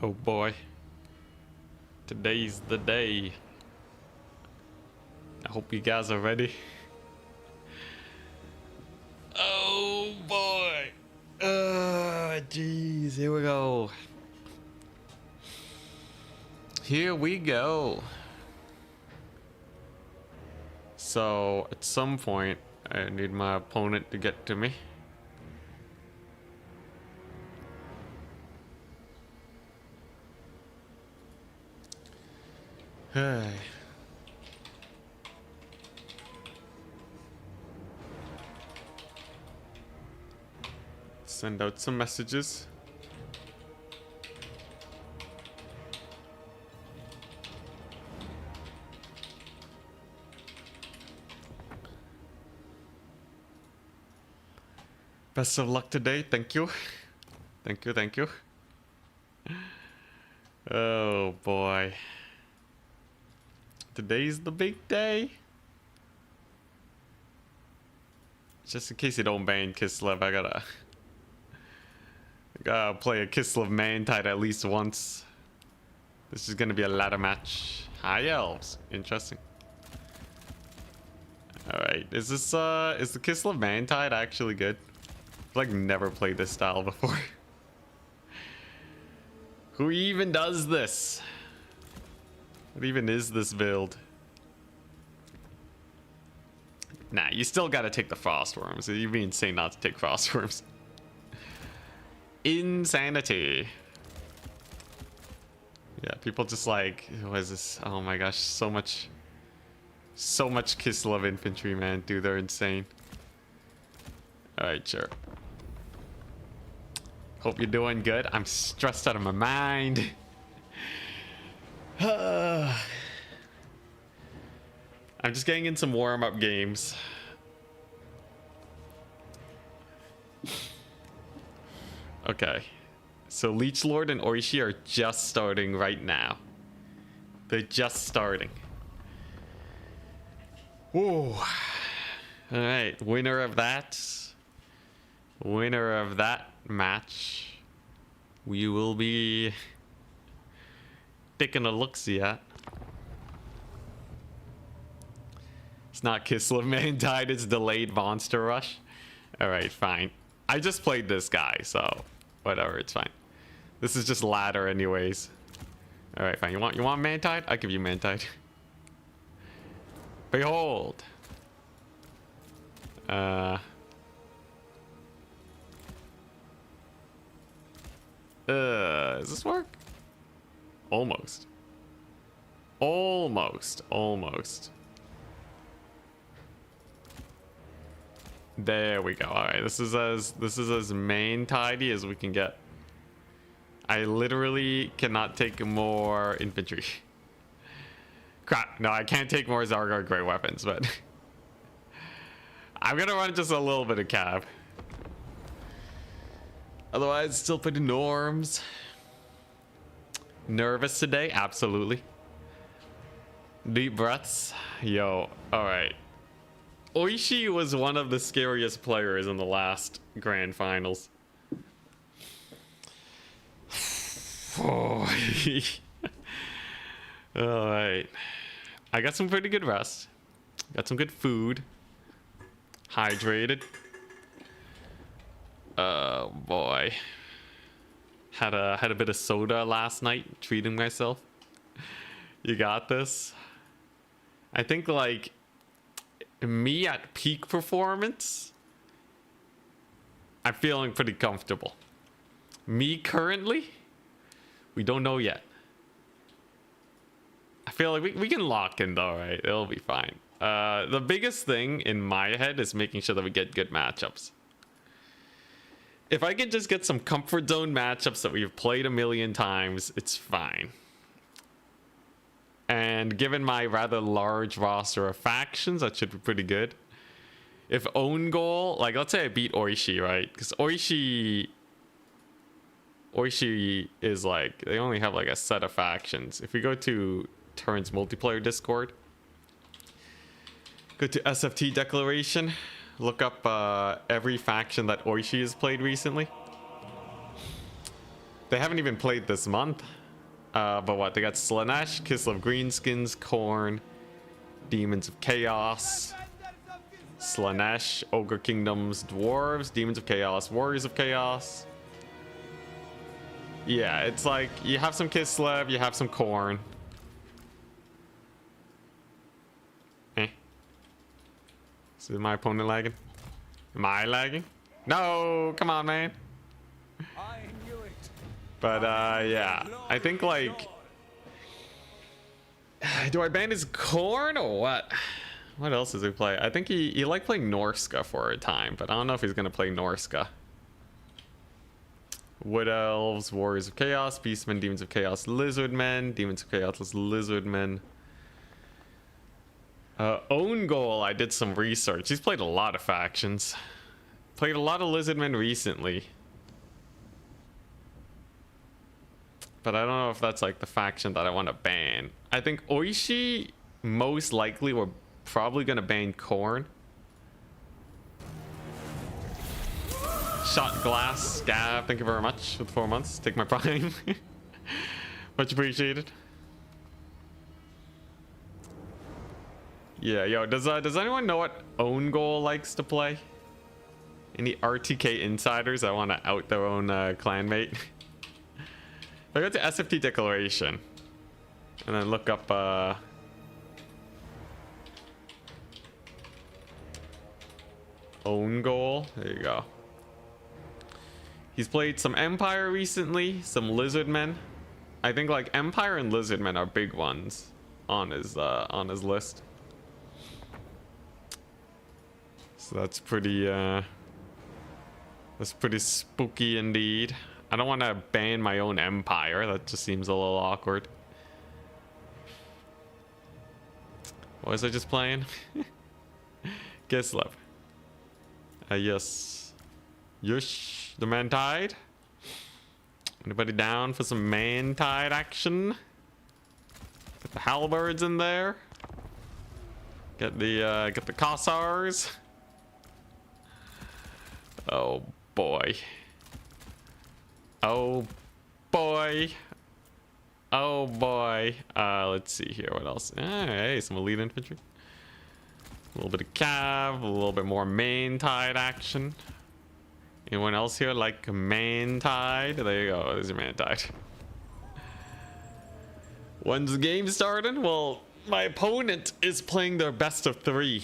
Oh boy. Today's the day. I hope you guys are ready. Oh boy. Jeez, here we go. Here we go. So, at some point, I need my opponent to get to me. Hey. Send out some messages. Best of luck today. Thank you. Thank you, thank you. Oh boy. Today's the big day. Just in case you don't ban Kislev, I gotta play a Kislev Mantide at least once. This is gonna be a ladder match. High elves. Interesting. Alright, is the Kislev Mantide actually good? I've like never played this style before. Who even does this? What even is this build? Nah, you still gotta take the Frostworms. You'd be insane not to take Frostworms. Insanity. Yeah, people just like, what is this? Oh my gosh, so much Kislev infantry, man. Dude, they're insane. Alright, sure. Hope you're doing good. I'm stressed out of my mind. I'm just getting in some warm-up games. Okay. So Leech Lord and Oishi are just starting right now. They're just starting. Whoa. Alright, winner of that match, we will be taking a look-see at. It's not Kislev Mantide, it's delayed Monster Rush. Alright, fine. I just played this guy, so whatever, it's fine. This is just ladder anyways. Alright, fine. You want Mantide? I'll give you Mantide. Behold. Does this work? Almost. Almost. There we go. All right, this is as main tidy as we can get. I literally cannot take more infantry. Crap. No, I can't take more Zargar great weapons, but I'm gonna run just a little bit of cab. Otherwise, still pretty norms. Nervous today? Absolutely. Deep breaths. Yo, alright. Oishi was one of the scariest players in the last grand finals. Alright. I got some pretty good rest. Got some good food. Hydrated. Oh boy. Had a bit of soda last night, treating myself. You got this. I think like me at peak performance, I'm feeling pretty comfortable. Me currently, we don't know yet. I feel like we can lock in though, right? It'll be fine. The biggest thing in my head is making sure that we get good matchups. If I could just get some comfort zone matchups that we've played a million times, it's fine. And given my rather large roster of factions, that should be pretty good. If own goal, like let's say I beat Oishi, right? Because Oishi is like, they only have like a set of factions. If we go to Turin's multiplayer Discord, go to SFT declaration, look up every faction that Oishi has played recently. They haven't even played this month. But what? They got Slanesh, Kislev Greenskins, Khorne, Demons of Chaos, Slanesh, Ogre Kingdoms, Dwarves, Demons of Chaos, Warriors of Chaos. Yeah, it's like you have some Kislev, you have some Khorne. Eh. Is my opponent lagging? Am I lagging? No, come on, man. But yeah, I think like, do I ban his Khorne or what? What else does he play? I think he liked playing Norska for a time, but I don't know if he's gonna play Norska. Wood Elves, Warriors of Chaos, Beastmen, Demons of Chaos, Lizardmen, Demons of Chaos, Lizardmen. Own Goal, I did some research. He's played a lot of factions. Played a lot of Lizardmen recently. But I don't know if that's like the faction that I want to ban. I think Oishi, most likely, we're probably going to ban Khorne. Shot Glass, Scav, thank you very much for the 4 months. Take my prime. Much appreciated. Yeah, yo, does anyone know what Own Goal likes to play? Any RTK insiders that want to out their own clanmate? I go to SFT Declaration and then look up Own Goal. There you go. He's played some Empire recently, some Lizardmen. I think like Empire and Lizardmen are big ones on his list. So that's pretty spooky indeed. I don't want to ban my own Empire. That just seems a little awkward. What was I just playing? Kislev. Yes. Yush, the Man-Tide. Anybody down for some Man-Tide action? Get the Halberds in there. Get the Kossars. Oh boy. Oh boy. Oh boy. Let's see here. What else? Hey, some elite infantry. A little bit of cav, a little bit more Man-Tide action. Anyone else here like Man-Tide? There you go. There's your Man-Tide. When's the game starting? Well, my opponent is playing their best of 3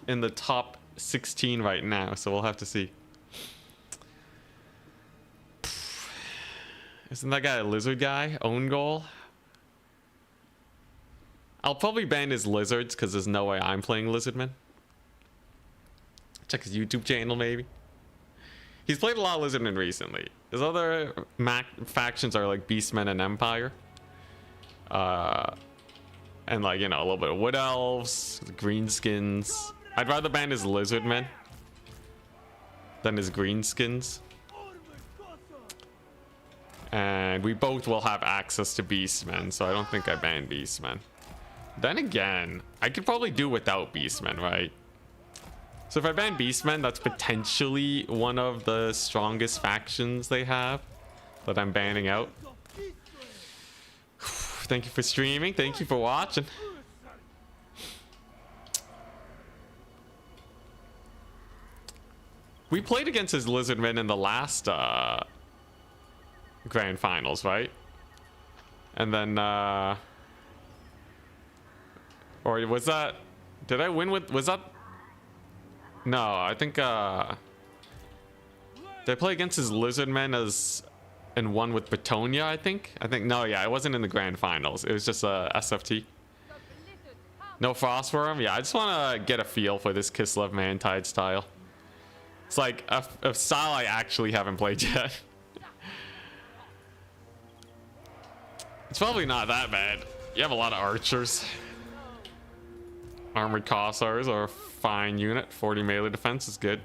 in the top 16 right now, so we'll have to see. Isn't that guy a lizard guy? Own Goal? I'll probably ban his lizards because there's no way I'm playing Lizardmen. Check his YouTube channel maybe. He's played a lot of Lizardmen recently. His other factions are like Beastmen and Empire. And like, you know, a little bit of Wood Elves, Greenskins. I'd rather ban his Lizardmen than his Greenskins. And we both will have access to Beastmen, so I don't think I ban Beastmen. Then again, I could probably do without Beastmen, right? So if I ban Beastmen, that's potentially one of the strongest factions they have that I'm banning out. Thank you for streaming. Thank you for watching. We played against his Lizardmen in the last grand finals, right? And then or was that, did I win with, was that, no, I think did I play against his Lizardmen as and won with Bretonia? I think no, yeah, I wasn't in the grand finals. It was just a SFT. No Frost for him. Yeah, I just want to get a feel for this Kislev Man-Tide style. It's like a style I actually haven't played yet. It's probably not that bad. You have a lot of archers. Armored Kossars are a fine unit. 40 melee defense is good.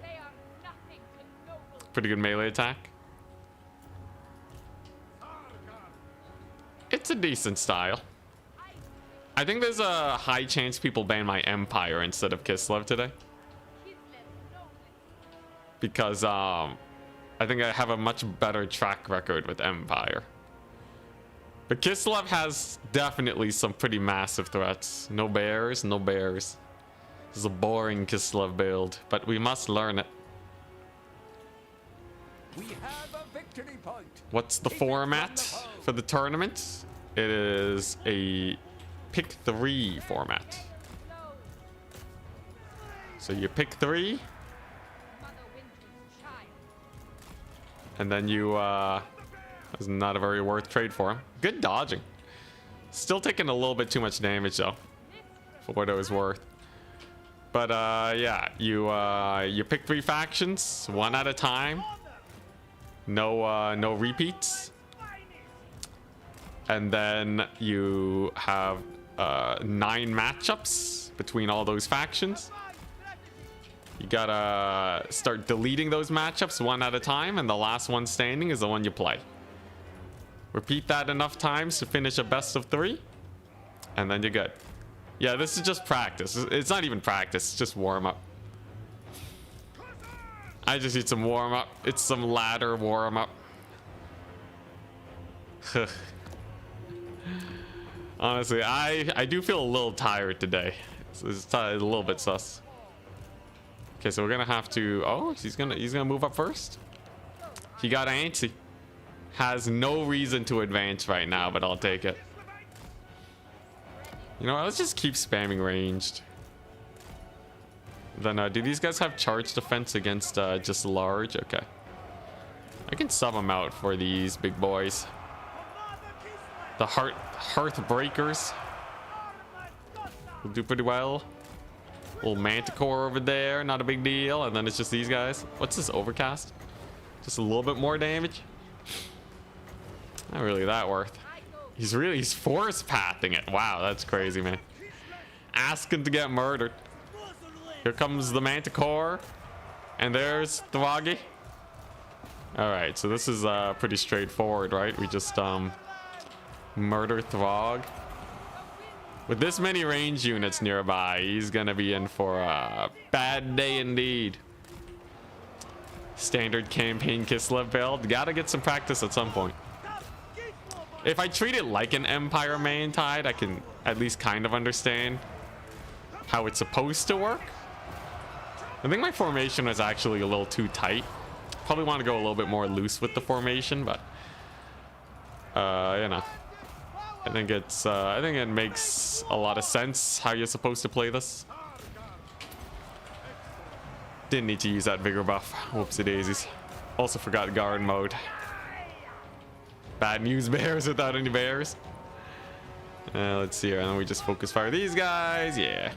Pretty good melee attack. It's a decent style. I think there's a high chance people ban my Empire instead of Kislev today. Because I I think I have a much better track record with Empire. But Kislev has definitely some pretty massive threats. No bears, no bears. This is a boring Kislev build, but we must learn it. We have a victory point. What's the format for the tournament? It is a pick 3 format. So you pick 3. And then you, that's not a very worth trade for him. Good dodging. Still taking a little bit too much damage though, for what it was worth. But yeah, you pick 3 factions, one at a time. No repeats. And then you have 9 matchups between all those factions. You gotta start deleting those matchups one at a time, and the last one standing is the one you play. Repeat that enough times to finish a best of 3, and then you're good. Yeah, this is just practice. It's not even practice, it's just warm up. I just need some warm up. It's some ladder warm up. Honestly, I do feel a little tired today. It's a little bit sus. Okay, so we're gonna have to. Oh, he's gonna move up first. He got antsy. Has no reason to advance right now, but I'll take it. You know what? Let's just keep spamming ranged. Then, do these guys have charge defense against just large? Okay. I can sub them out for these big boys. The hearth breakers will do pretty well. Little manticore over there, not a big deal. And then it's just these guys. What's this overcast? Just a little bit more damage. Not really that worth. He's force pathing it. Wow, that's crazy, man. Asking to get murdered. Here comes the manticore. And there's Throggy. Alright, so this is pretty straightforward, right? We just murder Throg. With this many range units nearby, he's gonna be in for a bad day indeed. Standard campaign Kislev build. Gotta get some practice at some point. If I treat it like an Empire main tide, I can at least kind of understand how it's supposed to work. I think my formation was actually a little too tight. Probably want to go a little bit more loose with the formation, but you know. I think it makes a lot of sense how you're supposed to play this. Didn't need to use that vigor buff. Whoopsie daisies. Also forgot guard mode. Bad news bears without any bears. Let's see here, and then we just focus fire these guys. Yeah.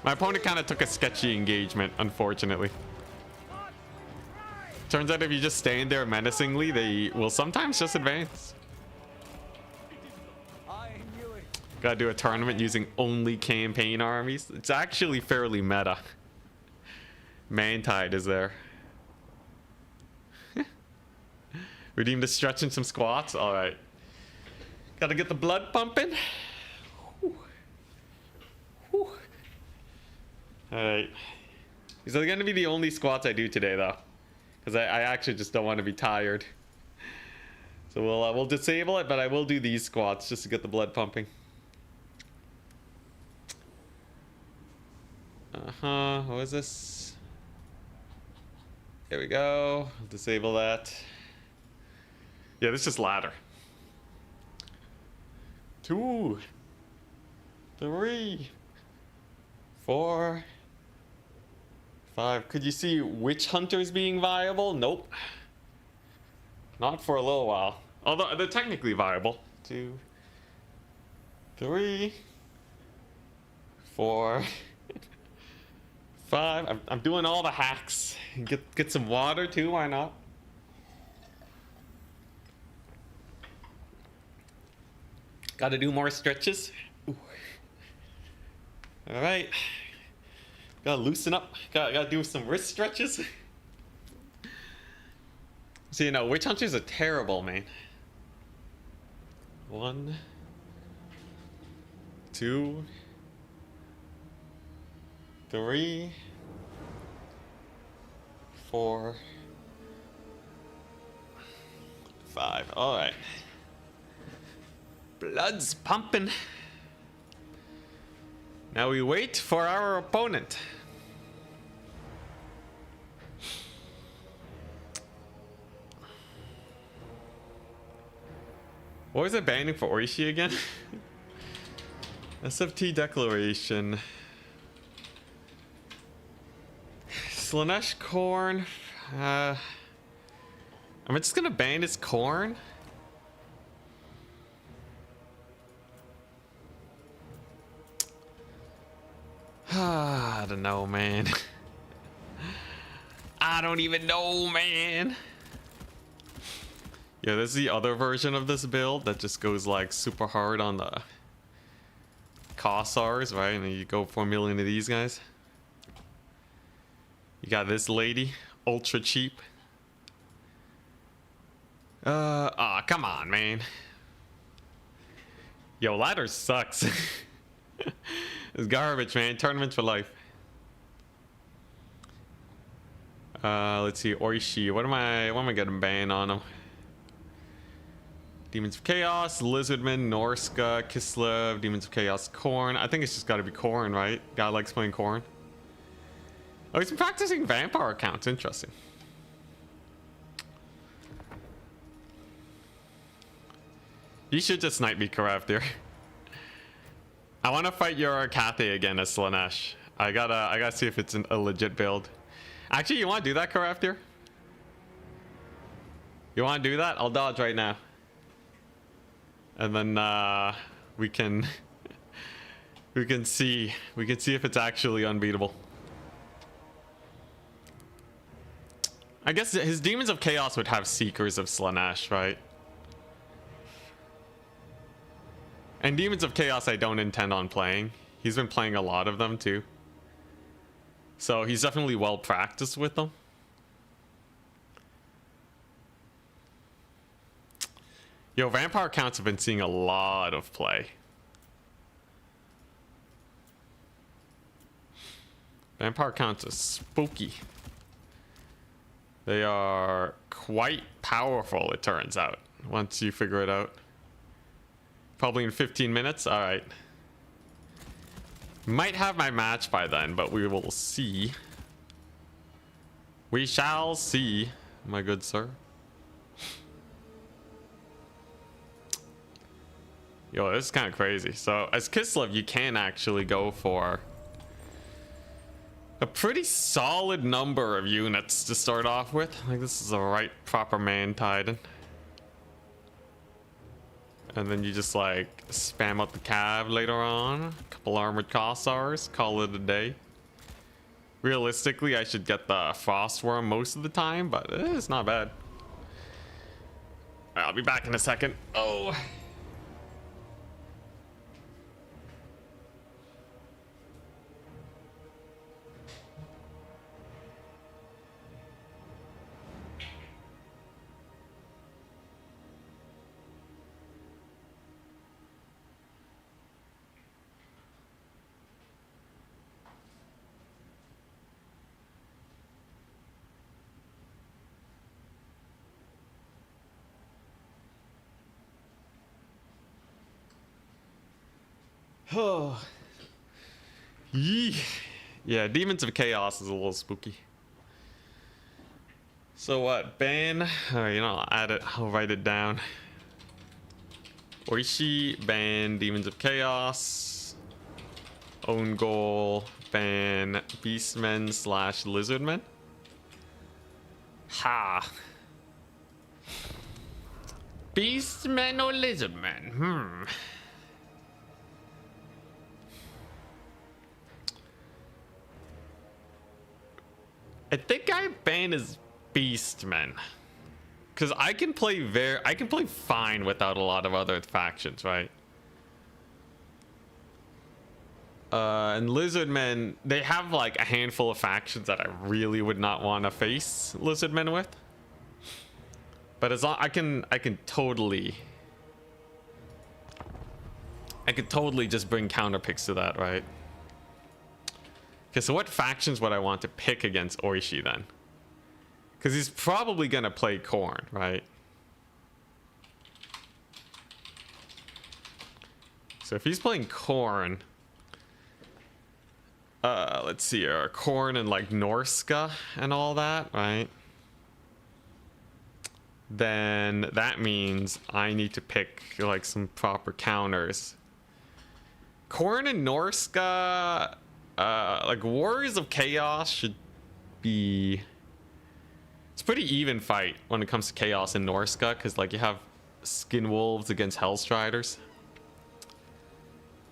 My opponent kind of took a sketchy engagement, unfortunately. Turns out if you just stand there menacingly, they will sometimes just advance. Gotta do a tournament using only campaign armies. It's actually fairly meta. Mantide is there. Redeem the stretch and some squats. All right. Gotta get the blood pumping. Whew. Whew. All right. These are gonna be the only squats I do today, though, because I actually just don't want to be tired. So we'll disable it, but I will do these squats just to get the blood pumping. What is this? There we go. I'll disable that. Yeah, this is just ladder. 2, 3, 4, 5. Could you see witch hunters being viable? Nope. Not for a little while. Although they're technically viable. 2, 3, 4, 5. I'm doing all the hacks. Get some water too, why not? Gotta do more stretches. Ooh. All right. Gotta loosen up. Gotta do some wrist stretches. So, you know, witch hunters are terrible, man. 1, 2, 3, 4, 5. All right. Blood's pumping. Now we wait for our opponent. What was it banning for Oishi again? SFT declaration. Slanesh corn. I'm just gonna ban his corn. I don't know, man. I don't even know, man. Yeah, there's the other version of this build that just goes like super hard on the Kossars, right? And then you go for a million of these guys. You got this lady, ultra cheap. Come on, man. Yo, ladder sucks. It's garbage, man. Tournaments for life. Let's see, Oishi. What am I getting banned on him? Demons of Chaos, Lizardman, Norska, Kislev, Demons of Chaos, Korn. I think it's just gotta be Korn, right? Guy likes playing Korn. Oh, he's been practicing vampire accounts. Interesting. You should just snipe me, Karafdir. I want to fight your Cathay again as Slanesh. I gotta see if it's a legit build. Actually, you want to do that, Karafdir? You want to do that? I'll dodge right now. And then we can see if it's actually unbeatable. I guess his Demons of Chaos would have Seekers of Slanesh, right? And Demons of Chaos I don't intend on playing. He's been playing a lot of them too. So he's definitely well practiced with them. Yo, vampire counts have been seeing a lot of play. Vampire counts are spooky. They are quite powerful, it turns out, once you figure it out. Probably in 15 minutes. All right. Might have my match by then, but we will see. We shall see, my good sir. Yo, this is kind of crazy. So as Kislev, you can actually go for a pretty solid number of units to start off with. Like this is a right proper man Titan. And then you just like spam up the cav later on. A couple armored Kossars, call it a day. Realistically, I should get the Frostworm most of the time, but it's not bad. I'll be back in a second. Oh. Oh. Yeah, Demons of Chaos is a little spooky. So what? Ban? Alright, you know, I'll add it. I'll write it down. Oishi, ban Demons of Chaos. Own goal, ban Beastmen / Lizardmen. Ha. Beastmen or Lizardmen? I think I ban his Beastmen, because I can play fine without a lot of other factions, right? And Lizardmen, they have like a handful of factions that I really would not want to face Lizardmen with. But as long I can totally just bring counter picks to that, right? Okay, so what factions would I want to pick against Oishi then? Because he's probably gonna play Korn, right? So if he's playing Corn, let's see here, Corn and like Norska and all that, right? Then that means I need to pick like some proper counters. Corn and Norska, like Warriors of Chaos should be... It's a pretty even fight when it comes to Chaos and Norska, because like you have Skin Wolves against Hellstriders,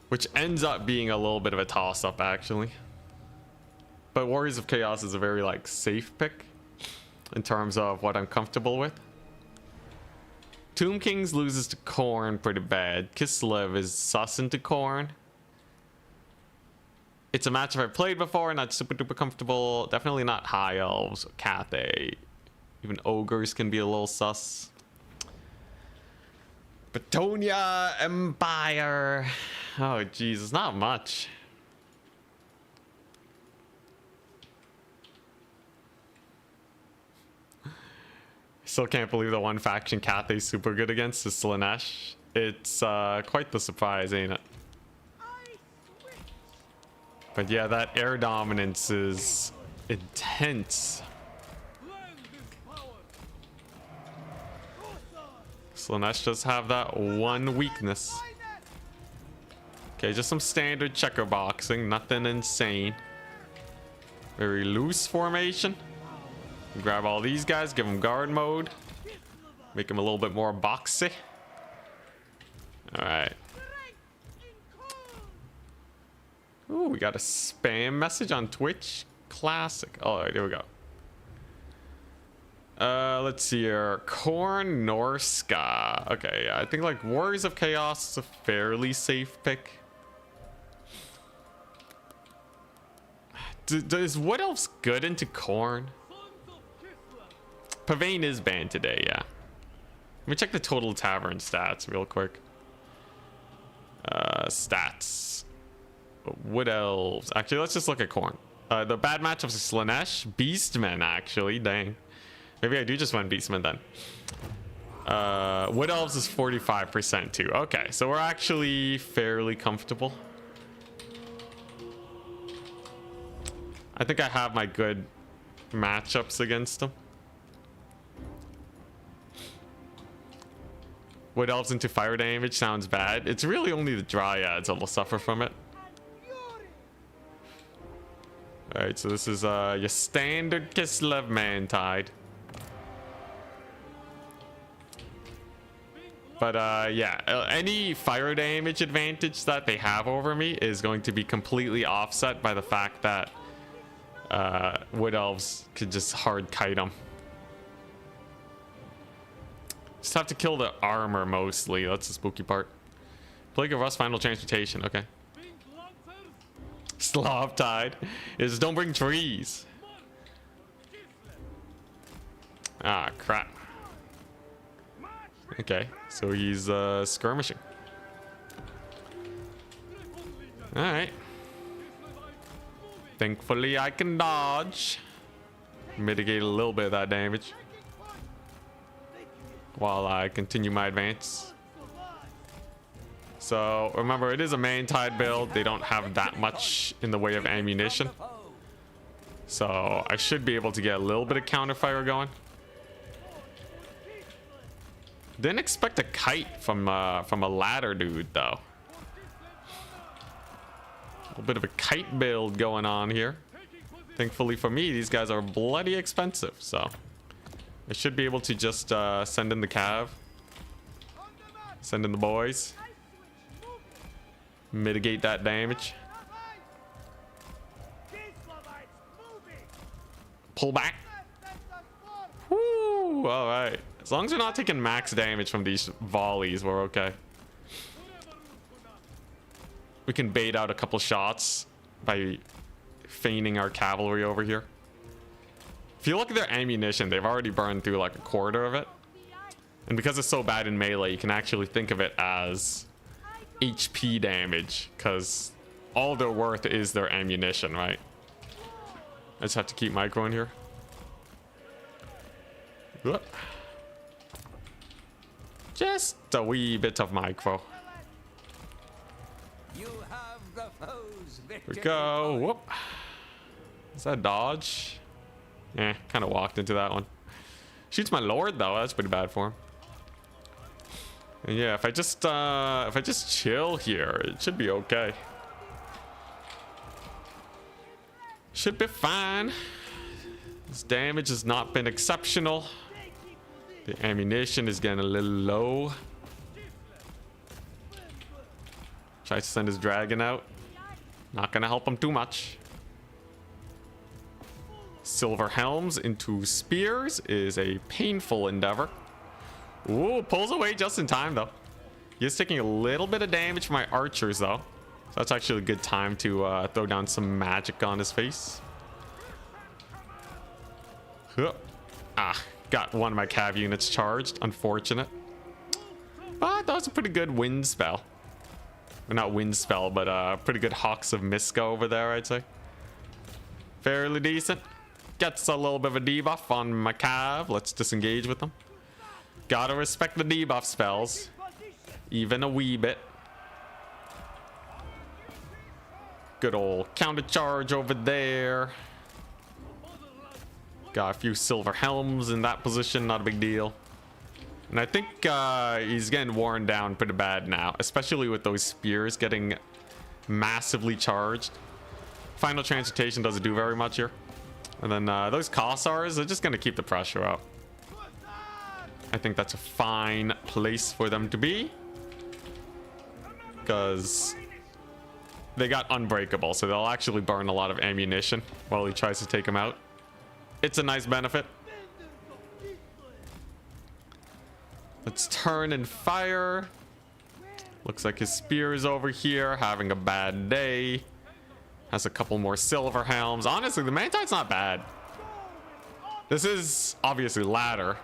which ends up being a little bit of a toss-up actually. But Warriors of Chaos is a very like safe pick in terms of what I'm comfortable with. Tomb Kings loses to Corn pretty bad. Kislev is sus into Corn. It's a matchup I've played before, not super duper comfortable. Definitely not High Elves, Cathay. Even Ogres can be a little sus. Betonia Empire. Oh jeez, it's not much. Still can't believe the one faction Cathay's super good against is Slanesh. It's quite the surprise, ain't it? But yeah, that air dominance is intense. Slanesh does have that one weakness. Okay, just some standard checker boxing, nothing insane. Very loose formation. Grab all these guys, give them guard mode. Make them a little bit more boxy. Alright. Ooh, we got a spam message on Twitch. Classic. Alright, here we go. Let's see here. Corn Norska. Okay, yeah, I think like Warriors of Chaos is a fairly safe pick. Is Wood Elves good into Corn? Pavane is banned today, yeah. Let me check the total tavern stats real quick. Stats. Wood Elves. Actually, let's just look at Corn. The bad matchups are Slanesh, Beastmen, actually. Dang. Maybe I do just win Beastmen then. Wood Elves is 45% too. Okay, so we're actually fairly comfortable. I think I have my good matchups against them. Wood Elves into fire damage sounds bad. It's really only the Dryads that will suffer from it. Alright, so this is your standard Kislev Mantide. But yeah, any fire damage advantage that they have over me is going to be completely offset by the fact that Wood Elves could just hard kite them. Just have to kill the armor mostly. That's the spooky part. Plague of Rust, Final Transmutation. Okay. Slav Tide is don't bring trees. Ah, crap. Okay, so he's skirmishing. Alright. Thankfully I can dodge. Mitigate a little bit of that damage while I continue my advance. So remember, it is a Mantide build. They don't have that much in the way of ammunition, so I should be able to get a little bit of counterfire going. Didn't expect a kite from a ladder dude though. A little bit of a kite build going on here. Thankfully for me, these guys are bloody expensive, so I should be able to just send in the cav, send in the boys, mitigate that damage, pull back. Woo! All right. As long as we're not taking max damage from these volleys, we're okay. We can bait out a couple shots by feigning our cavalry over here. If you look at their ammunition, they've already burned through like a quarter of it. And because it's so bad in melee, you can actually think of it as HP damage, because all they're worth is their ammunition, right? I just have to keep microing here. Whoop. Just a wee bit of micro. You have the foe's Here victory we go. point. Whoop. Is that dodge? Eh, kind of walked into that one. Shoots my lord though. That's pretty bad for him. And yeah, if I just chill here, it should be okay. Should be fine. This damage has not been exceptional. The ammunition is getting a little low. Tries to send his dragon out. Not gonna help him too much. Silver helms into spears is a painful endeavor. Ooh, pulls away just in time though. He is taking a little bit of damage from my archers though. So that's actually a good time to throw down some magic on his face. Huh. Ah, got one of my cav units charged. Unfortunate. But that was a pretty good wind spell. Or not wind spell, but pretty good Hawks of Miska over there, I'd say. Fairly decent. Gets a little bit of a debuff on my cav. Let's disengage with them. Gotta respect the debuff spells. Even a wee bit. Good old counter charge over there. Got a few silver helms in that position. Not a big deal. And I think he's getting worn down pretty bad now. Especially with those spears getting massively charged. Final Transmutation doesn't do very much here. And then those Kossars are just going to keep the pressure up. I think that's a fine place for them to be. Because they got unbreakable. So they'll actually burn a lot of ammunition while he tries to take them out. It's a nice benefit. Let's turn and fire. Looks like his spear is over here having a bad day. Has a couple more silver helms. Honestly, the Mantide's not bad. This is obviously ladder.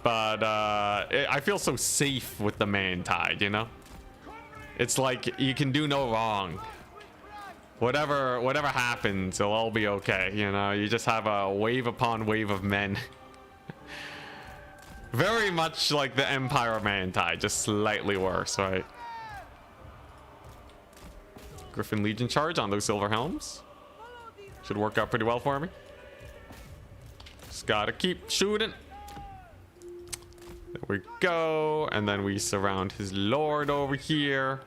But I feel so safe with the Mantide, you know? It's like you can do no wrong. Whatever happens, it'll all be okay, you know? You just have a wave upon wave of men. Very much like the Empire Mantide, just slightly worse, right? Griffin Legion charge on those silver helms. Should work out pretty well for me. Just gotta keep shooting. There we go. And then we surround his lord over here.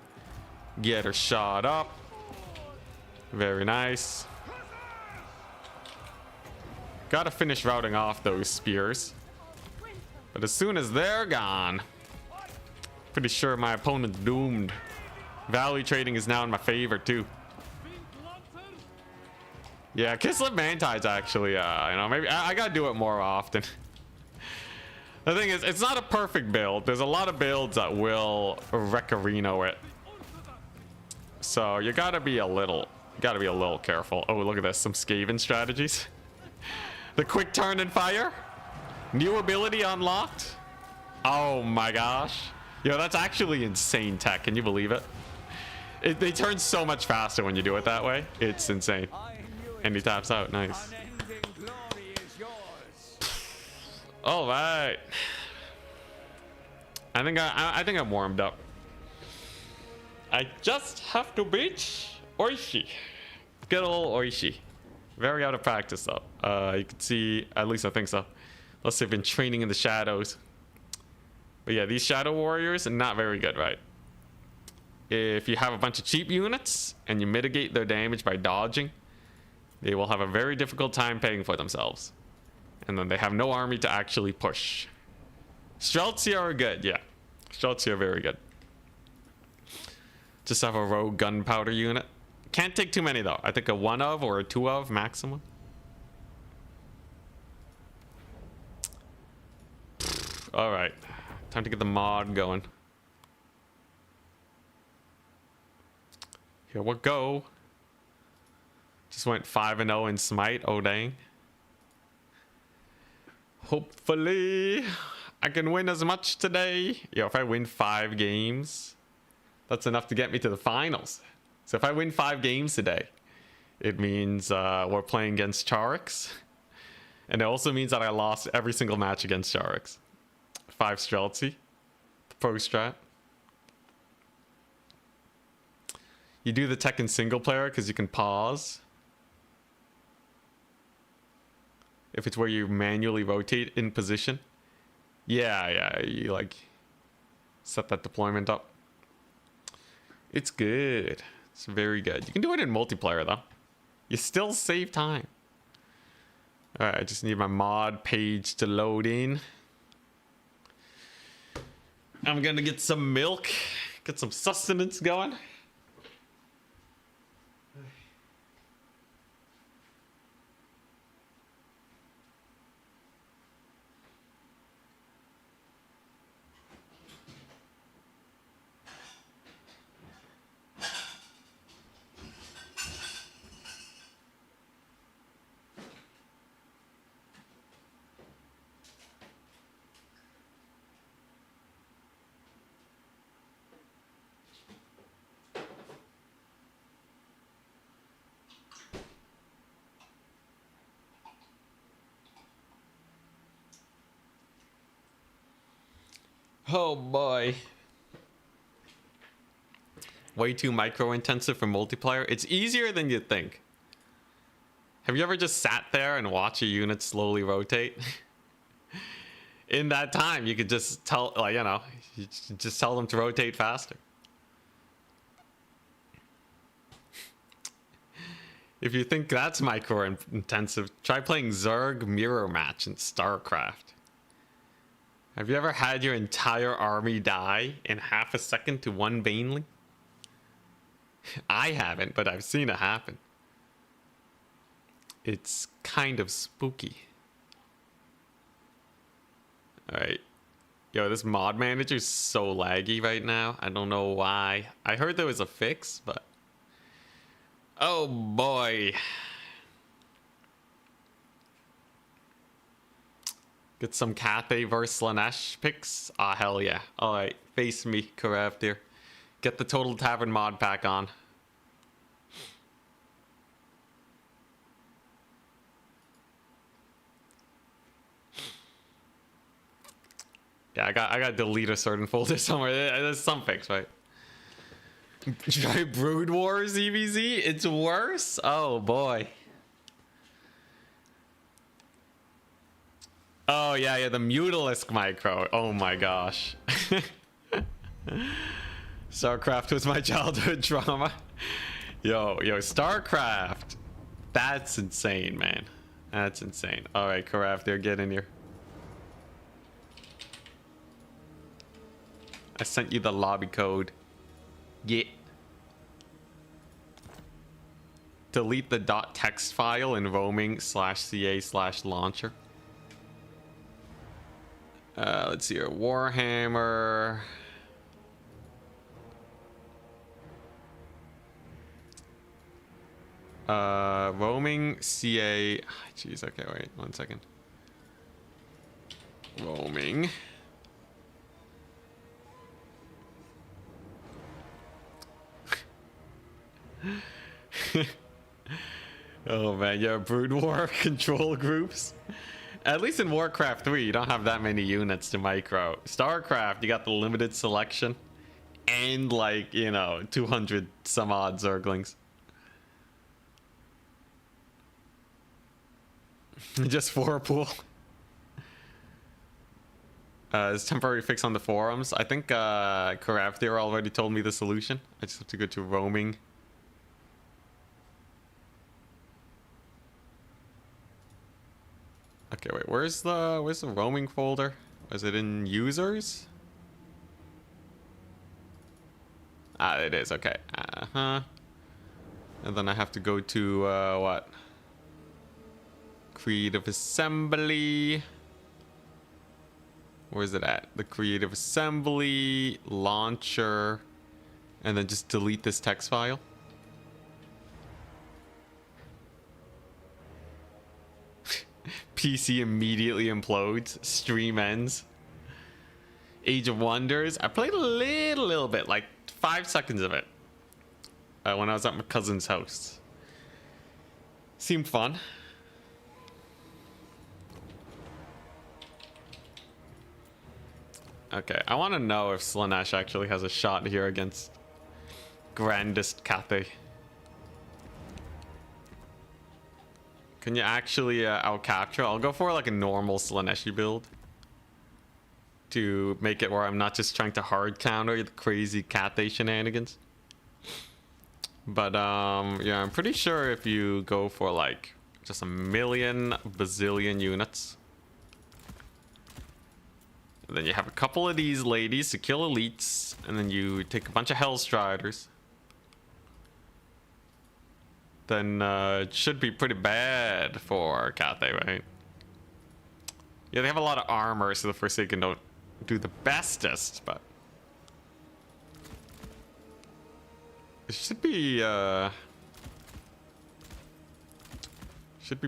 Get her shot up. Very nice. Gotta finish routing off those spears. But as soon as they're gone, pretty sure my opponent's doomed. Value trading is now in my favor too. Yeah, Kislev Mantide's actually, you know, maybe I gotta do it more often. The thing is, it's not a perfect build. There's a lot of builds that will Wreckarino it. So you gotta be a little careful. Oh, look at this, some Skaven strategies. The quick turn and fire. New ability unlocked. Oh my gosh. Yo, that's actually insane tech. Can you believe it? They turn so much faster when you do it that way. It's insane. And he taps out. Nice. All right. I think I'm warmed up. I just have to beat Oishi. Good old Oishi. Very out of practice though. You can see, at least I think so. Unless they've been training in the shadows. But yeah, these shadow warriors are not very good, right? If you have a bunch of cheap units and you mitigate their damage by dodging, they will have a very difficult time paying for themselves. And then they have no army to actually push. Streltsy are good, yeah. Streltsy are very good. Just have a rogue gunpowder unit. Can't take too many though. I think a 1 of or a 2 of maximum. Alright. Time to get the mod going. Here we go. Just went 5-0 in Smite. Oh dang. Hopefully I can win as much today. Yo, if I win 5 games, that's enough to get me to the finals. So if I win 5 games today, it means we're playing against Charix. And it also means that I lost every single match against Charix. 5 Streltsy. The pro strat. You do the Tekken single player because you can pause. If it's where you manually rotate in position. Yeah, you like set that deployment up. It's good. It's very good. You can do it in multiplayer though. You still save time. Alright, I just need my mod page to load in. I'm gonna get some milk, get some sustenance going. Oh boy. Way too micro intensive for multiplayer. It's easier than you'd think. Have you ever just sat there and watched a unit slowly rotate? In that time, you could just tell, like, you know, you just tell them to rotate faster. If you think that's micro intensive, try playing Zerg Mirror Match in StarCraft. Have you ever had your entire army die in half a second to one Baneling? I haven't, but I've seen it happen. It's kind of spooky. Alright. Yo, this mod manager is so laggy right now. I don't know why. I heard there was a fix, but... Oh boy. Get some Cathay versus Slanesh picks. Ah, hell yeah. Alright, face me, Karev there. Get the Total Tavern mod pack on. Yeah, I got delete a certain folder somewhere. There's some fix, right? Try Brood Wars EVZ? It's worse? Oh boy. Oh yeah, the Mutalisk micro. Oh my gosh. StarCraft was my childhood trauma. Yo, StarCraft. That's insane, man. That's insane. Alright, Karaf, they're getting here. I sent you the lobby code. Yeah. Delete the .text file in roaming/ca/launcher. Let's see here. Warhammer. Roaming CA. Jeez, okay, wait 1 second. Roaming. Oh man, yeah, Brood War control groups. At least in Warcraft 3, you don't have that many units to micro. StarCraft, you got the limited selection and like, you know, 200 some odd Zerglings. Just 4 pool. It's temporary fix on the forums. I think Karav there already told me the solution. I just have to go to roaming. Okay, wait, where's the roaming folder? Is it in users? Ah, it is, okay. And then I have to go to what? Creative Assembly. Where's it at? The Creative Assembly, Launcher, and then just delete this text file. PC immediately implodes. Stream ends. Age of Wonders. I played a little bit, like 5 seconds of it. When I was at my cousin's house. Seemed fun. Okay, I want to know if Slanesh actually has a shot here against grandest Cathay. Can you actually out-capture? I'll go for like a normal Slaneshi build to make it where I'm not just trying to hard counter the crazy Cathay shenanigans. But yeah, I'm pretty sure if you go for like just a million bazillion units, and then you have a couple of these ladies to kill elites, and then you take a bunch of Hellstriders, then it should be pretty bad for Cathay, right? Yeah, they have a lot of armor, so the Forsaken don't do the bestest, but it should be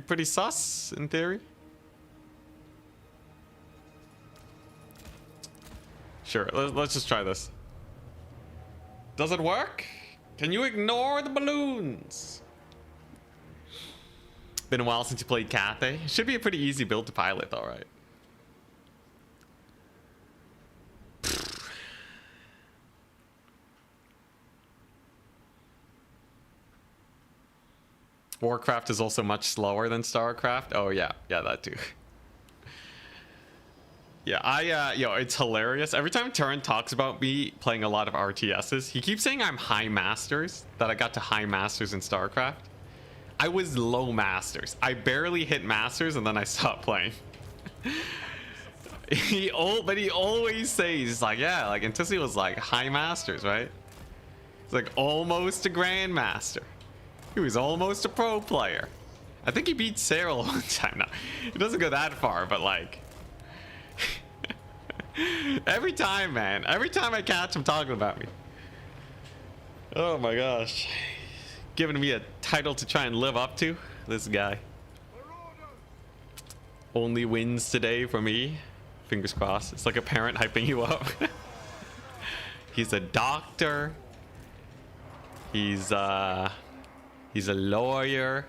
pretty sus in theory. Sure, let's just try this. Does it work? Can you ignore the balloons? Been a while since you played Cathay. Should be a pretty easy build to pilot though, right? Warcraft is also much slower than Starcraft. Oh yeah, that too. Yeah, yo, it's hilarious. Every time Turin talks about me playing a lot of RTSs, he keeps saying I'm high masters, that I got to high masters in Starcraft. I was low masters. I barely hit masters and then I stopped playing. But he always says, like, yeah, like Antissi was like high masters, right? It's like almost a grandmaster. He was almost a pro player. I think he beat Cyril one time. No, it doesn't go that far, but like every time, man. Every time I catch him talking about me. Oh my gosh. Giving me a title to try and live up to. This guy. Only wins today for me. Fingers crossed. It's like a parent hyping you up. He's a doctor. He's a lawyer.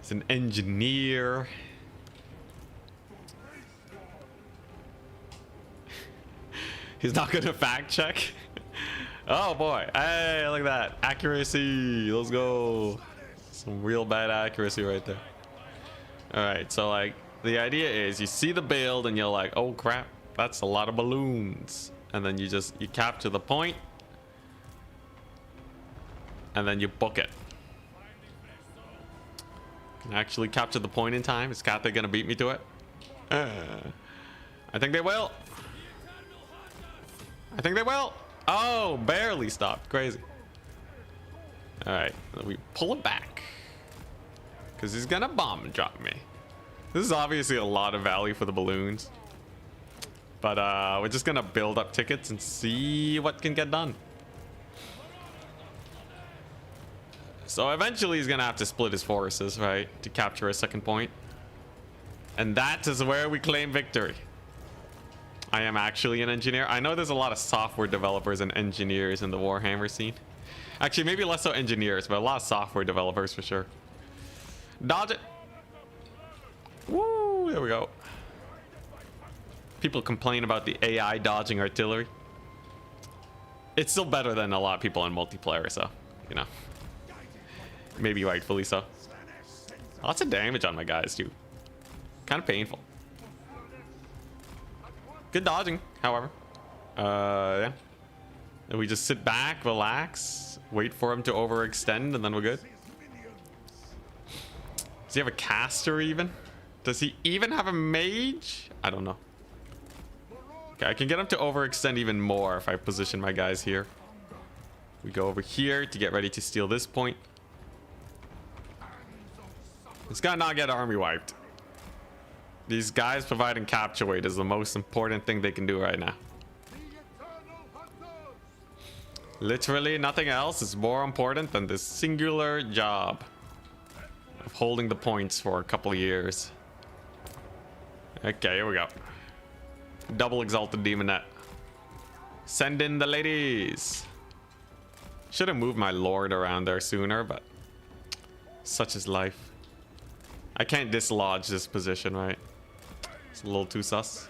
He's an engineer. He's not gonna fact check. Oh boy. Hey, look at that. Accuracy. Let's go. Some real bad accuracy right there. Alright, so like the idea is you see the build and you're like, oh crap, that's a lot of balloons. And then you capture the point. And then you book it. Can actually capture the point in time. Is Cathay gonna beat me to it? I think they will. I think they will. Oh, barely stopped. Crazy. Alright, we pull it back. Because he's gonna bomb and drop me. This is obviously a lot of value for the balloons. But we're just gonna build up tickets and see what can get done. So eventually he's gonna have to split his forces, right? To capture a second point. And that is where we claim victory. I am actually an engineer. I know there's a lot of software developers and engineers in the Warhammer scene. Actually, maybe less so engineers, but a lot of software developers for sure. Dodge it. Woo, there we go. People complain about the AI dodging artillery. It's still better than a lot of people in multiplayer, so, you know. Maybe rightfully so. Lots of damage on my guys, too. Kind of painful. Good dodging, however. Yeah. And we just sit back, relax, wait for him to overextend, and then we're good. Does he have a caster even? Does he even have a mage? I don't know. Okay, I can get him to overextend even more if I position my guys here. We go over here to get ready to steal this point. It's gotta not get army wiped. These guys providing capture weight is the most important thing they can do right now. Literally nothing else is more important than this singular job of holding the points for a couple of years. Okay, here we go. Double exalted demonette. Send in the ladies. Should have moved my lord around there sooner, but such is life. I can't dislodge this position, right? It's a little too sus.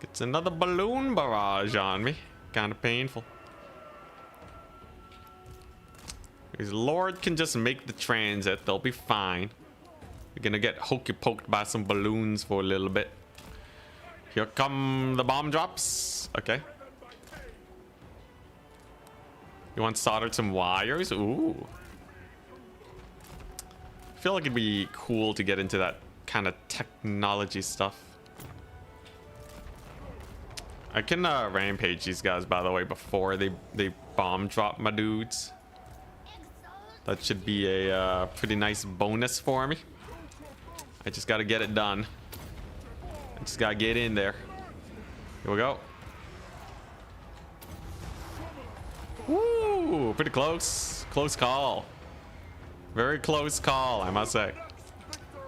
Gets another balloon barrage on me. Kind of painful. His Lord can just make the transit. They'll be fine. We're gonna get hokey poked by some balloons for a little bit. Here come the bomb drops. Okay. You want soldered some wires? Ooh. I feel like it'd be cool to get into that kind of technology stuff. I can rampage these guys, by the way, before they bomb drop my dudes. That should be a pretty nice bonus for me. I just gotta get it done. I just gotta get in there. Here we go. Woo! Pretty close. Close call. Very close call, I must say.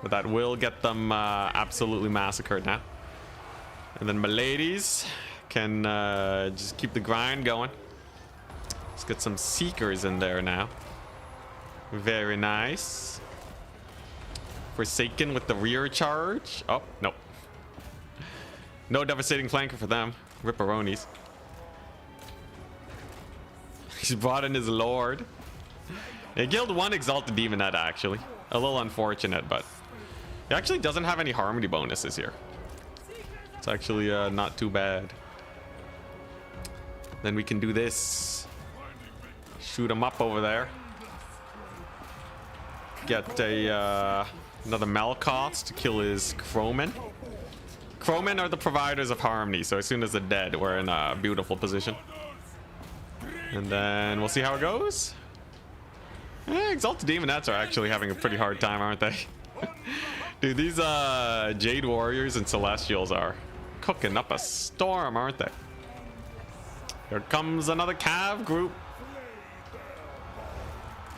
But that will get them absolutely massacred now. And then my ladies can just keep the grind going. Let's get some seekers in there now. Very nice. Forsaken with the rear charge. Oh, no. No devastating flanker for them. Ripperonis. He's brought in his Lord. He killed one Exalted Demonette, actually. A little unfortunate, but he actually doesn't have any harmony bonuses here. It's actually not too bad. Then we can do this. Shoot him up over there. Get a another Malkoth to kill his Crowmen. Crowmen are the providers of harmony, so as soon as they're dead, we're in a beautiful position. And then we'll see how it goes. Exalted Demonettes are actually having a pretty hard time, aren't they? Dude, these Jade Warriors and Celestials are cooking up a storm, aren't they? Here comes another Cav group.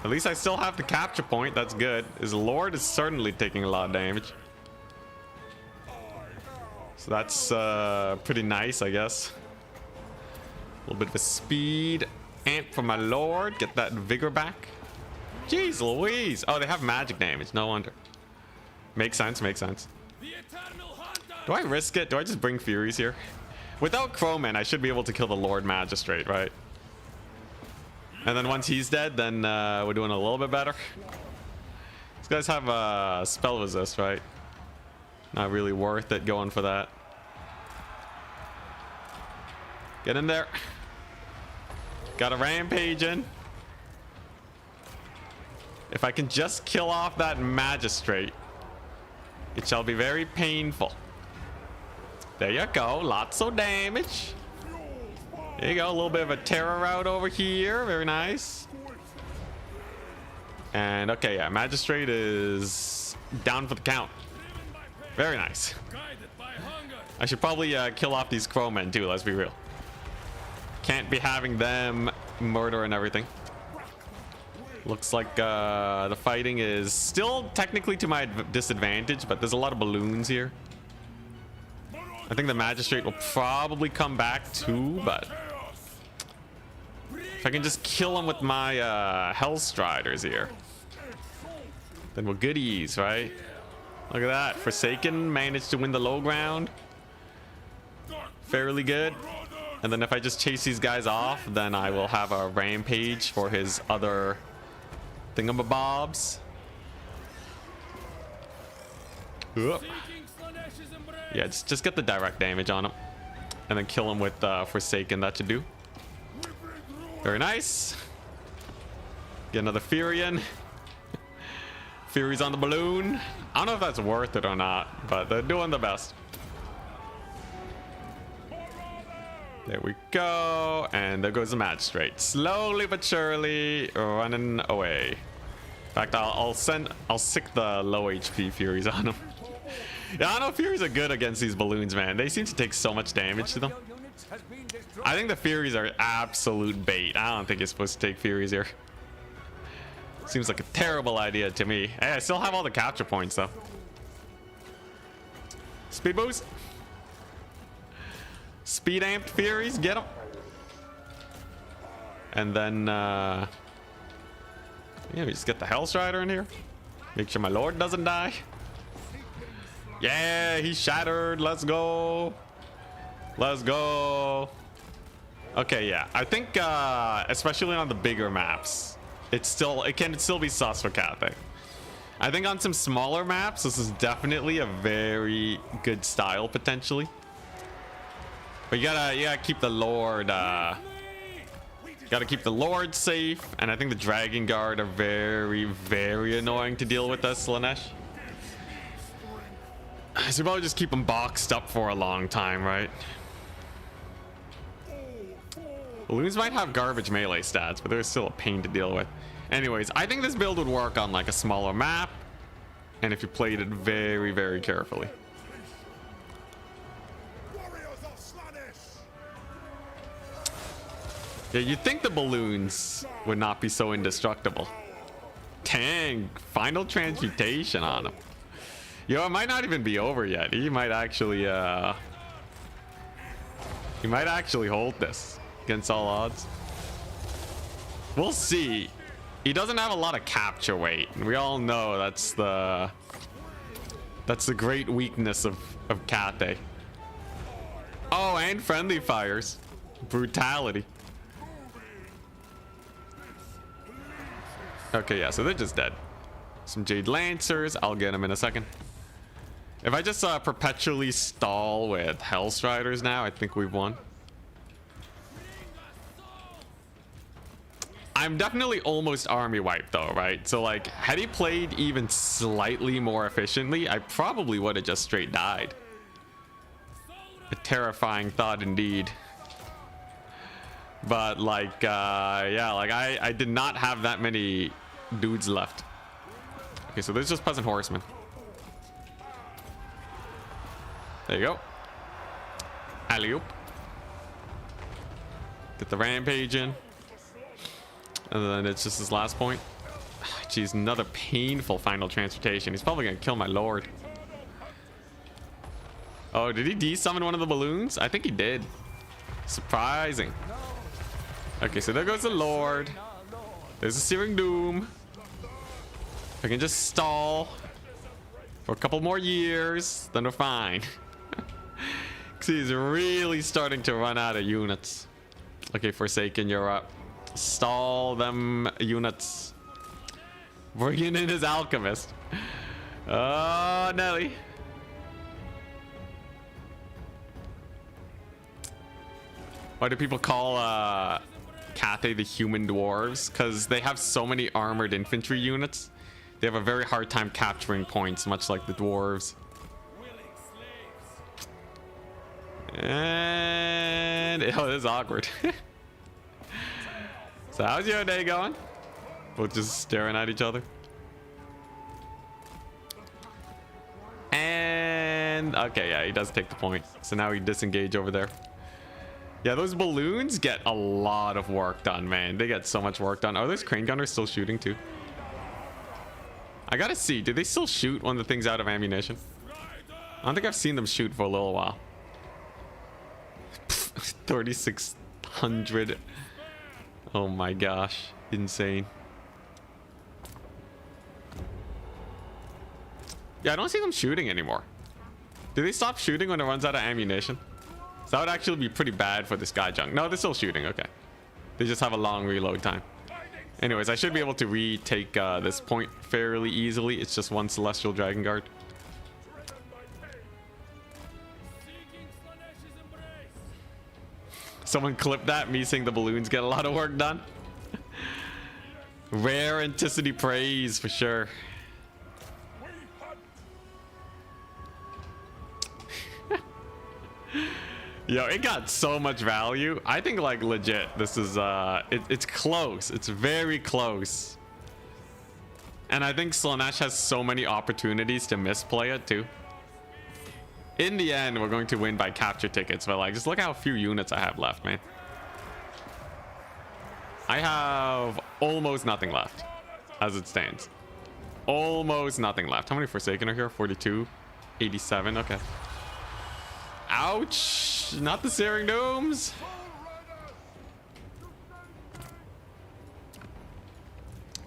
At least I still have the capture point. That's good. His Lord is certainly taking a lot of damage. So that's pretty nice, I guess. A little bit of a speed amp for my Lord. Get that vigor back. Jeez Louise. Oh, they have magic damage. No wonder. Makes sense. Makes sense. Do I risk it? Do I just bring Furies here? Without Crowman, I should be able to kill the Lord Magistrate, right? And then once he's dead, then we're doing a little bit better. These guys have spell resist, right? Not really worth it going for that. Get in there. Got a rampage in. If I can just kill off that Magistrate, it shall be very painful. There you go. Lots of damage. There you go, a little bit of a terror route over here. Very nice. And okay, yeah, Magistrate is down for the count. Very nice. I should probably kill off these Crowmen too, let's be real. Can't be having them murder and everything. Looks like the fighting is still technically to my disadvantage, but there's a lot of balloons here. I think the Magistrate will probably come back too, but if I can just kill him with my Hellstriders here, then we're goodies, right? Look at that. Forsaken managed to win the low ground. Fairly good. And then if I just chase these guys off, then I will have a rampage for his other thingamabobs. Oop. Yeah, just get the direct damage on him. And then kill him with Forsaken. That should do. Very nice. Get another Furion. Fury's on the balloon. I don't know if that's worth it or not, but they're doing the best. There we go. And there goes the Magistrate. Slowly but surely running away. In fact, I'll sick the low HP Furies on him. Yeah, I don't know if Furies are good against these balloons, man. They seem to take so much damage to them. I think the Furies are absolute bait. I don't think you're supposed to take Furies here. Seems like a terrible idea to me. Hey, I still have all the capture points, though. Speed boost. Speed amped Furies, get them. And then, yeah, we just get the Hellstrider in here. Make sure my Lord doesn't die. Yeah, he's shattered. Let's go. Let's go. Okay, yeah. I think, especially on the bigger maps, it can still be sus for Cathay. I think on some smaller maps, this is definitely a very good style potentially. But you gotta keep the Lord, gotta keep the Lord safe, and I think the Dragon Guard are very, very annoying to deal with as Slaanesh. So you probably just keep them boxed up for a long time, right? Balloons might have garbage melee stats, but they're still a pain to deal with. Anyways, I think this build would work on like a smaller map, and if you played it very, very carefully. Yeah, you'd think the balloons would not be so indestructible. Dang, final transmutation on him. Yo, it might not even be over yet. He might actually hold this against all odds. We'll see. He doesn't have a lot of capture weight, and we all know that's the great weakness of Cathay. Oh, and friendly fires. Brutality. Okay, yeah, so they're just dead. Some Jade Lancers. I'll get them in a second. If I just perpetually stall with Hellstriders now, I think we've won. I'm definitely almost army wiped though, right? So like, had he played even slightly more efficiently, I probably would have just straight died. A terrifying thought indeed. But like, yeah, like I did not have that many dudes left. Okay, so there's just peasant horsemen. There you go. Alley-oop. Get the rampage in. And then it's just his last point. Jeez, another painful final transportation. He's probably gonna kill my lord. Oh, did he de-summon one of the balloons? I think he did. Surprising. Okay, so there goes the lord. There's a Searing Doom. I can just stall for a couple more years, then we're fine. Because he's really starting to run out of units. Okay, Forsaken, you're up. Stall them units. Bringing in his alchemist. Oh, Nelly. Why do people call Cathay the human dwarves? Because they have so many armored infantry units. They have a very hard time capturing points, much like the dwarves. And oh, this is awkward. So how's your day going? Both just staring at each other. And okay, yeah, he does take the point. So now we disengage over there. Yeah, those balloons get a lot of work done, man. They get so much work done. Are those crane gunners still shooting too? I gotta see, do they still shoot when the thing's out of ammunition? I don't think I've seen them shoot for a little while. 3,600. Oh my gosh, insane. Yeah, I don't see them shooting anymore. Do they stop shooting when it runs out of ammunition? So that would actually be pretty bad for this guy junk. No, they're still shooting. Okay. They just have a long reload time. Anyways, I should be able to retake this point fairly easily. It's just one Celestial Dragon Guard. Someone clip that, me saying the balloons get a lot of work done. Rare Anticity praise for sure. Yo, it got so much value. I think like legit, this is it's close. It's very close. And I think Slaanesh has so many opportunities to misplay it too. In the end, we're going to win by capture tickets, but like just look how few units I have left, man. I have almost nothing left as it stands. Almost nothing left. How many Forsaken are here? 42, 87. Okay. Ouch! Not the Searing Dooms.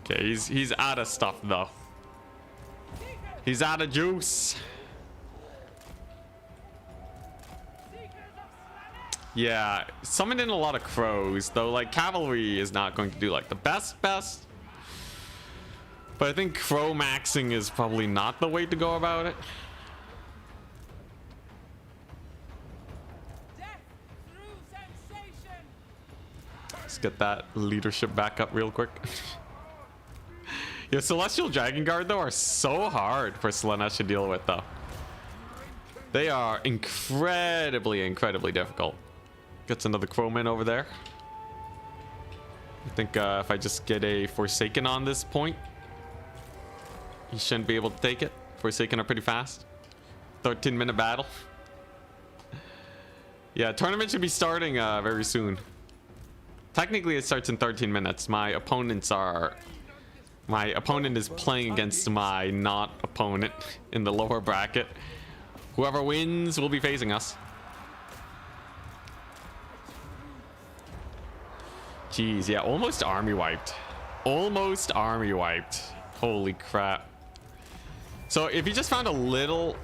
Okay, he's out of stuff though. He's out of juice. Yeah, summoned in a lot of crows, though like cavalry is not going to do like the best. But I think crow maxing is probably not the way to go about it. Death through sensation. Let's get that leadership back up real quick. Yeah, Celestial Dragon Guard though are so hard for Slaanesh to deal with though. They are incredibly difficult. Gets another Crowman over there. I think if I just get a Forsaken on this point, he shouldn't be able to take it. Forsaken are pretty fast. 13-minute battle. Yeah, tournament should be starting very soon. Technically, it starts in 13 minutes. My opponent is playing against my not opponent in the lower bracket. Whoever wins will be facing us. Jeez, yeah, almost army wiped. Almost army wiped. Holy crap. So if you just found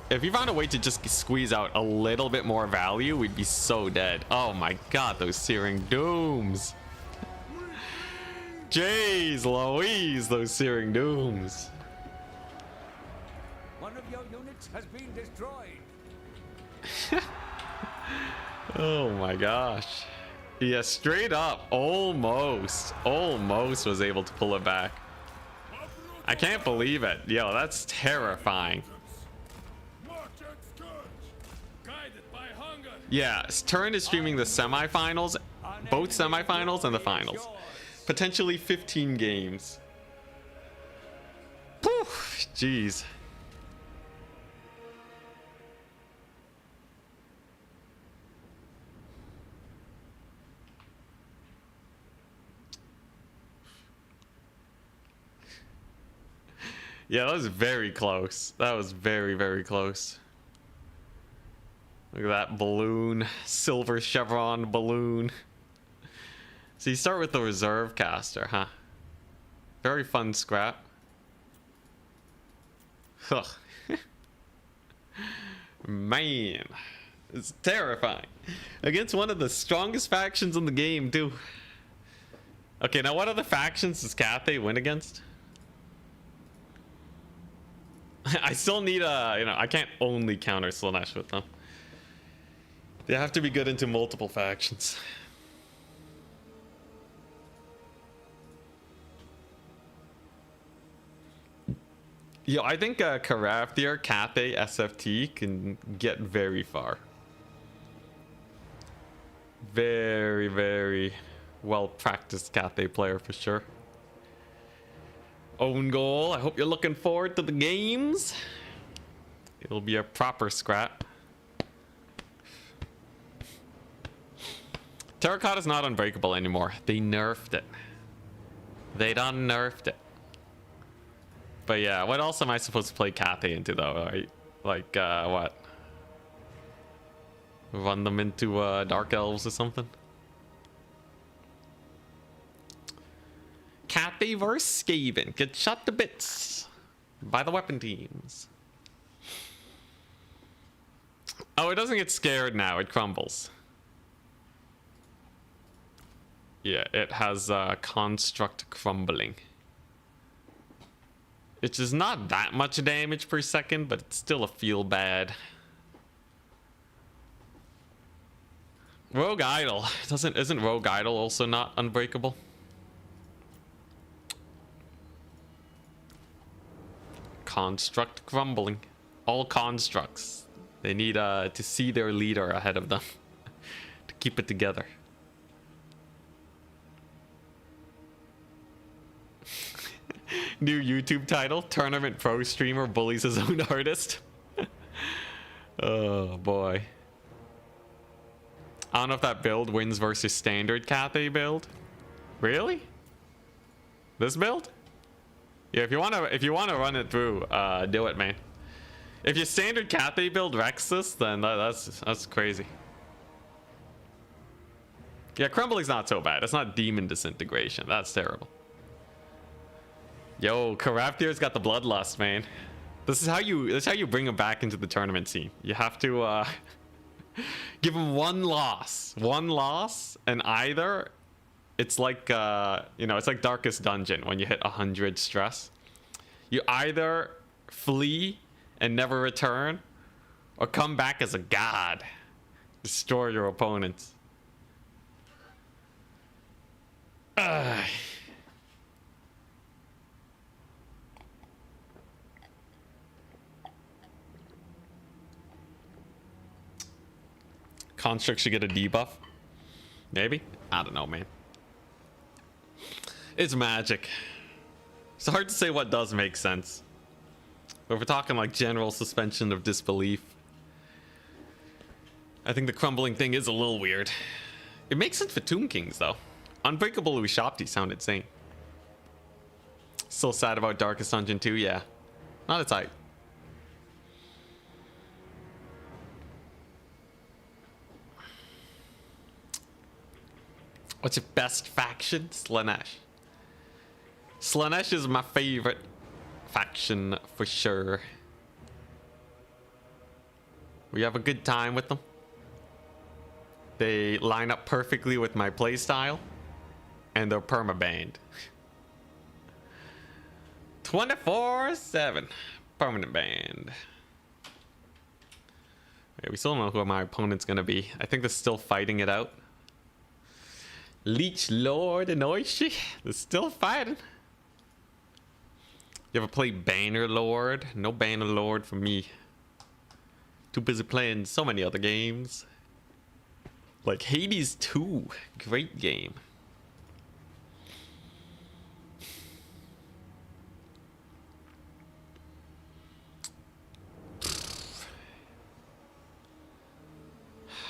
if you found a way to just squeeze out a little bit more value, we'd be so dead. Oh my god, those Searing Dooms. Jeez Louise, those Searing Dooms. One of your units has been destroyed. Oh my gosh. Yeah, straight up, almost was able to pull it back. I can't believe it. Yo, that's terrifying. Yeah, Turin is streaming the semifinals, both semifinals and the finals. Potentially 15 games. Poof, jeez. Yeah, that was very close. That was very close. Look at that balloon. Silver chevron balloon. So you start with the reserve caster, huh? Very fun scrap. Ugh. Man. It's terrifying. Against one of the strongest factions in the game, too. Okay, now what other factions does Cathay win against? I still need I can't only counter Slaanesh with them. They have to be good into multiple factions. Yo, I think Karafthir, Cathay, SFT can get very far. Very well practiced Cathay player for sure. Own goal. I hope you're looking forward to the games. It'll be a proper scrap. Terracotta's not unbreakable anymore. They nerfed it. They done nerfed it. But yeah, what else am I supposed to play Cathay into though, right? Like, what? Run them into Dark Elves or something? Cathay vs. Skaven. Get shot to bits by the weapon teams. Oh, it doesn't get scared now. It crumbles. Yeah, it has construct crumbling. Which is not that much damage per second, but it's still a feel bad. Rogue Idol. Isn't Rogue Idol also not unbreakable? Construct crumbling. All constructs. They need to see their leader ahead of them to keep it together. New YouTube title: Tournament Pro Streamer Bullies His Own Artist. Oh boy. I don't know if that build wins versus standard Cathay build. Really? This build? Yeah, if you wanna run it through, do it, man. If your standard Cathay build wrecks this, then that's crazy. Yeah, crumbling's not so bad. It's not demon disintegration. That's terrible. Yo, Karafthir's got the bloodlust, man. This is how you bring him back into the tournament scene. You have to Give him one loss, and either it's like it's like Darkest Dungeon when you hit 100 stress. You either flee and never return, or come back as a god, destroy your opponents. Construct should get a debuff. Maybe? I don't know, man. It's Magic. It's hard to say what does make sense. But if we're talking like general suspension of disbelief, I think the crumbling thing is a little weird. It makes sense for Tomb Kings, though. Unbreakable Ushapti sounded insane. Still sad about Darkest Dungeon 2, yeah. Not a type. What's your best faction? Slanesh. Slanesh is my favorite faction for sure. We have a good time with them. They line up perfectly with my playstyle. And they're perma-banned. 24/7. Permanent banned. Okay, we still don't know who my opponent's gonna be. I think they're still fighting it out. Leech Lord and Oishi. They're still fighting. You ever play Banner Lord? No Banner Lord for me. Too busy playing so many other games. Like Hades 2. Great game.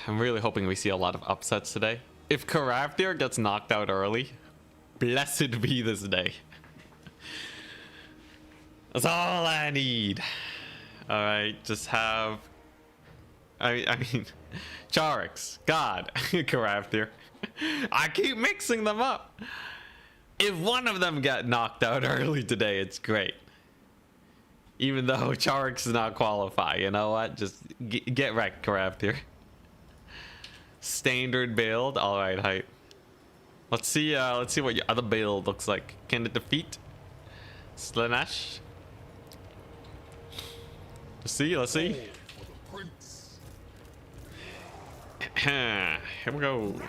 I'm really hoping we see a lot of upsets today. If Karavdir gets knocked out early, blessed be this day. That's all I need. Alright, just have... I mean, Charix, God, Karavdir. I keep mixing them up. If one of them got knocked out early today, it's great. Even though Charix does not qualify, you know what? Just get wrecked, Karavdir. Standard build, all right, hype. Let's see what your other build looks like. Can it defeat Slanesh? Let's see. Here we go.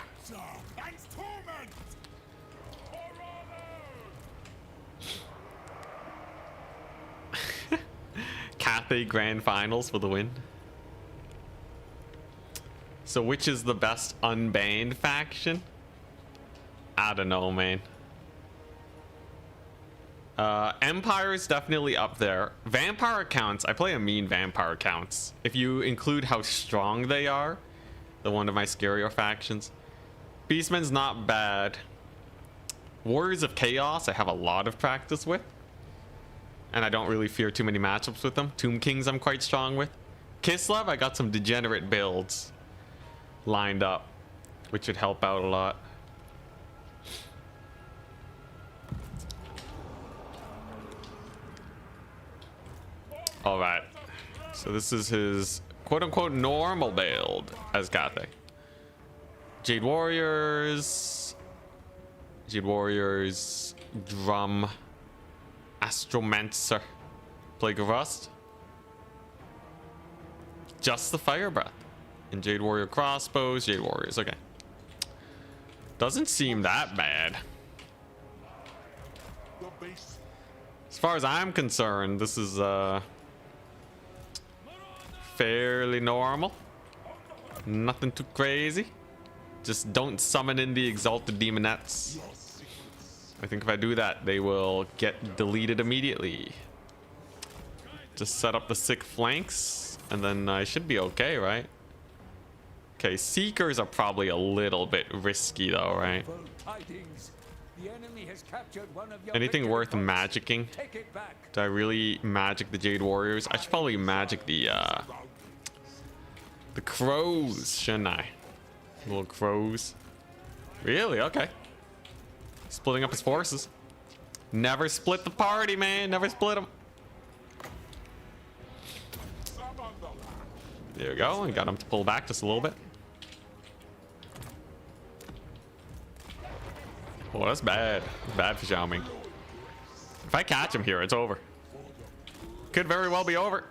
Cathay Grand Finals for the win. So which is the best unbanned faction? I don't know, man. Empire is definitely up there. Vampire accounts, I play a mean vampire accounts. If you include how strong they are, the one of my scarier factions. Beastman's not bad. Warriors of Chaos, I have a lot of practice with. And I don't really fear too many matchups with them. Tomb Kings I'm quite strong with. Kislev, I got some degenerate builds lined up, which would help out a lot. All right, so this is his quote-unquote normal build as Cathay. Jade Warriors, Drum, Astromancer, Plague of Rust, just the Fire Breath. And Jade Warrior crossbows, Jade Warriors, okay. Doesn't seem that bad. As far as I'm concerned, this is fairly normal. Nothing too crazy. Just don't summon in the Exalted Demonettes. I think if I do that, they will get deleted immediately. Just set up the sick flanks, and then I should be okay, right? Okay, Seekers are probably a little bit risky though, right? Anything worth magicking? Do I really magic the Jade Warriors? I should probably magic the crows, shouldn't I? Little crows. Really? Okay. Splitting up his forces. Never split the party, man. Never split them. There we go. I got him to pull back just a little bit. Oh, that's bad. Bad for Xiao Ming. If I catch him here, it's over. Could very well be over.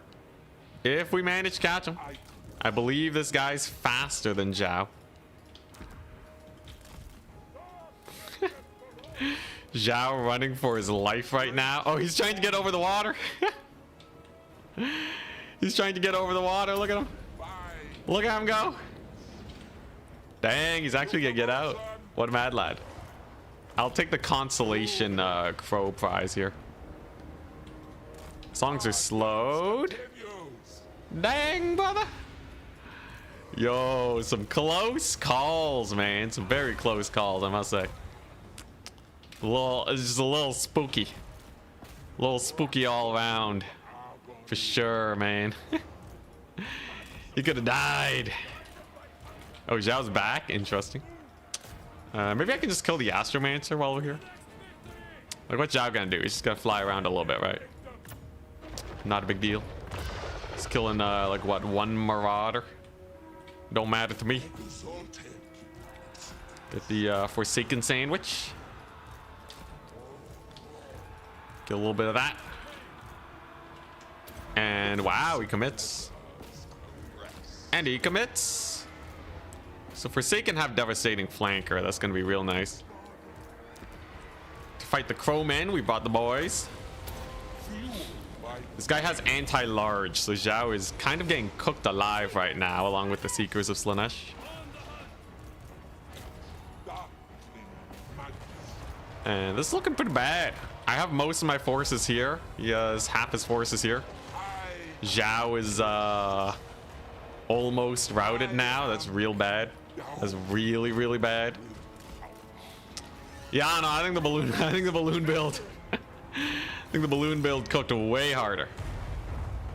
If we manage to catch him. I believe this guy's faster than Zhao. Zhao running for his life right now. Oh, he's trying to get over the water. He's trying to get over the water. Look at him. Look at him go. Dang, he's actually gonna get out. What a mad lad. I'll take the consolation crow prize here. Songs are slowed. Dang, brother. Yo, some close calls, man. Some very close calls, I must say. It's just a little spooky. A little spooky all around. For sure, man. He could have died. Oh, Zhao's back. Interesting. Maybe I can just kill the Astromancer while we're here. Like, what's Zhao gonna do? He's just gonna fly around a little bit, right? Not a big deal. He's killing, like, what, one Marauder? Don't matter to me. Get the Forsaken Sandwich. Get a little bit of that. And wow, he commits. And he commits. So Forsaken have Devastating Flanker. That's going to be real nice. To fight the Crowmen, we brought the boys. This guy has anti-large, so Zhao is kind of getting cooked alive right now, along with the Seekers of Slaanesh. And this is looking pretty bad. I have most of my forces here. He has half his forces here. Zhao is almost routed now. That's real bad. That's really, really bad. Yeah, no, I think the balloon. I think the balloon build. I think the balloon build cooked way harder.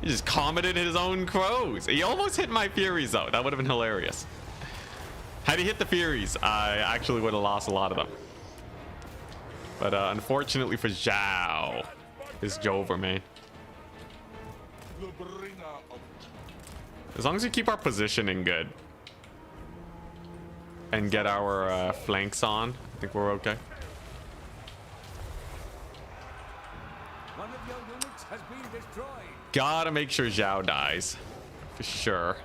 He just commented his own crows. He almost hit my Furies though. That would have been hilarious. Had he hit the Furies, I actually would have lost a lot of them. But unfortunately for Zhao, it's Jover, man. As long as we keep our positioning good and get our flanks on, I think we're okay. One of your units has been destroyed. Gotta make sure Zhao dies. For sure.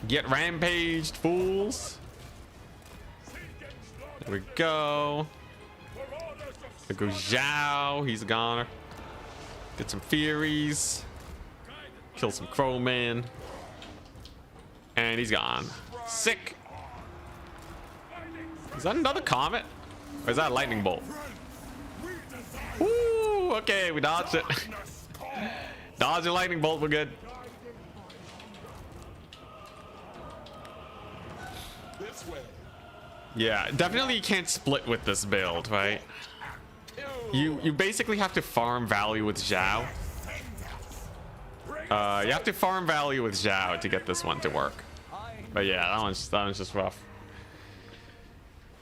Get rampaged, fools. There we go. There goes Zhao. He's a goner. Get some Furies. Kill some Crowmen. And he's gone. Sick. Is that another comet? Or is that a lightning bolt? Woo! Okay, we dodged it. Dodge a lightning bolt, we're good. Yeah, definitely you can't split with this build, right? You basically have to farm value with Zhao. You have to farm value with Zhao to get this one to work. But yeah, that one's just rough.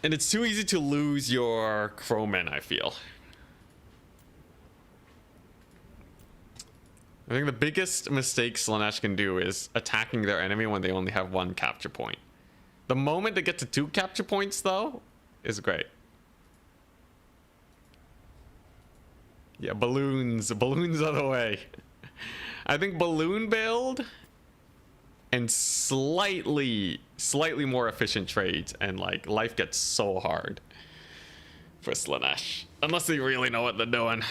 And it's too easy to lose your Crowmen, I feel. I think the biggest mistake Slaanesh can do is attacking their enemy when they only have one capture point. The moment they get to 2 capture points, though, is great. Yeah, balloons. Balloons are the way. I think balloon build and slightly more efficient trades, and like life gets so hard for Slaanesh unless they really know what they're doing.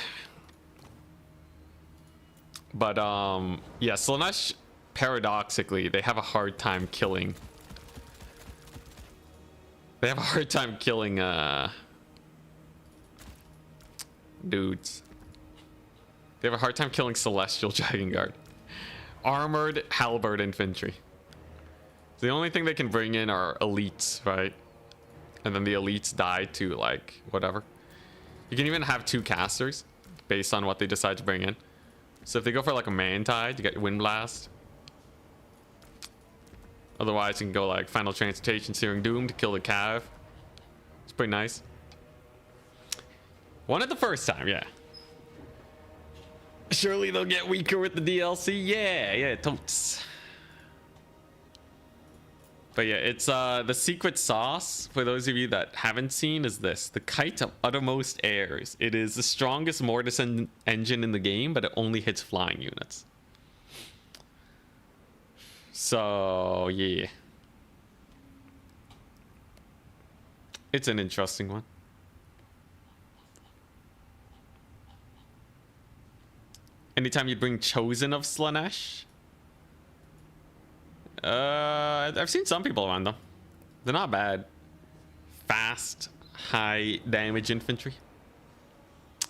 But yeah, Slaanesh, paradoxically, they have a hard time killing. They have a hard time killing dudes. They have a hard time killing Celestial Dragon Guard. Armored Halberd Infantry. The only thing they can bring in are elites, right? And then the elites die to like whatever. You can even have 2 casters based on what they decide to bring in. So if they go for like a Mantide, you get Wind Blast. Otherwise, you can go like Final Transmutation, Searing Doom to kill the Cav. It's pretty nice. Won it the first time, yeah. Surely they'll get weaker with the DLC. Yeah, totes. But yeah, it's the secret sauce for those of you that haven't seen is this: the Kite of Uttermost Airs. It is the strongest mortis engine in the game, but it only hits flying units. So yeah, it's an interesting one. Anytime you bring Chosen of Slanesh, I've seen some people run them. They're not bad. Fast, high damage infantry.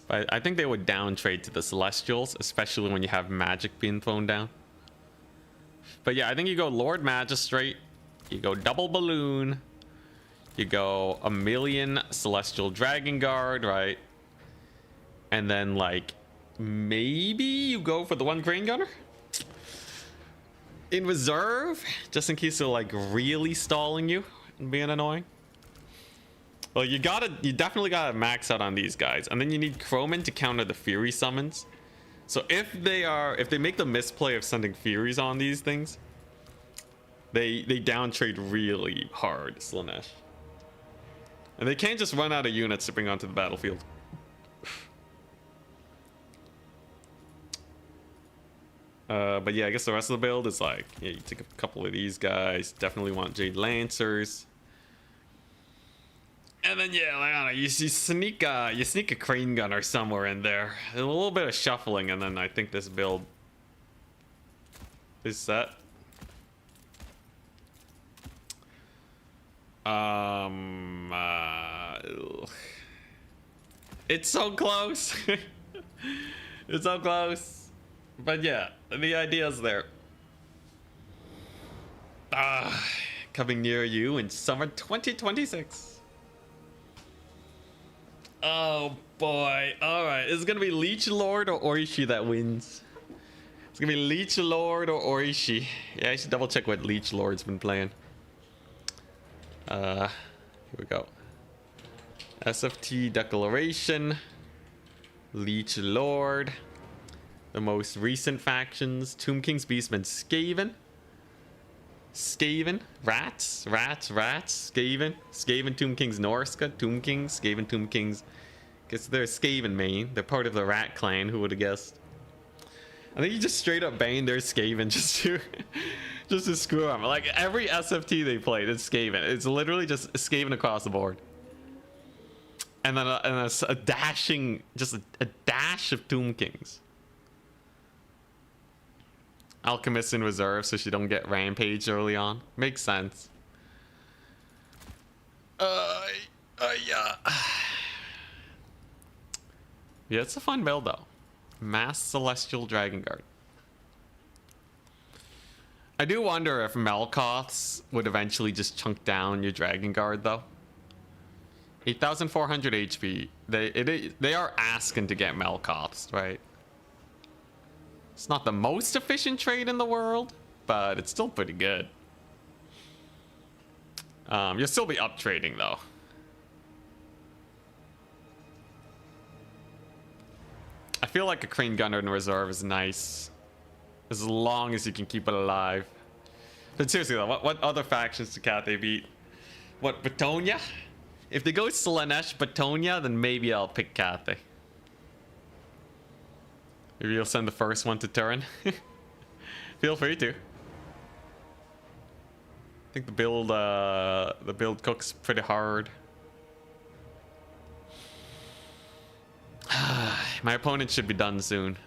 But I think they would down trade to the Celestials, especially when you have magic being thrown down. But yeah, I think you go Lord Magistrate, you go double balloon, you go a million Celestial Dragon Guard, right? And then like maybe you go for the one Crane Gunner in reserve, just in case they're like really stalling you and being annoying. Well, you definitely gotta max out on these guys, and then you need Croman to counter the Fury summons. So if they make the misplay of sending Furies on these things, they down trade really hard Slanesh. And they can't just run out of units to bring onto the battlefield. But yeah, I guess the rest of the build is like, yeah, you take a couple of these guys. Definitely want Jade Lancers. And then yeah, like, I don't know, you sneak a Crane Gunner somewhere in there. A little bit of shuffling, and then I think this build is set. It's so close. It's so close. But yeah, the idea's there. Coming near you in summer 2026. Oh boy. Alright, is it gonna be Leech Lord or Oishi that wins? It's gonna be Leech Lord or Oishi. Yeah, I should double check what Leech Lord's been playing. Here we go. SFT Declaration. Leech Lord. The most recent factions: Tomb King's Beastman Skaven. Rats. Skaven, Tomb King's Norska, Tomb Kings, Skaven, Tomb Kings. Guess they're Skaven main. They're part of the Rat clan, who would have guessed? I think you just straight up banned their Skaven just to screw them. Like every SFT they played, it's Skaven. It's literally just Skaven across the board. And then a dashing, just a dash of Tomb Kings. Alchemist in reserve so she don't get rampaged early on. Makes sense. Yeah. Yeah, it's a fun build though. Mass Celestial Dragon Guard. I do wonder if Melkoths would eventually just chunk down your Dragon Guard though. 8,400 HP. They are asking to get Melkoths, right? It's not the most efficient trade in the world, but it's still pretty good. You'll still be up trading though. I feel like a Crane Gunner in reserve is nice, as long as you can keep it alive. But seriously though, what other factions do Cathay beat? What, Batonia? If they go Slanesh Batonia, then maybe I'll pick Cathay. Maybe you'll send the first one to Turin. Feel free to. I think the build cooks pretty hard. My opponent should be done soon.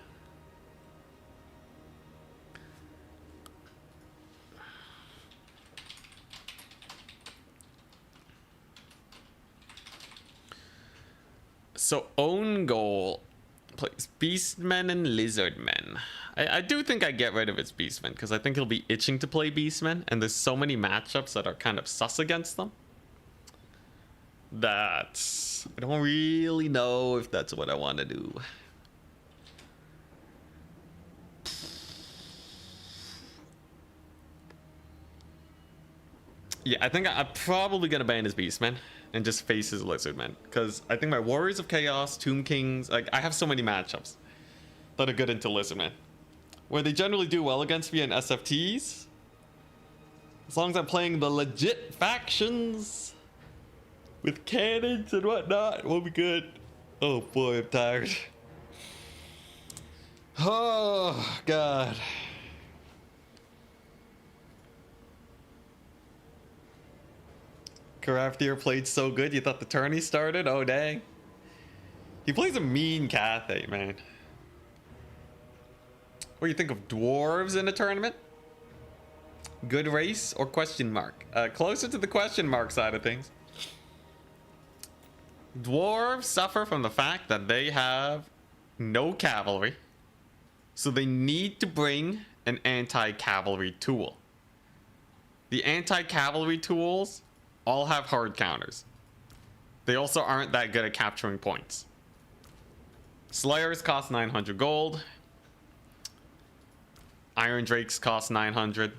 So own goal plays Beastmen and Lizardmen. I do think I get rid of its Beastmen because I think he'll be itching to play Beastmen, and there's so many matchups that are kind of sus against them that I don't really know if that's what I want to do. Yeah, I think I'm probably gonna ban his Beastmen and just face his Lizardmen, because I think my Warriors of Chaos, Tomb Kings, like I have so many matchups that are good into Lizardmen. Where they generally do well against me in SFTs As long as I'm playing the legit factions with cannons and whatnot, we'll be good. Oh boy, I'm tired. Oh god. Craftier played so good you thought the tourney started? Oh dang. He plays a mean Cathay, man. What do you think of dwarves in a tournament? Good race or question mark? Closer to the question mark side of things. Dwarves suffer from the fact that they have no cavalry, so they need to bring an anti-cavalry tool. The anti-cavalry tools all have hard counters. They also aren't that good at capturing points. Slayers cost 900 gold. Iron Drakes cost 900.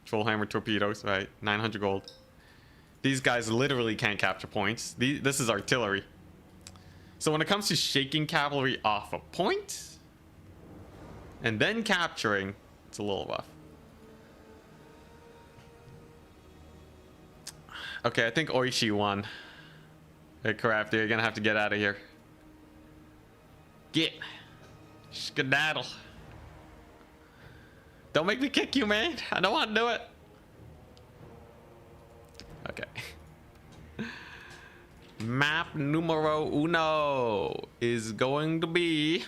Trollhammer torpedoes, right? 900 gold. These guys literally can't capture points. This is artillery. So when it comes to shaking cavalry off a point and then capturing, it's a little rough. Okay, I think Oishi won. Hey, Crafty, you're gonna have to get out of here. Get. Skedaddle. Don't make me kick you, man. I don't want to do it. Okay. Map numero uno is going to be...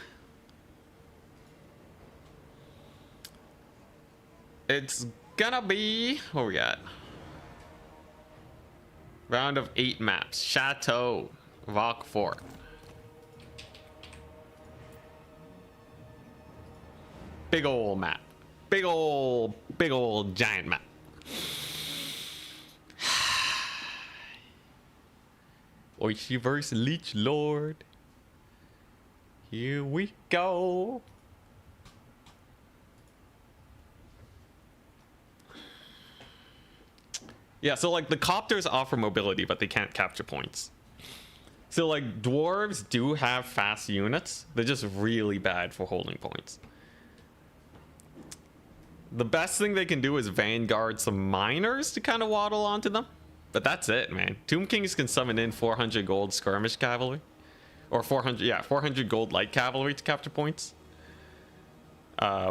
It's gonna be... Where we at? Round of 8 maps. Chateau. Rock Fort. Big ol' map. Big ol' giant map. Oishi versus Leech Lord. Here we go. Yeah, so like the copters offer mobility, but they can't capture points. So like dwarves do have fast units. They're just really bad for holding points. The best thing they can do is vanguard some miners to kind of waddle onto them. But that's it, man. Tomb Kings can summon in 400 gold skirmish cavalry. Or 400 gold light cavalry to capture points.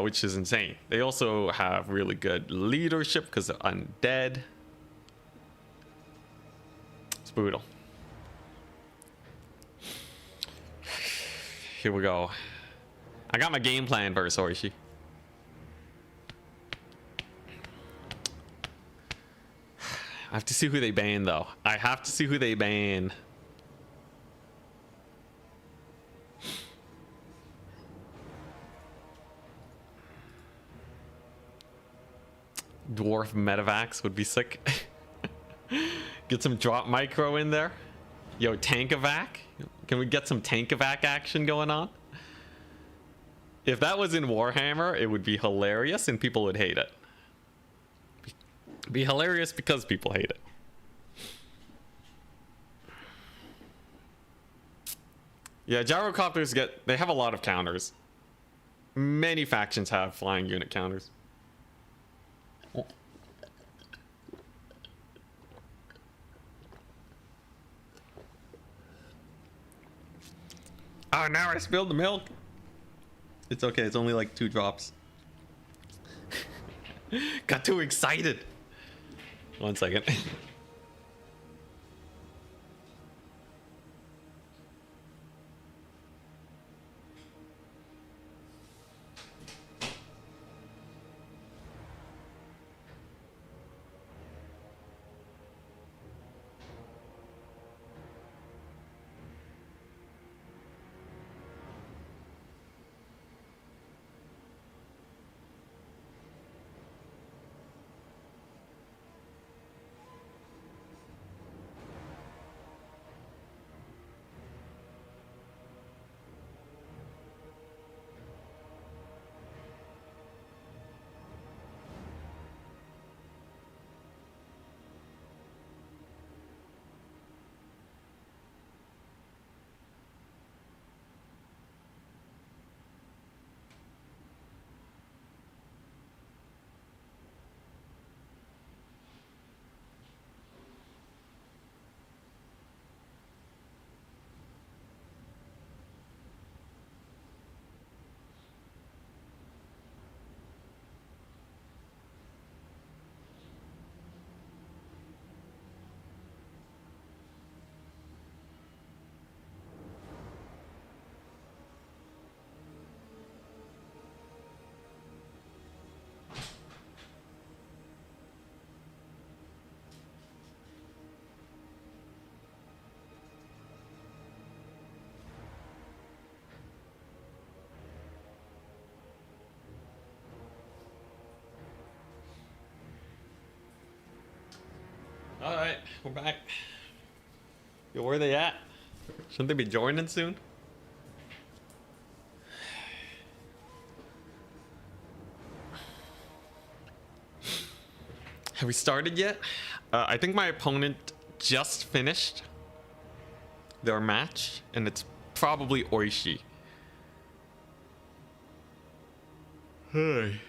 Which is insane. They also have really good leadership because they're undead. It's brutal. Here we go. I got my game plan versus Oishi. I have to see who they ban, though. I have to see who they ban. Dwarf Medivacs would be sick. Get some drop micro in there. Yo, Tankovac. Can we get some Tankovac action going on? If that was in Warhammer, it would be hilarious and people would hate it. Be hilarious because people hate it. Yeah, gyrocopters they have a lot of counters. Many factions have flying unit counters. Oh, now I spilled the milk. It's okay, it's only like 2 drops. Got too excited. 1 second. Alright, we're back. Yo, where are they at? Shouldn't they be joining soon? Have we started yet? I think my opponent just finished their match, and it's probably Oishi. Hey.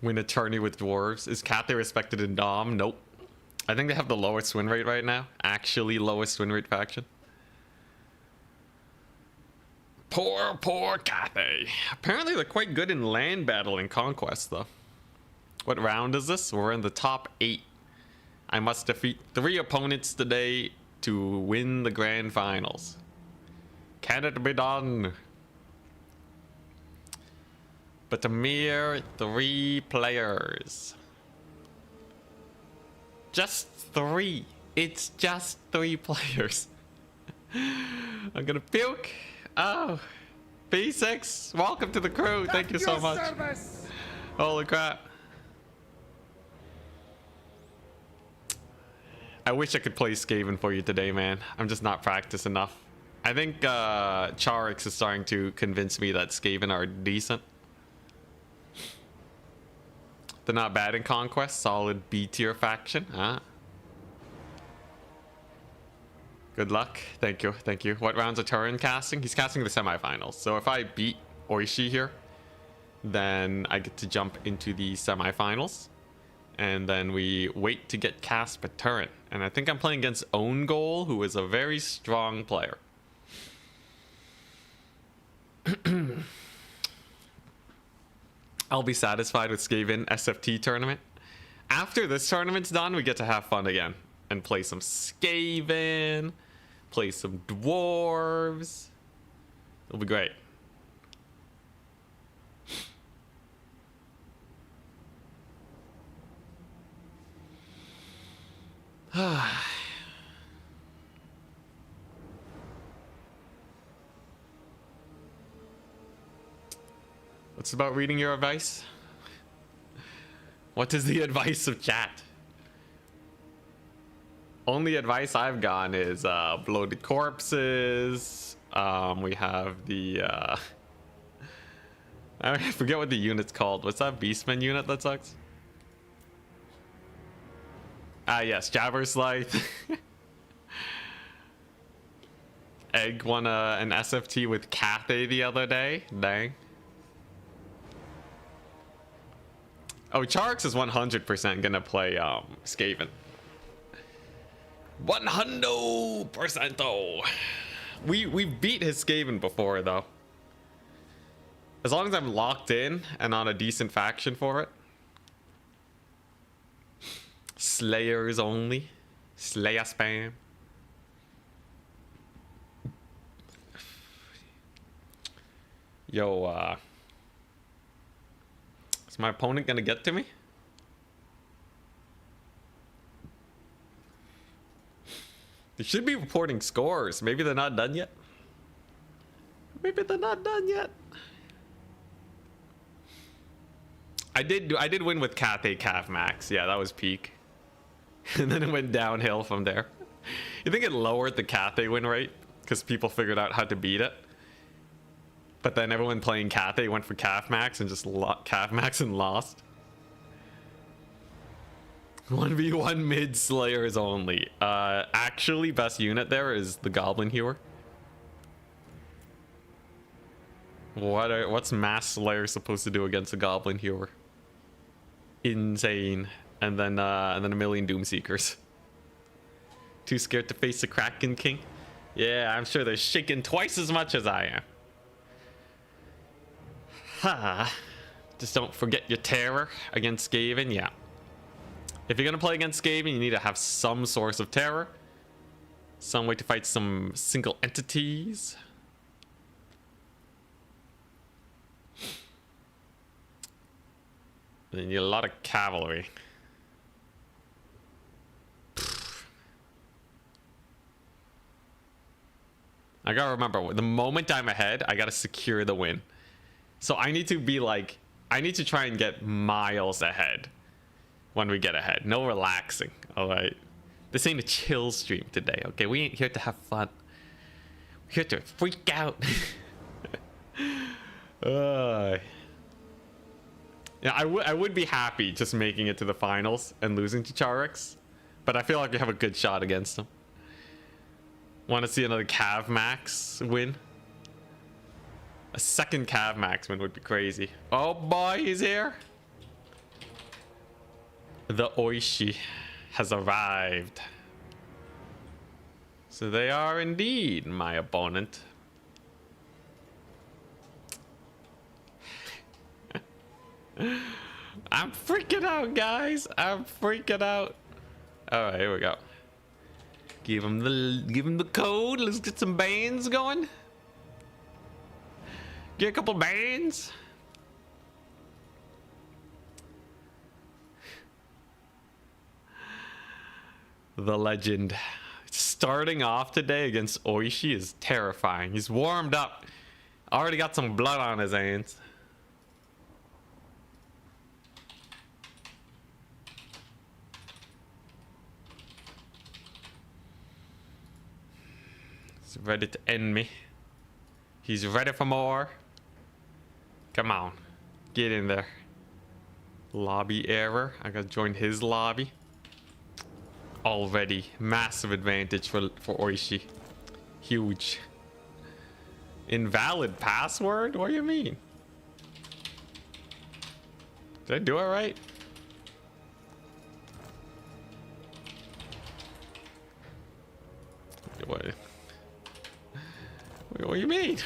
Win a tourney with dwarves. Is Cathay respected in Dom? Nope. I think they have the lowest win rate right now. Actually, lowest win rate faction. Poor Cathay. Apparently, they're quite good in land battle and conquest, though. What round is this? We're in the top 8. I must defeat 3 opponents today to win the grand finals. Can it be done? But a mere 3 players. Just 3. It's just 3 players. I'm gonna puke. Oh, B6, welcome to the crew. Thank you so much. Holy crap. I wish I could play Skaven for you today, man. I'm just not practiced enough. I think Charix is starting to convince me that Skaven are decent. They're not bad in Conquest. Solid B tier faction. Huh? Good luck. Thank you. Thank you. What rounds are Turin casting? He's casting the semifinals. So if I beat Oishi here, then I get to jump into the semifinals. And then we wait to get cast by Turin. And I think I'm playing against Own Goal, who is a very strong player. I'll be satisfied with Skaven SFT tournament. After this tournament's done, we get to have fun again. And play some Skaven, play some dwarves. It'll be great. What's about reading your advice? What is the advice of chat? Only advice I've gotten is bloated corpses. We have the I forget what the unit's called. What's that Beastman unit that sucks? Ah yes, Jabberslith. Egg won an SFT with Cathay the other day. Dang. Oh, Charix is 100% gonna play Skaven. 100%. Oh, we beat his Skaven before though. As long as I'm locked in and on a decent faction for it. Slayers only. Slayer spam. Yo, is my opponent gonna get to me? They should be reporting scores. Maybe they're not done yet. Maybe they're not done yet. I did win with Cathay Cav Max. Yeah, that was peak. And then it went downhill from there. You think it lowered the Cathay win rate because people figured out how to beat it? But then everyone playing Cathay went for Cav Max and just Cav Max and lost. 1v1 mid slayers only. Actually, best unit there is the Goblin Hewer. What's Mass Slayer supposed to do against a Goblin Hewer? Insane. And then a million Doomseekers. Too scared to face the Kraken King? Yeah, I'm sure they're shaking twice as much as I am. Ha! Just don't forget your terror against Skaven. Yeah. If you're gonna play against Skaven, you need to have some source of terror. Some way to fight some single entities. And you need a lot of cavalry. I gotta remember, the moment I'm ahead, I gotta secure the win. So I need to be like, I need to try and get miles ahead when we get ahead. No relaxing, all right? This ain't a chill stream today, okay? We ain't here to have fun. We're here to freak out. Yeah, I would be happy just making it to the finals and losing to Charix, but I feel like we have a good shot against him. Want to see another Cav Max win? A second Cav Max win would be crazy. Oh boy, he's here. The Oishi has arrived. So they are indeed my opponent. I'm freaking out, guys. I'm freaking out. All right, here we go. Give him the code. Let's get some bands going. Get a couple bands. The legend. Starting off today against Oishi is terrifying. He's warmed up. Already got some blood on his hands. He's ready to end me. He's ready for more. Come on. Get in there. Lobby error. I gotta join his lobby. Already massive advantage for Oishi. Huge. Invalid password? What do you mean? Did I do it right? What do you mean?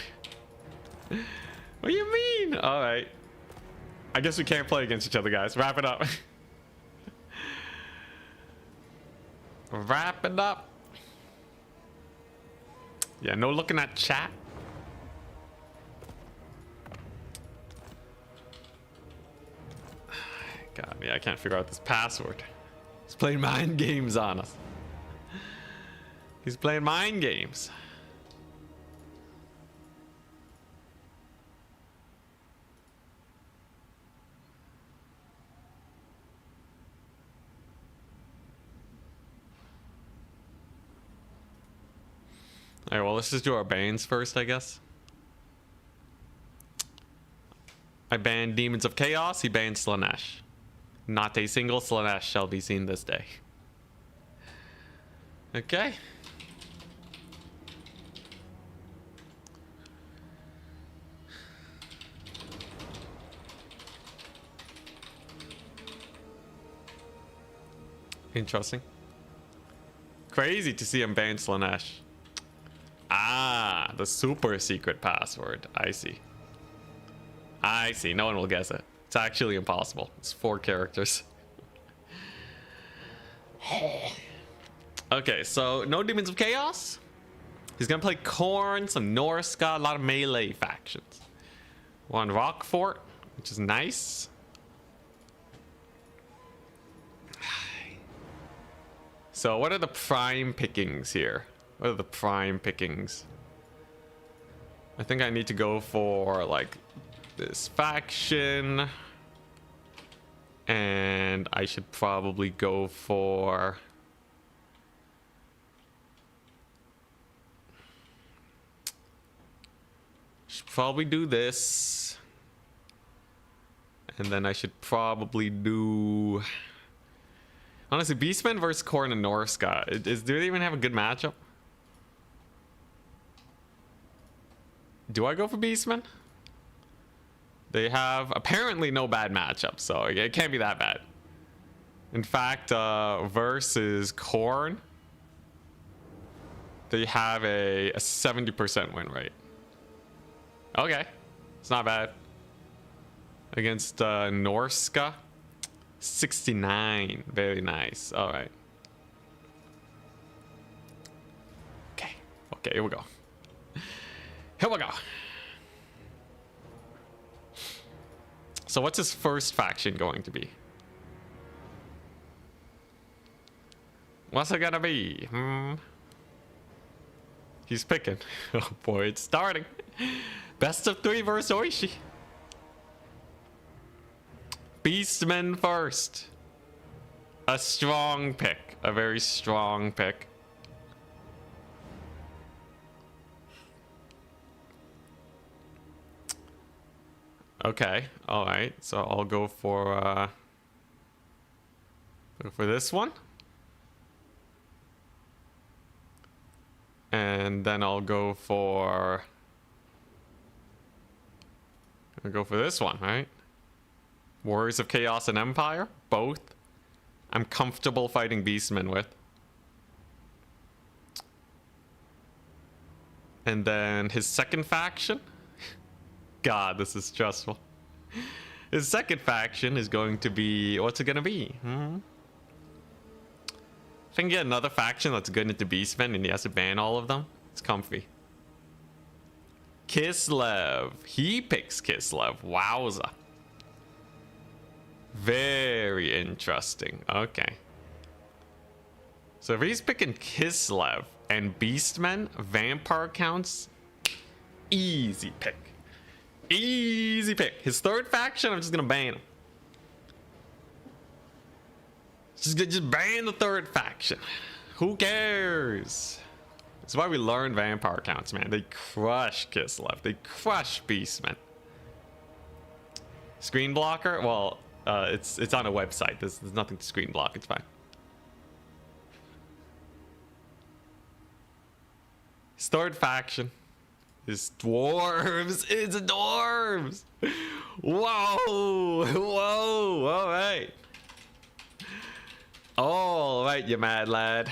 What do you mean? All right. I guess we can't play against each other, guys. Wrap it up. Wrap it up. Yeah, no looking at chat. God, yeah, I can't figure out this password. He's playing mind games on us. He's playing mind games. Alright, well, let's just do our bans first, I guess. I banned Demons of Chaos, he banned Slanesh. Not a single Slanesh shall be seen this day. Okay. Interesting. Crazy to see him ban Slanesh. Ah, the super secret password. I see. I see. No one will guess it. It's actually impossible. It's 4 characters. Okay, so no Demons of Chaos. He's gonna play Korn, some Norska, a lot of melee factions. One Rockfort, which is nice. So what are the prime pickings here? What are the prime pickings? I think I need to go for like this faction. And I should probably go for... Should probably do this. And then I should probably do... Honestly, Beastman versus Korn and Norska. Do they even have a good matchup? Do I go for Beastman? They have apparently no bad matchup, so it can't be that bad. In fact, versus Korn, they have a 70% win rate. Okay, it's not bad. Against Norska, 69. Very nice. All right. Okay. Okay, here we go. Here we go. So what's his first faction going to be? What's it gonna be? He's picking. Oh boy, it's starting. Best of 3 versus Oishi. Beastman first. A strong pick. A very strong pick. Okay, alright. So I'll go for this one. And then I'll go for this one, right? Warriors of Chaos and Empire, both. I'm comfortable fighting Beastmen with. And then his second faction. God, this is stressful. His second faction is going to be... What's it going to be? If I can get another faction that's good into Beastmen and he has to ban all of them, it's comfy. Kislev. He picks Kislev. Wowza. Very interesting. Okay. So if he's picking Kislev and Beastmen, Vampire counts, easy pick. Easy pick. His third faction, I'm just gonna ban him. Just ban the third faction. Who cares? That's why we learn vampire counts, man. They crush Kislev. They crush Beastmen. Screen blocker? Well, it's on a website. There's nothing to screen block. It's fine. His third faction is dwarves. It's dwarves. Whoa. Whoa. All right. All right, you mad lad.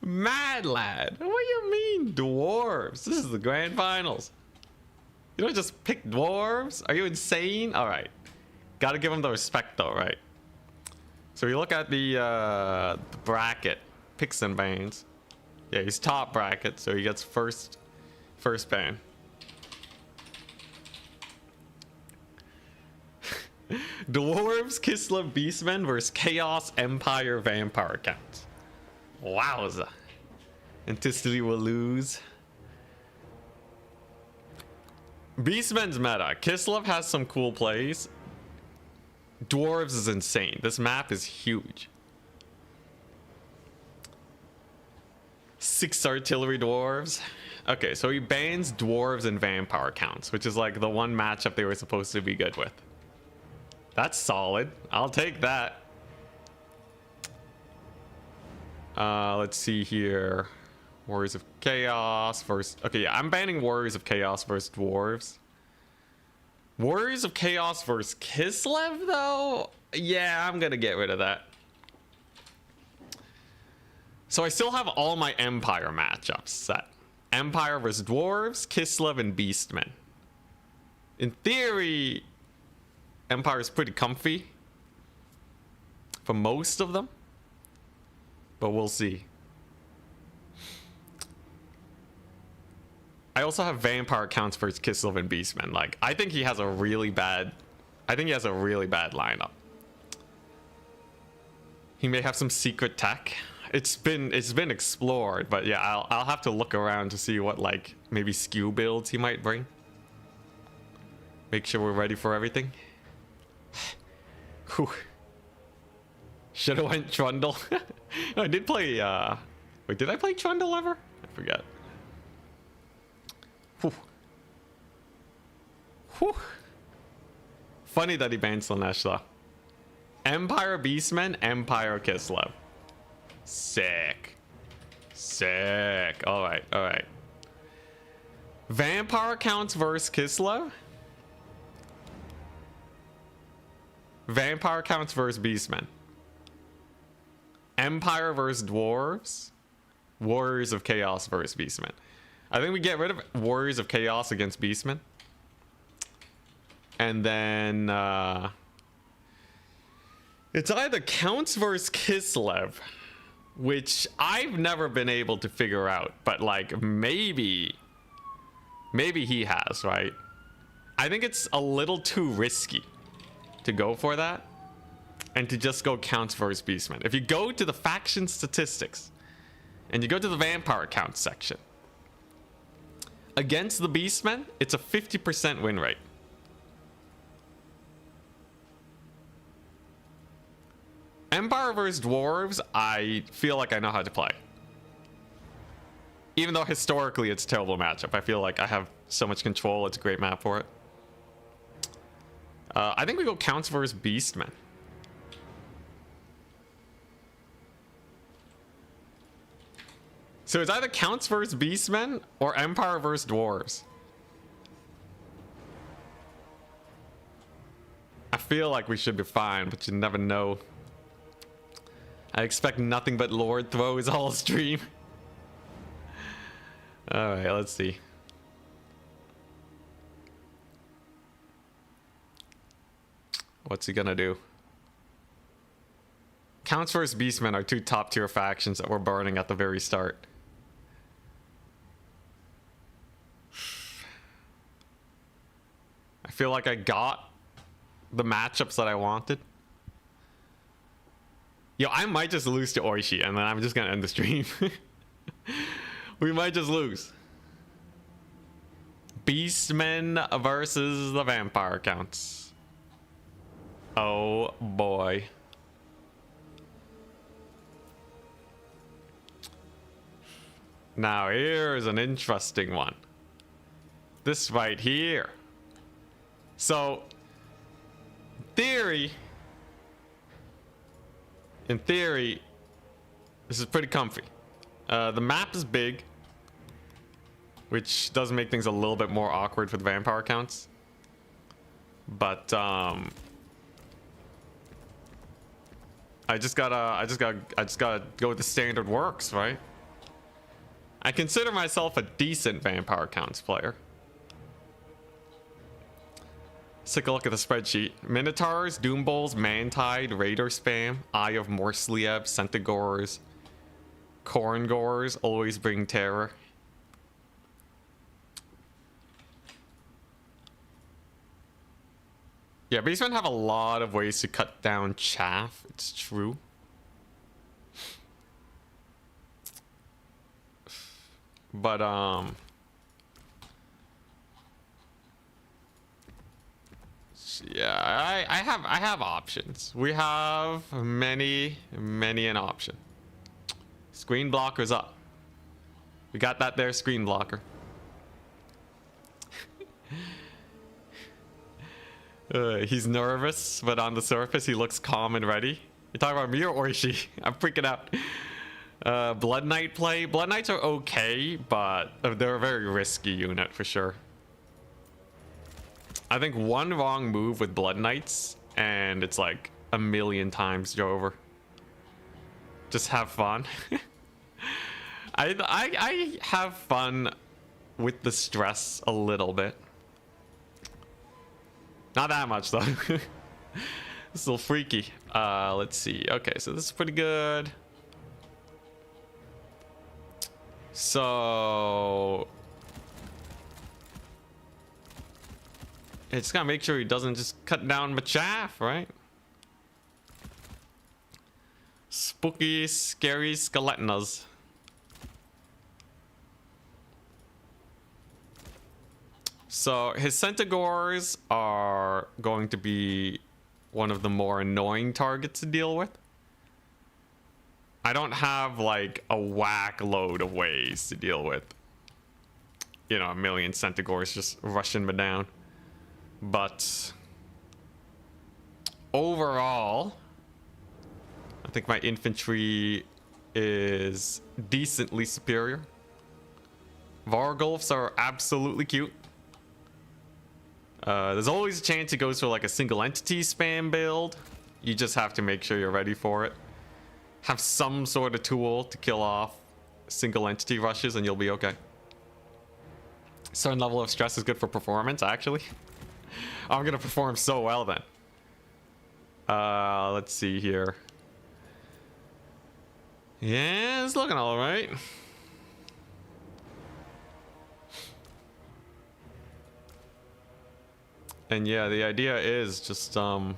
Mad lad? What do you mean dwarves? This is the grand finals. You don't just pick dwarves? Are you insane? All right. Gotta give them the respect though, right? So we look at the bracket. Picks and bans. Yeah, he's top bracket, so he gets first ban. Dwarves, Kislev, Beastmen versus Chaos Empire Vampire counts. Wowza. Anticity will lose. Beastmen's meta. Kislev has some cool plays. Dwarves is insane. This map is huge. 6 artillery dwarves. Okay, so he bans dwarves and vampire counts, which is like the one matchup they were supposed to be good with. That's solid. I'll take that. Let's see here. Warriors of Chaos versus... Okay, yeah, I'm banning Warriors of Chaos versus dwarves. Warriors of Chaos versus Kislev, though? Yeah, I'm gonna get rid of that. So I still have all my Empire matchups set. Empire versus dwarves, Kislev, and Beastmen. In theory, Empire is pretty comfy for most of them, but we'll see. I also have Vampire counts versus Kislev and Beastmen. Like, I think he has a really bad lineup. He may have some secret tech. It's been explored, but yeah, I'll have to look around to see what, like, maybe skew builds he might bring. Make sure we're ready for everything. Whew. Should have went Trundle. No, I did play wait, did I play Trundle ever? I forget. Whew. Whew. Funny that he banned Slanesh though. Empire Beastmen, Empire Kislev. Sick. Sick. Alright, alright. Vampire counts versus Kislev. Vampire counts versus Beastmen. Empire versus dwarves. Warriors of Chaos versus Beastmen. I think we get rid of Warriors of Chaos against Beastmen. And then it's either Counts versus Kislev, which I've never been able to figure out, but like maybe he has, right? I think it's a little too risky to go for that and to just go Counts versus Beastmen. If you go to the faction statistics and you go to the Vampire count section, against the Beastmen, it's a 50% win rate. Empire vs. Dwarves, I feel like I know how to play. Even though historically it's a terrible matchup, I feel like I have so much control. It's a great map for it. I think we go Counts vs. Beastmen. So it's either Counts vs. Beastmen or Empire vs. Dwarves. I feel like we should be fine, but you never know. I expect nothing but Lord throws all stream. Alright, let's see. What's he gonna do? Counts vs. Beastmen are two top tier factions that we're burning at the very start. I feel like I got the matchups that I wanted. Yo, I might just lose to Oishi and then I'm just gonna end the stream. We might just lose. Beastmen versus the Vampire Counts. Oh boy. Now here's an interesting one. This right here. So, in theory, this is pretty comfy. The map is big, which does make things a little bit more awkward for the Vampire Counts. But I just gotta go with the standard works, right? I consider myself a decent Vampire Counts player. Let's take a look at the spreadsheet. Minotaurs, Doombowls, Mantide, Raider Spam, Eye of Morsliev, Centaurs, Korngors always bring terror. Yeah, Beastmen have a lot of ways to cut down chaff. It's true. But yeah, I have options. We have many an option. Screen blocker's up. We got that there, screen blocker. He's nervous, but on the surface he looks calm and ready. You're talking about me or Oishi? I'm freaking out. Blood Knight play. Blood Knights are okay, but they're a very risky unit for sure. I think one wrong move with Blood Knights and it's like a million times over. Just have fun. I have fun with the stress a little bit. Not that much though. This is a little freaky. Let's see. Okay, so this is pretty good. So it's gotta make sure he doesn't just cut down my chaff, right? Spooky, scary skeletinas. So his Centaurs are going to be one of the more annoying targets to deal with. I don't have like a whack load of ways to deal with, you know, a million Centaurs just rushing me down. But overall, I think my infantry is decently superior. Vargulfs are absolutely cute. There's always a chance it goes for like a single entity spam build. You just have to make sure you're ready for it. Have some sort of tool to kill off single entity rushes and you'll be okay. Certain level of stress is good for performance, actually. I'm gonna perform so well then. Let's see here. Yeah, it's looking all right. And yeah, the idea is just don't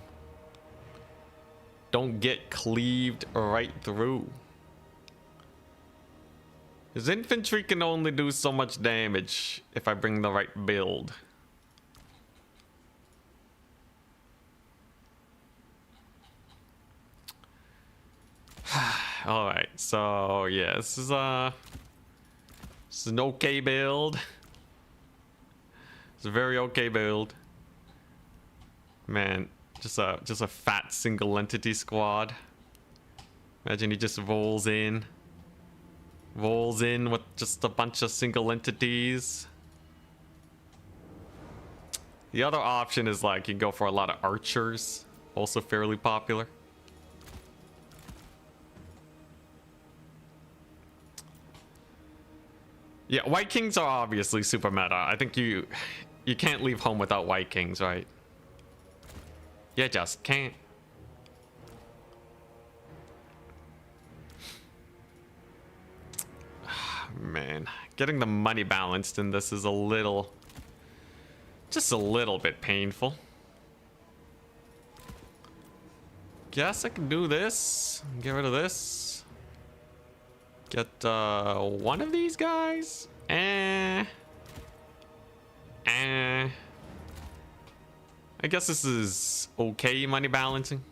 get cleaved right through. His infantry can only do so much damage if I bring the right build. All right, so yeah, this is an okay build. It's a very okay build. Man, just a fat single entity squad. Imagine he just rolls in with just a bunch of single entities. The other option is like you go for a lot of archers, also fairly popular. Yeah, White Kings are obviously super meta. I think you can't leave home without White Kings, right? You just can't. Man, getting the money balanced in this is just a little bit painful. Guess I can do this. Get rid of this. Get one of these guys. I guess this is okay money balancing.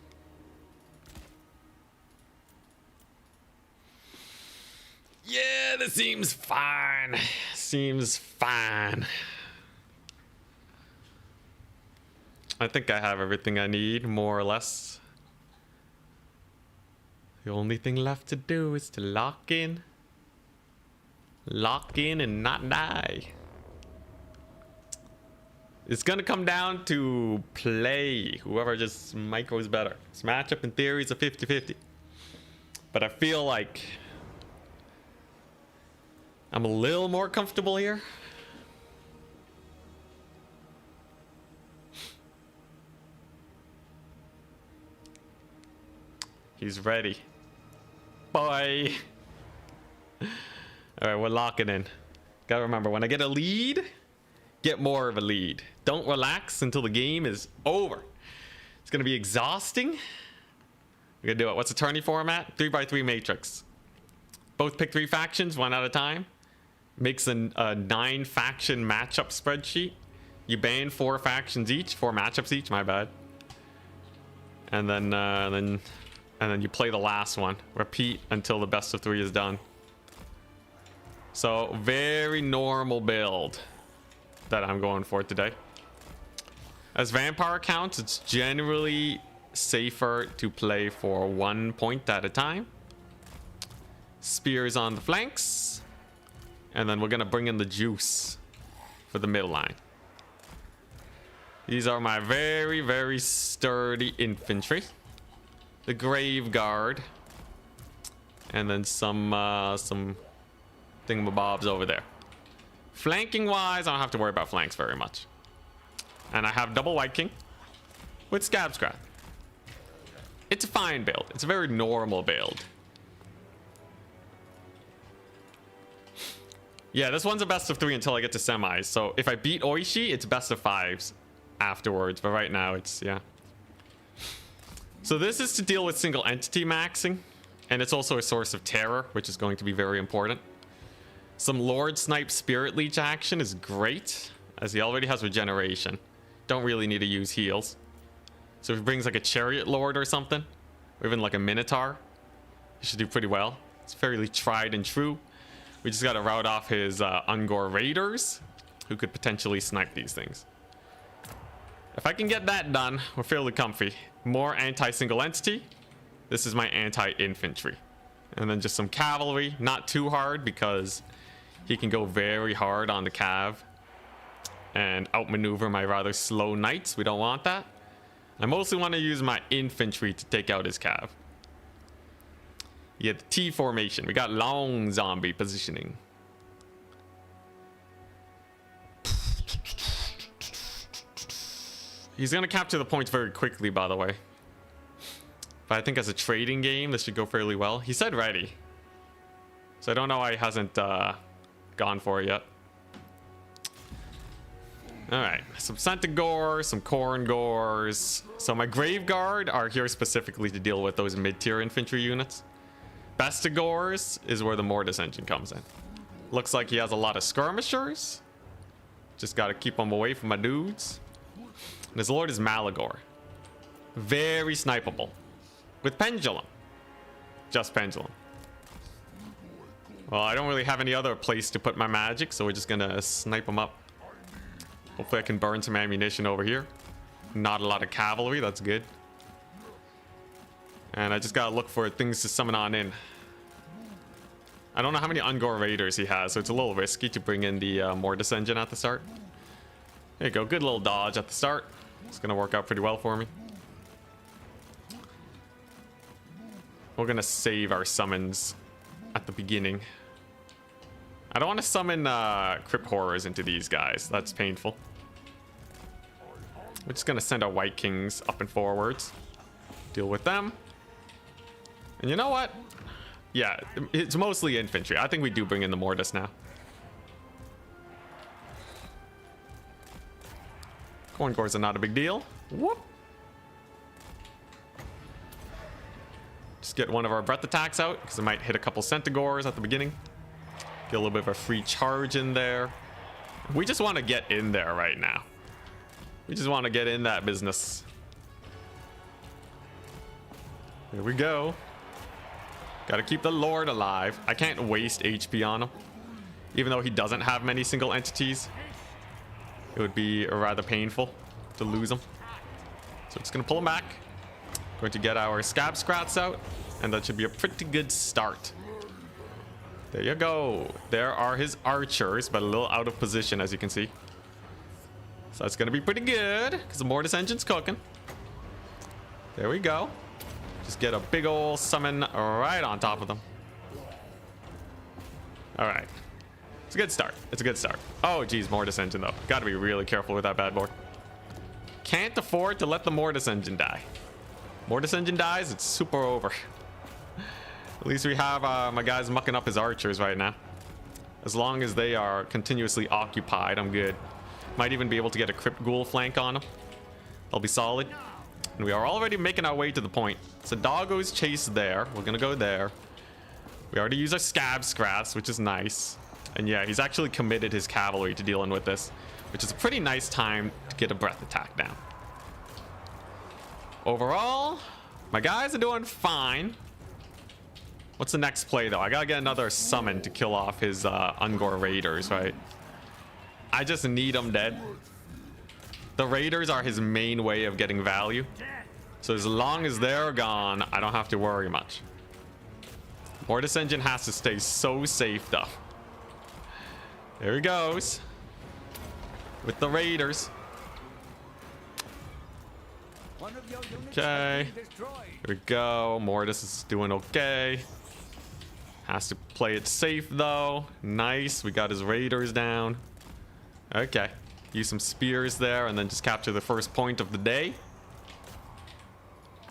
Yeah, this seems fine. Seems fine. I think I have everything I need, more or less. The only thing left to do is to lock in. Lock in and not die. It's gonna come down to play. Whoever just micros better. This matchup in theory is a 50-50. But I feel like I'm a little more comfortable here. He's ready. Bye. Alright, we're locking in. Gotta remember, when I get a lead, get more of a lead. Don't relax until the game is over. It's gonna be exhausting. We're gonna do it. What's the tourney format? 3x3 matrix. Both pick 3 factions, one at a time. Makes a 9 faction matchup spreadsheet. You ban 4 factions each, 4 matchups each, my bad. And then you play the last one. Repeat until the best of 3 is done. So very normal build that I'm going for today. As vampire counts, it's generally safer to play for 1 point at a time. Spears on the flanks. And then we're gonna bring in the juice for the middle line. These are my very, very sturdy infantry. The Grave Guard. And then some thingamabobs over there. Flanking wise, I don't have to worry about flanks very much. And I have double White King with Scab Scrap. It's a fine build. It's a very normal build. Yeah, this one's a best of 3 until I get to semis. So if I beat Oishi, it's best of 5s afterwards. But right now, it's, yeah. So this is to deal with single entity maxing. And it's also a source of terror, which is going to be very important. Some Lord Snipe Spirit Leech action is great, as he already has regeneration. Don't really need to use heals. So if he brings like a Chariot Lord or something, or even like a Minotaur, he should do pretty well. It's fairly tried and true. We just got to rout off his Ungor Raiders, who could potentially snipe these things. If I can get that done, we're fairly comfy. More anti-single entity. This is my anti-infantry. And then just some cavalry. Not too hard because he can go very hard on the cav and outmaneuver my rather slow knights. We don't want that. I mostly want to use my infantry to take out his cav. Yeah, the T formation. We got long zombie positioning. He's going to capture the points very quickly, by the way. But I think as a trading game, this should go fairly well. He said ready. So I don't know why he hasn't gone for it yet. Alright, some Centigore, some Corn Gores. So my Grave Guard are here specifically to deal with those mid-tier infantry units. Bestigores is where the Mortis engine comes in. Looks like he has a lot of skirmishers. Just gotta keep them away from my dudes. And his lord is Malagor. Very snipeable. With Pendulum. Just Pendulum. Well, I don't really have any other place to put my magic, so we're just gonna snipe him up. Hopefully I can burn some ammunition over here. Not a lot of cavalry, that's good. And I just gotta look for things to summon on in. I don't know how many Ungor Raiders he has, so it's a little risky to bring in the Mortis engine at the start. There you go, good little dodge at the start. It's gonna work out pretty well for me. We're gonna save our summons at the beginning. I don't want to summon Crypt Horrors into these guys. That's painful. We're just gonna send our White Kings up and forwards. Deal with them. And you know what? Yeah, it's mostly infantry. I think we do bring in the Mortis now. Corn cores are not a big deal. Whoop. Just get one of our breath attacks out because it might hit a couple Centigores at the beginning. Get a little bit of a free charge in there. We just want to get in there right now. We just want to get in that business. Here we go. Gotta keep the Lord alive. I can't waste HP on him. Even though he doesn't have many single entities. It would be rather painful to lose him. So it's gonna pull him back. Going to get our Scab Scrats out. And that should be a pretty good start. There you go. There are his archers, but a little out of position, as you can see. So that's going to be pretty good, because the Mortis engine's cooking. There we go. Just get a big old summon right on top of them. All right. It's a good start. It's a good start. Oh, geez, Mortis engine, though. Got to be really careful with that bad boy. Can't afford to let the Mortis engine die. Mortis engine dies, it's super over. At least we have my guys mucking up his archers right now. As long as they are continuously occupied, I'm good. Might even be able to get a Crypt Ghoul flank on them. They'll be solid. And we are already making our way to the point. So Doggo's chase there. We're gonna go there. We already use our Scab Scrats, which is nice. And yeah, he's actually committed his cavalry to dealing with this, which is a pretty nice time to get a breath attack down. Overall, my guys are doing fine. What's the next play, though? I gotta get another summon to kill off his Ungor Raiders, right? I just need them dead. The Raiders are his main way of getting value. So as long as they're gone, I don't have to worry much. Mortis engine has to stay so safe, though. There he goes. With the Raiders. Okay. Here we go. Mortis is doing okay. Has to play it safe, though. Nice. We got his Raiders down. Okay. Use some spears there and then just capture the first point of the day.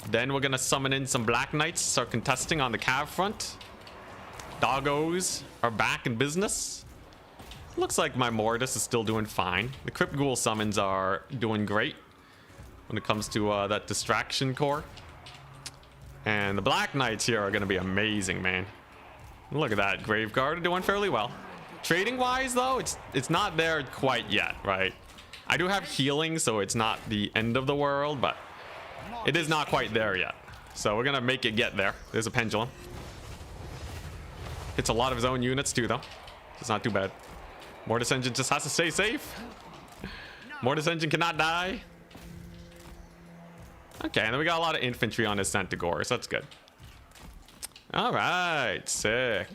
Then we're going to summon in some Black Knights, start contesting on the Cav front. Doggos are back in business. Looks like my Mortis is still doing fine. The Crypt Ghoul summons are doing great when it comes to that distraction core. And the Black Knights here are going to be amazing, man. Look at that. Graveguard are doing fairly well. Trading wise, though, it's not there quite yet, right? I do have healing, so it's not the end of the world, but it is not quite there yet. So we're going to make it get there. There's a Pendulum. Hits a lot of his own units, too, though. It's not too bad. Mortis engine just has to stay safe. Mortis engine cannot die. Okay, and then we got a lot of infantry on his Centigore, so that's good. All right, sick.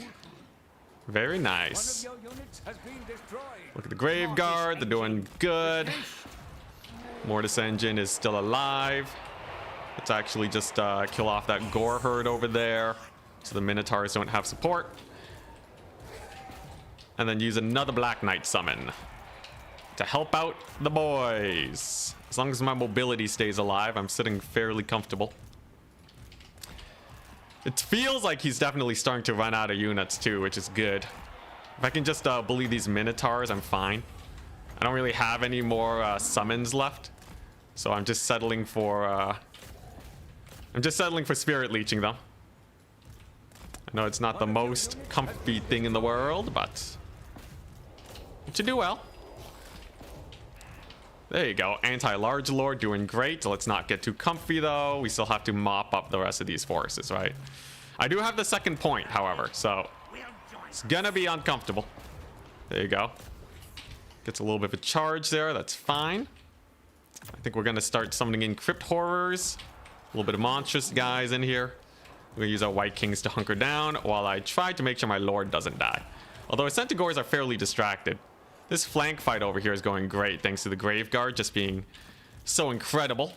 Very nice. Look at the Graveguard, they're doing good. Mortis engine is still alive. Let's actually just kill off that Gore herd over there so the Minotaurs don't have support. And then use another Black Knight summon to help out the boys. As long as my mobility stays alive, I'm sitting fairly comfortable. It feels like he's definitely starting to run out of units too, which is good. If I can just bully these Minotaurs, I'm fine. I don't really have any more summons left, so I'm just settling for Spirit Leeching, though. I know it's not the most comfy thing in the world, but To do well. There you go. Anti-large lord doing great. Let's not get too comfy though. We still have to mop up the rest of these forces, right? I do have the second point, however, so it's gonna be uncomfortable. There you go. Gets a little bit of a charge there. That's fine. I think we're gonna start summoning in crypt horrors. A little bit of monstrous guys in here. We're gonna use our white kings to hunker down while I try to make sure my lord doesn't die. Although our centaurs are fairly distracted. This flank fight over here is going great thanks to the grave guard just being so incredible.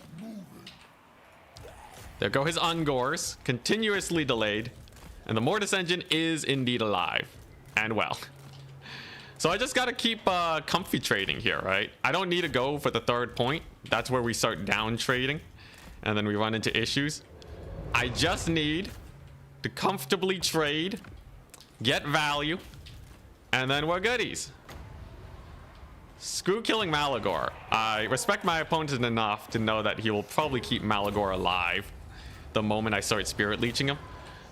There go his ungors, continuously delayed, and the mortis engine is indeed alive and well. So I just gotta keep comfy trading here, right? I don't need to go for the third point. That's where we start down trading and then we run into issues. I just need to comfortably trade, get value, and then we're goodies. Screw killing Malagor. I respect my opponent enough to know that he will probably keep Malagor alive the moment I start spirit leeching him.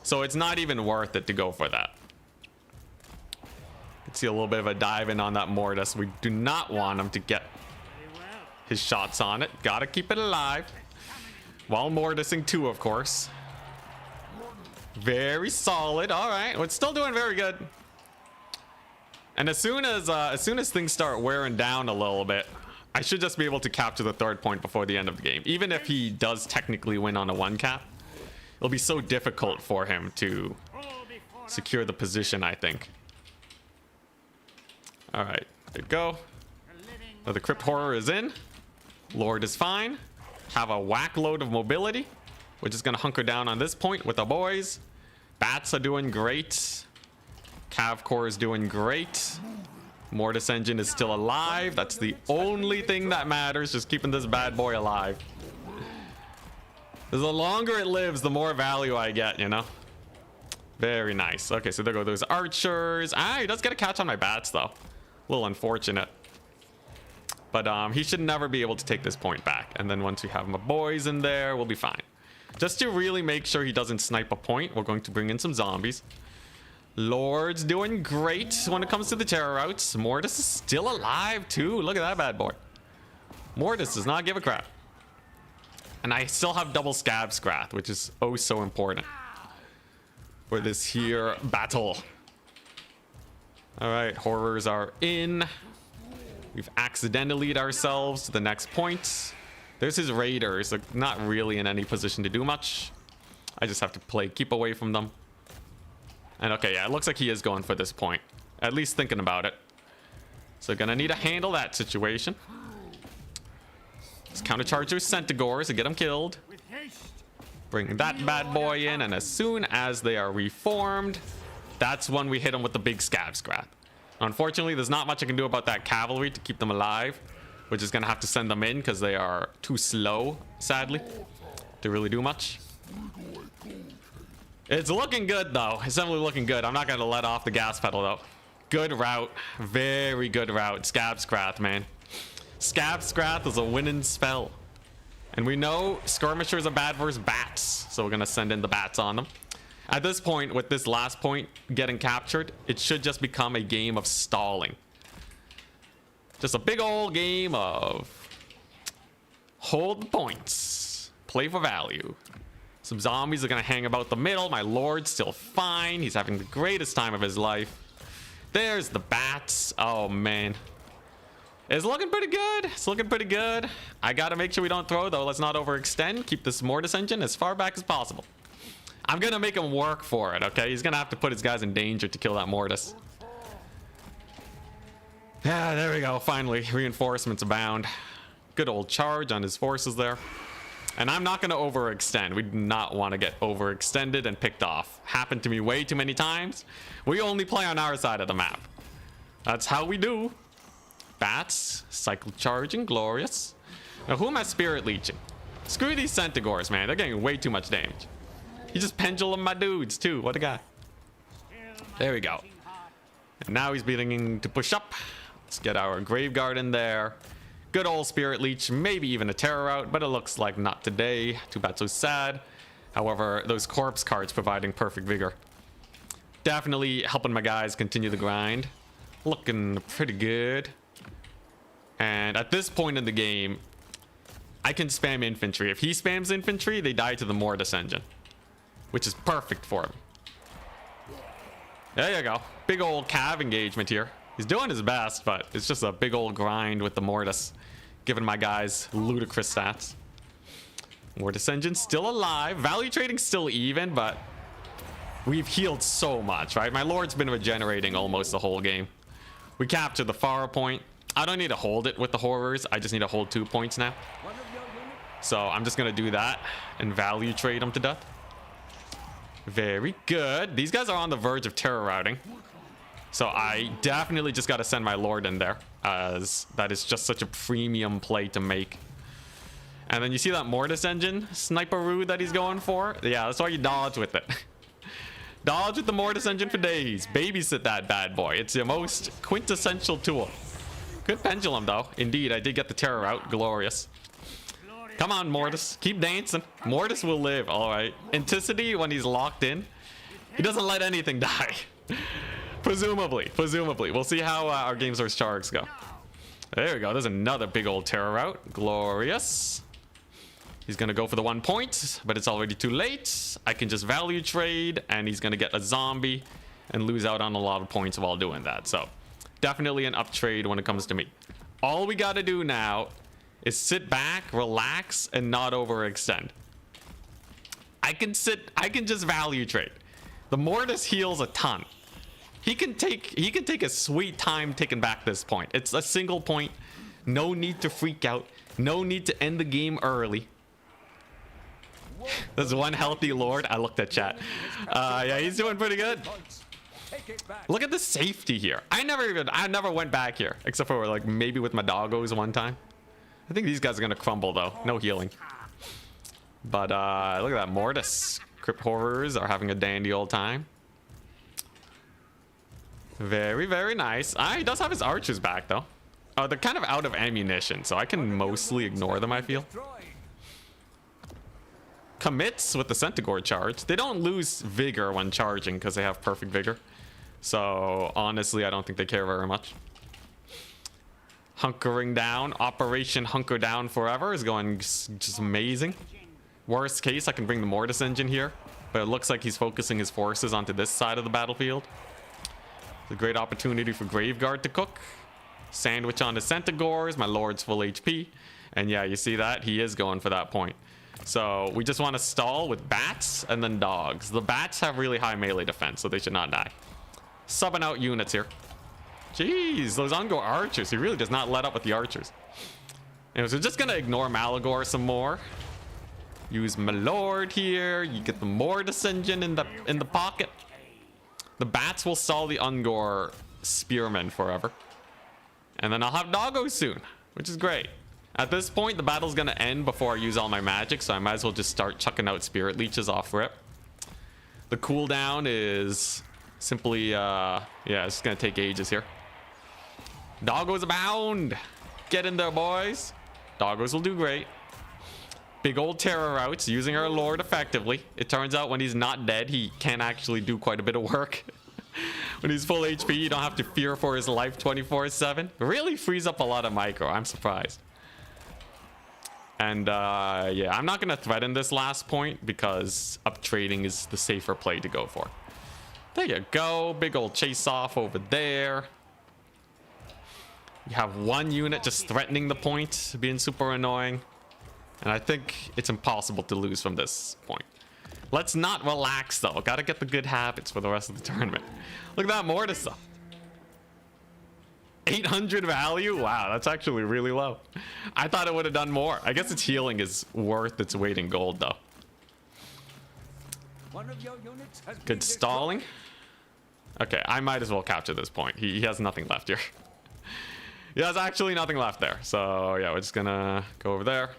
So it's not even worth it to go for that. You can see a little bit of a dive in on that Mortis. We do not want him to get his shots on it. Gotta keep it alive. While Mortising too, of course. Very solid. All right, it's still doing very good. And as soon as things start wearing down a little bit, I should just be able to capture the third point before the end of the game. Even if he does technically win on a one cap, it'll be so difficult for him to secure the position, I think. All right, there you go. Now the crypt horror is in. Lord is fine. Have a whack load of mobility. We're just gonna hunker down on this point with our boys. Bats are doing great. Cav core is doing great. Mortis engine is still alive. That's the only thing that matters. Just keeping this bad boy alive. The longer it lives, the more value I get, you know? Very nice. Okay, so there go those archers. Ah, he does get a catch on my bats, though. A little unfortunate. But he should never be able to take this point back. And then once we have my boys in there, we'll be fine. Just to really make sure he doesn't snipe a point, we're going to bring in some zombies. Lord's doing great when it comes to the terror routes. Mortis is still alive too. Look at that bad boy. Mortis does not give a crap. And I still have double scab scrath, which is oh so important for this here battle. All right, horrors are in. We've accidentally ourselves to the next point. There's his raiders. They're not really in any position to do much. I just have to keep away from them. And okay, yeah, it looks like he is going for this point. At least thinking about it. So gonna need to handle that situation. Let's countercharge those Centaurs to get them killed. Bring that bad boy in, and as soon as they are reformed, that's when we hit them with the big scab scrap. Unfortunately, there's not much I can do about that cavalry to keep them alive. We're just gonna have to send them in because they are too slow, sadly, to really do much. It's looking good though. It's definitely looking good. I'm not gonna let off the gas pedal though. Good route. Very good route. Scab Scrath, man. Scab Scrath is a winning spell. And we know skirmishers are bad versus bats. So we're gonna send in the bats on them. At this point, with this last point getting captured, it should just become a game of stalling. Just a big old game of hold the points. Play for value. Some zombies are gonna hang about the middle. My lord's still fine. He's having the greatest time of his life. There's the bats. Oh man. It's looking pretty good. It's looking pretty good. I gotta make sure we don't throw though. Let's not overextend. Keep this mortis engine as far back as possible. I'm gonna make him work for it, okay? He's gonna have to put his guys in danger to kill that mortis. Yeah, there we go. Finally, reinforcements abound. Good old charge on his forces there. And I'm not going to overextend. We do not want to get overextended and picked off. Happened to me way too many times. We only play on our side of the map. That's how we do. Bats, cycle charging, glorious. Now, who am I spirit leeching? Screw these Centaurs, man. They're getting way too much damage. He just pendulum my dudes, too. What a guy. There we go. And now he's beginning to push up. Let's get our grave guard in there. Good old spirit leech, maybe even a terror out, but it looks like not today. Too bad, so sad. However, those corpse cards providing perfect vigor. Definitely helping my guys continue the grind. Looking pretty good. And at this point in the game, I can spam infantry. If he spams infantry, they die to the Mortis engine, which is perfect for him. There you go. Big old Cav engagement here. He's doing his best, but it's just a big old grind with the Mortis, giving my guys ludicrous stats. Mortis engine still alive. Value trading still even, but we've healed so much, right? My Lord's been regenerating almost the whole game. We captured the Faro point. I don't need to hold it with the horrors. I just need to hold 2 points now. So I'm just going to do that and value trade them to death. Very good. These guys are on the verge of terror routing. So I definitely just got to send my Lord in there, as that is just such a premium play to make. And then you see that Mortis engine sniperoo that he's going for? Yeah, that's why you dodge with it. Dodge with the Mortis engine for days. Babysit that bad boy. It's your most quintessential tool. Good pendulum, though. Indeed, I did get the terror out. Glorious. Come on, Mortis. Keep dancing. Mortis will live. All right. Anticity, when he's locked in, he doesn't let anything die. Presumably. We'll see how our Games vs Sharks go. There we go. There's another big old terror out. Glorious. He's going to go for the 1 point, but it's already too late. I can just value trade, and he's going to get a zombie and lose out on a lot of points while doing that. So definitely an up trade when it comes to me. All we got to do now is sit back, relax, and not overextend. I can just value trade. The Mortis heals a ton. He can take a sweet time taking back this point. It's a single point. No need to freak out. No need to end the game early. There's one healthy Lord. I looked at chat. Yeah, he's doing pretty good. Look at the safety here. I never went back here, except for like maybe with my doggos one time. I think these guys are gonna crumble though. No healing. But look at that Mortis. Crypt horrors are having a dandy old time. Very, very nice. He does have his archers back though. They're kind of out of ammunition, so I can mostly ignore them, I feel. Commits with the Centaur charge. They don't lose vigor when charging because they have perfect vigor. So honestly, I don't think they care very much. Hunkering down. Operation Hunker Down Forever is going just amazing. Worst case, I can bring the Mortis engine here, but it looks like he's focusing his forces onto this side of the battlefield. It's a great opportunity for Graveguard to cook. Sandwich on the Centaurs. My Lord's full HP. And yeah, you see that? He is going for that point. So we just want to stall with bats and then dogs. The bats have really high melee defense, so they should not die. Subbing out units here. Jeez, those Ungor archers. He really does not let up with the archers. Anyways, we're just going to ignore Malagor some more. Use my Lord here. You get the Mortis engine in the pocket. The bats will stall the Ungor spearmen forever. And then I'll have doggos soon, which is great. At this point, the battle's going to end before I use all my magic, so I might as well just start chucking out spirit leeches off rip. The cooldown is simply, yeah, it's going to take ages here. Doggos abound. Get in there, boys. Doggos will do great. Big old terror routes, using our Lord effectively. It turns out when he's not dead, he can actually do quite a bit of work. When he's full HP, you don't have to fear for his life 24/7. Really frees up a lot of micro. I'm surprised. And yeah, I'm not going to threaten this last point because up trading is the safer play to go for. There you go. Big old chase off over there. You have one unit just threatening the point, being super annoying. And I think it's impossible to lose from this point. Let's not relax though. Gotta get the good habits for the rest of the tournament. Look at that Mortis though. 800 value? Wow, that's actually really low. I thought it would have done more. I guess its healing is worth its weight in gold though. Good stalling. Okay, I might as well capture this point. He has nothing left here. He has actually nothing left there. So yeah, we're just gonna go over there.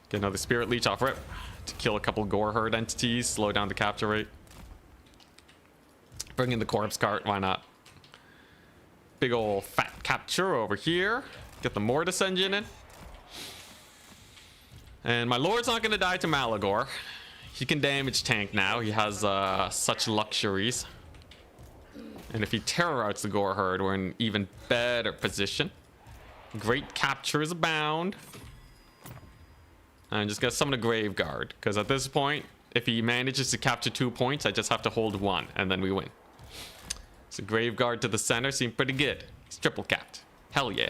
Get another spirit leech off rip to kill a couple gore herd entities, slow down the capture rate. Bring in the corpse cart, why not? Big old fat capture over here. Get the Mortis engine in. And my Lord's not gonna die to Malagor. He can damage tank now. He has such luxuries. And if he terror outs the Gore Herd, we're in even better position. Great captures abound. I'm just gonna summon a Grave Guard, because at this point, if he manages to capture 2 points, I just have to hold 1, and then we win. So Grave Guard to the center seemed pretty good. He's triple capped. Hell yeah.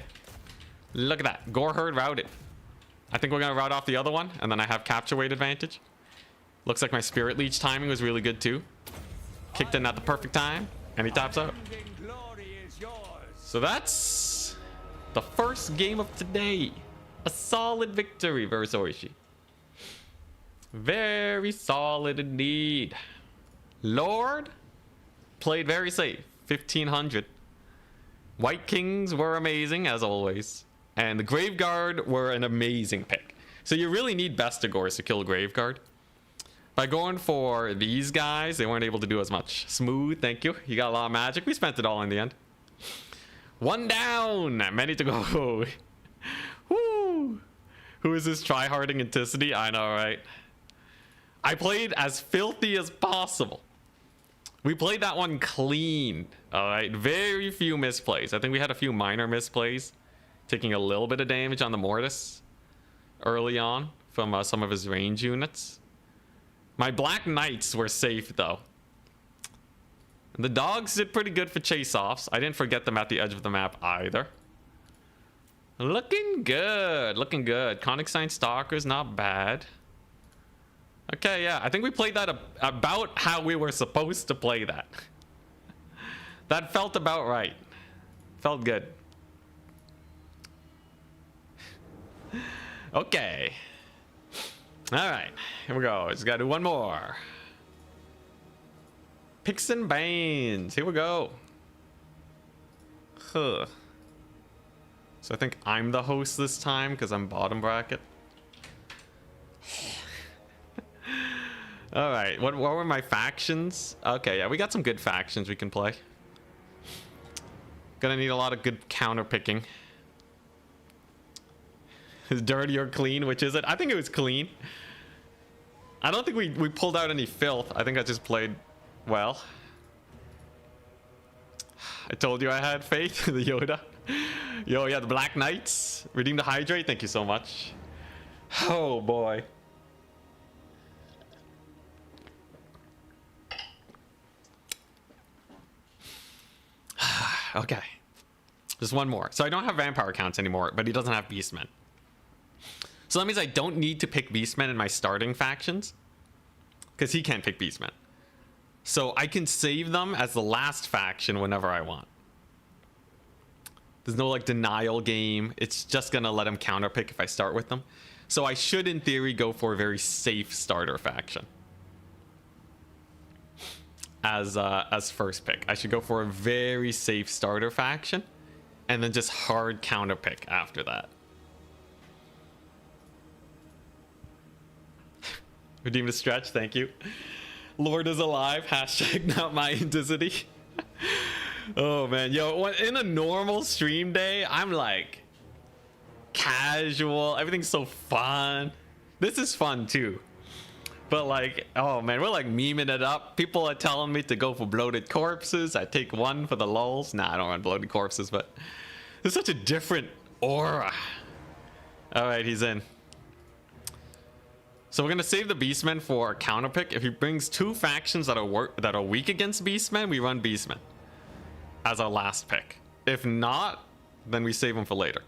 Look at that. Gore Herd routed. I think we're gonna route off the other one, and then I have capture weight advantage. Looks like my Spirit Leech timing was really good too. Kicked in at the perfect time, and he taps out. So that's the first game of today. A solid victory versus Oishi. Very solid indeed. Lord played very safe. 1500. White Kings were amazing as always. And the Grave Guard were an amazing pick. So you really need Bestigors to kill Grave Guard. By going for these guys, they weren't able to do as much. Smooth, thank you. You got a lot of magic. We spent it all in the end. 1 down. Many to go. Woo. Who is this tryharding Anticity? I know, right? I played as filthy as possible. We played that one clean. All right, very few misplays. I think we had a few minor misplays, taking a little bit of damage on the Mortis early on from some of his range units. My Black Knights were safe though. The dogs did pretty good for chase-offs. I didn't forget them at the edge of the map either. Looking good, looking good. Conic Sign Stalker's not bad. Okay, yeah, I think we played that about how we were supposed to play that. That felt about right. Felt good. Okay. All right, here we go. Just gotta do one more. Picks and Banes. Here we go. Huh. So I think I'm the host this time because I'm bottom bracket. All right, what were my factions? Okay, yeah, we got some good factions we can play. Gonna need a lot of good counter picking. Is dirty or clean? Which is it? I think it was clean. I don't think we pulled out any filth. I think I just played well. I told you I had faith. The Yoda. Yo, yeah, the Black Knights. Redeem the Hydrate. Thank you so much. Oh, boy. Okay. Just one more. So I don't have Vampire counts anymore, but he doesn't have Beastmen. So that means I don't need to pick Beastmen in my starting factions, because he can't pick Beastmen. So I can save them as the last faction whenever I want. There's no like denial game. It's just gonna let him counter pick if I start with them. So I should in theory go for a very safe starter faction as first pick. I should go for a very safe starter faction and then just hard counter pick after that. Redeem the stretch, thank you. Lord is alive, hashtag not my Indicity. Oh man, yo, in a normal stream day, I'm like casual, everything's so fun. This is fun too. But like, oh man, we're like memeing it up. People are telling me to go for bloated corpses. I take one for the lulz. Nah, I don't run bloated corpses, but there's such a different aura. All right, he's in. So we're gonna save the Beastmen for a counter pick. If he brings 2 factions that are weak against Beastmen, we run Beastmen as our last pick. If not, then we save them for later.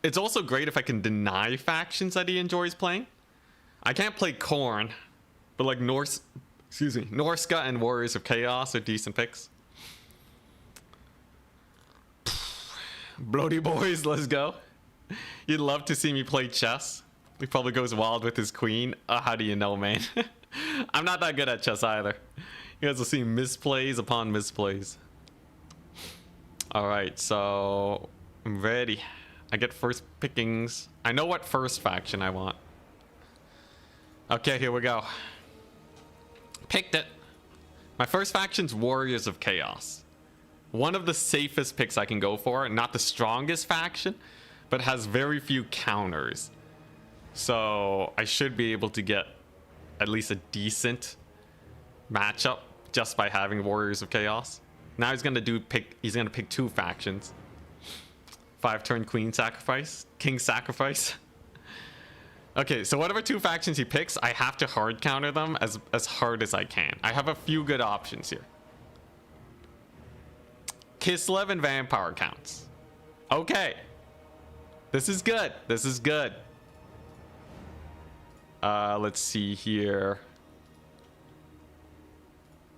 It's also great if I can deny factions that he enjoys playing. I can't play Khorne, but like Norska and Warriors of Chaos are decent picks. Bloody boys, let's go. You'd love to see me play chess. He probably goes wild with his queen. How do you know, man? I'm not that good at chess either. You guys will see misplays upon misplays. All right, so I'm ready. I get first pickings. I know what first faction I want. Okay, here we go. Picked it. My first faction's Warriors of Chaos. One of the safest picks I can go for. Not the strongest faction, but has very few counters. So I should be able to get at least a decent matchup just by having Warriors of Chaos. Now he's gonna pick 2 factions. 5-turn Queen Sacrifice, King Sacrifice. Okay, so whatever 2 factions he picks, I have to hard counter them as hard as I can. I have a few good options here. Kislev and Vampire counts. Okay. This is good. This is good. Let's see here.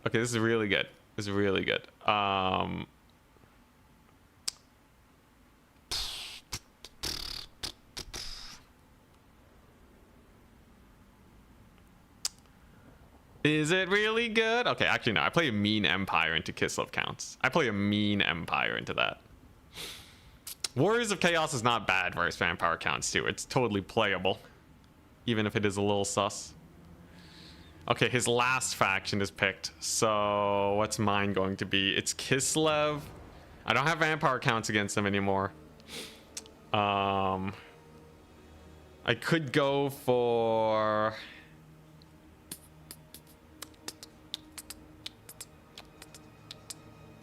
Okay, this is really good. This is really good. Is it really good? Okay, actually no. I play a mean Empire into Kislev counts. I play a mean Empire into that. Warriors of Chaos is not bad versus Vampire counts too. It's totally playable, even if it is a little sus. Okay, his last faction is picked. So what's mine going to be? It's Kislev. I don't have Vampire counts against him anymore. I could go for...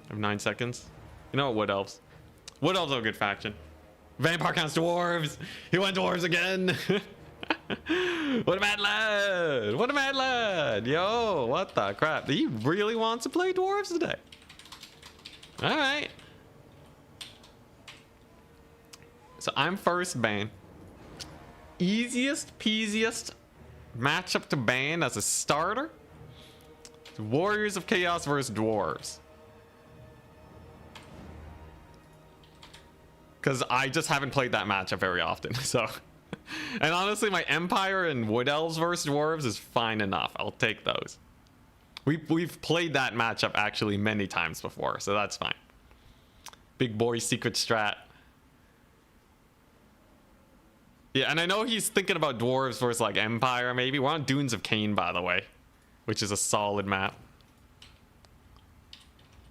I have 9 seconds. You know what? Wood Elves. Wood Elves are a good faction. Vampire counts dwarves. He went dwarves again. What a mad lad. What a mad lad. Yo, what the crap? He really wants to play dwarves today. All right. So I'm first ban. Easiest peasiest matchup to ban as a starter. Warriors of Chaos versus dwarves. Because I just haven't played that matchup very often, so. And honestly, my Empire and Wood Elves versus Dwarves is fine enough. I'll take those. We've played that matchup actually many times before, so that's fine. Big boy secret strat. Yeah, and I know he's thinking about Dwarves versus like Empire maybe. We're on Dunes of Cain, by the way, which is a solid map.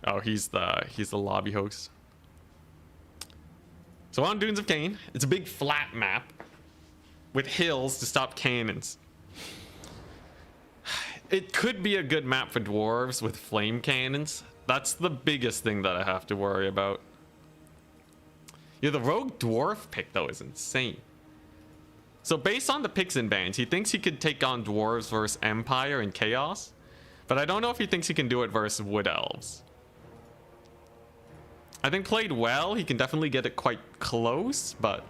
Oh, he's the lobby host. So on Dunes of Cain, it's a big flat map with hills to stop cannons. It could be a good map for dwarves with flame cannons. That's the biggest thing that I have to worry about. Yeah, the rogue dwarf pick though is insane. So based on the picks and bans, he thinks he could take on dwarves versus Empire and Chaos, but I don't know if he thinks he can do it versus Wood Elves. I think played well, he can definitely get it quite close, but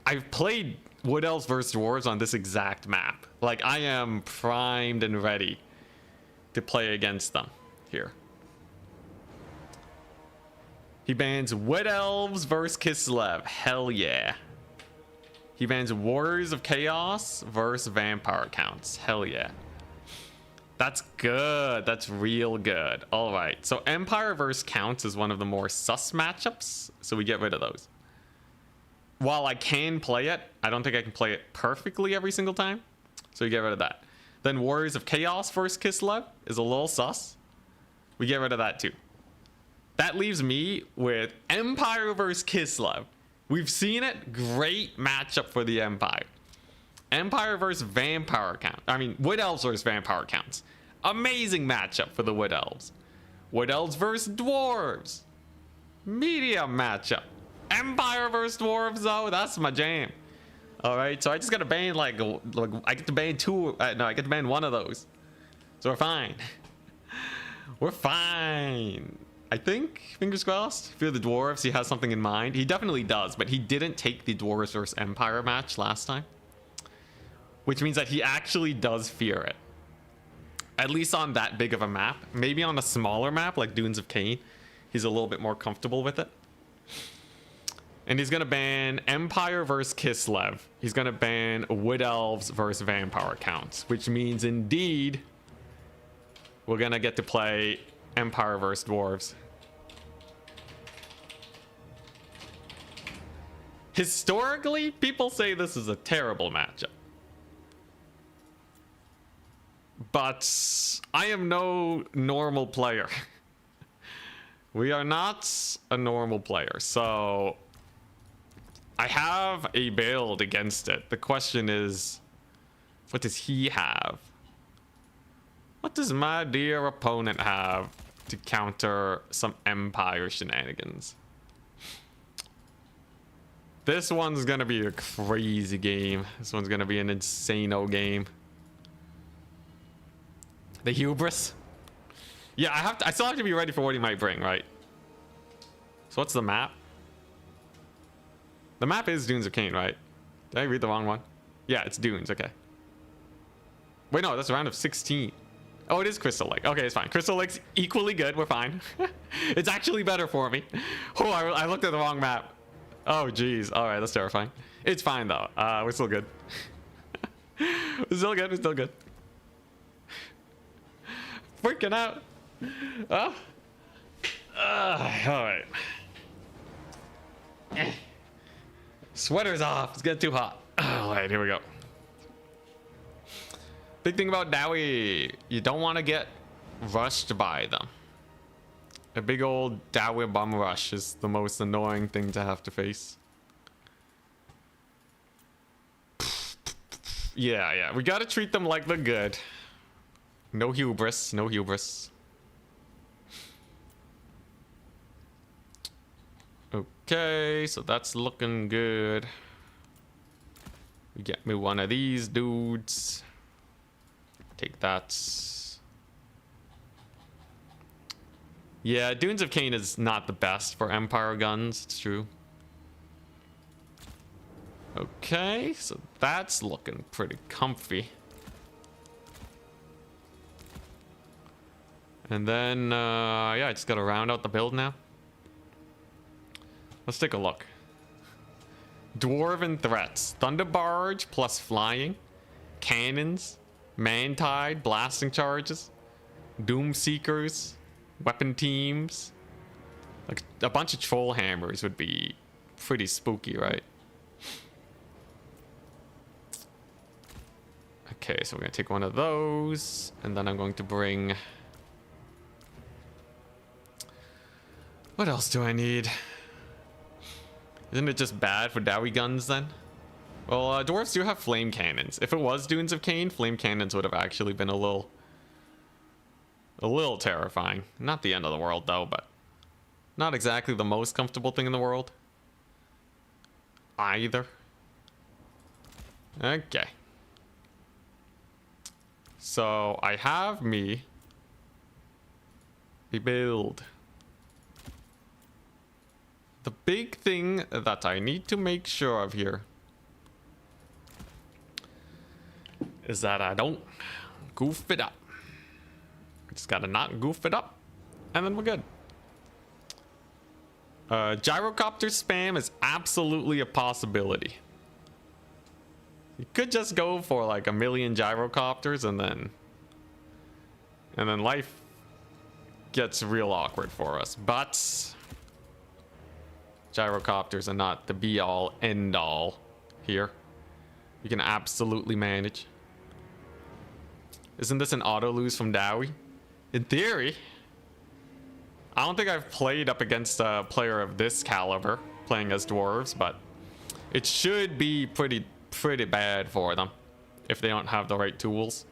I've played Wood Elves versus Dwarves on this exact map. Like, I am primed and ready to play against them here. He bans Wood Elves versus Kislev. Hell yeah. He bans Warriors of Chaos versus Vampire counts. Hell yeah. That's good. That's real good. All right. So Empire versus Counts is one of the more sus matchups. So we get rid of those. While I can play it, I don't think I can play it perfectly every single time. So we get rid of that. Then Warriors of Chaos versus Kislev is a little sus. We get rid of that too. That leaves me with Empire versus Kislev. We've seen it. Great matchup for the Empire. Empire versus Vampire count. I mean, Wood Elves versus Vampire counts. Amazing matchup for the Wood Elves. Wood Elves versus Dwarves. Medium matchup. Empire versus Dwarves, though, that's my jam. All right, so I just got to ban like I get to ban 2. No, I get to ban 1 of those. So we're fine. We're fine. I think, fingers crossed. For the Dwarves, he has something in mind. He definitely does, but he didn't take the Dwarves versus Empire match last time. Which means that he actually does fear it. At least on that big of a map. Maybe on a smaller map like Dunes of Cain, he's a little bit more comfortable with it. And he's going to ban Empire versus Kislev. He's going to ban Wood Elves versus Vampire counts. Which means indeed, we're going to get to play Empire versus Dwarves. Historically, people say this is a terrible matchup. But I am no normal player. We are not a normal player. So I have a build against it. The question is, what does he have? What does my dear opponent have to counter some Empire shenanigans? This one's gonna be a crazy game. This one's gonna be an insano game. The hubris. Yeah, I still have to be ready for what he might bring, right? So what's the map? The map is Dunes of Cain, right? Did I read the wrong one? Yeah, it's Dunes, okay. Wait, no, that's a round of 16. Oh, it is Crystal Lake. Okay, it's fine. Crystal Lake's equally good. We're fine. It's actually better for me. Oh, I looked at the wrong map. Oh, geez. All right, that's terrifying. It's fine, though. We're still good. We're still good. We're still good. Freaking out. Oh. All right. Sweater's off. It's getting too hot. All right, here we go. Big thing about Dowie, you don't want to get rushed by them. A big old Dowie bum rush is the most annoying thing to have to face. Yeah, we gotta treat them like they're good. No hubris, no hubris. Okay, so that's looking good. Get me one of these dudes. Take that. Yeah, Dunes of Cain is not the best for Empire guns. It's true. Okay, so that's looking pretty comfy. And then, yeah, I just gotta round out the build now. Let's take a look. Dwarven threats. Thunder Barge plus flying. Cannons. Man-Tide, blasting charges, Doom Seekers, weapon teams. Like a bunch of troll hammers would be pretty spooky, right? Okay, so we're gonna take one of those, and then I'm going to bring... What else do I need? Isn't it just bad for Dowie guns then? Well, dwarves do have flame cannons. If it was Dunes of Cain, flame cannons would have actually been a little terrifying. Not the end of the world though, but not exactly the most comfortable thing in the world either. Okay. So I have me a build. The big thing that I need to make sure of here is that I don't goof it up. Just gotta not goof it up, and then we're good. Gyrocopter spam is absolutely a possibility. You could just go for like 1,000,000 gyrocopters, and then life gets real awkward for us. But gyrocopters are not the be-all, end-all here. You can absolutely manage. Isn't this an auto lose from Dowie? In theory. I don't think I've played up against a player of this caliber playing as dwarves, but it should be pretty bad for them if they don't have the right tools.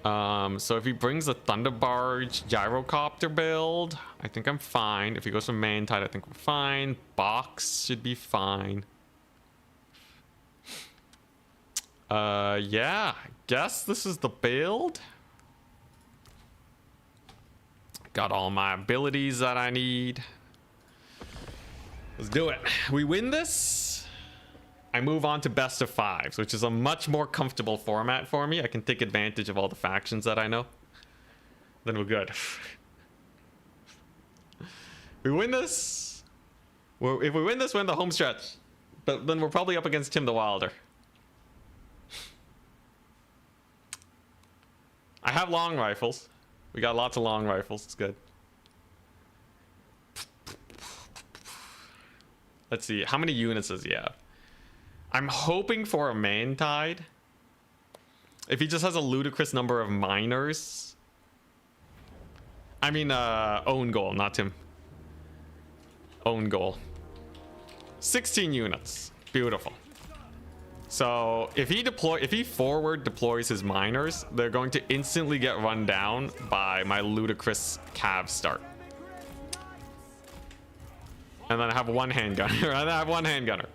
So if he brings a Thunder Barge Gyrocopter build, I think I'm fine. If he goes for Man-Tide, I think we're fine. Box should be fine. Yeah, I guess this is the build. Got all my abilities that I need. Let's do it. We win this. I move on to best of fives, which is a much more comfortable format for me. I can take advantage of all the factions that I know. Then we're good. We win this. If we win this, we're in the home stretch. But then we're probably up against Tim the Wilder. I have long rifles. We got lots of long rifles. It's good. Let's see. How many units does he have? I'm hoping for a Man-Tide. If he just has a ludicrous number of miners. I mean, own goal, not him. Own goal. 16 units. Beautiful. So if he forward deploys his miners, they're going to instantly get run down by my ludicrous cav start. And then I have one handgunner. And I have one handgunner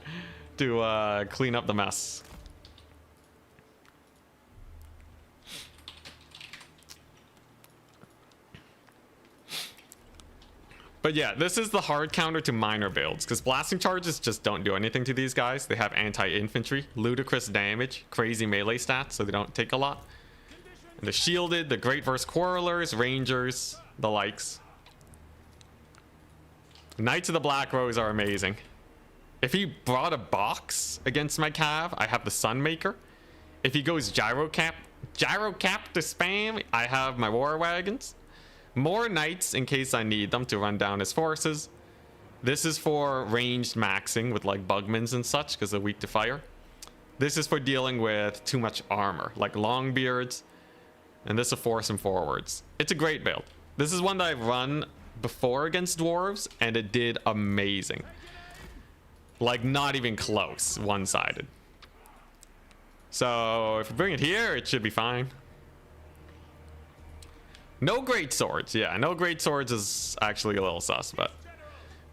to clean up the mess. But yeah, this is the hard counter to miner builds, because blasting charges just don't do anything to these guys. They have anti-infantry, ludicrous damage, crazy melee stats, so they don't take a lot. And they're shielded, they're great versus quarrelers, rangers, the likes. Knights of the Black Rose are amazing. If he brought a box against my cav, I have the Sunmaker. If he goes gyrocap to spam, I have my war wagons. More knights in case I need them to run down his forces. This is for ranged maxing with like bugmans and such because they're weak to fire. This is for dealing with too much armor like longbeards. And this will force him forwards. It's a great build. This is one that I've run before against dwarves and it did amazing. Like not even close, one-sided. So if we bring it here, it should be fine. No great swords. Yeah, no great swords is actually a little sus, but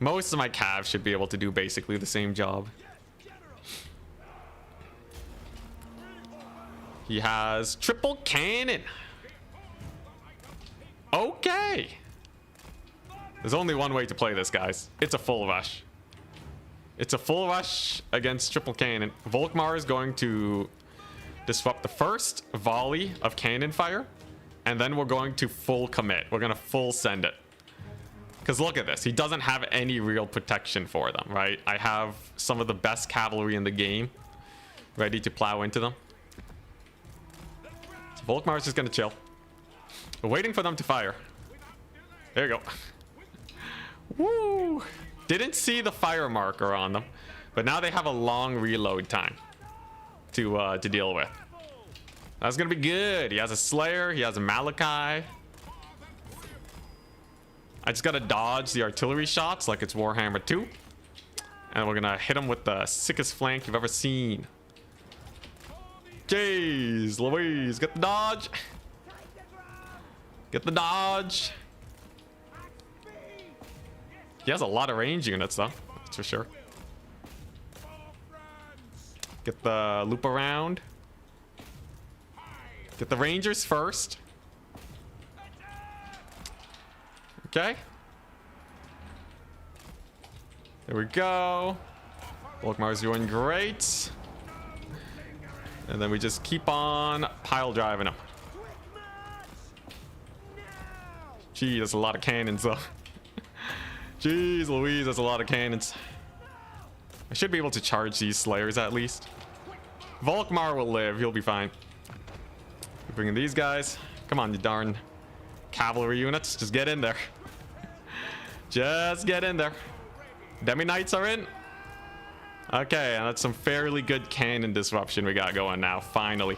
most of my calves should be able to do basically the same job. He has triple cannon. Okay. There's only one way to play this, guys. It's a full rush. It's a full rush against triple cannon. Volkmar is going to disrupt the first volley of cannon fire. And then we're going to full commit. We're going to full send it. Because look at this. He doesn't have any real protection for them, right? I have some of the best cavalry in the game ready to plow into them. So Volkmar's just going to chill. We're waiting for them to fire. There you go. Woo! Didn't see the fire marker on them. But now they have a long reload time to deal with. That's gonna be good. He has a Slayer. He has a Malachi. I just gotta dodge the artillery shots like it's Warhammer 2. And we're gonna hit him with the sickest flank you've ever seen. Jeez Louise, get the dodge. Get the dodge. He has a lot of range units though, that's for sure. Get the loop around. Get the Rangers first. Okay. There we go. Volkmar's doing great. And then we just keep on pile driving him. Gee, that's a lot of cannons though. Jeez Louise, that's a lot of cannons. I should be able to charge these Slayers at least. Volkmar will live, he'll be fine. Bringing these guys. Come on, you darn cavalry units. Just get in there. Just get in there. Demi Knights are in. Okay, and that's some fairly good cannon disruption we got going now. Finally.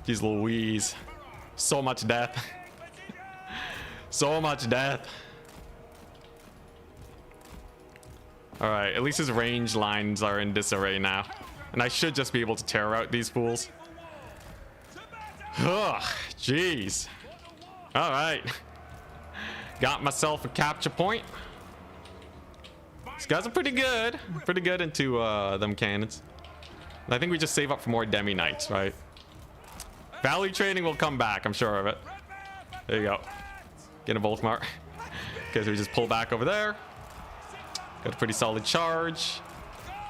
Jeez Louise. So much death. So much death. Alright, at least his range lines are in disarray now. And I should just be able to tear out these fools. Ugh, jeez. All right. Got myself a capture point. These guys are pretty good. Pretty good into them cannons. And I think we just save up for more Demi Knights, right? Value trading will come back, I'm sure of it. There you go. Get a Volkmar. Okay, so we just pull back over there. Got a pretty solid charge.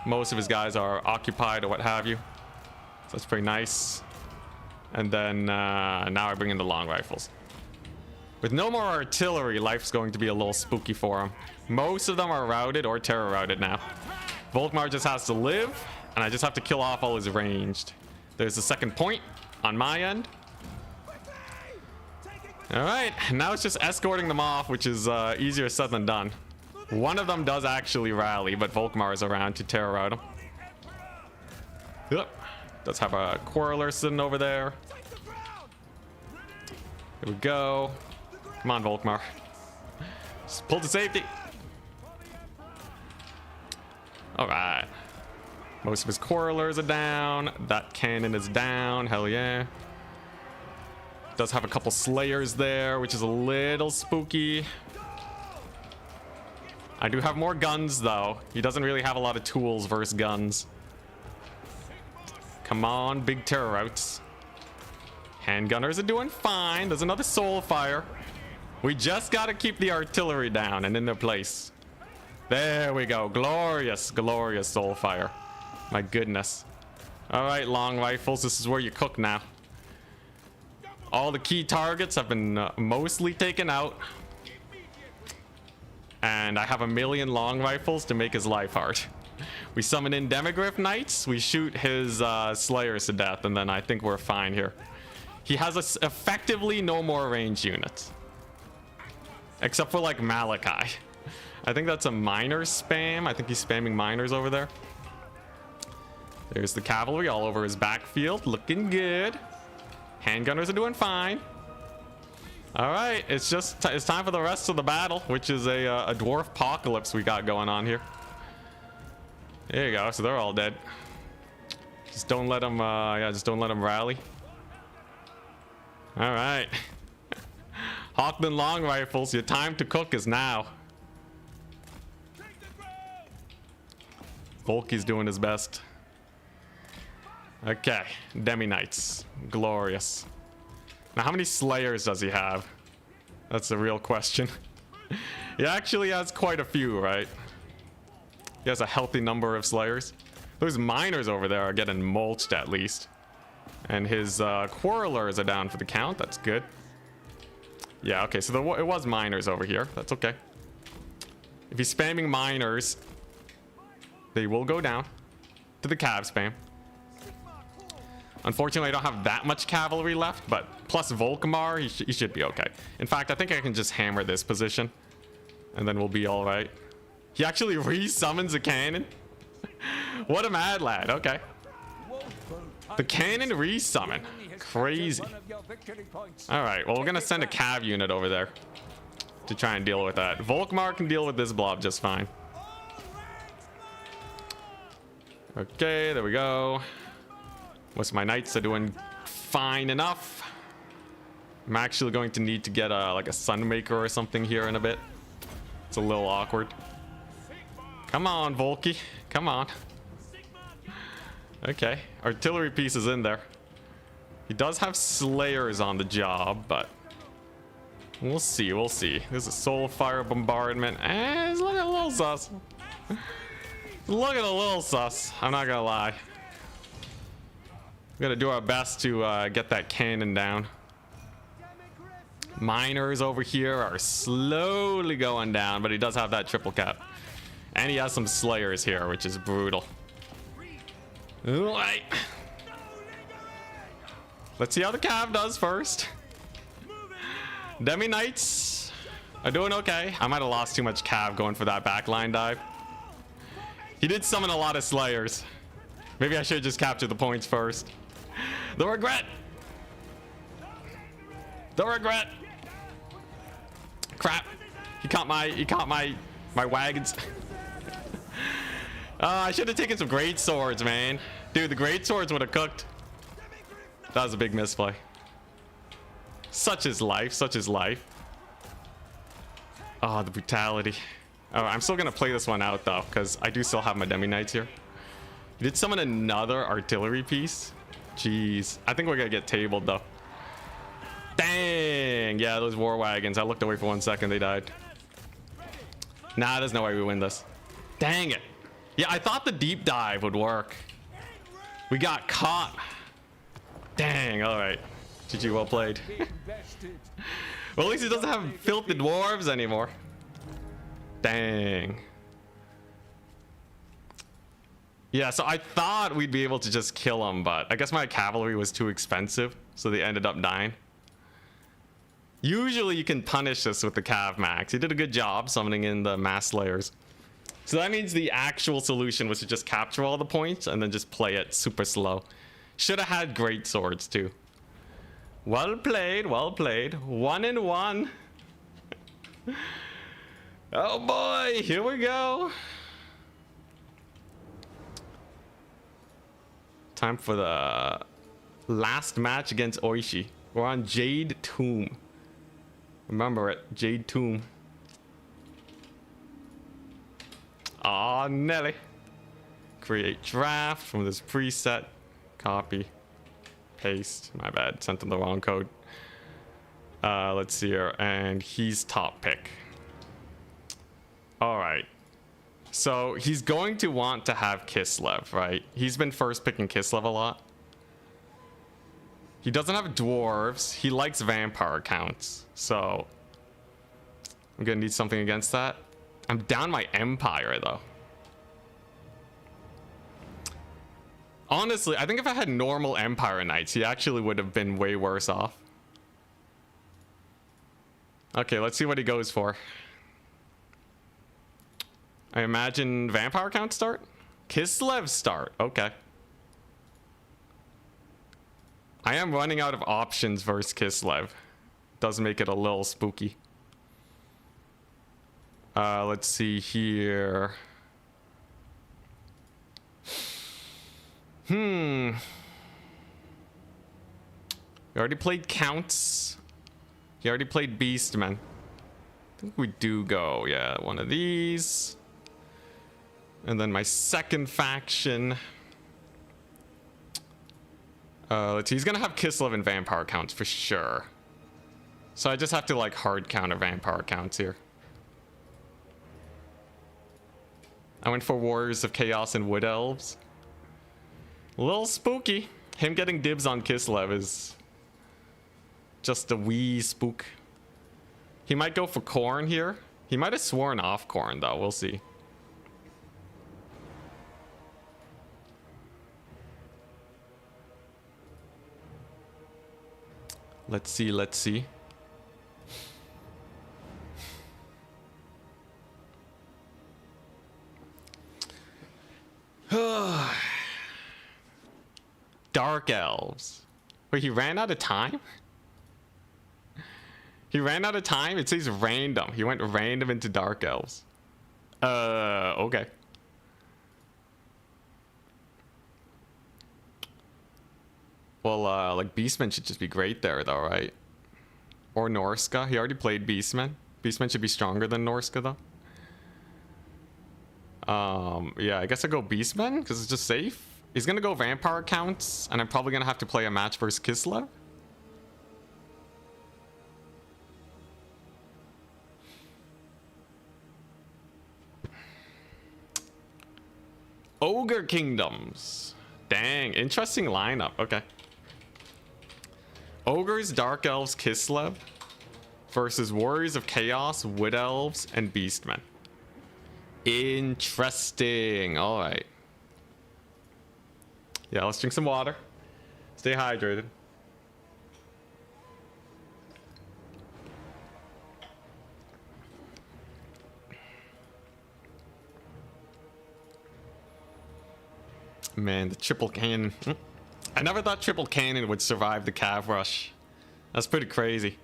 Most of his guys are occupied or what have you. So that's pretty nice. And then now I bring in the long rifles. With no more artillery, life's going to be a little spooky for him. Most of them are routed or terror routed now. Volkmar just has to live, and I just have to kill off all his ranged. There's the second point on my end. All right, now it's just escorting them off, which is easier said than done. One of them does actually rally, but Volkmar is around to terror rout him. Yep. Does have a quarreler sitting over there. Here we go. Come on, Volkmar. Just pull to safety. All right. Most of his quarrelers are down. That cannon is down. Hell yeah. Does have a couple slayers there, which is a little spooky. I do have more guns, though. He doesn't really have a lot of tools versus guns. Come on, big terror outs. Handgunners are doing fine. There's another soul fire. We just got to keep the artillery down and in their place. There we go. Glorious, glorious soul fire. My goodness. All right, long rifles. This is where you cook now. All the key targets have been mostly taken out. And I have a million long rifles to make his life hard. We summon in Demigryph Knights. We shoot his Slayers to death. And then I think we're fine here. He has effectively no more range units. Except for like Malachi. I think that's a miner spam. I think he's spamming miners over there. There's the cavalry all over his backfield. Looking good. Handgunners are doing fine. All right, it's time for the rest of the battle, which is a dwarf apocalypse we got going on here. There you go. So they're all dead. Just don't let them. Just don't let them rally. All right. Hawkman long rifles. Your time to cook is now. Volky's doing his best. Okay, Demi Knights. Glorious. Now, how many Slayers does he have? That's the real question. He actually has quite a few, right? He has a healthy number of Slayers. Those miners over there are getting mulched at least. And his quarrelers are down for the count. That's good. Yeah, okay, so it was miners over here. That's okay. If he's spamming miners, they will go down to the cav spam. Unfortunately, I don't have that much cavalry left, but plus Volkmar, he should be okay. In fact, I think I can just hammer this position, and then we'll be all right. He actually re-summons a cannon. What a mad lad. Okay. The cannon re-summon. Crazy. All right, well, we're going to send a cav unit over there to try and deal with that. Volkmar can deal with this blob just fine. Okay, there we go. Most of my knights are doing fine enough. I'm actually going to need to get like a Sunmaker or something here in a bit. It's a little awkward. Come on, Volky. Come on. Okay, artillery piece is in there. He does have Slayers on the job, but we'll see, we'll see. There's a Soul Fire bombardment. It's looking a little sus. Looking a little sus, I'm not gonna lie. We're gonna do our best to get that cannon down. Miners over here are slowly going down, but he does have that triple cap. And he has some Slayers here, which is brutal. All right. Let's see how the cav does first. Demi Knights are doing okay. I might have lost too much cav going for that backline dive. He did summon a lot of Slayers. Maybe I should just capture the points first. The regret. The regret. Crap. He caught my wagons. I should have taken some great swords, man. Dude, the great swords would have cooked. That was a big misplay. Such is life. Such is life. Oh, the brutality. Oh, I'm still gonna play this one out though, because I do still have my Demi Knights here. He did summon another artillery piece. Jeez. I think we're gonna get tabled though. Dang. Yeah, those war wagons. I looked away for 1 second. They died. Nah, there's no way we win this. Dang it. Yeah, I thought the deep dive would work. We got caught. Dang. All right. GG, well played. Well, at least he doesn't have filthy dwarves anymore. Dang. Yeah, so I thought we'd be able to just kill him, but I guess my cavalry was too expensive, so they ended up dying. Usually you can punish this with the Cav Max. He did a good job summoning in the mass slayers. So that means the actual solution was to just capture all the points and then just play it super slow. Should have had great swords too. Well played, well played. 1-1. Oh boy, here we go. Time for the last match against Oishi. We're on Jade Tomb. Remember it, Jade Tomb. Aw, Nelly. Create draft from this preset. Copy. Paste. My bad, sent him the wrong code. Let's see here. And he's top pick. Alright. So he's going to want to have Kislev, right? He's been first picking Kislev a lot. He doesn't have dwarves. He likes vampire accounts. So I'm gonna need something against that. I'm down my empire though. Honestly, I think if I had normal empire knights, he actually would have been way worse off. Okay, let's see what he goes for. I imagine vampire count start? Kislev start, okay. I am running out of options versus Kislev. Does make it a little spooky. Let's see here. We already played Counts. He already played Beastmen. I think we do go, yeah, one of these. And then my second faction. Let's see, he's gonna have Kislev and vampire counts for sure. So I just have to like hard counter vampire counts here. I went for Warriors of Chaos and Wood Elves. A little spooky. Him getting dibs on Kislev is just a wee spook. He might go for Khorne here. He might have sworn off Khorne though, we'll see. Let's see, let's see. Dark Elves. Wait, he ran out of time? He ran out of time? It says random. He went random into Dark Elves. Okay. Well, like Beastmen should just be great there though, right? Or Norska. He already played Beastmen. Beastmen should be stronger than Norska though. Yeah, I guess I go Beastmen because it's just safe. He's gonna go vampire counts, and I'm probably gonna have to play a match versus Kislev. Ogre Kingdoms. Dang, interesting lineup. Okay. Ogres, Dark Elves, Kislev versus Warriors of Chaos, Wood Elves, and Beastmen. Interesting. All right. Yeah, let's drink some water. Stay hydrated. Man, the triple cannon. I never thought triple cannon would survive the cav rush. That's pretty crazy.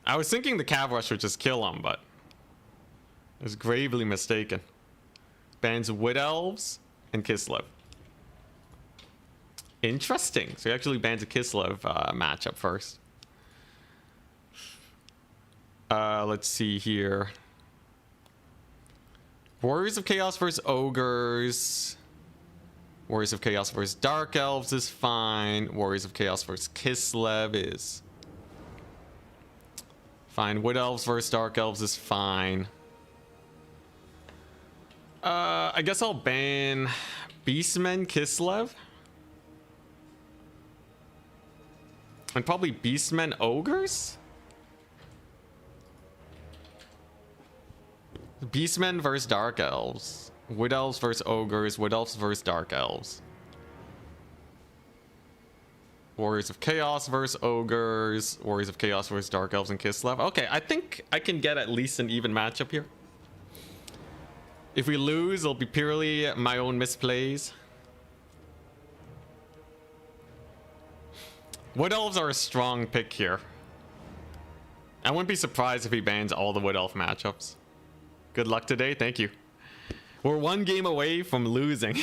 I was thinking the cav rush would just kill him, but I was gravely mistaken. Bans Wood Elves and Kislev. Interesting. So he actually bans a Kislev matchup first. Let's see here. Warriors of Chaos versus Ogres. Warriors of Chaos versus Dark Elves is fine. Warriors of Chaos versus Kislev is fine. Wood Elves versus Dark Elves is fine. I guess I'll ban Beastmen Kislev. And probably Beastmen Ogres? Beastmen versus Dark Elves. Wood Elves versus Ogres. Wood Elves versus Dark Elves. Warriors of Chaos versus Ogres. Warriors of Chaos versus Dark Elves and Kislev. Okay, I think I can get at least an even matchup here. If we lose, it'll be purely my own misplays. Wood Elves are a strong pick here. I wouldn't be surprised if he bans all the Wood Elf matchups. Good luck today. Thank you. We're one game away from losing.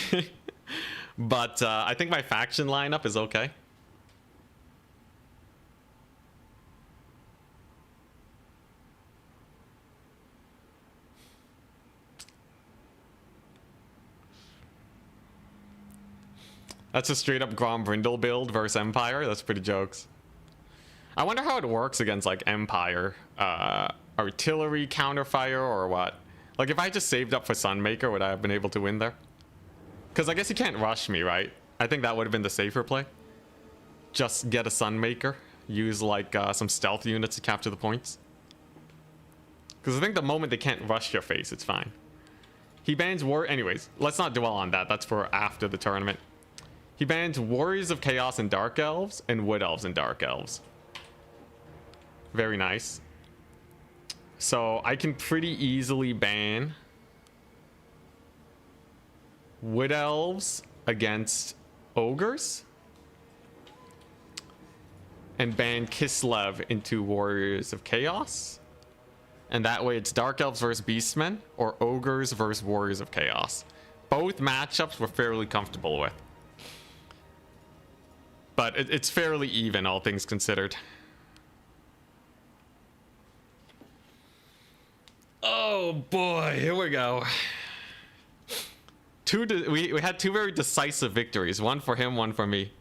But I think my faction lineup is okay. That's a straight up Grombrindle build versus Empire. That's pretty jokes. I wonder how it works against like Empire. Artillery counterfire or what? Like if I just saved up for Sunmaker, would I have been able to win there? Because I guess he can't rush me, right? I think that would have been the safer play. Just get a Sunmaker. Use like some stealth units to capture the points. Because I think the moment they can't rush your face, it's fine. He bans war. Anyways, let's not dwell on that. That's for after the tournament. He bans Warriors of Chaos and Dark Elves and Wood Elves and Dark Elves. Very nice. So I can pretty easily ban Wood Elves against Ogres and ban Kislev into Warriors of Chaos. And that way it's Dark Elves versus Beastmen or Ogres versus Warriors of Chaos. Both matchups we're fairly comfortable with. But it's fairly even, all things considered. Oh boy, here we go. We had two very decisive victories. One for him, one for me.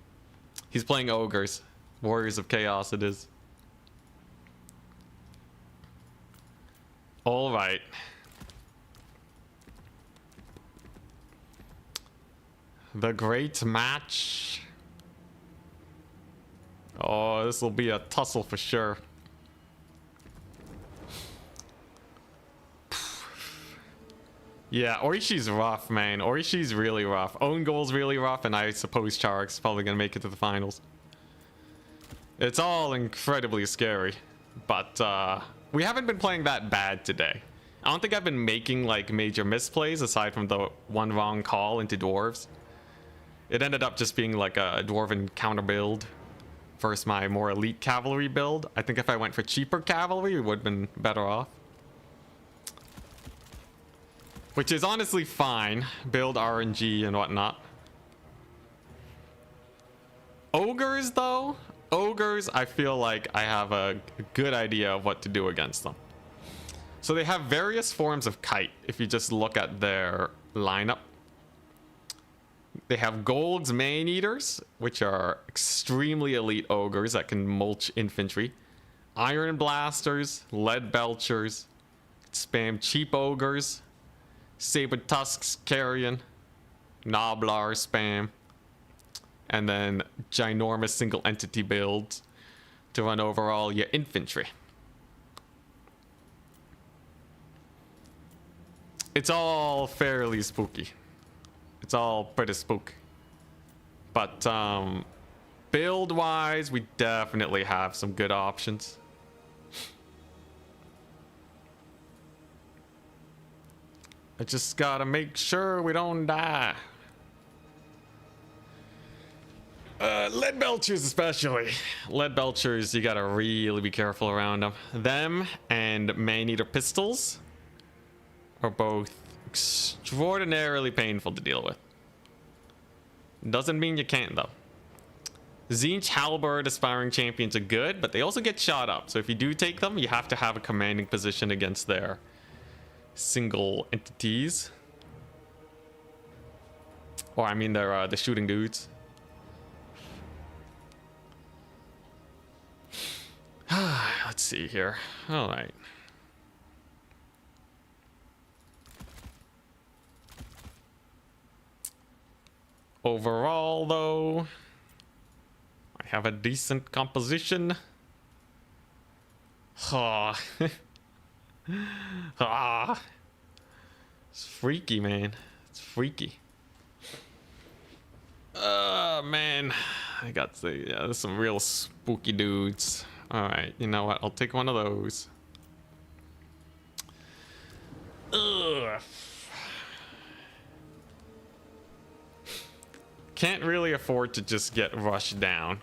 He's playing Ogres. Warriors of Chaos it is. All right. The great match. Oh, this will be a tussle for sure. Yeah, Oishi's rough, man. Oishi's really rough. Own goal's really rough, and I suppose Charik's probably gonna make it to the finals. It's all incredibly scary, but we haven't been playing that bad today. I don't think I've been making like major misplays aside from the one wrong call into dwarves. It ended up just being like a dwarven counter build versus my more elite cavalry build. I think if I went for cheaper cavalry, we would have been better off. Which is honestly fine. Build RNG and whatnot. Ogres though? Ogres, I feel like I have a good idea of what to do against them. So they have various forms of kite if you just look at their lineup. They have Gold's Man-Eaters, which are extremely elite ogres that can mulch infantry. Iron Blasters, Lead Belchers, spam cheap ogres, Saber Tusks Carrion, Noblar spam, and then ginormous single entity builds to run over all your infantry. It's all fairly spooky. It's all pretty spooky. But build wise, we definitely have some good options. I just gotta make sure we don't die. Lead Belchers especially. Lead Belchers, you gotta really be careful around them. Them and Man-Eater Pistols are both extraordinarily painful to deal with. Doesn't mean you can't though. Zinch Halberd aspiring champions are good, but they also get shot up. So if you do take them, you have to have a commanding position against their single entities. Or I mean they're the shooting dudes. Let's see here. All right. Overall, though, I have a decent composition. Ah. Ah. It's freaky, man. It's freaky. Man. I got the, yeah, there's some real spooky dudes. Alright, you know what? I'll take one of those. Ugh. Can't really afford to just get rushed down.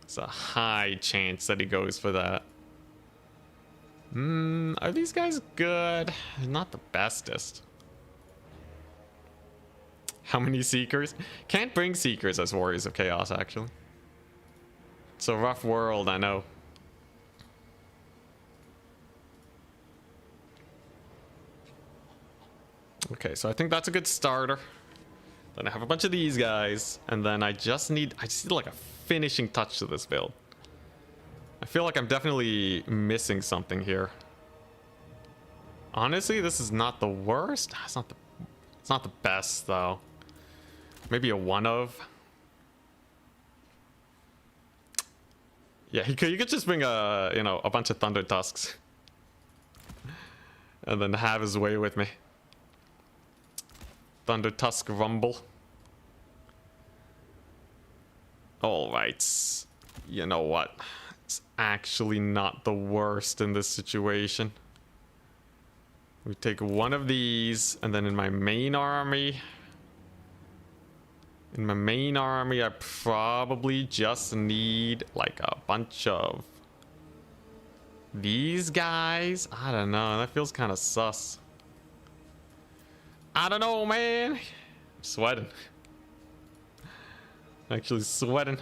It's a high chance that he goes for that. Are these guys good? Not the bestest. How many Seekers? Can't bring Seekers as Warriors of Chaos, actually. It's a rough world, I know. Okay, so I think that's a good starter. Then I have a bunch of these guys, and then I just need like a finishing touch to this build. I feel like I'm definitely missing something here. Honestly, this is not the worst. It's not the best though. Maybe a one of. Yeah, you could just bring a bunch of Thunder Tusks, and then have his way with me. Thunder Tusk Rumble. Alright. You know what? It's actually not the worst in this situation. We take one of these, and then in my main army... I probably just need like a bunch of these guys. I don't know. That feels kind of sus. I don't know, man. I'm sweating. Actually sweating.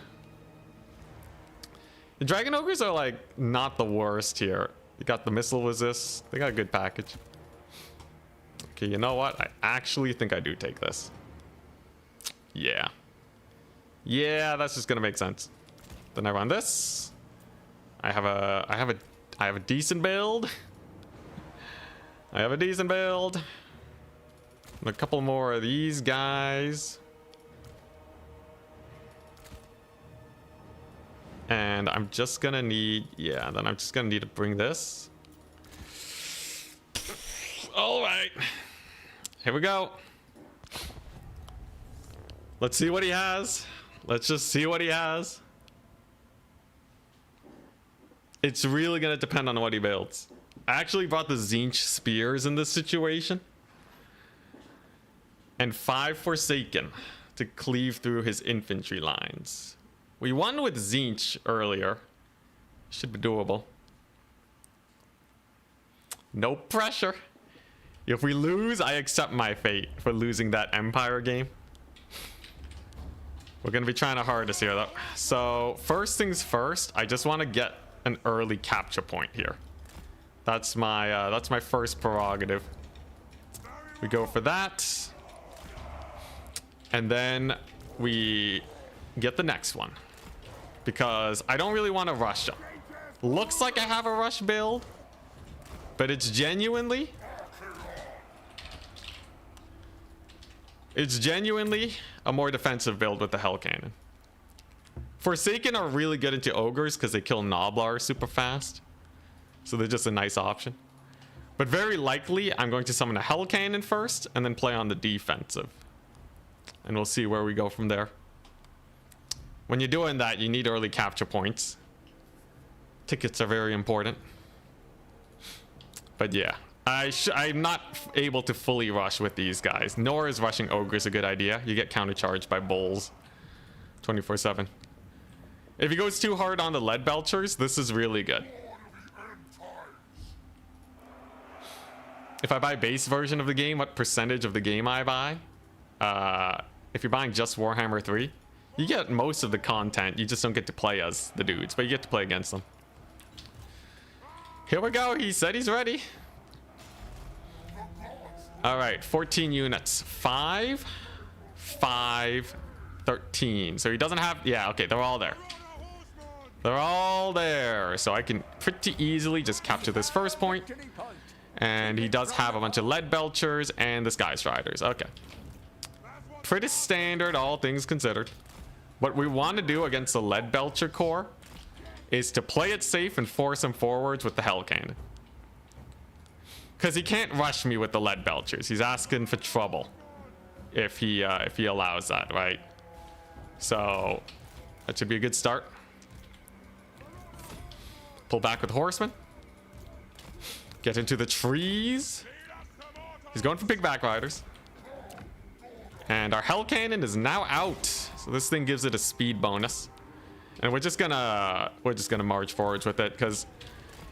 The Dragon Ogres are like not the worst here. You got the missile resist. They got a good package. Okay, you know what? I actually think I do take this. Yeah. Yeah, that's just gonna make sense. Then I run this. I have a decent build. I have a decent build. A couple more of these guys. And I'm just gonna need, yeah, then I'm just gonna need to bring this. All right. Here we go. Let's see what he has. Let's just see what he has. It's really gonna depend on what he builds. I actually brought the Tzeentch Spears in this situation. And 5 Forsaken to cleave through his infantry lines. We won with Tzeentch earlier. Should be doable. No pressure. If we lose, I accept my fate for losing that Empire game. We're gonna be trying our hardest here though. So first things first, I just want to get an early capture point here. That's my first prerogative. We go for that. And then we get the next one. Because I don't really want to rush them. Looks like I have a rush build. But it's genuinely a more defensive build with the Hell Cannon. Forsaken are really good into Ogres because they kill Noblar super fast. So they're just a nice option. But very likely, I'm going to summon a Hell Cannon first and then play on the defensive. And we'll see where we go from there. When you're doing that, you need early capture points. Tickets are very important. But yeah, I'm not able to fully rush with these guys. Nor is rushing Ogres a good idea. You get countercharged by Bulls 24/7. If he goes too hard on the Lead Belchers, this is really good. If I buy base version of the game, what percentage of the game I buy? If you're buying just Warhammer 3, you get most of the content. You just don't get to play as the dudes, but you get to play against them. Here we go. He said he's ready. All right, 14 units. 5, 5, 13. So he doesn't have... Yeah, okay, they're all there. They're all there. So I can pretty easily just capture this first point. And he does have a bunch of Lead Belchers and the Sky Striders. Okay. Pretty standard, all things considered. What we want to do against the Lead Belcher Corps is to play it safe and force him forwards with the Hell Cannon. Because he can't rush me with the Lead Belchers. He's asking for trouble if he allows that, right? So that should be a good start. Pull back with Horsemen. Get into the trees. He's going for big back riders. And our Hell Cannon is now out. So this thing gives it a speed bonus. And we're just gonna march forwards with it because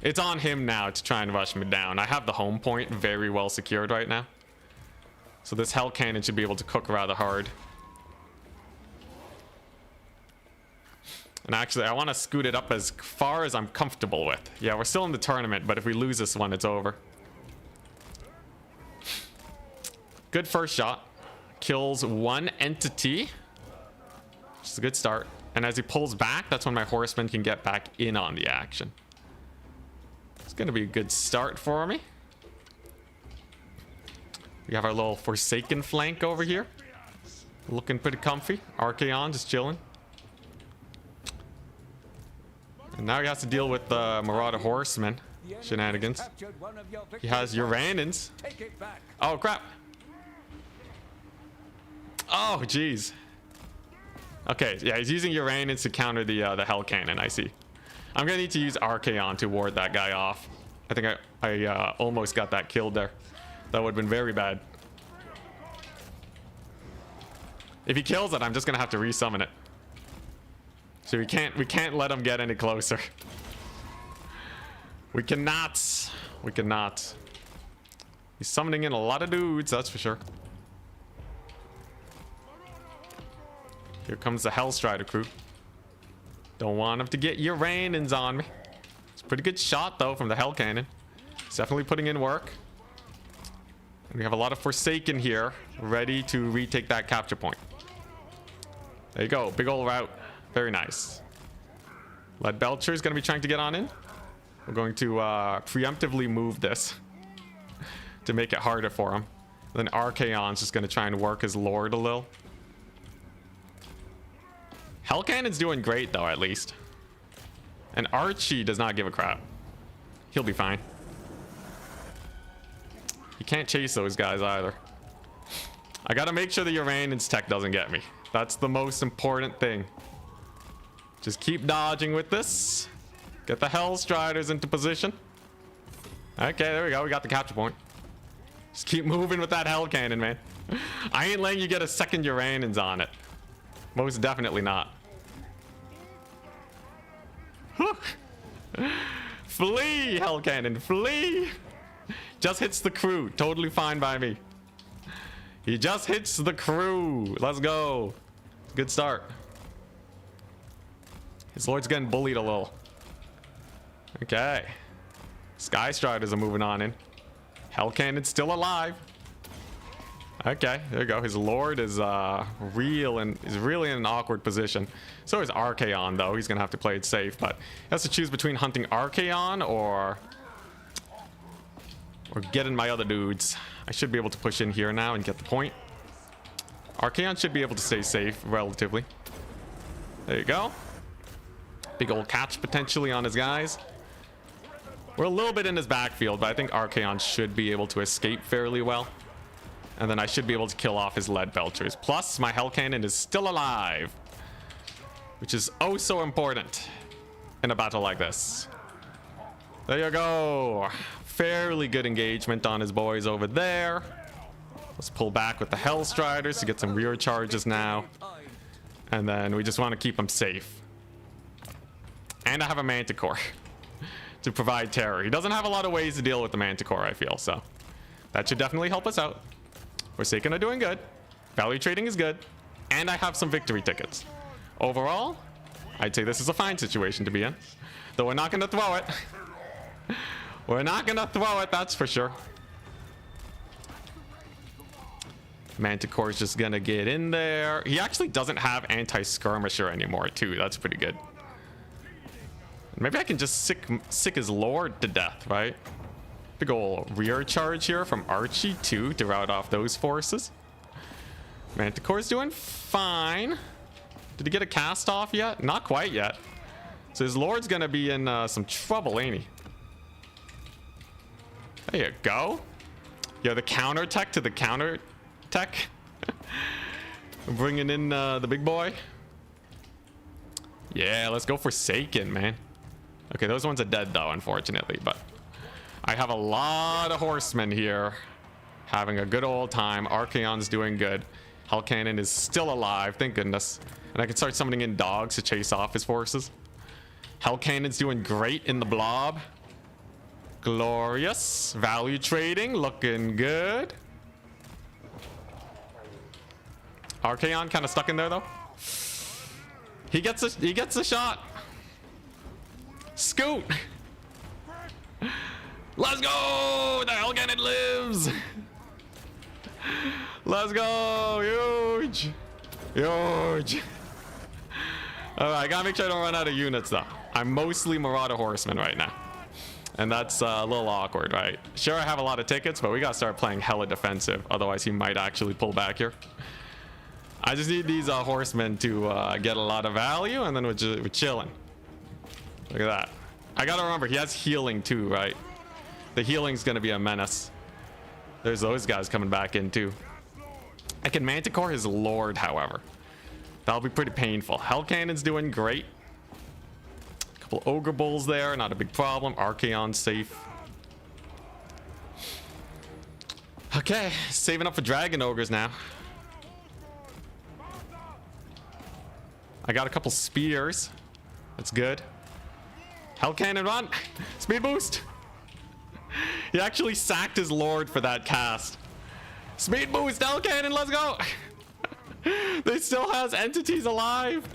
it's on him now to try and rush me down. I have the home point very well secured right now. So this Hell Cannon should be able to cook rather hard. And actually, I want to scoot it up as far as I'm comfortable with. Yeah, we're still in the tournament, but if we lose this one, it's over. Good first shot. Kills one entity, which is a good start. And as he pulls back, that's when my horseman can get back in on the action. It's going to be a good start for me. We have our little Forsaken flank over here. Looking pretty comfy. Archaon just chilling. And now he has to deal with the Marauder Horseman shenanigans. He has Urannans. Oh, crap. Oh, jeez. Okay, yeah, he's using Urannans to counter the Hell Cannon, I see. I'm going to need to use Archaon to ward that guy off. I think I almost got that killed there. That would have been very bad. If he kills it, I'm just going to have to resummon it. So we can't let him get any closer. We cannot. We cannot. He's summoning in a lot of dudes, that's for sure. Here comes the Hellstrider crew. Don't want him to get Urannans on me. It's a pretty good shot, though, from the Hell Cannon. He's definitely putting in work. And we have a lot of Forsaken here, ready to retake that capture point. There you go. Big old route. Very nice. Lead Belcher is going to be trying to get on in. We're going to preemptively move this to make it harder for him. And then Archaon's just going to try and work his Lord a little. Hell Cannon's doing great, though, at least. And Archie does not give a crap. He'll be fine. You can't chase those guys either. I gotta make sure the Urannan's tech doesn't get me. That's the most important thing. Just keep dodging with this. Get the Hellstriders into position. Okay, there we go. We got the capture point. Just keep moving with that Hell Cannon, man. I ain't letting you get a second Urannans on it. Most definitely not. Flee, Hell Cannon, flee! Just hits the crew. Totally fine by me. He just hits the crew. Let's go. Good start. His Lord's getting bullied a little. Okay. Sky Striders are moving on in. Hell Cannon's still alive. Okay, there you go. His Lord is really in an awkward position. So is Archaon, though. He's gonna have to play it safe, but he has to choose between hunting Archaon or getting my other dudes. I should be able to push in here now and get the point. Archaon should be able to stay safe relatively. There you go. Big old catch potentially on his guys. We're a little bit in his backfield, but I think Archaon should be able to escape fairly well. And then I should be able to kill off his Lead Belchers. Plus, my Hell Cannon is still alive, which is oh so important in a battle like this. There you go. Fairly good engagement on his boys over there. Let's pull back with the Hellstriders to get some rear charges now. And then we just want to keep them safe. And I have a Manticore to provide terror. He doesn't have a lot of ways to deal with the Manticore, I feel, so that should definitely help us out. Forsaken are doing good. Value trading is good. And I have some victory tickets. Overall, I'd say this is a fine situation to be in. Though we're not going to throw it. We're not going to throw it, that's for sure. Manticore's just going to get in there. He actually doesn't have anti-skirmisher anymore, too. That's pretty good. Maybe I can just sick his Lord to death, right? Big ol' rear charge here from Archie, too, to rout off those forces. Manticore's doing fine. Did he get a cast off yet? Not quite yet. So his Lord's gonna be in some trouble, ain't he? There you go. Yeah, the counter tech to the counter tech. Bringing in the big boy. Yeah, let's go Forsaken, man. Okay, those ones are dead, though, unfortunately, but I have a lot of horsemen here having a good old time. Archaon's doing good. Hell Cannon is still alive, thank goodness. And I can start summoning in dogs to chase off his forces. Hell Cannon's doing great in the blob. Glorious. Value trading, looking good. Archaon kind of stuck in there though. He gets a shot. Scoot. Let's go. The Hell Cannon lives. Let's go. Huge. Huge. All right, gotta make sure I don't run out of units though. I'm mostly Marauder Horseman right now. And that's a little awkward, right? Sure, I have a lot of tickets, but we gotta start playing hella defensive. Otherwise, he might actually pull back here. I just need these horsemen to get a lot of value, and then we're chilling. Look at that. I gotta remember, he has healing too, right? The healing's gonna be a menace. There's those guys coming back in too. I can Manticore his Lord, however. That'll be pretty painful. Hell Cannon's doing great. Couple Ogre Bulls there, not a big problem. Archaon safe. Okay, saving up for Dragon Ogres now. I got a couple spears. That's good. Hell Cannon run! Speed boost! He actually sacked his Lord for that cast. Speed boost, Hell Cannon, let's go! They still has entities alive.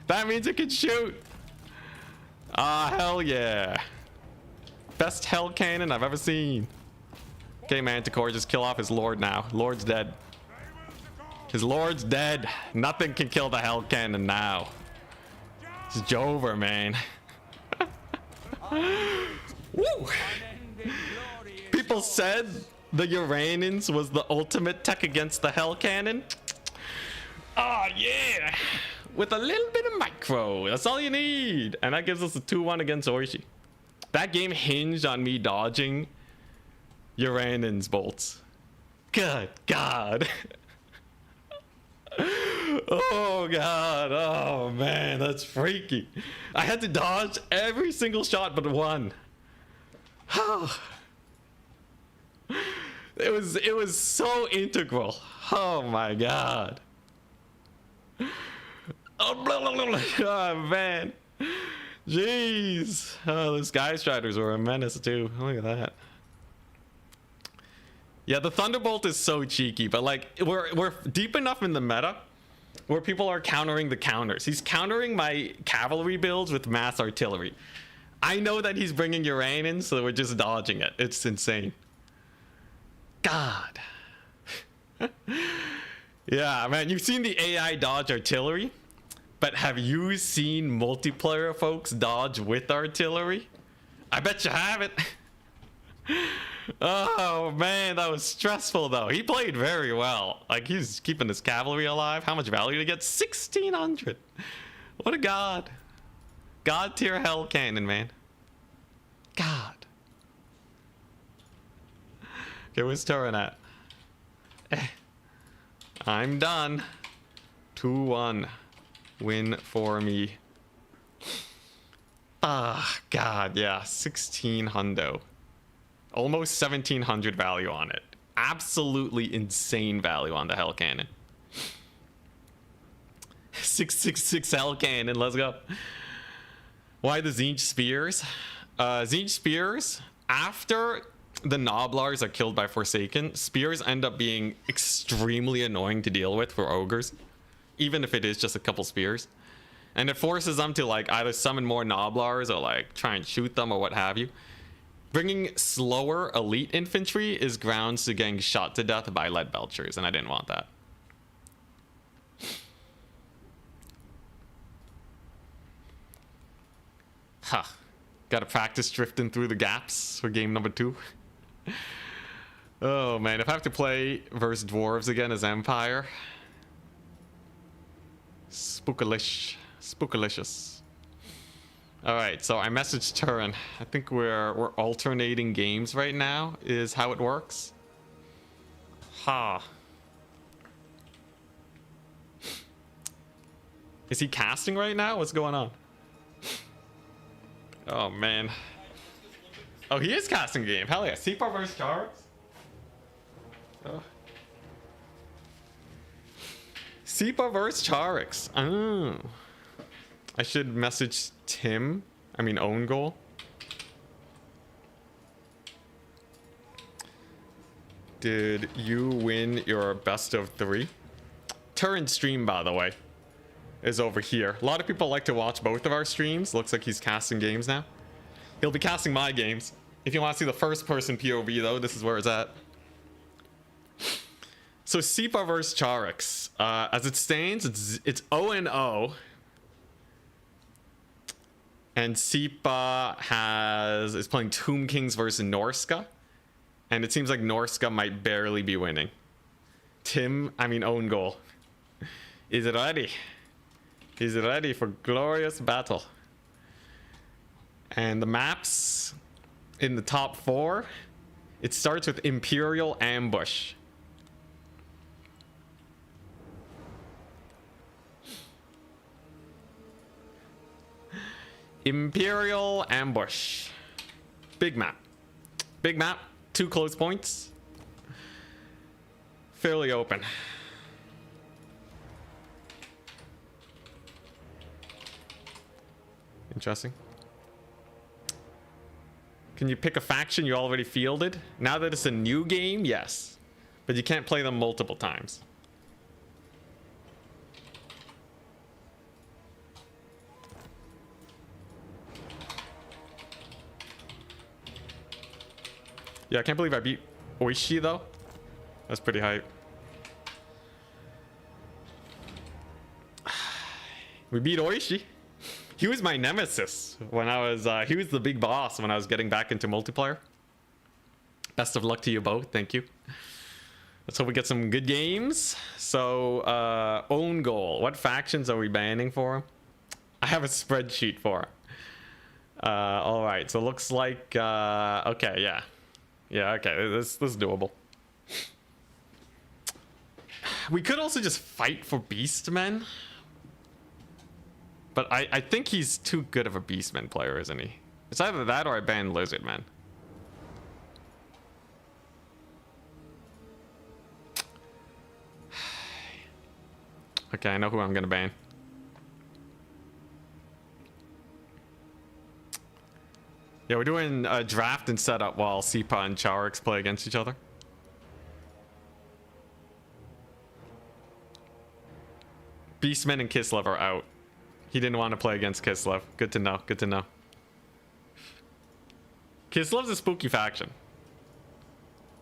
That means it can shoot. Ah, hell yeah. Best Hell Cannon I've ever seen. Okay, Manticore, just kill off his Lord now. Lord's dead. His Lord's dead. Nothing can kill the Hell Cannon now. It's over, man. Woo! People said the Uranians was the ultimate tech against the Hell Cannon. Oh, yeah. With a little bit of micro. That's all you need. And that gives us a 2-1 against Oishi. That game hinged on me dodging Uranian's bolts. Good God. Oh God. Oh man, that's freaky. I had to dodge every single shot but one. It was so integral. Oh my God. Oh man. Jeez. Oh, the Sky Striders were a menace too. Look at that. Yeah, the Thunderbolt is so cheeky, but like we're deep enough in the meta where people are countering the counters. He's countering my cavalry builds with mass artillery. I know that he's bringing Uranians, so we're just dodging it. It's insane. God. Yeah, man, you've seen the AI dodge artillery, but have you seen multiplayer folks dodge with artillery? I bet you haven't. Oh man, that was stressful though. He played very well. Like he's keeping his cavalry alive. How much value did he get? 1600. What a god. God tier Hell Cannon, man. God. Okay, where's Turin at? I'm done. 2-1. Win for me. Ah, God, yeah. 16 hundo. Almost 1700 value on it. Absolutely insane value on the Hell Cannon. 666 Hell Cannon, let's go. Why the Zinch Spears? Zinch Spears, after the Noblars are killed by Forsaken, Spears end up being extremely annoying to deal with for Ogres. Even if it is just a couple Spears. And it forces them to like either summon more Noblars or like try and shoot them or what have you. Bringing slower elite infantry is grounds to getting shot to death by lead belchers, and I didn't want that. Huh. Gotta practice drifting through the gaps for game number 2. Oh man, if I have to play versus dwarves again as Empire. Spookalicious. Alright, so I messaged Turin. I think we're alternating games right now, is how it works. Ha. Is he casting right now? What's going on? Oh man. Oh, he is casting game. Hell yeah. Seapar versus Charles? Oh. Sepa versus Charix. Oh. I should message Tim. I mean, own goal. Did you win your best of 3? Turin stream, by the way, is over here. A lot of people like to watch both of our streams. Looks like he's casting games now. He'll be casting my games. If you want to see the first person POV though, this is where it's at. So Sipa versus Charix. As it stands, it's 0-0. And Sipa is playing Tomb Kings versus Norska. And it seems like Norska might barely be winning. Own goal. Is ready. He's ready for glorious battle. And the maps in the top 4, it starts with Imperial Ambush. Imperial Ambush. Big map. Big map. 2 close points. Fairly open. Interesting. Can you pick a faction you already fielded? Now that it's a new game, yes. But you can't play them multiple times. Yeah, I can't believe I beat Oishi though. That's pretty hype. We beat Oishi. He was my nemesis when I was, he was the big boss when I was getting back into multiplayer. Best of luck to you both. Thank you. Let's hope we get some good games. So, own goal. What factions are we banning for him? I have a spreadsheet for him. All right. So looks like, okay. Yeah. Yeah. Okay. This is doable. We could also just fight for Beastmen. But I think he's too good of a Beastman player, isn't he? It's either that or I ban Lizardman. Okay, I know who I'm gonna ban. Yeah, we're doing a draft and setup while Sipa and Charix play against each other. Beastmen and Kislev are out. He didn't want to play against Kislev. Good to know. Good to know. Kislev's a spooky faction.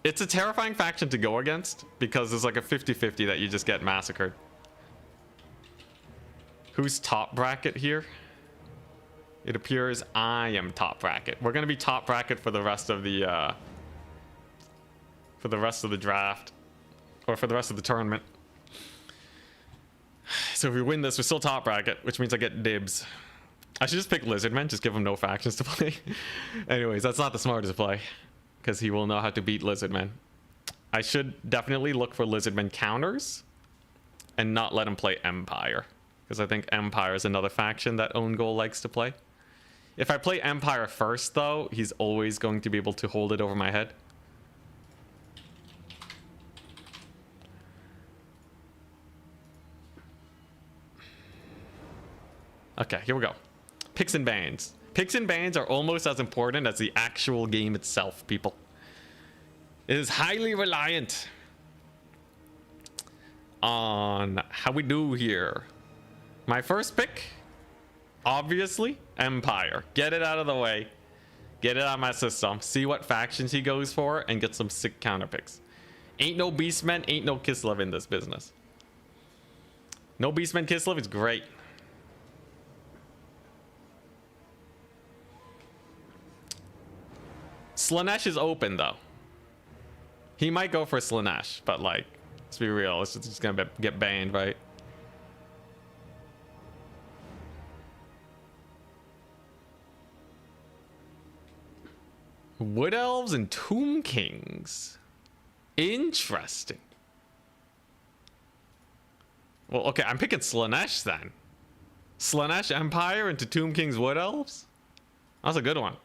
It's a terrifying faction to go against because there's like a 50-50 that you just get massacred. Who's top bracket here? It appears I am top bracket. We're gonna be top bracket for the rest of the draft, or for the rest of the tournament. So if we win this, we're still top bracket, which means I get dibs. I should just pick Lizardman, just give him no factions to play. Anyways, that's not the smartest play, because he will know how to beat Lizardman. I should definitely look for Lizardman counters, and not let him play Empire, because I think Empire is another faction that Own Goal likes to play. If I play Empire first, though, he's always going to be able to hold it over my head. Okay, here we go. Picks and bans. Picks and bans are almost as important as the actual game itself, people. It is highly reliant on how we do here. My first pick, obviously, Empire. Get it out of the way. Get it out of my system. See what factions he goes for and get some sick counter picks. Ain't no Beastmen, ain't no Kislev in this business. No Beastmen Kislev is great. Slanesh is open though. He might go for Slanesh, but like, let's be real, it's just gonna get banned, right? Wood Elves and Tomb Kings. Interesting. Well, okay, I'm picking Slanesh then. Slanesh Empire into Tomb Kings Wood Elves? That's a good one.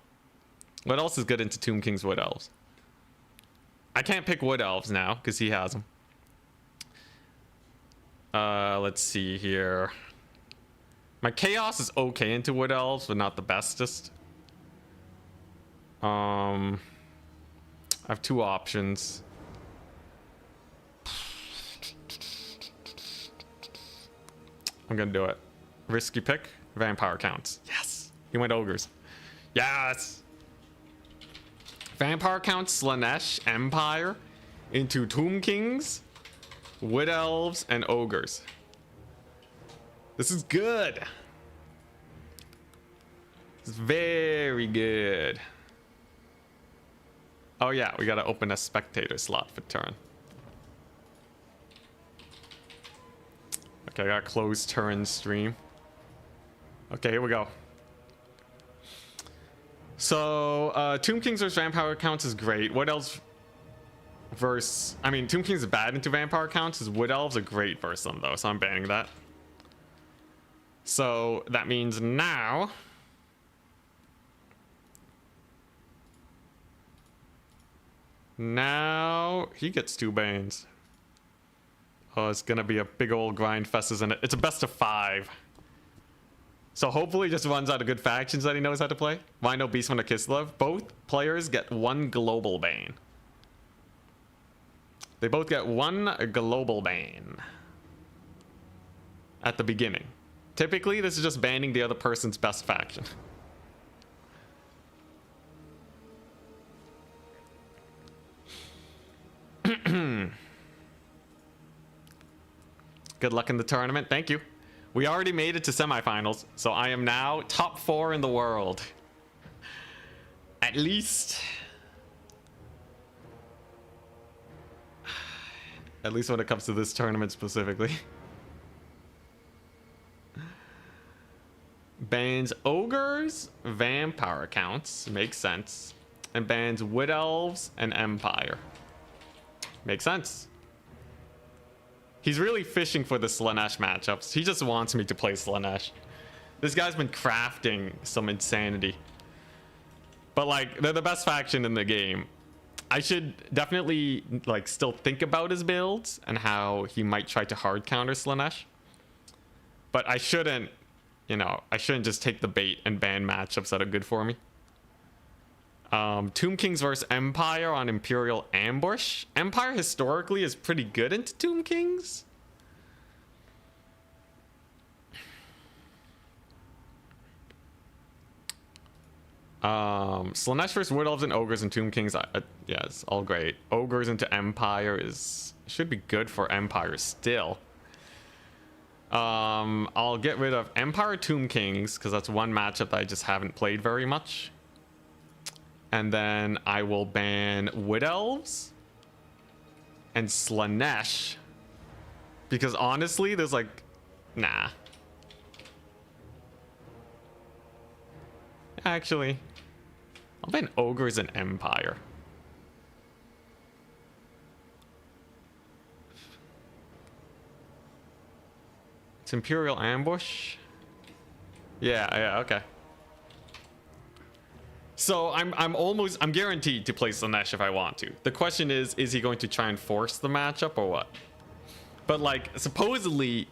What else is good into Tomb Kings Wood Elves? I can't pick Wood Elves now because he has them. Let's see here. My Chaos is okay into Wood Elves, but not the bestest. I have 2 options. I'm gonna do it. Risky pick. Vampire counts. Yes. He went ogres. Yes. Vampire counts Slanesh Empire into Tomb Kings, Wood Elves, and Ogres. This is good. It's very good. Oh yeah, we gotta open a spectator slot for turn. Okay, I gotta close Turin stream. Okay, here we go. So, Tomb Kings versus Vampire Counts is great. Wood Elves versus... I mean, Tomb Kings is bad into Vampire Counts. Wood Elves are great versus them, though, so I'm banning that. So, that means now... Now, he gets 2 bans. Oh, it's gonna be a big old grind fest, isn't it? It's a best of 5. So hopefully he just runs out of good factions that he knows how to play. Rhino, Beastman, or Kislev. Both players get 1 global ban. They both get 1 global ban. At the beginning. Typically, this is just banning the other person's best faction. Good luck in the tournament. Thank you. We already made it to semifinals, so I am now top 4 in the world. At least. At least when it comes to this tournament specifically. Bans Ogres, Vampire accounts. Makes sense. And bans Wood Elves and Empire. Makes sense. He's really fishing for the Slanesh matchups. He just wants me to play Slanesh. This guy's been crafting some insanity. But like, they're the best faction in the game. I should definitely like still think about his builds and how he might try to hard counter Slanesh. But I shouldn't, you know, I shouldn't just take the bait and ban matchups that are good for me. Tomb Kings versus Empire on Imperial Ambush. Empire historically is pretty good into Tomb Kings. Slanesh versus Wood Elves and Ogres and Tomb Kings. Yeah, it's all great. Ogres into Empire should be good for Empire still. I'll get rid of Empire Tomb Kings because that's one matchup that I just haven't played very much. And then I will ban Wood Elves and Slanesh. Because honestly, there's like... Nah. Actually, I'll ban Ogres and Empire. It's Imperial Ambush. Yeah, okay. So I'm guaranteed to play Slanesh if I want to. The question is he going to try and force the matchup or what? But like, supposedly,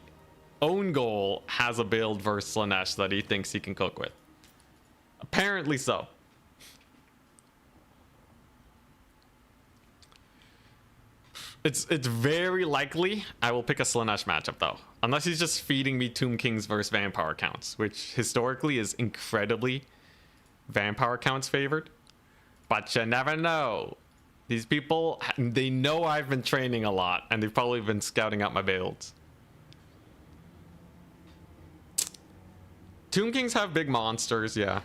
Own Goal has a build versus Slanesh that he thinks he can cook with. Apparently so. It's very likely I will pick a Slanesh matchup though. Unless he's just feeding me Tomb Kings versus Vampire counts, which historically is incredibly Vampire counts favored. But you never know. These people, they know I've been training a lot and they've probably been scouting out my builds. Tomb Kings have big monsters, yeah.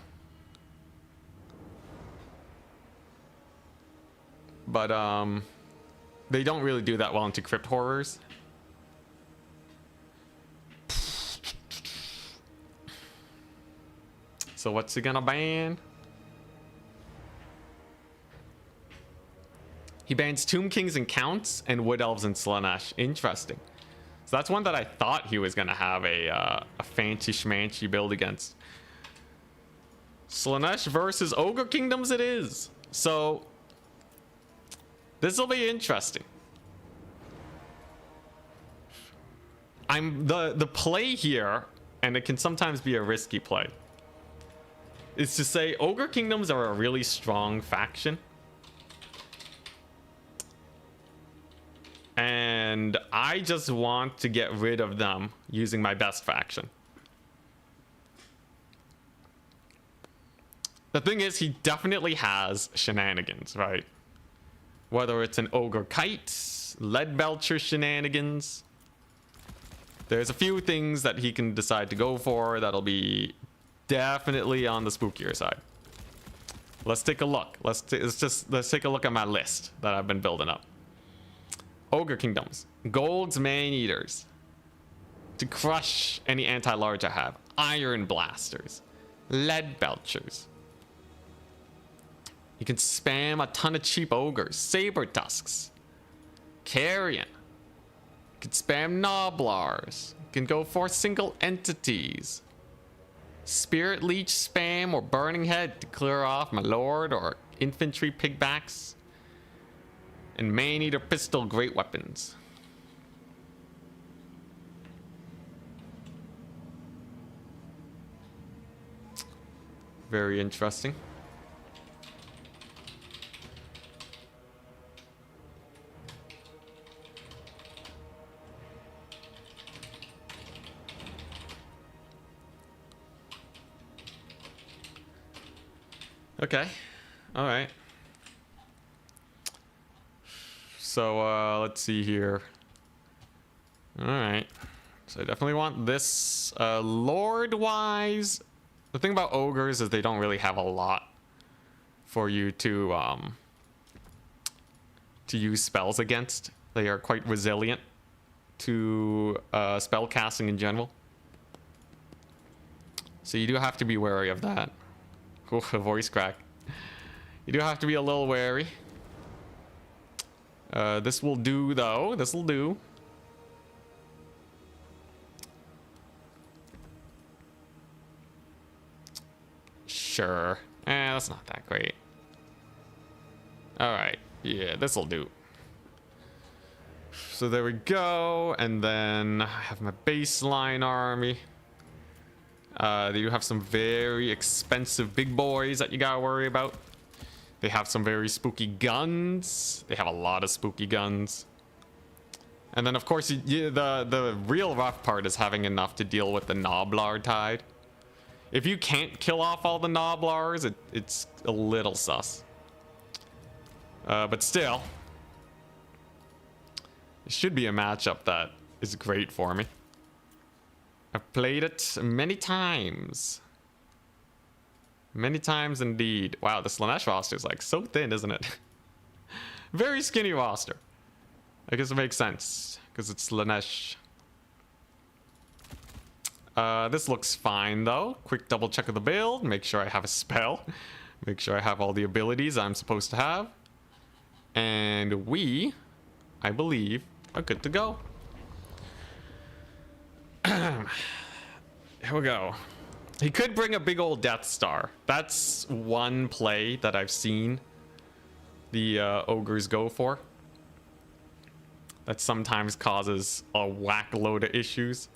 But they don't really do that well into Crypt Horrors. So what's he gonna ban? He bans Tomb Kings and Counts and Wood Elves and Slanesh. Interesting. So that's one that I thought he was gonna have a fancy schmancy build against. Slanesh versus Ogre Kingdoms it is. So this will be interesting. The play here, and it can sometimes be a risky play, is to say Ogre Kingdoms are a really strong faction. And And I just want to get rid of them using my best faction. The thing is, he definitely has shenanigans, right? Whether it's an Ogre Kite, Lead Belcher shenanigans. There's a few things that he can decide to go for that'll be definitely on the spookier side. Let's take a look. Let's take a look at my list that I've been building up. Ogre Kingdoms. Gold's Man-Eaters. To crush any anti-large I have. Iron Blasters. Lead Belchers. You can spam a ton of cheap ogres. Saber Tusks. Carrion. You can spam Noblars. You can go for single entities. Spirit Leech spam or Burning Head to clear off my Lord or Infantry Pigbacks. And Man-Eater Pistol Great Weapons. Very interesting. Okay. All right. So let's see here. All right. So I definitely want this. Lord wise, the thing about ogres is they don't really have a lot for you to use spells against. They are quite resilient to spell casting in general. So you do have to be wary of that. Ooh, a voice crack. You do have to be a little wary. This will do, though. This will do. Sure. That's not that great. Alright. Yeah, this will do. So there we go. And then I have my baseline army. You have some very expensive big boys that you gotta worry about. They have some very spooky guns. They have a lot of spooky guns. And then, of course, the real rough part is having enough to deal with the Noblar tide. If you can't kill off all the Noblars, it's a little sus. But still, it should be a matchup that is great for me. I've played it many times. Many times indeed. Wow, the Slanesh roster is like so thin, isn't it? Very skinny roster. I guess it makes sense because it's Slanesh. This looks fine though. Quick double check of the build. Make sure I have a spell. Make sure I have all the abilities I'm supposed to have. And we, I believe, are good to go. Here we go. He could bring a big old Death Star. That's one play that I've seen the ogres go for. That sometimes causes a whack load of issues.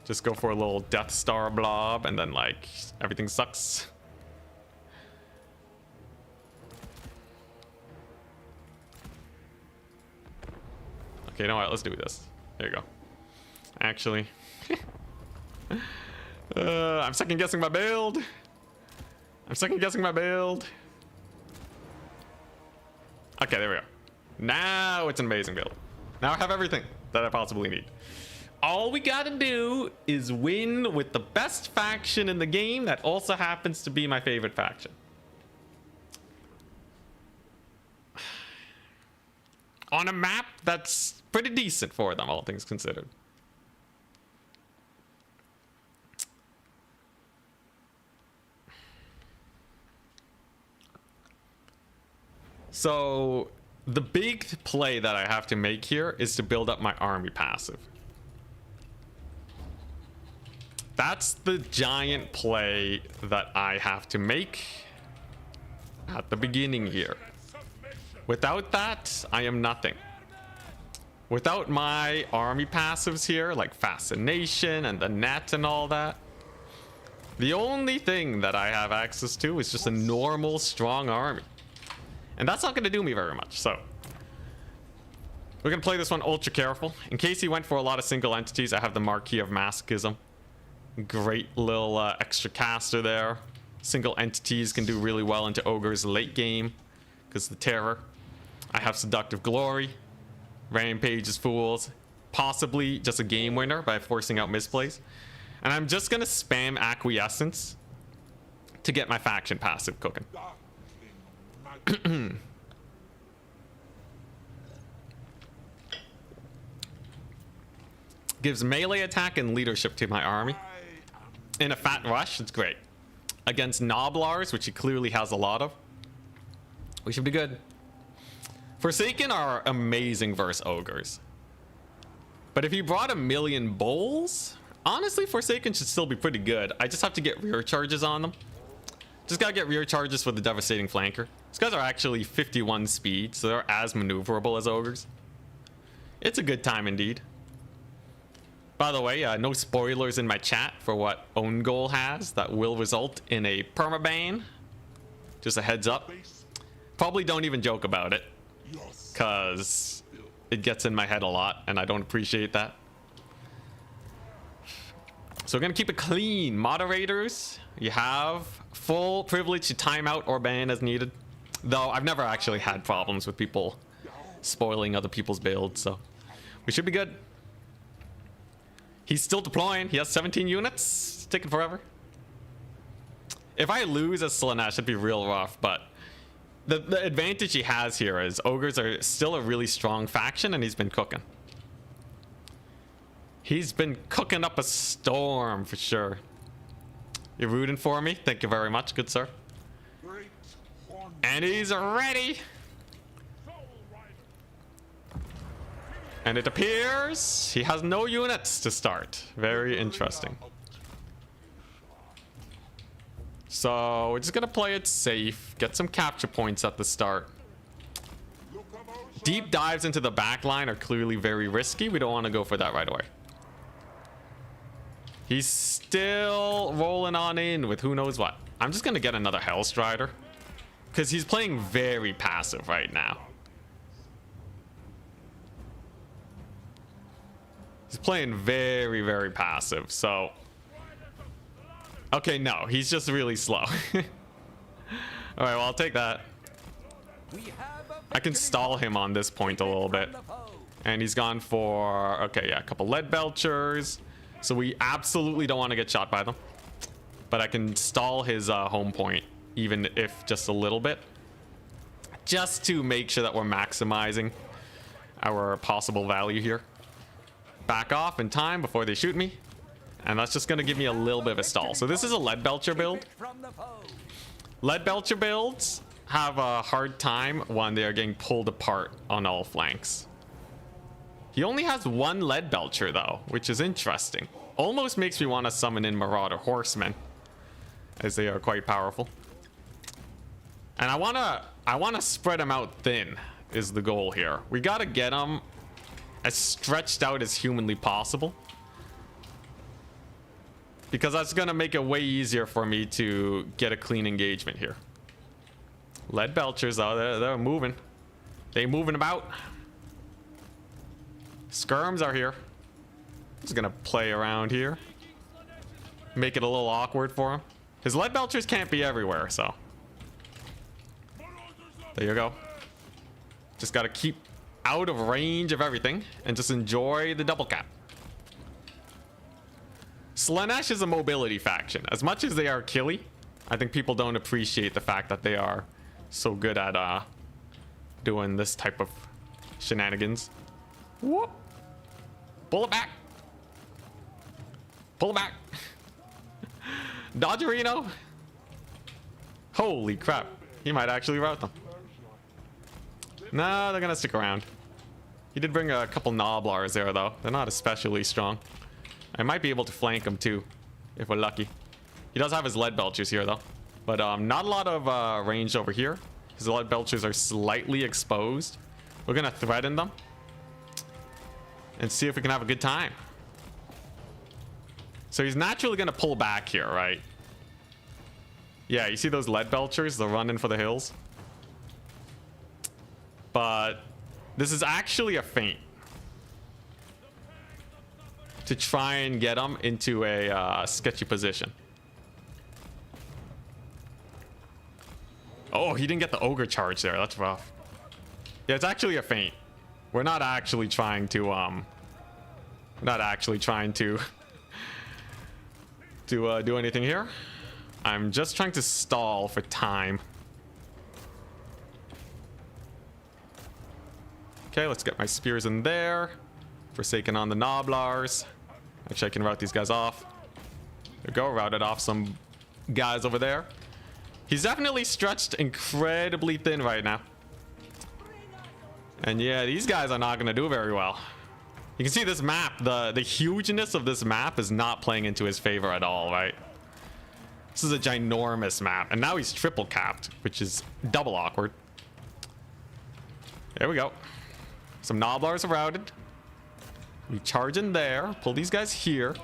Just go for a little Death Star blob and then like everything sucks. Okay, you know what? Let's do this. There you go. Actually, I'm second guessing my build. Okay, there we go. Now it's an amazing build. Now I have everything that I possibly need. All we gotta do is win with the best faction in the game that also happens to be my favorite faction. On a map that's pretty decent for them, all things considered. So the big play that I have to make here is to build up my army passive. That's the giant play that I have to make at the beginning here. Without that, I am nothing. Without my army passives here, like Fascination and the Net and all that, the only thing that I have access to is just a normal, strong army. And that's not going to do me very much, so We're gonna play this one ultra careful. In case he went for a lot of single entities, I have the Marquis of Masochism. Great little extra caster there. Single entities can do really well into Ogre's late game because the terror. I have Seductive Glory, Rampage's Fools, possibly just a game winner by forcing out misplays. And I'm just gonna spam Acquiescence to get my faction passive cooking. Gives melee attack and leadership to my army. In a fat rush, it's great. Against Noblars, which he clearly has a lot of, we should be good. Forsaken are amazing versus Ogres. But if he brought 1,000,000 Bulls, honestly, Forsaken should still be pretty good. I just have to get rear charges on them. Just gotta get rear charges for the Devastating Flanker. These guys are actually 51 speed, so they're as maneuverable as Ogres. It's a good time indeed. By the way, no spoilers in my chat for what Own Goal has that will result in a permaban. Just a heads up. Probably don't even joke about it, because it gets in my head a lot and I don't appreciate that. So we're gonna keep it clean. Moderators, you have full privilege to timeout or ban as needed. Though I've never actually had problems with people spoiling other people's builds, so we should be good. He's still deploying. He has 17 units. It's taking forever. If I lose as Slaanesh, it'd be real rough, but the advantage he has here is Ogres are still a really strong faction and he's been cooking. He's been cooking up a storm for sure. You're rooting for me? Thank you very much, good sir. And he's ready. And it appears he has no units to start. Very interesting. So we're just gonna play it safe, get some capture points at the start. Deep dives into the back line are clearly very risky. We don't want to go for that right away. He's still rolling on in with who knows what. I'm just gonna get another Hellstrider because he's playing very passive right now. He's playing very, very passive, so... Okay, no, he's just really slow. Alright, well, I'll take that. I can stall him on this point a little bit. And he's gone for... Okay, yeah, a couple lead belchers. So we absolutely don't want to get shot by them. But I can stall his home point, even if just a little bit. Just to make sure that we're maximizing our possible value here. Back off in time before they shoot me. And that's just going to give me a little bit of a stall. So this is a lead belcher build. Lead belcher builds have a hard time when they are getting pulled apart on all flanks. He only has one lead belcher though, which is interesting. Almost makes me want to summon in Marauder Horsemen, as they are quite powerful. And I want to spread them out thin is the goal here. We got to get them as stretched out as humanly possible, because that's gonna make it way easier for me to get a clean engagement here. Lead belchers though, they're moving. They moving about. Skirms are here. Just gonna play around here, make it a little awkward for him. His lead belchers can't be everywhere, so there you go. Just gotta keep out of range of everything and just enjoy the double cap. Slaanesh is a mobility faction. As much as they are killy, I think people don't appreciate the fact that they are so good at doing this type of shenanigans. Whoop. Pull it back. Pull it back. Dodgerino. Holy crap. He might actually rout them. No, they're gonna stick around. He did bring a couple Noblars there though. They're not especially strong. I might be able to flank him too, if we're lucky. He does have his lead belchers here though. But not a lot of range over here. His lead belchers are slightly exposed. We're gonna threaten them and see if we can have a good time. So he's naturally gonna pull back here, right? Yeah, you see those lead belchers? They're running for the hills. But This is actually a feint to try and get him into a sketchy position. Oh, he didn't get the ogre charge there. That's rough. Yeah, it's actually a feint. We're not actually trying to do anything here. I'm just trying to stall for time. Okay, let's get my spears in there. Forsaken on the Noblars. Actually, I can route these guys off. There we go, routed off some guys over there. He's definitely stretched incredibly thin right now. And yeah, these guys are not going to do very well. You can see this map, the hugeness of this map is not playing into his favor at all, right? This is a ginormous map. And now he's triple capped, which is double awkward. There we go. Some Noblars are routed. We charge in there. Pull these guys here.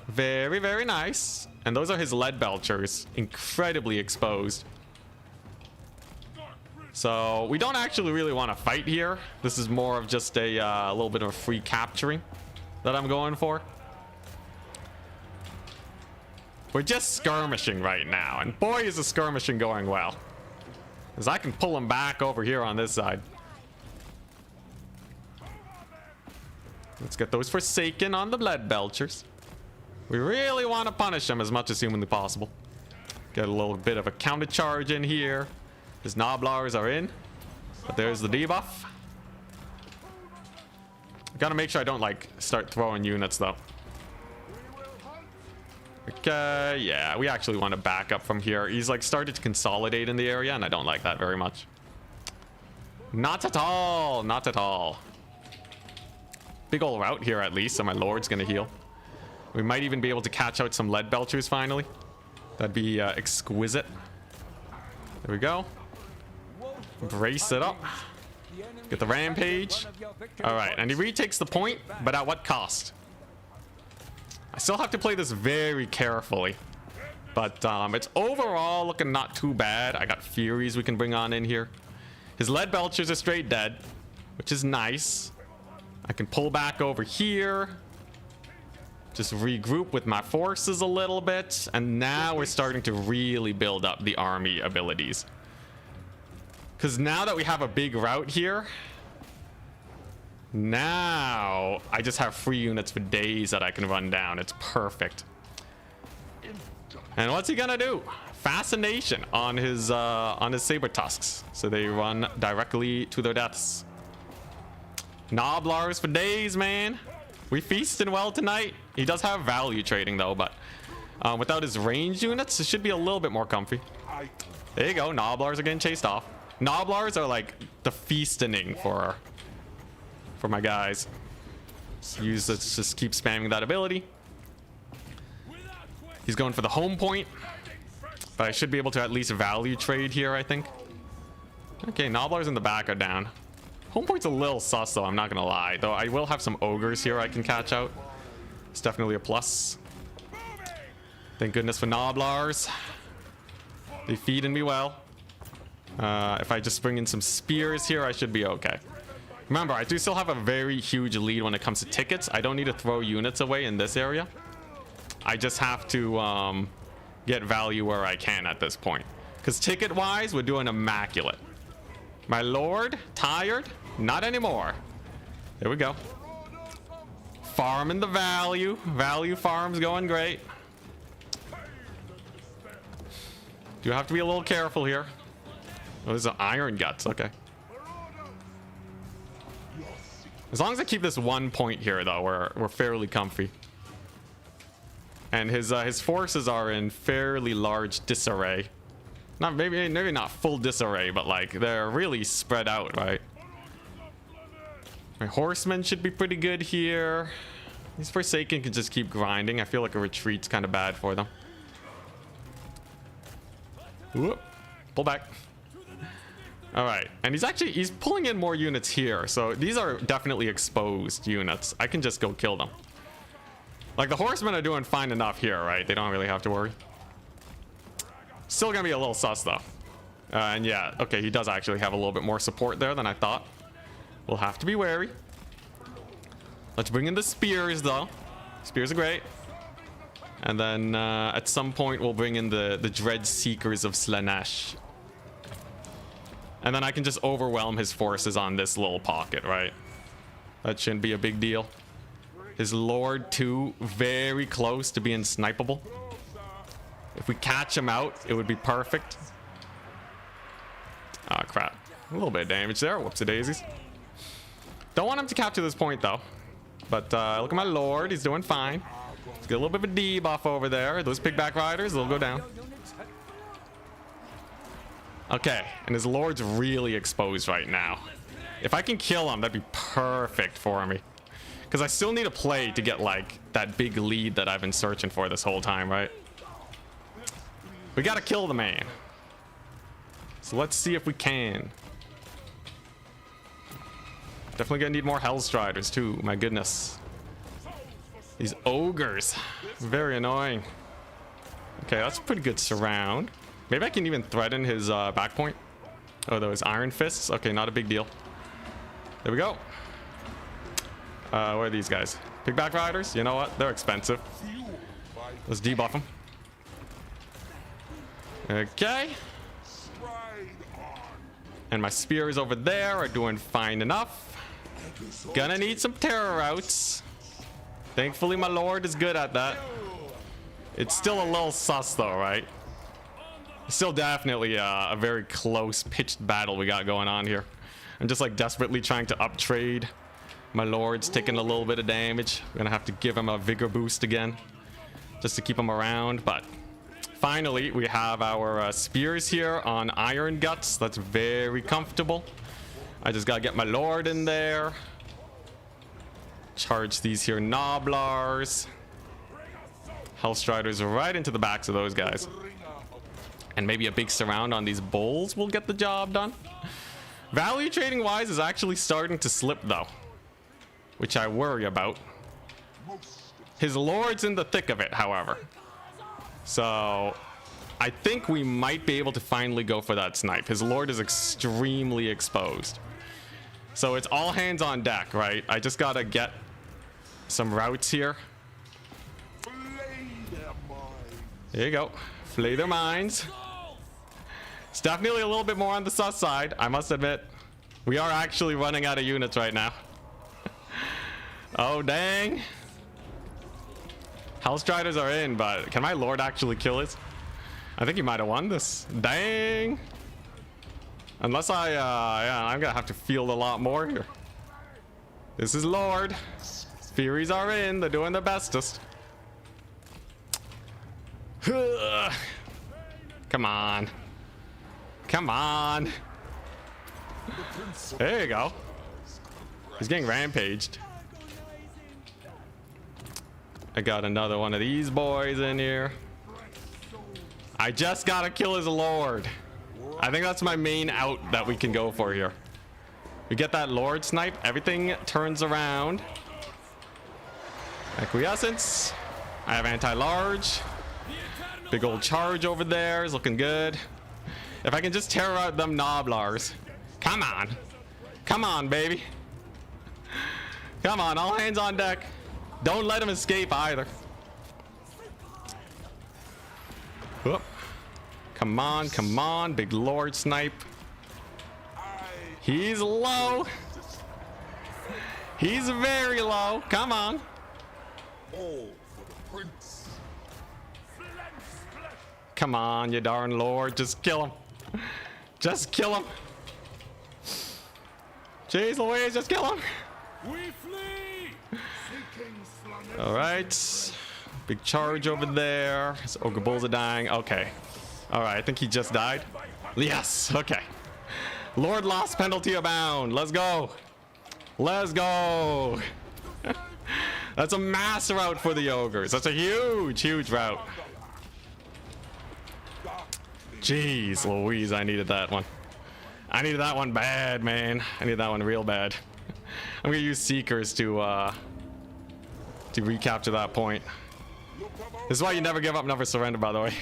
Very, very nice. And those are his lead belchers. Incredibly exposed. So we don't actually really want to fight here. This is more of just a little bit of a free capturing that I'm going for. We're just skirmishing right now. And boy, is the skirmishing going well. Because I can pull him back over here on this side. Let's get those Forsaken on the Blood Belchers. We really want to punish them as much as humanly possible. Get a little bit of a counter charge in here. His Noblars are in. But there's the debuff. Gotta make sure I don't, like, start throwing units, though. Okay, yeah, we actually want to back up from here. He's, like, started to consolidate in the area, and I don't like that very much. Not at all. Not at all. Big ol' route here, at least, so my Lord's gonna heal. We might even be able to catch out some lead belchers finally. That'd be exquisite. There we go. Brace it up. Get the rampage. All right, and he retakes the point, but at what cost? I still have to play this very carefully, but it's overall looking not too bad. I got Furies we can bring on in here. His lead belchers are straight dead, which is nice. I can pull back over here. Just regroup with my forces a little bit. And now we're starting to really build up the army abilities. Because now that we have a big route here, now I just have free units for days that I can run down. It's perfect. And what's he gonna do? Fascination on his saber tusks, so they run directly to their deaths. Noblars for days, man. We feasting well tonight. He does have value trading though, but without his ranged units, it should be a little bit more comfy. There you go. Noblars are getting chased off. Noblars are like the feasting for my guys. Let's just keep spamming that ability. He's going for the home point, but I should be able to at least value trade here, I think. Okay, Noblars in the back are down. Home point's a little sus though, I'm not gonna lie. Though I will have some ogres here I can catch out. It's definitely a plus. Thank goodness for Noblars. They feeding me well. If I just bring in some spears here, I should be okay. Remember, I do still have a very huge lead when it comes to tickets. I don't need to throw units away in this area. I just have to get value where I can at this point. Because ticket-wise, we're doing immaculate. My Lord, tired? Not anymore. There we go. Farming the value. Value farm's going great. Do have to be a little careful here. Oh, those are iron guts. Okay. As long as I keep this 1 point here, though, we're fairly comfy. And his forces are in fairly large disarray. Not maybe not full disarray, but like they're really spread out, right? My horsemen should be pretty good here. These Forsaken can just keep grinding. I feel like a retreat's kind of bad for them. Whoop. Pull back. All right, and he's pulling in more units here, so these are definitely exposed units. I can just go kill them. Like the horsemen are doing fine enough here, right? They don't really have to worry. Still gonna be a little sus though. And yeah, okay, he does actually have a little bit more support there than I thought. We'll have to be wary. Let's bring in the spears, though. Spears are great. And then at some point, we'll bring in the Dread Seekers of Slanesh. And then I can just overwhelm his forces on this little pocket, right? That shouldn't be a big deal. His Lord, too, very close to being snipeable. If we catch him out, it would be perfect. Ah, crap. A little bit of damage there. Whoopsie-daisies. Don't want him to capture this point, though. But look at my Lord. He's doing fine. Let's get a little bit of a debuff over there. Those pigback riders, they'll go down. Okay, and his Lord's really exposed right now. If I can kill him, that'd be perfect for me. Because I still need a play to get, like, that big lead that I've been searching for this whole time, right? We gotta kill the man. So let's see if we can. Definitely gonna need more Hellstriders too, my goodness. These ogres, very annoying. Okay, that's a pretty good surround. Maybe I can even threaten his back point. Oh, those iron fists. Okay, not a big deal. There we go. Where are these guys? Pigback riders? You know what? They're expensive. Let's debuff them. Okay. And my spears over there are doing fine enough. Gonna need some terror outs. Thankfully, my Lord is good at that. It's still a little sus, though, right? Still definitely a very close pitched battle we got going on here. I'm just like desperately trying to uptrade. My Lord's taking a little bit of damage. We're gonna have to give him a vigor boost again just to keep him around. But finally, we have our spears here on iron guts. That's very comfortable. I just gotta get my Lord in there. Charge these here Noblars. Hellstriders right into the backs of those guys. And maybe a big surround on these bulls will get the job done. Value trading wise is actually starting to slip though, which I worry about. His Lord's in the thick of it, however. So I think we might be able to finally go for that snipe. His Lord is extremely exposed. So it's all hands on deck, right? I just gotta get some routes here. There you go. Flay their minds. It's definitely a little bit more on the sus side, I must admit. We are actually running out of units right now. Oh, dang. Hellstriders are in, but can my Lord actually kill it? I think he might have won this. Dang. Unless yeah, I'm gonna have to field a lot more here. This is Lord. Furies are in. They're doing their bestest. Come on. Come on. There you go. He's getting rampaged. I got another one of these boys in here. I just gotta kill his Lord. I think that's my main out that we can go for here. We get that Lord snipe, everything turns around. Acquiescence. I have anti-large. Big old charge over there is looking good. If I can just tear out them Noblars. Come on. Come on, baby. Come on, all hands on deck. Don't let him escape either. Whoop. Come on, big Lord snipe. He's low. He's very low. Come on. Come on, you darn Lord. Just kill him. Just kill him. Jeez Louise, just kill him. All right. Big charge over there. His ogre bulls are dying. Okay. All right, I think he just died. Yes, okay. Lord lost penalty abound. Let's go. Let's go. That's a mass route for the ogres. That's a huge, huge route. Jeez Louise, I needed that one. I needed that one bad, man. I need that one real bad. I'm gonna use Seekers to recapture that point. This is why you never give up, never surrender, by the way.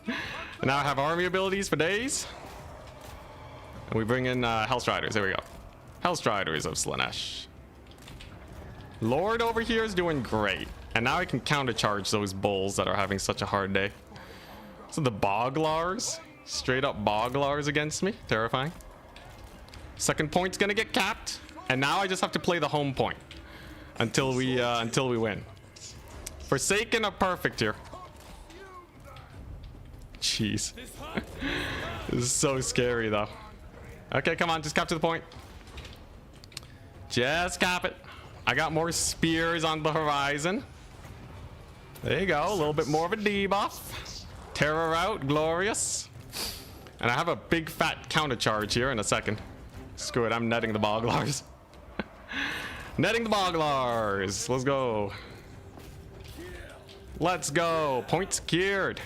And now I have army abilities for days. And we bring in Hellstriders. There we go. Hellstriders of Slanesh. Lord over here is doing great. And now I can countercharge those bulls that are having such a hard day. So the Boglars, straight up Boglars against me. Terrifying. Second point's gonna get capped. And now I just have to play the home point until we win. Forsaken are perfect here. Jeez. This is so scary though. Okay, come on, just cap to the point. Just cap it. I got more spears on the horizon. There you go, a little bit more of a debuff. Terror out, glorious. And I have a big fat counter charge here in a second. Screw it, I'm netting the Boglars. Netting the Boglars. Let's go. Let's go. Point secured.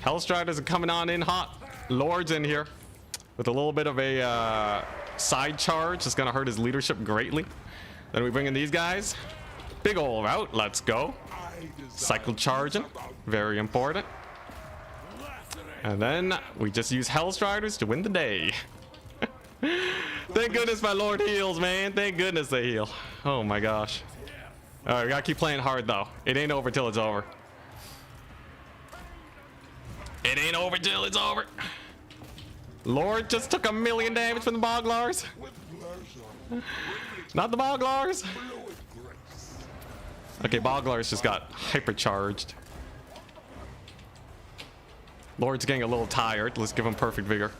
Hellstriders are coming on in hot. Lord's in here with a little bit of a side charge. It's gonna hurt his leadership greatly. Then we bring in these guys. Big ol' route. Let's go. Cycle charging. Very important. And then we just use Hellstriders to win the day. Thank goodness my Lord heals, man. Thank goodness they heal. Oh my gosh. Alright, we gotta keep playing hard though. It ain't over till it's over. It ain't over till it's over. Lord just took 1,000,000 damage from the Boglars. Not the Boglars. Okay, Boglars just got hypercharged. Lord's getting a little tired. Let's give him perfect vigor.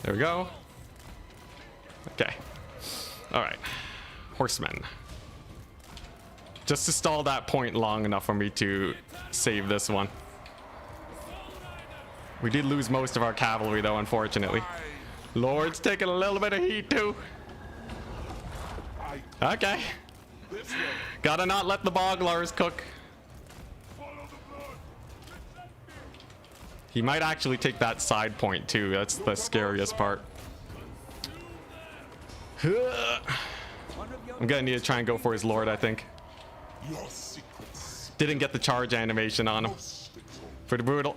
There we go. Okay. Alright. Horsemen. Just to stall that point long enough for me to save this one. We did lose most of our cavalry though, unfortunately. Lord's taking a little bit of heat too. Okay. Gotta not let the Boglars cook. He might actually take that side point too. That's the scariest part. I'm gonna need to try and go for his Lord, I think. Didn't get the charge animation on him. Pretty brutal.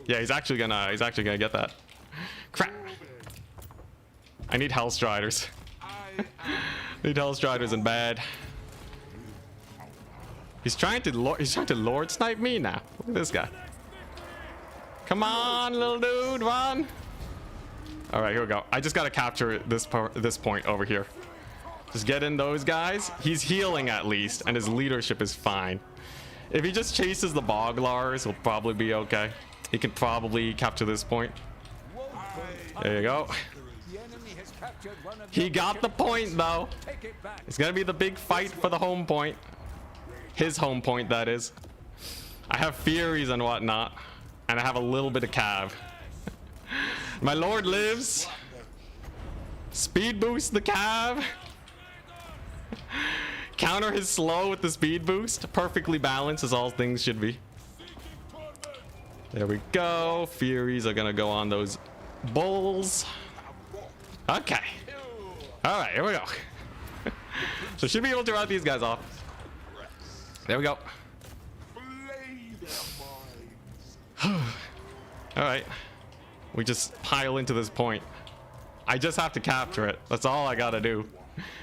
Yeah, he's actually gonna get that. Crap. I need Hellstriders. Need Hellstriders in bad. He's trying to Lord snipe me now. Look at this guy. Come on, little dude, run. All right, here we go. I just gotta capture this point over here. Just get in those guys. He's healing at least, and his leadership is fine. If he just chases the Boglars, he'll probably be okay. He can probably capture this point. There you go. He got the point though. It's gonna be the big fight for the home point. His home point, that is. I have Furies and whatnot, and I have a little bit of Cav. My Lord lives. Speed boost the Cav. Counter his slow with the speed boost. Perfectly balanced as all things should be. There we go. Furies are gonna go on those bulls. Okay. All right, here we go. So should be able to rout these guys off. There we go. All right. We just pile into this point. I just have to capture it. That's all I gotta do.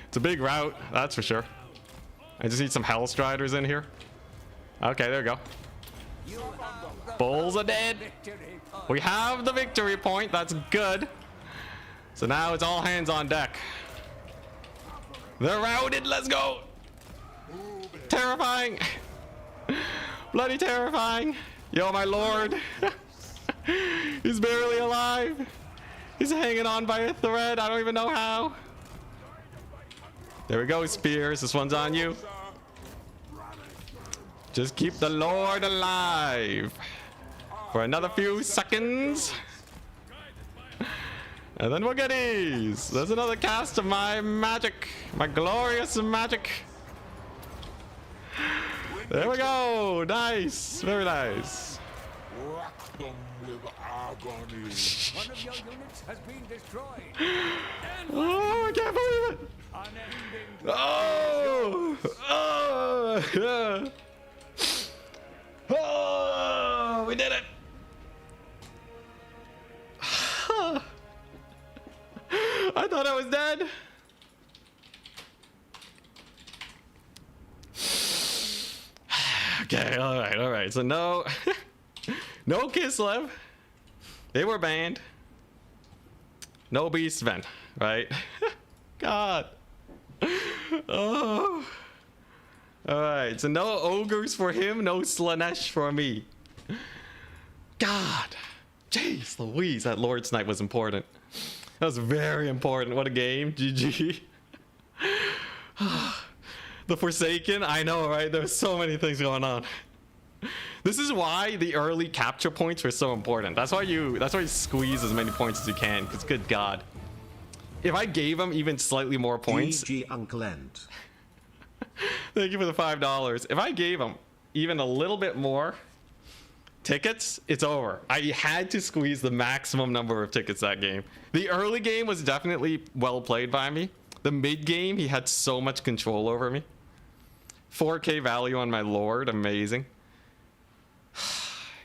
It's a big route, that's for sure. I just need some Hellstriders in here. Okay, there we go. Bulls are dead. We have the victory point. That's good. So now it's all hands on deck. They're routed. Let's go. Terrifying. Bloody terrifying. Yo, my Lord. He's barely alive. He's hanging on by a thread. I don't even know how. There we go, spears. This one's on you. Just keep the Lord alive for another few seconds. And then we'll get ease. There's another cast of my magic. My glorious magic. There we go. Nice. Very nice. One of your units has been destroyed. Oh, I can't believe it. Oh, oh, yeah. Oh, we did it. thought I was dead. Okay, all right. So no, no Kislev. They were banned. No Beastmen, right? God. Oh. All right. So no ogres for him. No Slanesh for me. God. Jeez Louise, that Lord's Night was important. That was very important. What a game. GG. The Forsaken. I know, right? There's so many things going on. This is why the early capture points were so important. That's why you squeeze as many points as you can. Because good God, if I gave him even slightly more points. GG Uncle End. Thank you for the $5. If I gave him even a little bit more tickets, it's over. I had to squeeze the maximum number of tickets that game. The early game was definitely well played by me. The mid game, he had so much control over me. 4K value on my Lord, amazing.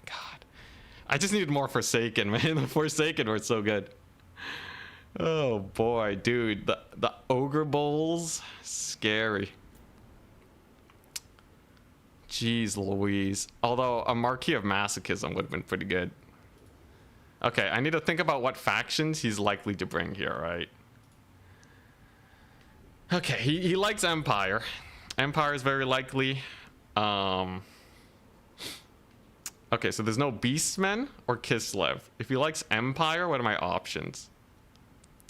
God, I just needed more Forsaken, man. The Forsaken were so good. Oh boy, dude, the Ogre Bowls, scary. Jeez Louise. Although a Marquis of Masochism would have been pretty good. Okay, I need to think about what factions he's likely to bring here, right? Okay, he likes Empire. Empire is very likely. Okay, so there's no Beastmen or Kislev. If he likes Empire, what are my options?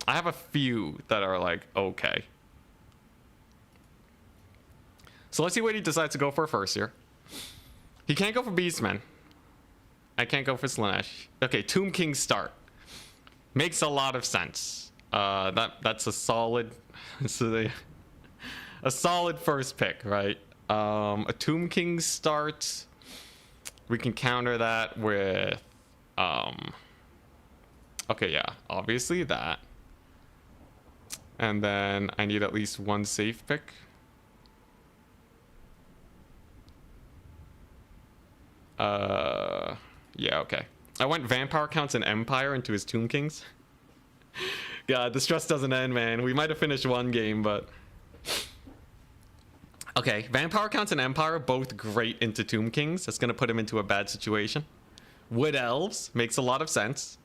I have a few that are like, okay. So let's see what he decides to go for first here. He can't go for Beastmen. I can't go for Slanesh. Okay, Tomb King start. Makes a lot of sense. That's a solid... a solid first pick, right? A Tomb King start. We can counter that with... Okay, yeah, obviously that. And then I need at least one safe pick. Yeah, okay. I went Vampire Counts and Empire into his Tomb Kings. God, the stress doesn't end, man. We might have finished one game, but... Okay, Vampire Counts and Empire, both great into Tomb Kings. That's going to put him into a bad situation. Wood Elves makes a lot of sense.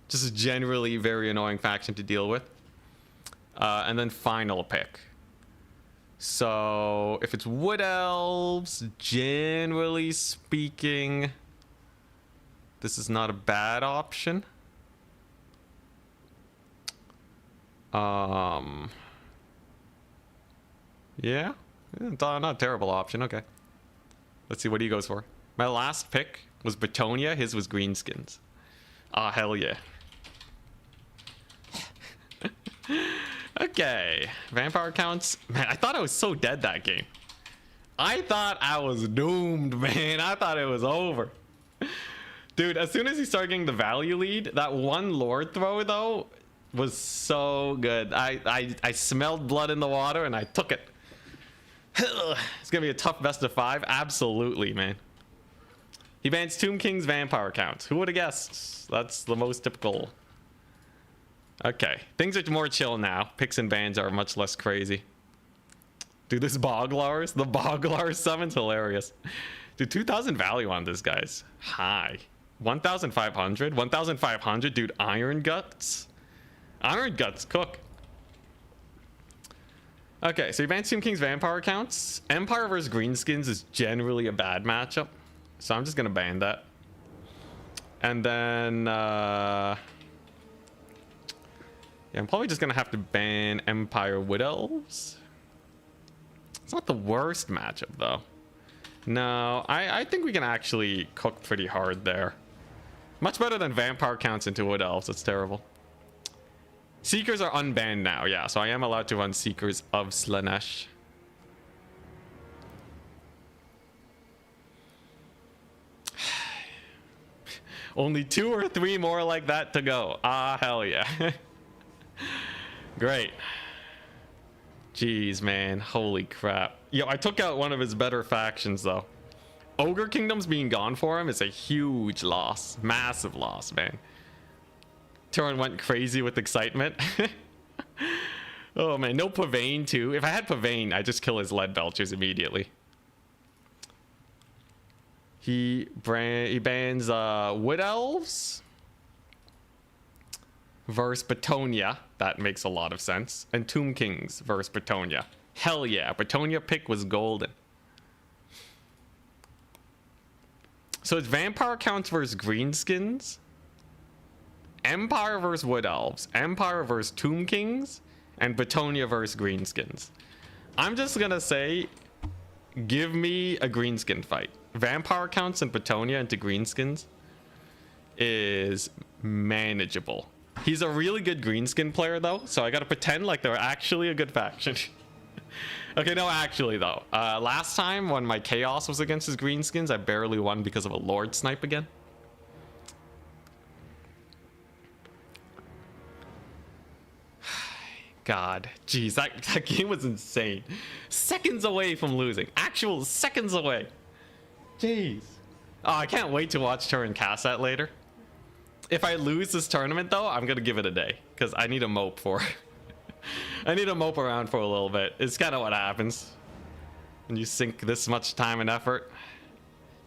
Just a generally very annoying faction to deal with. And then final pick. So, if it's Wood Elves, generally speaking, this is not a bad option. Yeah, not a terrible option. Okay. Let's see what he goes for. My last pick was Bretonia. His was Greenskins. Ah, hell yeah. Okay. Vampire Counts. Man, I thought I was so dead that game. I thought I was doomed, man. I thought it was over. Dude, as soon as he started getting the value lead, that one Lord throw, though, was so good. I smelled blood in the water, and I took it. It's gonna be a tough best of 5. Absolutely, man. He bans Tomb King's Vampire Count. Who would have guessed? That's the most typical. Okay, things are more chill now. Picks and bans are much less crazy. Dude, this Boglars, the Boglars summon's hilarious. Dude, 2,000 value on this guy's high. 1,500, 1,500. Dude, Iron Guts. Iron Guts cook. Okay, so he bans Tomb King's Vampire Counts. Empire versus Greenskins is generally a bad matchup, so I'm just gonna ban that. And then yeah, I'm probably just gonna have to ban Empire Wood Elves. It's not the worst matchup though. No, I think we can actually cook pretty hard there. Much better than Vampire Counts into Wood Elves. It's terrible. Seekers are unbanned now, yeah, so I am allowed to run Seekers of Slanesh. Only 2 or 3 more like that to go. Ah, hell yeah. Great. Jeez, man. Holy crap. Yo, I took out one of his better factions, though. Ogre Kingdoms being gone for him is a huge loss. Massive loss, man. Turin went crazy with excitement. Oh man, no Pavane too. If I had Pavane, I'd just kill his lead belchers immediately. He bans Wood Elves versus Betonia. That makes a lot of sense. And Tomb Kings versus Betonia. Hell yeah, Betonia pick was golden. So it's Vampire Counts versus Greenskins, Empire versus Wood Elves, Empire versus Tomb Kings, and Betonia versus Greenskins. I'm just gonna say, give me a Greenskin fight. Vampire Counts and Betonia into Greenskins is manageable. He's a really good Greenskin player though, so I gotta pretend like they're actually a good faction. Okay, no, actually though. Last time when my Chaos was against his Greenskins, I barely won because of a Lord snipe again. God, jeez, that game was insane. Seconds away from losing. Actual seconds away. Jeez. Oh, I can't wait to watch Turin cast that later. If I lose this tournament though, I'm gonna give it a day because I need a mope for it. I need to mope around for a little bit. It's kind of what happens when you sink this much time and effort,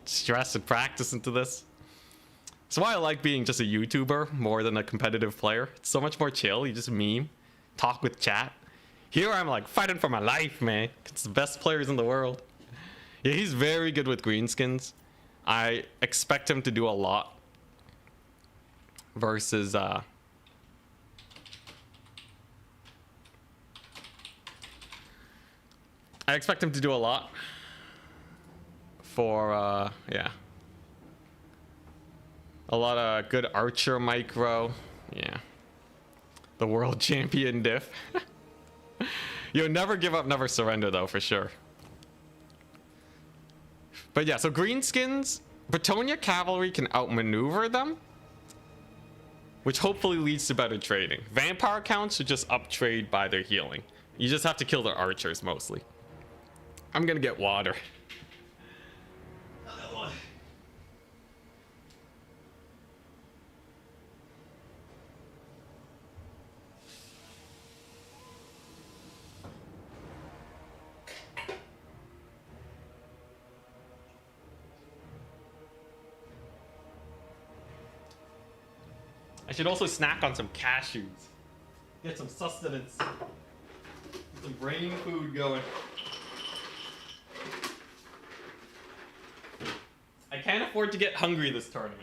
stress and practice into this. That's why I like being just a YouTuber more than a competitive player. It's so much more chill. You just meme, talk with chat. Here I'm like fighting for my life, man. It's the best players in the world. Yeah, he's very good with greenskins. I expect him to do a lot versus I expect him to do a lot for, yeah. A lot of good archer micro. Yeah. The world champion diff. You'll never give up, never surrender though, for sure. But yeah, so greenskins, Betonia cavalry can outmaneuver them, which hopefully leads to better trading. Vampire counts should just up trade by their healing. You just have to kill their archers mostly. I'm gonna get water. I should also snack on some cashews. Get some sustenance. Get some brain food going. I can't afford to get hungry this tournament.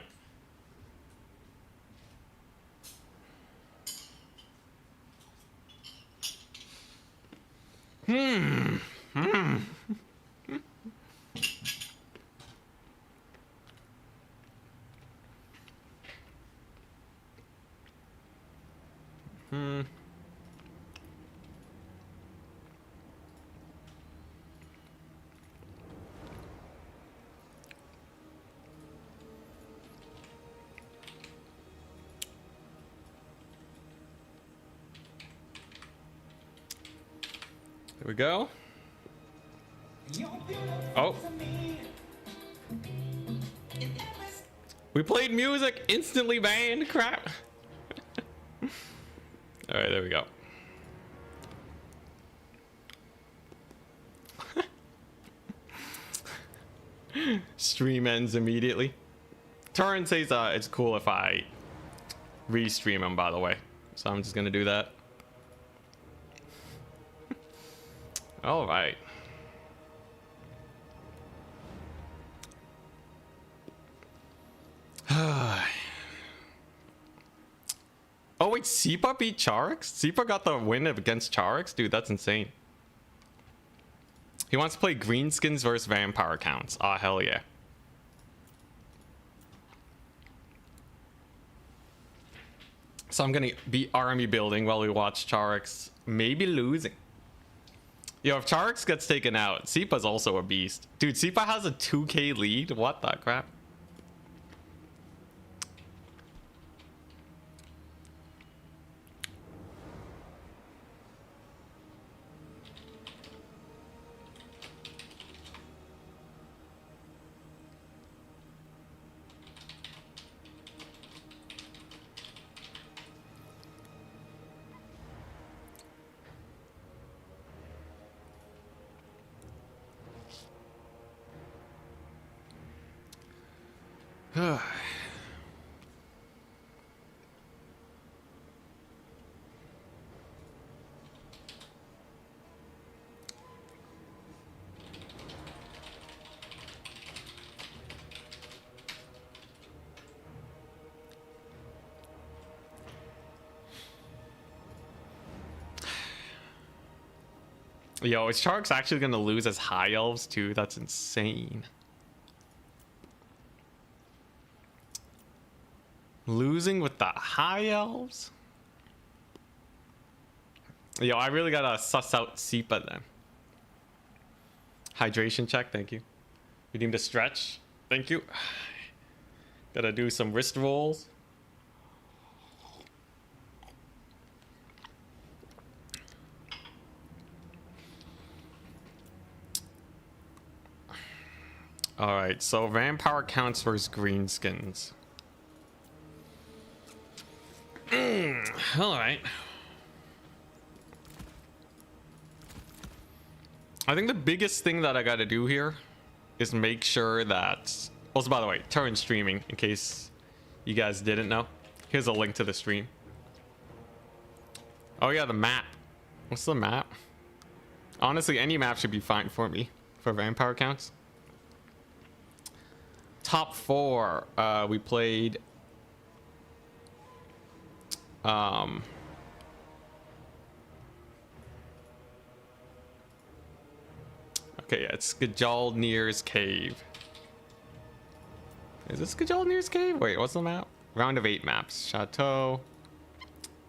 There we go. Oh. We played music, instantly banned. Crap. All right, there we go. Stream ends immediately. Turin says it's cool if I restream him, by the way. So I'm just gonna do that. All right. Oh wait, Sipa beat Charix? Sipa got the win against Charix? Dude, that's insane. He wants to play greenskins versus vampire counts. Ah, hell yeah. So I'm gonna be army building while we watch Charix maybe losing. Yo, if Charix gets taken out, Sipa's also a beast. Dude, Sipa has a 2k lead? What the crap? Yo, is Sharks actually gonna lose as high elves too? That's insane. Losing with the high elves? Yo, I really gotta suss out Seepa then. Hydration check, thank you. Redeem to stretch, thank you. Gotta do some wrist rolls. Alright, so Vampire counts versus Greenskins. Alright. I think the biggest thing that I gotta do here is make sure that... Also, by the way, Turin streaming, in case you guys didn't know. Here's a link to the stream. Oh yeah, the map. What's the map? Honestly, any map should be fine for me, for Vampire counts. Top 4, we played okay, yeah, it's Skjalnir's Cave. Is this Skjalnir's Cave? Wait, what's the map? Round of 8 maps. Chateau.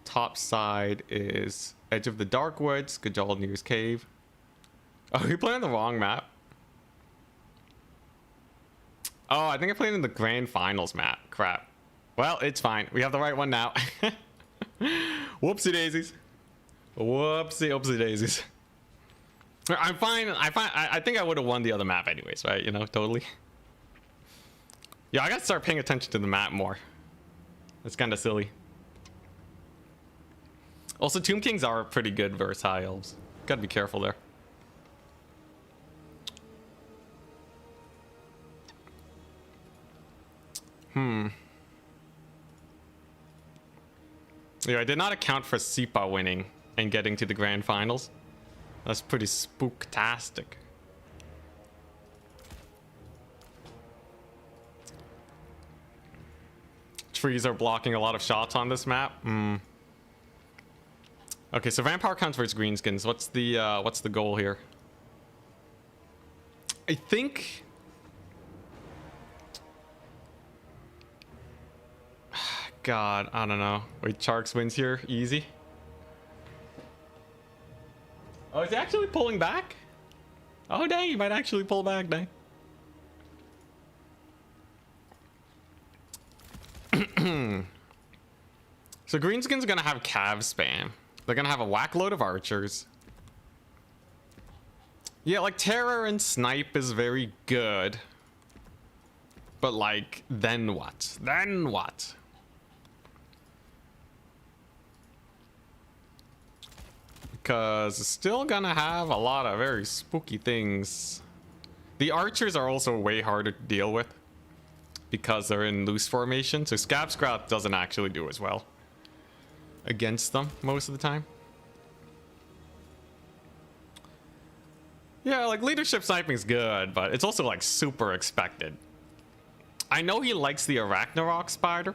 Top side is Edge of the Dark Woods, Skjalnir's Cave. Oh, we played on the wrong map. Oh, I think I played in the grand finals map. Crap. Well, it's fine. We have the right one now. Whoopsie daisies. Whoopsie daisies. I'm fine. I think I would have won the other map anyways, right? You know, totally. Yeah, I gotta start paying attention to the map more. That's kind of silly. Also, Tomb Kings are pretty good versus high elves. Gotta be careful there. Yeah, I did not account for Seepa winning and getting to the grand finals. That's pretty spooktastic. Trees are blocking a lot of shots on this map. Okay, so Vampire counts versus Greenskins. What's the goal here? I think... God, I don't know. Wait, Sharks wins here. Easy. Oh, is he actually pulling back? Oh, dang, he might actually pull back, dang. So Greenskin's gonna have cav spam. They're gonna have a whack load of archers. Yeah, like terror and snipe is very good. But like, then what? Then what? Because it's still gonna have a lot of very spooky things. The archers are also way harder to deal with because they're in loose formation. So Scab doesn't actually do as well against them most of the time. Yeah, like leadership sniping is good, but it's also like super expected. I know he likes the Arachnarok spider,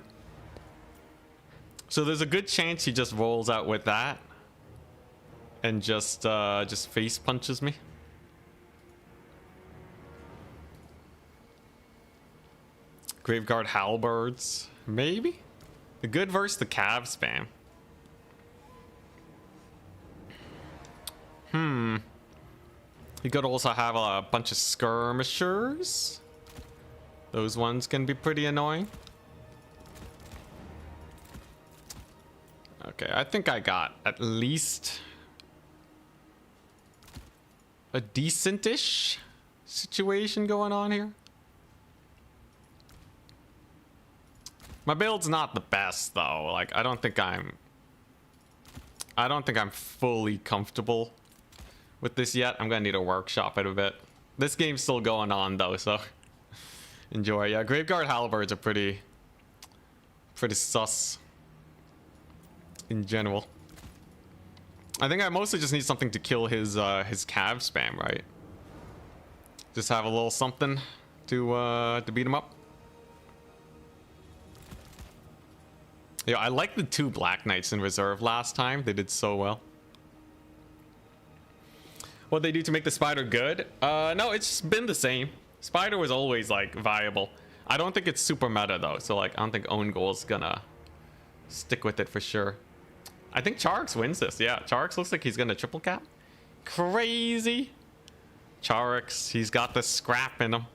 so there's a good chance he just rolls out with that and just face punches me. Graveguard halberds, maybe. The good versus the cav spam. You could also have a bunch of skirmishers. Those ones can be pretty annoying. Okay, I think I got at least a decent-ish situation going on here. My build's not the best though. Like, I don't think I'm fully comfortable with this yet. I'm gonna need to workshop it a bit. This game's still going on though, so enjoy. Yeah, Graveguard Halberds are pretty sus in general. I think I mostly just need something to kill his cav spam, right? Just have a little something to beat him up. Yeah, I like the 2 Black Knights in reserve last time. They did so well. What they do to make the spider good? No, it's been the same. Spider was always like viable. I don't think it's super meta though, so like I don't think own goal's gonna stick with it for sure. I think Charx wins this. Yeah, Charx looks like he's gonna triple cap. Crazy. Charx, he's got the scrap in him.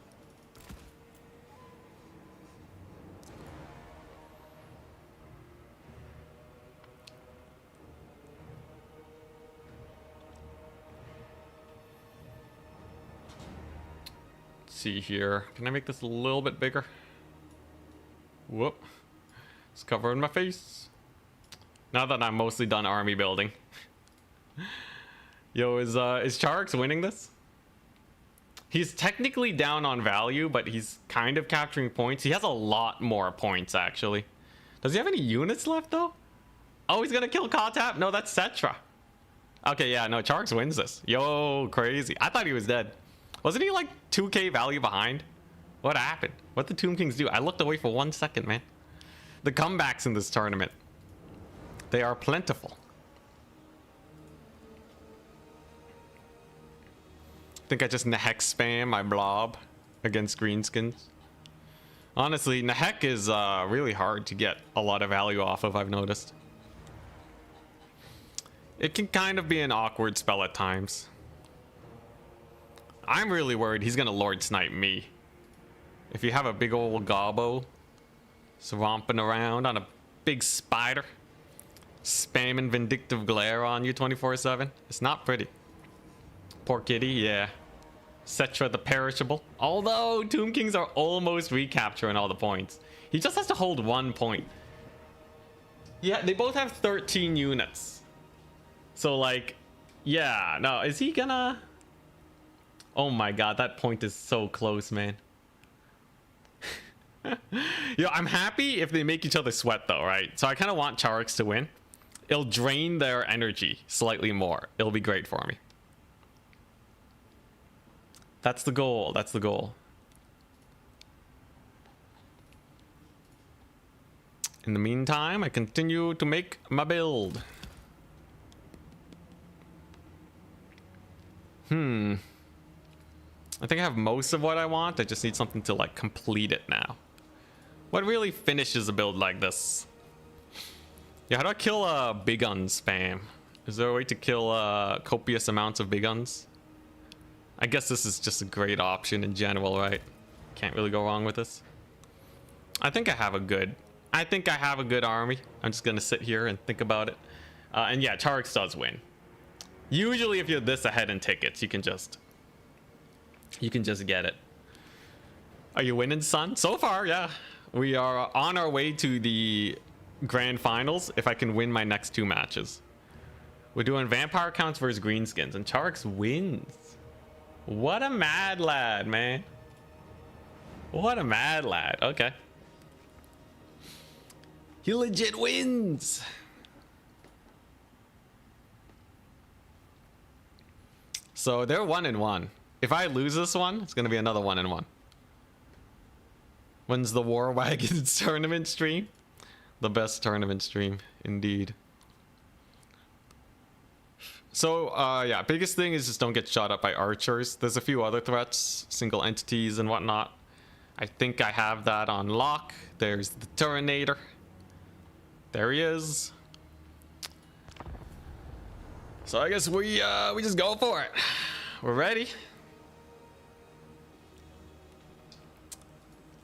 See here. Can I make this a little bit bigger? Whoop. It's covering my face. Now that I'm mostly done army building. Yo, is Charx winning this? He's technically down on value, but he's kind of capturing points. He has a lot more points, actually. Does he have any units left, though? Oh, he's gonna kill Kotap? No, that's Cetra. Okay, yeah, no, Charx wins this. Yo, crazy. I thought he was dead. Wasn't he like 2k value behind? What happened? What did Tomb Kings do? I looked away for 1 second, man. The comebacks in this tournament, they are plentiful. I think I just Nehek spam my blob against greenskins. Honestly, Nehek is really hard to get a lot of value off of, I've noticed. It can kind of be an awkward spell at times. I'm really worried he's gonna Lord Snipe me. If you have a big old gobbo swamping around on a big spider, spamming Vindictive Glare on you 24/7, it's not pretty. Poor kitty, yeah. Cetra the Perishable. Although Tomb Kings are almost recapturing all the points. He just has to hold 1 point. Yeah, they both have 13 units. So like, yeah, no, is he gonna... Oh my god, that point is so close, man. Yo, I'm happy if they make each other sweat though, right? So I kind of want Charx to win. It'll drain their energy slightly more. It'll be great for me. That's the goal. That's the goal. In the meantime, I continue to make my build. I think I have most of what I want. I just need something to like complete it now. What really finishes a build like this? Yeah, how do I kill big gun spam? Is there a way to kill copious amounts of big guns? I guess this is just a great option in general, right? Can't really go wrong with this. I think I have a good army. I'm just gonna sit here and think about it. And yeah, Charx does win. Usually if you're this ahead in tickets, you can just get it. Are you winning, son? So far, yeah. We are on our way to the grand finals if I can win my next 2 matches. We're doing vampire counts versus greenskins, and Charx wins. What a mad lad, man. What a mad lad. Okay. He legit wins. So they're 1-1. If I lose this one, it's gonna be another 1-1. When's the War Wagons tournament stream? The best tournament stream, indeed. So, yeah, biggest thing is just don't get shot up by archers. There's a few other threats, single entities and whatnot. I think I have that on lock. There's the Turinator. There he is. So I guess we just go for it. We're ready.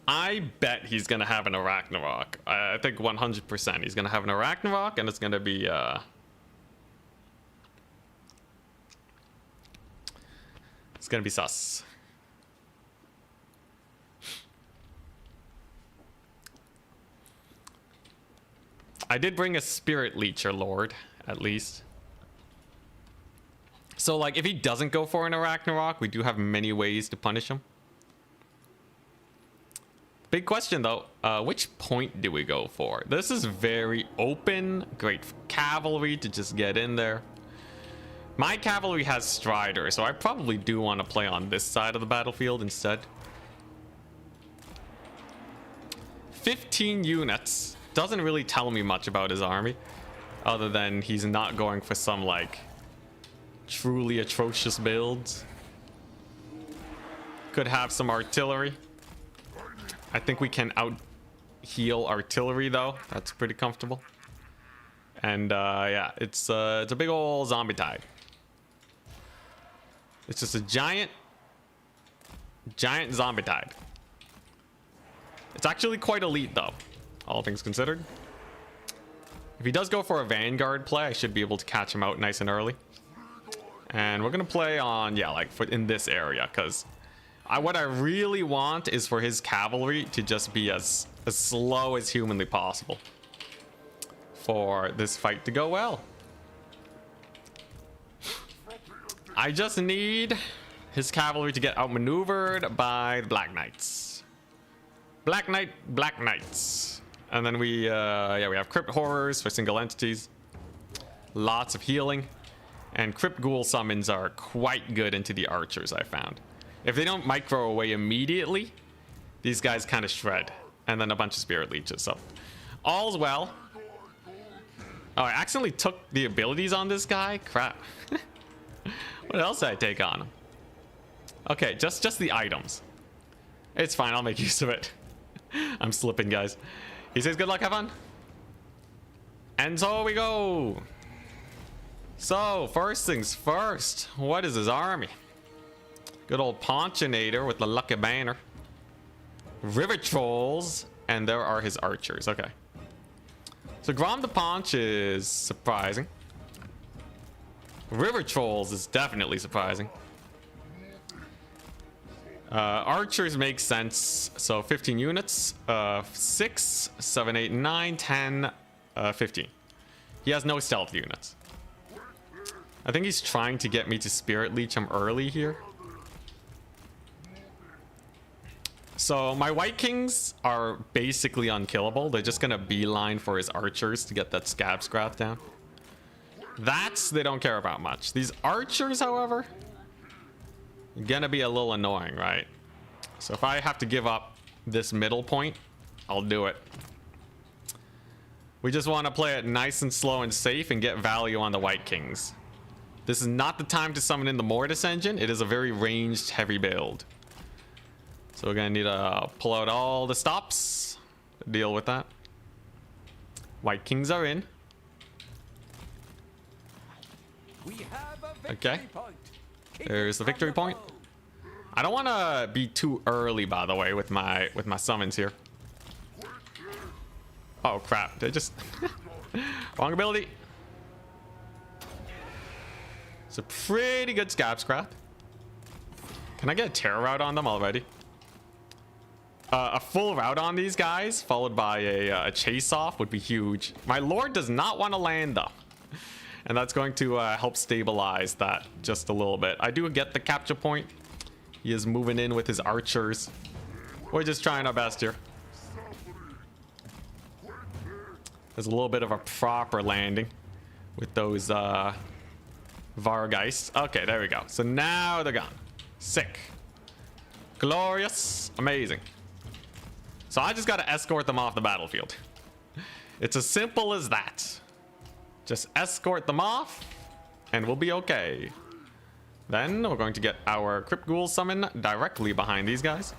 I bet he's gonna have an Arachnarok. I think 100% he's gonna have an Arachnarok, and it's gonna be sus. I did bring a Spirit Leecher Lord, at least. So, like, if he doesn't go for an Arachnarok, we do have many ways to punish him. big question though. Which point do we go for? This is very open. Great for cavalry to just get in there. My cavalry has Strider, so I probably do want to play on this side of the battlefield instead. 15 units. Doesn't really tell me much about his army. Other than he's not going for some, like, truly atrocious builds. Could have some artillery. I think we can out-heal artillery, though. That's pretty comfortable. And, yeah, it's a big ol' zombie tide. It's just a giant zombie tide. It's actually quite elite, though, all things considered. If he does go for a vanguard play, I should be able to catch him out nice and early. And we're gonna play on, yeah, like in this area, because what I really want is for his cavalry to just be as slow as humanly possible for this fight to go well. I just need his cavalry to get outmaneuvered by the Black Knights. Black Knights. And then we have Crypt Horrors for single entities. Lots of healing. And Crypt Ghoul summons are quite good into the archers, I found. If they don't micro away immediately, these guys kind of shred. And then a bunch of Spirit Leeches, so all's well. Oh, I accidentally took the abilities on this guy? Crap. What else did I take on him? Okay, just the items. It's fine, I'll make use of it. I'm slipping, guys. He says good luck, have fun. And so we go. So, first things first. What is his army? Good old Ponchinator with the lucky banner. River Trolls. And there are his archers. Okay. So Grom the Paunch is surprising. River Trolls is definitely surprising. Archers make sense. So 15 units. 6, 7, 8, 9, 10, 15. He has no stealth units. I think he's trying to get me to Spirit Leech him early here. So my White Kings are basically unkillable. They're just gonna beeline for his archers to get that Scab Scrath down. They don't care about much. These archers, however, gonna be a little annoying, right? So if I have to give up this middle point, I'll do it. We just want to play it nice and slow and safe and get value on the White Kings. This is not the time to summon in the Mortis engine. It is a very ranged heavy build. So we're gonna need to pull out all the stops to deal with that. White Kings are in. We have a victory point. There's the victory point. I don't want to be too early, by the way, with my summons here. Oh crap! They just wrong ability. It's a pretty good Scab Scrath. Can I get a terror route on them already? A full route on these guys, followed by a chase off, would be huge. My Lord does not want to land though. And that's going to help stabilize that just a little bit. I do get the capture point. He is moving in with his archers. We're just trying our best here. There's a little bit of a proper landing with those Vargeists. Okay, there we go. So now they're gone. Sick. Glorious. Amazing. So I just got to escort them off the battlefield. It's as simple as that. Just escort them off, and we'll be okay. Then we're going to get our Crypt Ghoul summon directly behind these guys.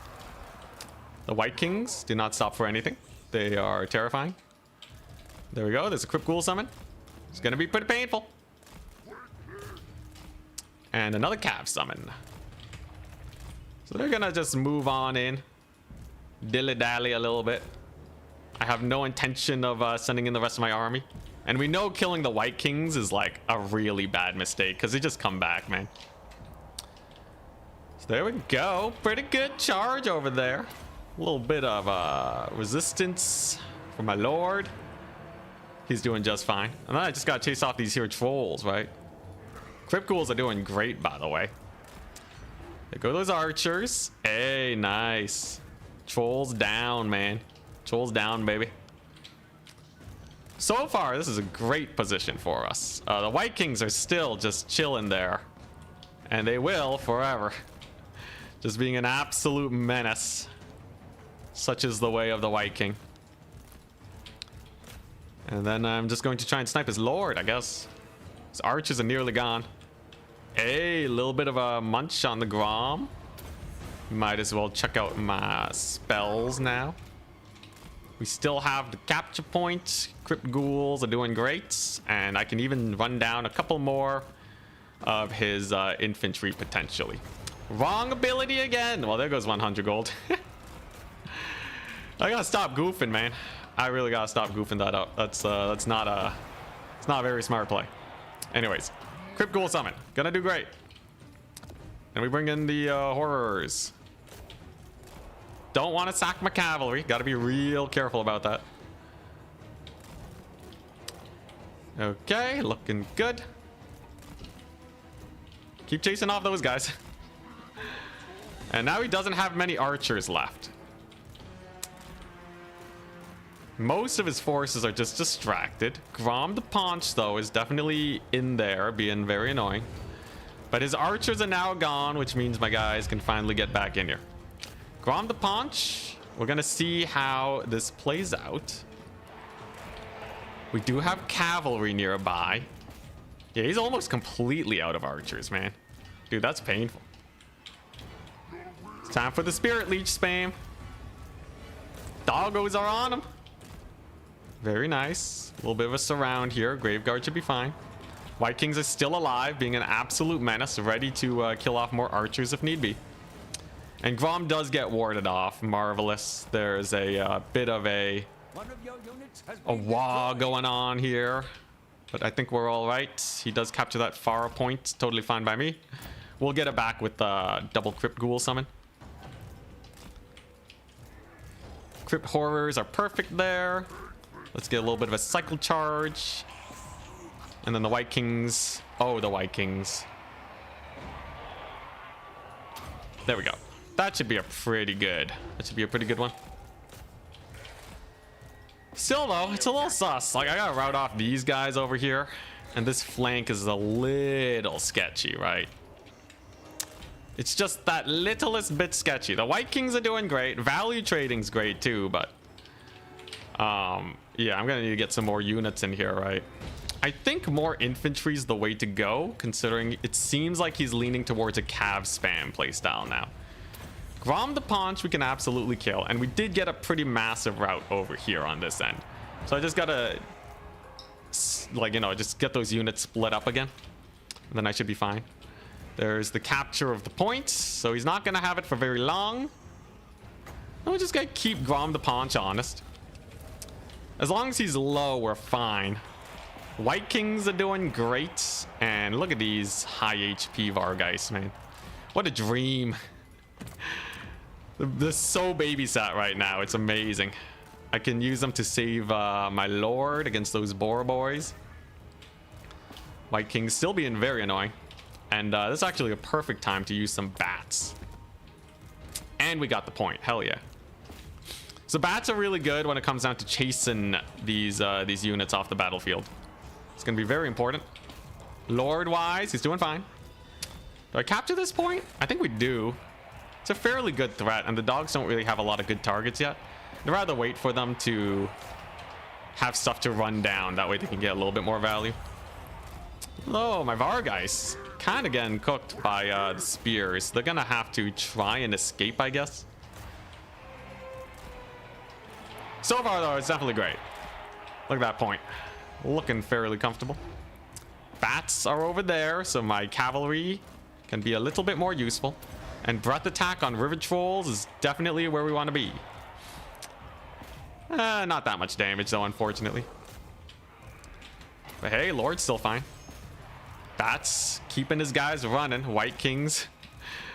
The White Kings do not stop for anything. They are terrifying. There we go. There's a Crypt Ghoul summon. It's going to be pretty painful. And another Cav summon. So they're going to just move on in. Dilly-dally a little bit. I have no intention of sending in the rest of my army. And we know killing the White Kings is like a really bad mistake because they just come back, man. So there we go. Pretty good charge over there. A little bit of resistance for my Lord. He's doing just fine. And then I just got to chase off these here trolls, right? Crypt Ghouls are doing great, by the way. There go those archers. Hey, nice. Trolls down, man. Trolls down, baby. So far, this is a great position for us. The White Kings are still just chilling there. And they will forever. Just being an absolute menace. Such is the way of the White King. And then I'm just going to try and snipe his Lord, I guess. His archers are nearly gone. Hey, a little bit of a munch on the Grom. Might as well check out my spells now. We still have the capture point. Crypt Ghouls are doing great. And I can even run down a couple more of his infantry potentially. Wrong ability again. Well, there goes 100 gold. I gotta stop goofing, man. I really gotta stop goofing that up. That's not a very smart play. Anyways, Crypt Ghoul summon. Gonna do great. And we bring in the horrors. Don't want to sack my cavalry. Got to be real careful about that. Okay, looking good. Keep chasing off those guys. And now he doesn't have many archers left. Most of his forces are just distracted. Grom the Paunch, though, is definitely in there, being very annoying. But his archers are now gone, which means my guys can finally get back in here. Grom the Paunch, we're gonna see how this plays out. We do have cavalry nearby. Yeah, he's almost completely out of archers, man. Dude, that's painful. It's time for the Spirit Leech spam. Doggos are on him. Very nice. A little bit of a surround here. Graveguard should be fine. White Kings are still alive, being an absolute menace, ready to kill off more archers if need be. And Grom does get warded off. Marvelous. There's a bit of a wah going on here. But I think we're all right. He does capture that far point. Totally fine by me. We'll get it back with the double Crypt Ghoul summon. Crypt Horrors are perfect there. Let's get a little bit of a cycle charge. And then the White Kings. Oh, the White Kings. There we go. That should be a pretty good. That should be a pretty good one. Still though, it's a little sus. Like, I gotta route off these guys over here. And this flank is a little sketchy, right? It's just that littlest bit sketchy. The White Kings are doing great. Value trading's great too, but yeah, I'm gonna need to get some more units in here, right? I think more infantry is the way to go, considering it seems like he's leaning towards a cav spam playstyle now. Grom the Paunch we can absolutely kill, and we did get a pretty massive route over here on this end. So I just gotta, like, you know, just get those units split up again. And then I should be fine. There's the capture of the point, so he's not gonna have it for very long. And we just gotta keep Grom the Paunch honest. As long as he's low, we're fine. White Kings are doing great, and look at these high HP Vargeist, man. What a dream. They're so babysat right now. It's amazing. I can use them to save my Lord against those Boar Boys. White Kings still being very annoying. And this is actually a perfect time to use some bats. And we got the point. Hell yeah. So bats are really good when it comes down to chasing these units off the battlefield. It's going to be very important. Lord-wise, he's doing fine. Do I capture this point? I think we do. It's a fairly good threat, and the dogs don't really have a lot of good targets yet. I'd rather wait for them to have stuff to run down. That way they can get a little bit more value. Oh, my Vargeist kind of getting cooked by the spears. They're going to have to try and escape, I guess. So far, though, it's definitely great. Look at that point. Looking fairly comfortable. Bats are over there, so my cavalry can be a little bit more useful. And breath attack on river trolls is definitely where we want to be. Not that much damage, though, unfortunately. But hey, Lord's still fine. Bats keeping his guys running. White Kings.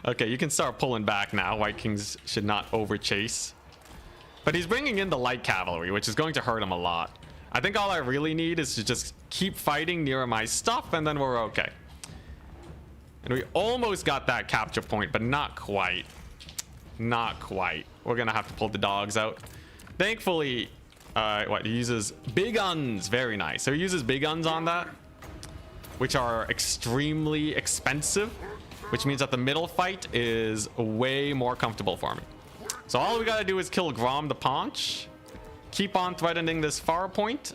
Okay, you can start pulling back now. White Kings should not overchase. But he's bringing in the light cavalry, which is going to hurt him a lot. I think all I really need is to just keep fighting near my stuff, and then we're okay. And we almost got that capture point, but not quite. Not quite. We're gonna have to pull the dogs out. Thankfully, he uses big guns. Very nice. So he uses big guns on that, which are extremely expensive, which means that the middle fight is way more comfortable for me. So all we gotta do is kill Grom the Paunch, keep on threatening this far point,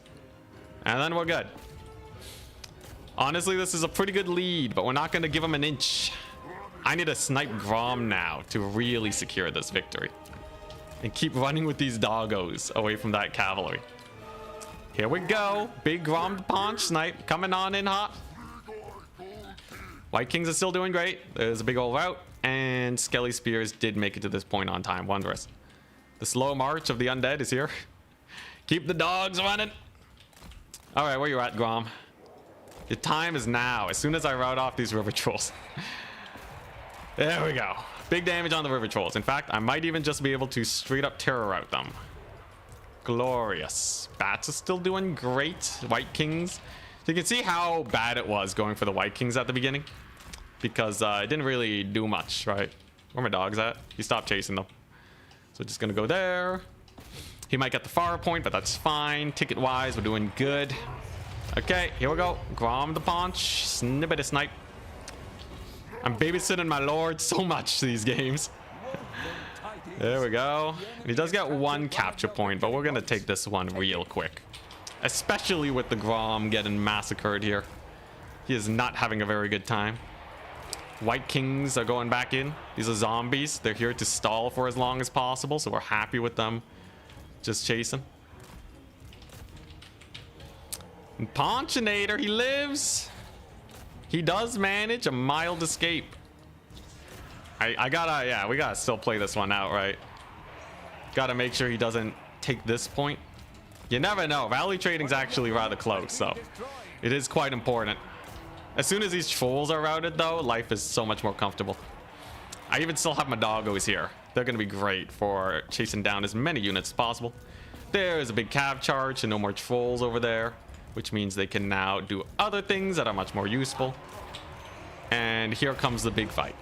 and then we're good. Honestly, this is a pretty good lead, but we're not gonna give him an inch. I need to snipe Grom now to really secure this victory. And keep running with these doggos away from that cavalry. Here we go. Big Grom the Paunch snipe coming on in hot. White Kings are still doing great. There's a big old rout. And Skelly Spears did make it to this point on time. Wondrous. The slow march of the undead is here. Keep the dogs running. All right, where you at, Grom? The time is now. As soon as I rout off these river trolls. There we go. Big damage on the river trolls. In fact, I might even just be able to straight up terror rout them. Glorious. Bats are still doing great. White Kings. So you can see how bad it was going for the White Kings at the beginning. Because it didn't really do much, right? Where my dog's at? He stopped chasing them. So just gonna go there. He might get the far point, but that's fine. Ticket-wise, we're doing good. Okay, here we go. Grom the Paunch. Snippet a snipe. I'm babysitting my lord so much these games. There we go. And he does get one capture point, but we're gonna take this one real quick. Especially with the Grom getting massacred here. He is not having a very good time. White Kings are going back in. These are zombies. They're here to stall for as long as possible, so we're happy with them just chasing. And Ponchinator, he lives. He does manage a mild escape. I gotta, yeah, we gotta still play this one out, right? Gotta make sure he doesn't take this point. You never know. Valley trading's actually rather close, so it is quite important. As soon as these trolls are routed, though, life is so much more comfortable. I even still have my doggos here. They're gonna be great for chasing down as many units as possible. There's a big cav charge and no more trolls over there, which means they can now do other things that are much more useful. And here comes the big fight.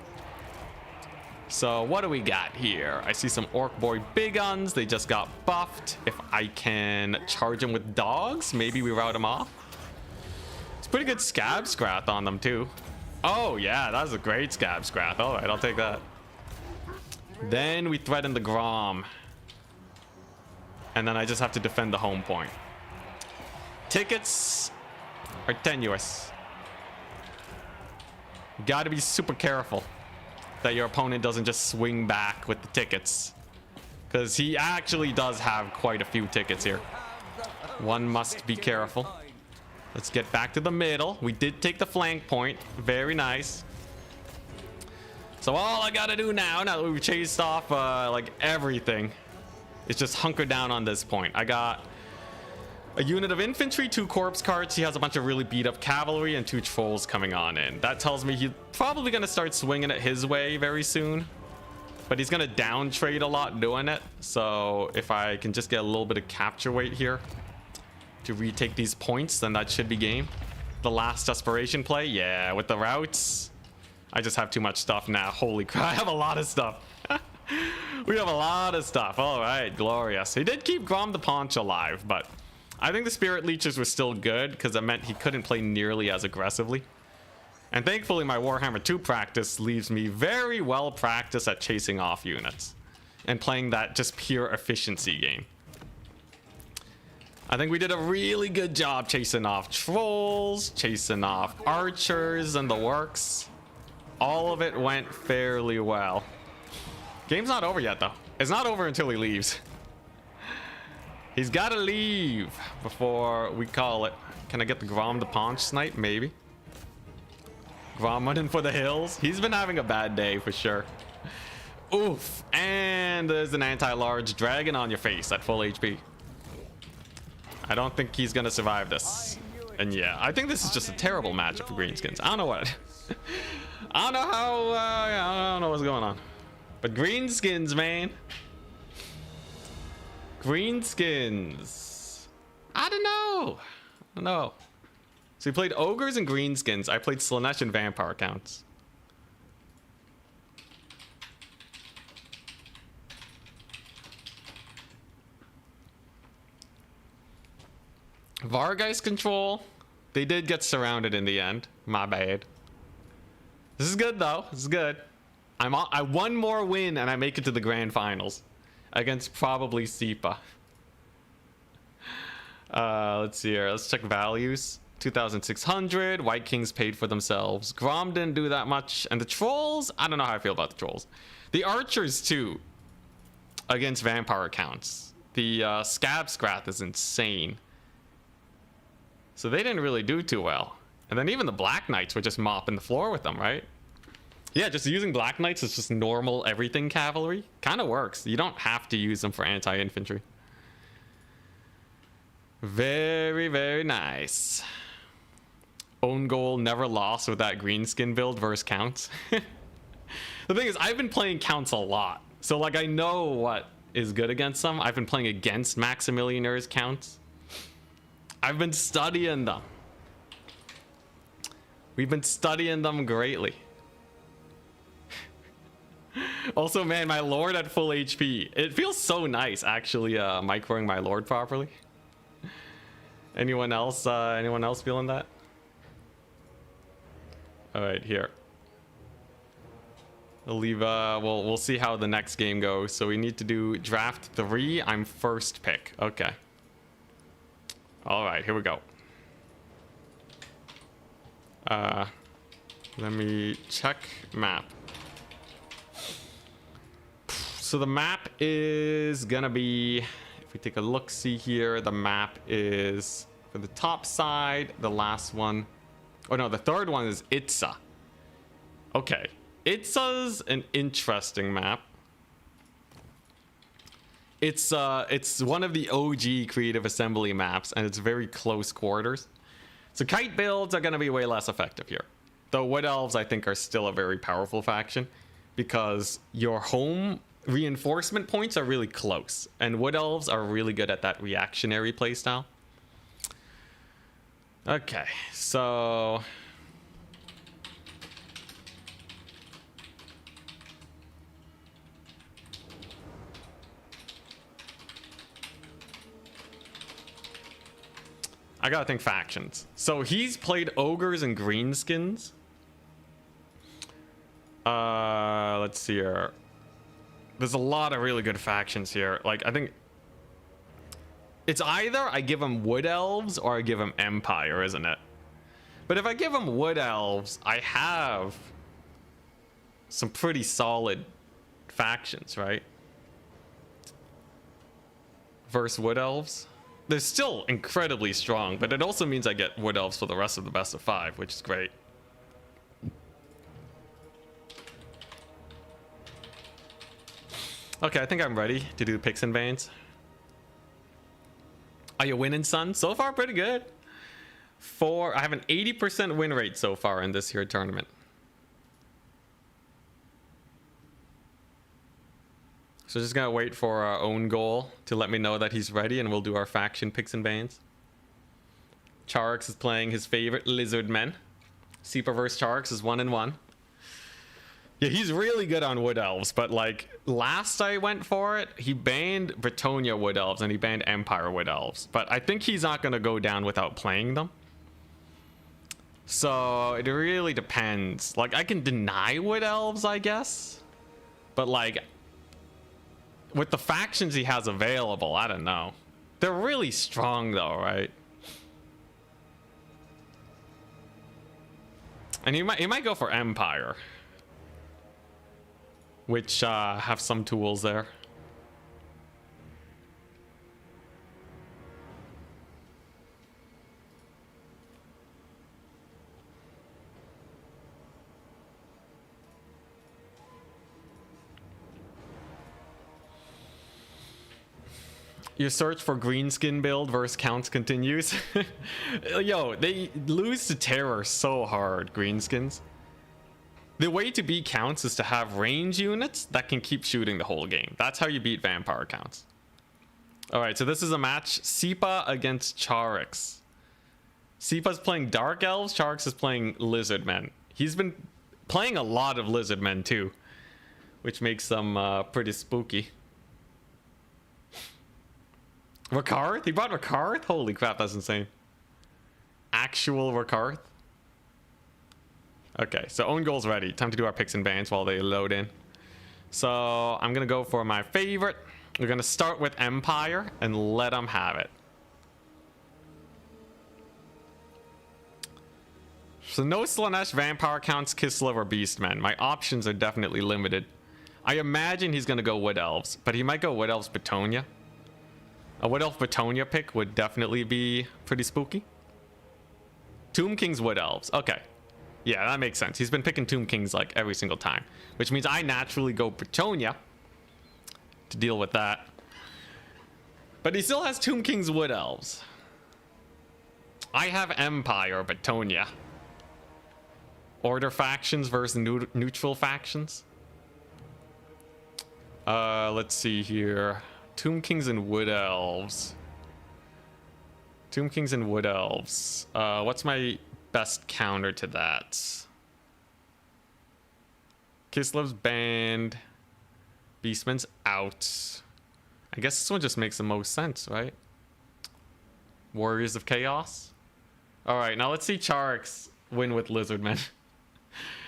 So what do we got here? I see some Orc Boy big guns. They just got buffed. If I can charge them with dogs, maybe we rout them off. It's pretty good Scab Scrath on them too. Oh yeah, that was a great Scab Scrath. All right, I'll take that. Then we threaten the Grom. And then I just have to defend the home point. Tickets are tenuous. Gotta be super careful that your opponent doesn't just swing back with the tickets, because he actually does have quite a few tickets here. One must be careful. Let's get back to the middle. We did take the flank point. Very nice. So all I gotta do now that we've chased off like everything, is just hunker down on this point. I got a unit of infantry, 2 corpse carts. He has a bunch of really beat up cavalry and 2 trolls coming on in. That tells me he's probably going to start swinging it his way very soon. But he's going to down trade a lot doing it. So if I can just get a little bit of capture weight here to retake these points, then that should be game. The last desperation play. Yeah, with the routes. I just have too much stuff now. Holy crap, I have a lot of stuff. We have a lot of stuff. All right, glorious. He did keep Grom the Paunch alive, but I think the Spirit Leeches were still good because it meant he couldn't play nearly as aggressively. And thankfully my Warhammer 2 practice leaves me very well practiced at chasing off units and playing that just pure efficiency game. I think we did a really good job chasing off trolls, chasing off archers and the works. All of it went fairly well. Game's not over yet though. It's not over until he leaves. He's got to leave before we call it. Can I get the Grom the Paunch snipe? Maybe. Grom running for the hills. He's been having a bad day for sure. Oof. And there's an anti-large dragon on your face at full HP. I don't think he's going to survive this. And yeah, I think this is just a terrible matchup for Greenskins. I don't know what. I don't know how. I don't know what's going on. But Greenskins, man. Greenskins. I don't know. So we played ogres and greenskins. I played Slanesh and vampire counts. Vargeist control. They did get surrounded in the end. My bad. This is good though. This is good. I one more win and I make it to the grand finals against probably Sipa. Let's see here. Let's check values. 2,600. White Kings paid for themselves. Grom didn't do that much. And the trolls, I don't know how I feel about the trolls. The archers too against vampire accounts. The Scab Scrath is insane. So they didn't really do too well. And then even the Black Knights were just mopping the floor with them, right? Yeah, just using Black Knights is just normal everything cavalry. Kind of works. You don't have to use them for anti-infantry. Very, very nice. Own goal never lost with that greenskin build versus counts. The thing is, I've been playing counts a lot. So like I know what is good against them. I've been playing against Maximiliane's counts. I've been studying them. We've been studying them greatly. Also, man, my lord at full HP. It feels so nice actually microing my lord properly. Anyone else feeling that? All right, here. We'll leave we'll see how the next game goes. So we need to do draft 3. I'm first pick. Okay. All right, here we go. Let me check map. So the map is gonna be, if we take a look, see here, the map is for the top side, the last one. Oh no, the third one is Itza. Okay, Itza's an interesting map. It's one of the OG Creative Assembly maps, and it's very close quarters. So kite builds are gonna be way less effective here. Though Wood Elves, I think, are still a very powerful faction because your home reinforcement points are really close, and Wood Elves are really good at that reactionary playstyle. Okay, so I gotta think factions. So he's played ogres and greenskins. Let's see here. There's a lot of really good factions here. Like, I think it's either I give him Wood Elves or I give him Empire, isn't it? But if I give him Wood Elves, I have some pretty solid factions, right? Versus Wood Elves. They're still incredibly strong, but it also means I get Wood Elves for the rest of the best of 5, which is great. Okay, I think I'm ready to do picks and bans. Are you winning, son? So far, pretty good. I have an 80% win rate so far in this here tournament. So just gonna wait for our own goal to let me know that he's ready, and we'll do our faction picks and bans. Charix is playing his favorite lizard men. Sipa vs Charix is 1-1. Yeah, he's really good on Wood Elves, but like last I went for it, he banned Bretonia Wood Elves and he banned Empire Wood Elves. But I think he's not gonna go down without playing them. So it really depends. Like, I can deny Wood Elves, I guess, but like with the factions he has available, I don't know. They're really strong though, right? And he might go for Empire, which have some tools there. Your search for greenskin build versus counts continues. Yo, they lose to terror so hard, greenskins. The way to beat counts is to have range units that can keep shooting the whole game. That's how you beat vampire counts. All right, so this is a match. Sipa against Charix. Sipa's playing Dark Elves. Charix is playing Lizard Men. He's been playing a lot of Lizard Men too, which makes them pretty spooky. Rakarth? He brought Rakarth? Holy crap, that's insane. Actual Rakarth? Okay, so own goal's ready. Time to do our picks and bans while they load in. So I'm gonna go for my favorite. We're gonna start with Empire and let them have it. So no Slanesh, Vampire Counts, Kislev, or Beastmen. My options are definitely limited. I imagine he's gonna go Wood Elves, but he might go Wood Elves Betonia. A Wood Elf Betonia pick would definitely be pretty spooky. Tomb King's Wood Elves. Okay. Yeah, that makes sense. He's been picking Tomb Kings like every single time, which means I naturally go Betonia to deal with that. But he still has Tomb King's Wood Elves. I have Empire Betonia. Order factions versus neutral factions. Let's see here. Tomb Kings and Wood Elves. Tomb Kings and Wood Elves. What's my best counter to that? Kislev's banned. Beastman's out. I guess this one just makes the most sense, right? Warriors of Chaos. Alright, now let's see Charix win with Lizardmen.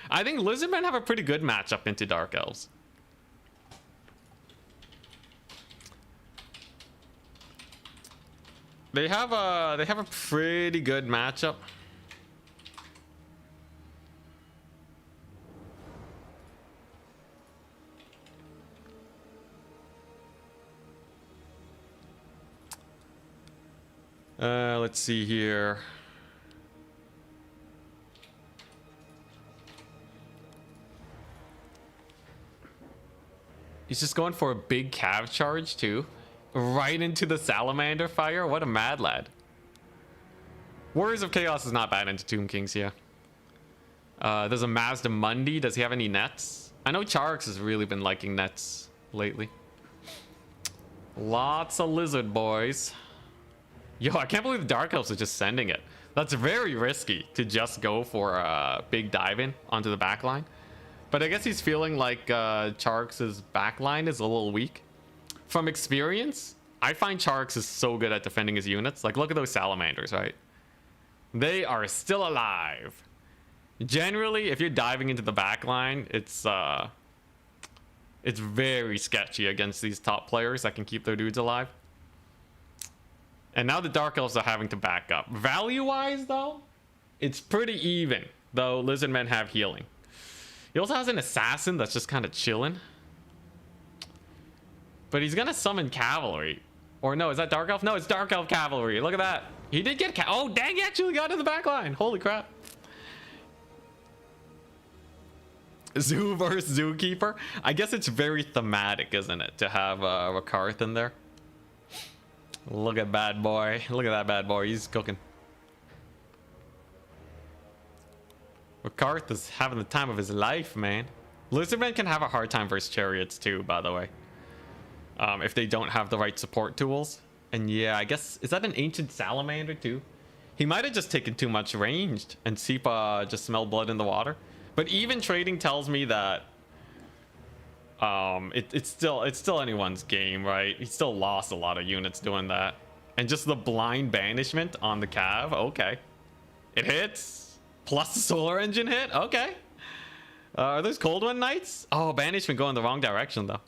I think Lizardmen have a pretty good matchup into Dark Elves. They have a pretty good matchup. Let's see here. He's just going for a big cav charge too. Right into the salamander fire. What a mad lad. Warriors of Chaos is not bad into Tomb Kings, yeah. There's a Mazda Mundi. Does he have any nets? I know Charix has really been liking nets lately. Lots of lizard boys. Yo, I can't believe the Dark Elves are just sending it. That's very risky to just go for a big dive in onto the back line. But I guess he's feeling like Charix's back line is a little weak. From experience, I find Charix is so good at defending his units. Like, look at those salamanders, right? They are still alive. Generally, if you're diving into the back line, it's very sketchy against these top players that can keep their dudes alive. And now the Dark Elves are having to back up. Value-wise, though, it's pretty even, though Lizardmen have healing. He also has an assassin that's just kind of chilling. But he's gonna summon cavalry. Or no, is that Dark Elf? No, it's Dark Elf cavalry. Look at that. He did get oh, dang, he actually got in the back line. Holy crap. Zoo versus Zookeeper. I guess it's very thematic, isn't it? To have Rakarth in there. Look at bad boy. Look at that bad boy. He's cooking. Rakarth is having the time of his life, man. Lizardmen can have a hard time versus Chariots too, by the way. If they don't have the right support tools. And yeah, I guess, is that an Ancient Salamander too? He might have just taken too much ranged and Sipa just smelled blood in the water. But even trading tells me that it's still anyone's game, right? He still lost a lot of units doing that. And just the blind banishment on the Cav, okay. It hits. Plus the solar engine hit, okay. Are those Cold One Knights? Oh, banishment going the wrong direction though.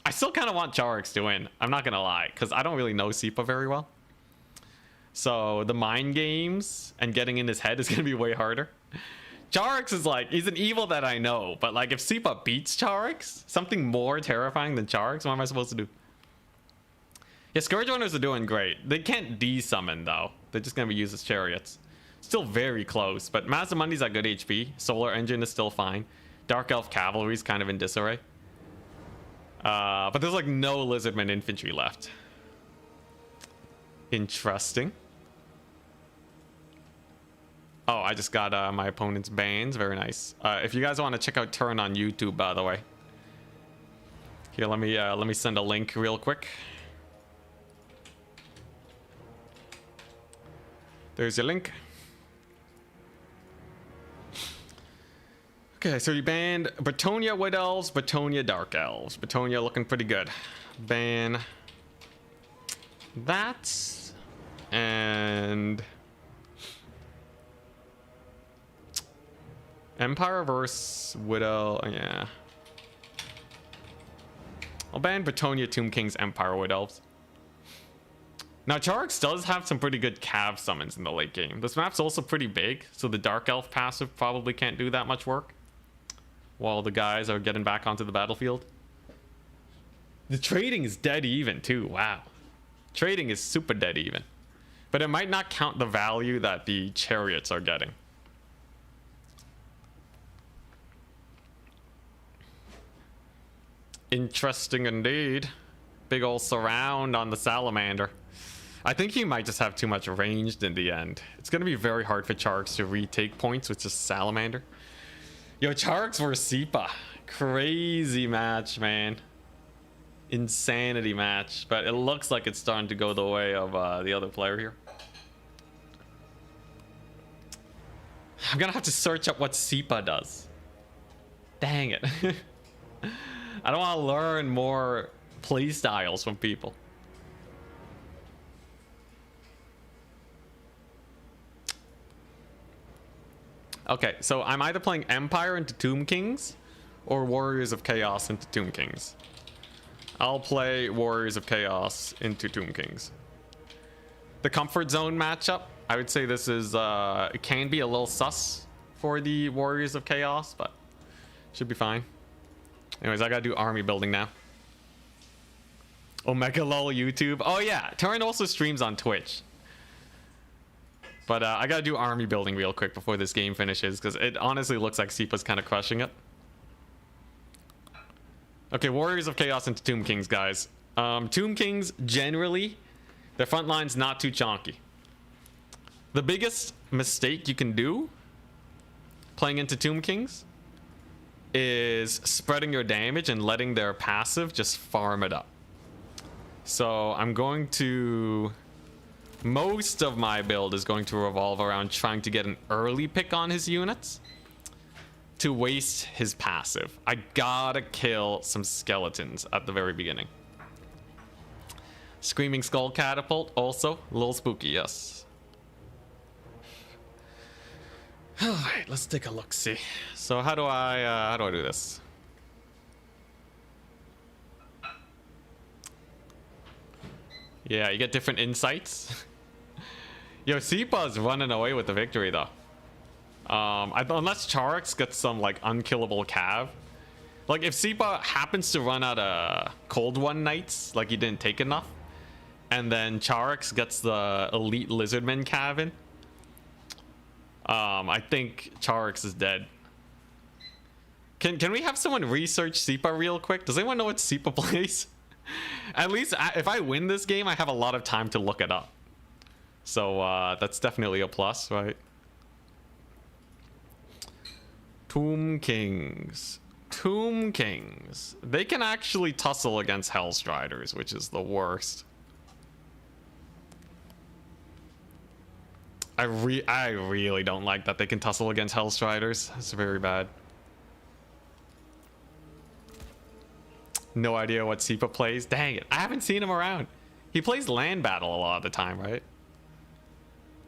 I still kind of want Charix to win. I'm not gonna lie, because I don't really know Sipa very well. So the mind games and getting in his head is gonna be way harder. Charix is like, he's an evil that I know, but like if Sipa beats Charix, something more terrifying than Charix, what am I supposed to do? Yeah, Scourge Runners are doing great. They can't de-summon though. They're just gonna be used as chariots. Still very close, but Mazamundi's at good HP. Solar Engine is still fine. Dark Elf Cavalry is kind of in disarray. But there's like no Lizardman infantry left. Interesting. Oh, I just got my opponent's bans. Very nice. If you guys want to check out Turin on YouTube, by the way. Here, let me send a link real quick. There's your link. Okay, so you banned Betonia Wood Elves, Betonia Dark Elves. Betonia looking pretty good. Ban That's... And... Empire versus Widow, yeah. I'll ban Bretonia, Tomb Kings, Empire, Wood Elves. Now, Charix does have some pretty good Cav summons in the late game. This map's also pretty big, so the Dark Elf passive probably can't do that much work while the guys are getting back onto the battlefield. The trading is dead even, too. Wow. Trading is super dead even. But it might not count the value that the chariots are getting. Interesting indeed. Big ol' surround on the salamander. I think he might just have too much ranged in the end. It's gonna be very hard for Charix to retake points with just salamander. Yo, Charix versus Seepa. Crazy match, man. Insanity match. But it looks like it's starting to go the way of the other player here. I'm gonna have to search up what Seepa does. Dang it. I don't want to learn more playstyles from people. Okay, so I'm either playing Empire into Tomb Kings or Warriors of Chaos into Tomb Kings. I'll play Warriors of Chaos into Tomb Kings. The comfort zone matchup, I would say this is, it can be a little sus for the Warriors of Chaos, but should be fine. Anyways, I gotta do army building now. Omega lol YouTube. Oh yeah, Turin also streams on Twitch. But I gotta do army building real quick before this game finishes, because it honestly looks like Seepa's kind of crushing it. Okay, Warriors of Chaos into Tomb Kings, guys. Tomb Kings, generally, their front line's not too chonky. The biggest mistake you can do playing into Tomb Kings is spreading your damage and letting their passive just farm it up. So I'm going to... Most of my build is going to revolve around trying to get an early pick on his units to waste his passive. I gotta kill some skeletons at the very beginning. Screaming Skull Catapult, also a little spooky, yes. Alright, let's take a look-see. So how do I do this? Yeah, you get different insights. Yo, Seepa's running away with the victory, though. Unless Charix gets some, like, unkillable cav. Like, if Seepa happens to run out of Cold One Knights, like he didn't take enough, and then Charix gets the Elite Lizardmen cav in, I think Charix is dead. Can we have someone research Seepa real quick? Does anyone know what Seepa plays? At least if I win this game, I have a lot of time to look it up. So that's definitely a plus, right? Tomb Kings. Tomb Kings. They can actually tussle against Hellstriders, which is the worst. I really don't like that they can tussle against Hellstriders. It's very bad. No idea what Seepa plays. Dang it. I haven't seen him around. He plays land battle a lot of the time, right?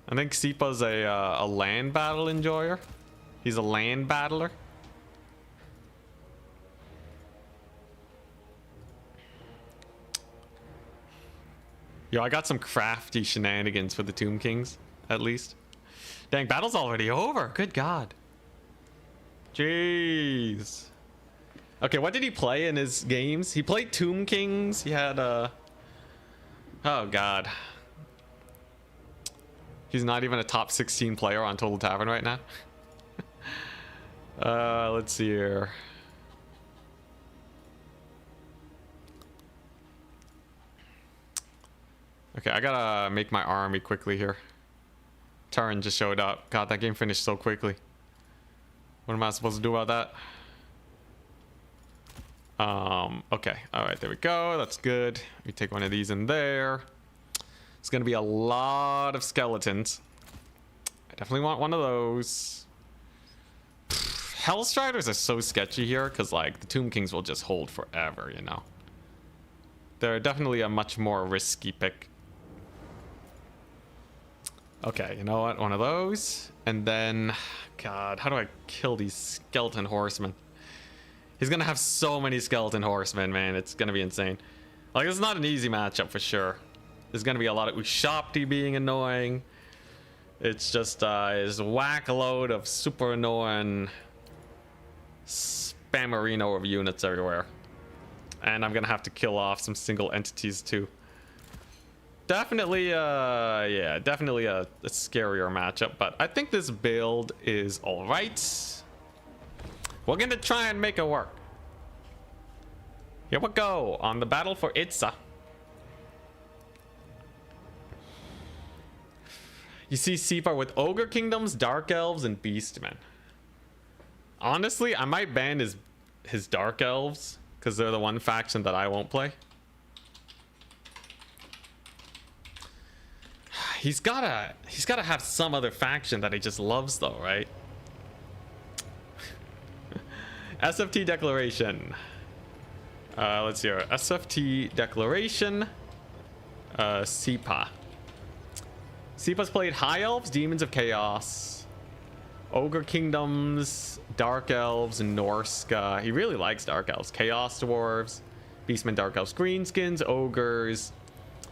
I think Seepa's a land battle enjoyer. He's a land battler. Yo, I got some crafty shenanigans for the Tomb Kings, at least. Dang, battle's already over. Good God. Jeez. Okay, what did he play in his games? He played Tomb Kings. He had oh God. He's not even a top 16 player on Total Tavern right now. Let's see here. Okay, I gotta make my army quickly here. Turin just showed up. God, that game finished so quickly. What am I supposed to do about that? Okay, all right, there we go. That's good. Let me take one of these in there. It's gonna be a lot of skeletons. I definitely want one of those. Hellstriders are so sketchy here because, like, the Tomb Kings will just hold forever, you know. They're definitely a much more risky pick. Okay, you know what? One of those. And then, God, how do I kill these skeleton horsemen? He's gonna have so many skeleton horsemen, man. It's gonna be insane. Like, it's not an easy matchup for sure. There's gonna be a lot of Ushopti being annoying. It's just his whack load of super annoying spammerino of units everywhere. And I'm gonna have to kill off some single entities too. Definitely, yeah, definitely a scarier matchup, but I think this build is all right. We're gonna try and make it work. Here we go on the battle for Itza. You see Sipa with Ogre Kingdoms, Dark Elves, and Beastmen. Honestly, I might ban his Dark Elves because they're the one faction that I won't play. He's gotta have some other faction that he just loves though, right? SFT declaration. Let's hear it. SFT declaration. Sipa. Sipa's played High Elves, Demons of Chaos, Ogre Kingdoms, Dark Elves, and Norse. He really likes Dark Elves. Chaos Dwarves, Beastmen, Dark Elves, Greenskins, Ogres.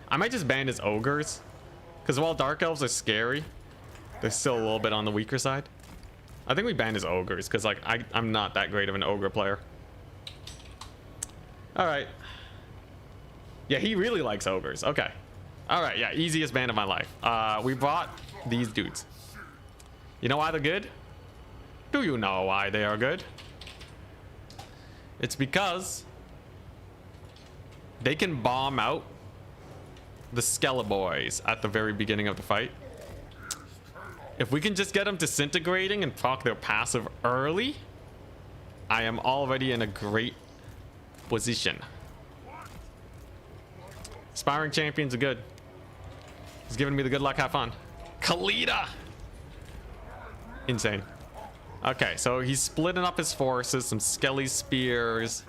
I might just ban his Ogres. Because while Dark Elves are scary, they're still a little bit on the weaker side. I think we ban his Ogres, because like I'm not that great of an Ogre player. Alright. Yeah, he really likes Ogres. Okay. Alright, yeah, easiest ban of my life. We brought these dudes. You know why they're good? Do you know why they are good? It's because they can bomb out the Skeleborgs at the very beginning of the fight. If we can just get them disintegrating and proc their passive early, I am already in a great position. Aspiring champions are good. He's giving me the good luck, have fun. Kalita! Insane. Okay, so he's splitting up his forces, some Skelly Spears.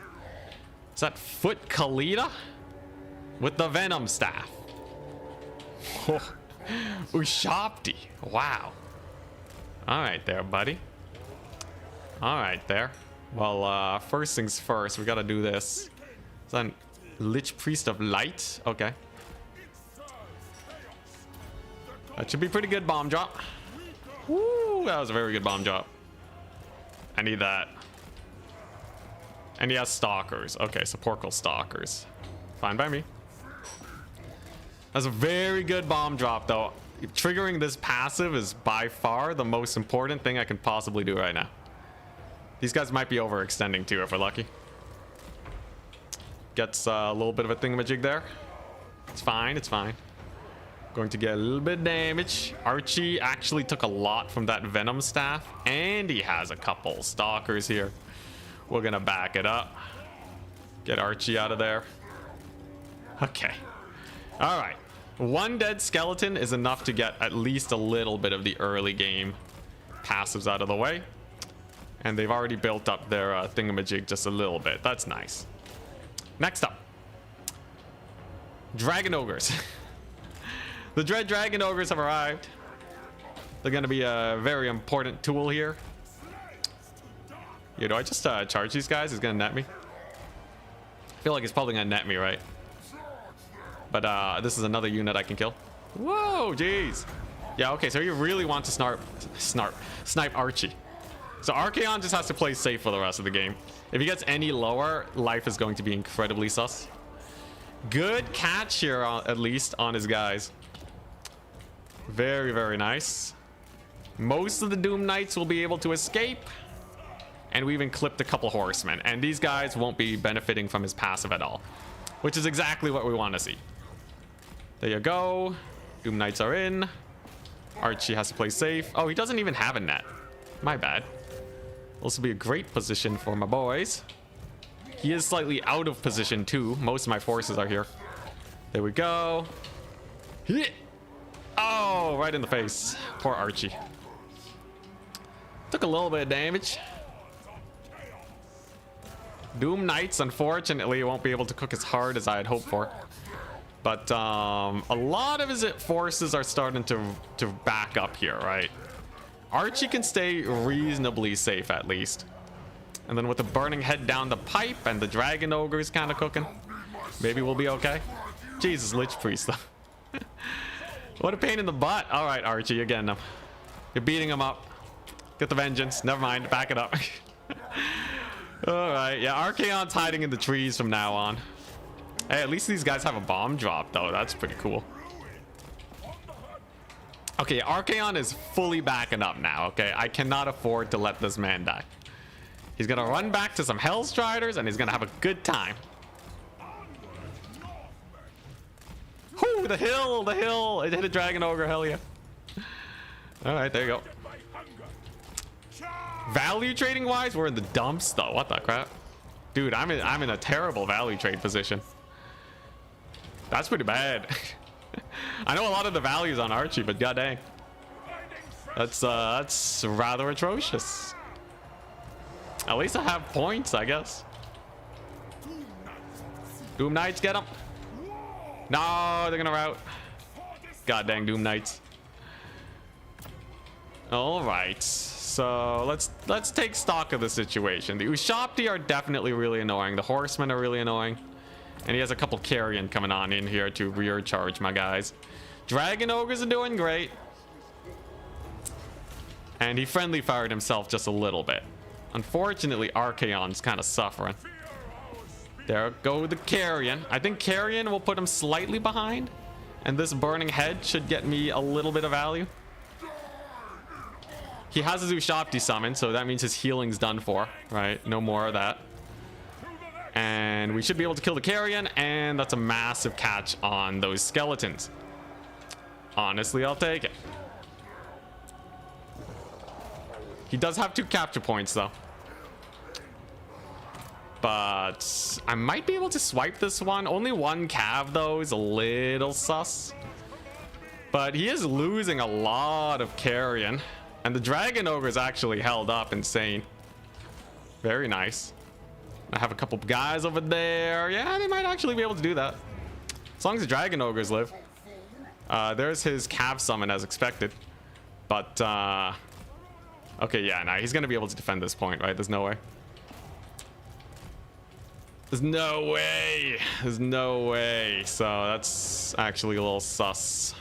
Is that Foot Kalita? With the Venom Staff. Oh, Ushopti. Wow. Alright there, buddy. Alright there. Well, first things first, we gotta do this. Is that Lich Priest of Light? Okay. That should be pretty good bomb drop. Woo, that was a very good bomb drop. I need that. And he has Stalkers. Okay, so Porkle Stalkers. Fine by me. That's a very good bomb drop, though. Triggering this passive is by far the most important thing I can possibly do right now. These guys might be overextending too if we're lucky. Gets a little bit of a thingamajig there. It's fine, it's fine. Going to get a little bit of damage. Archie actually took a lot from that Venom Staff, and he has a couple Stalkers here. We're gonna back it up. Get Archie out of there. Okay. All right. One dead skeleton is enough to get at least a little bit of the early game passives out of the way. And they've already built up their thingamajig just a little bit. That's nice. Next up. Dragon Ogres. The Dread Dragon Ogres have arrived. They're going to be a very important tool here. Yeah, do I just charge these guys? He's going to net me. I feel like he's probably going to net me, right? But this is another unit I can kill. Whoa, jeez. Yeah, okay, so you really want to snipe Archie. So Archaon just has to play safe for the rest of the game. If he gets any lower, life is going to be incredibly sus. Good catch here, at least, on his guys. Very, very nice. Most of the Doom Knights will be able to escape. And we even clipped a couple horsemen. And these guys won't be benefiting from his passive at all. Which is exactly what we want to see. There you go. Doom Knights are in. Archie has to play safe. Oh, he doesn't even have a net. My bad. This will be a great position for my boys. He is slightly out of position too. Most of my forces are here. There we go. Hit. Oh, right in the face. Poor Archie. Took a little bit of damage. Doom Knights, unfortunately, won't be able to cook as hard as I had hoped for. But a lot of his forces are starting to back up here, right? Archie can stay reasonably safe at least. And then with the burning head down the pipe and the dragon ogre is kind of cooking, maybe we'll be okay. Jesus, Lich Priest though. What a pain in the butt. All right, Archie, you're getting him. You're beating him up. Get the vengeance. Never mind. Back it up. All right. Yeah, Archaon's hiding in the trees from now on. Hey, at least these guys have a bomb drop, though. That's pretty cool. Okay, Archaon is fully backing up now, okay? I cannot afford to let this man die. He's gonna run back to some Hellstriders, and he's gonna have a good time. Whoo, the hill, the hill! It hit a Dragon Ogre, hell yeah. Alright, there you go. Value trading wise, we're in the dumps, though. What the crap? Dude, I'm in a terrible value trade position. That's pretty bad. I know a lot of the values on Archie, but god dang. That's rather atrocious. At least I have points, I guess. Doom Knights, get them. No, they're gonna rout. God dang Doom Knights. All right, so let's take stock of the situation. The Ushopti are definitely really annoying. The Horsemen are really annoying. And he has a couple Carrion coming on in here to rear charge my guys. Dragon Ogres are doing great. And he friendly fired himself just a little bit. Unfortunately, Archaon's kind of suffering. There go the Carrion. I think Carrion will put him slightly behind. And this burning head should get me a little bit of value. He has his Ushopti summon, so that means his healing's done for, right? No more of that. And we should be able to kill the Carrion, and that's a massive catch on those skeletons. Honestly, I'll take it. He does have 2 capture points, though. But I might be able to swipe this one. Only 1 cav, though, is a little sus. But he is losing a lot of Carrion. And the Dragon Ogre is actually held up insane. Very nice. I have a couple guys over there. Yeah, they might actually be able to do that. As long as the Dragon Ogres live. There's his Cav summon as expected. But, okay, yeah, nah, he's going to be able to defend this point, right? There's no way. There's no way. There's no way. So that's actually a little sus.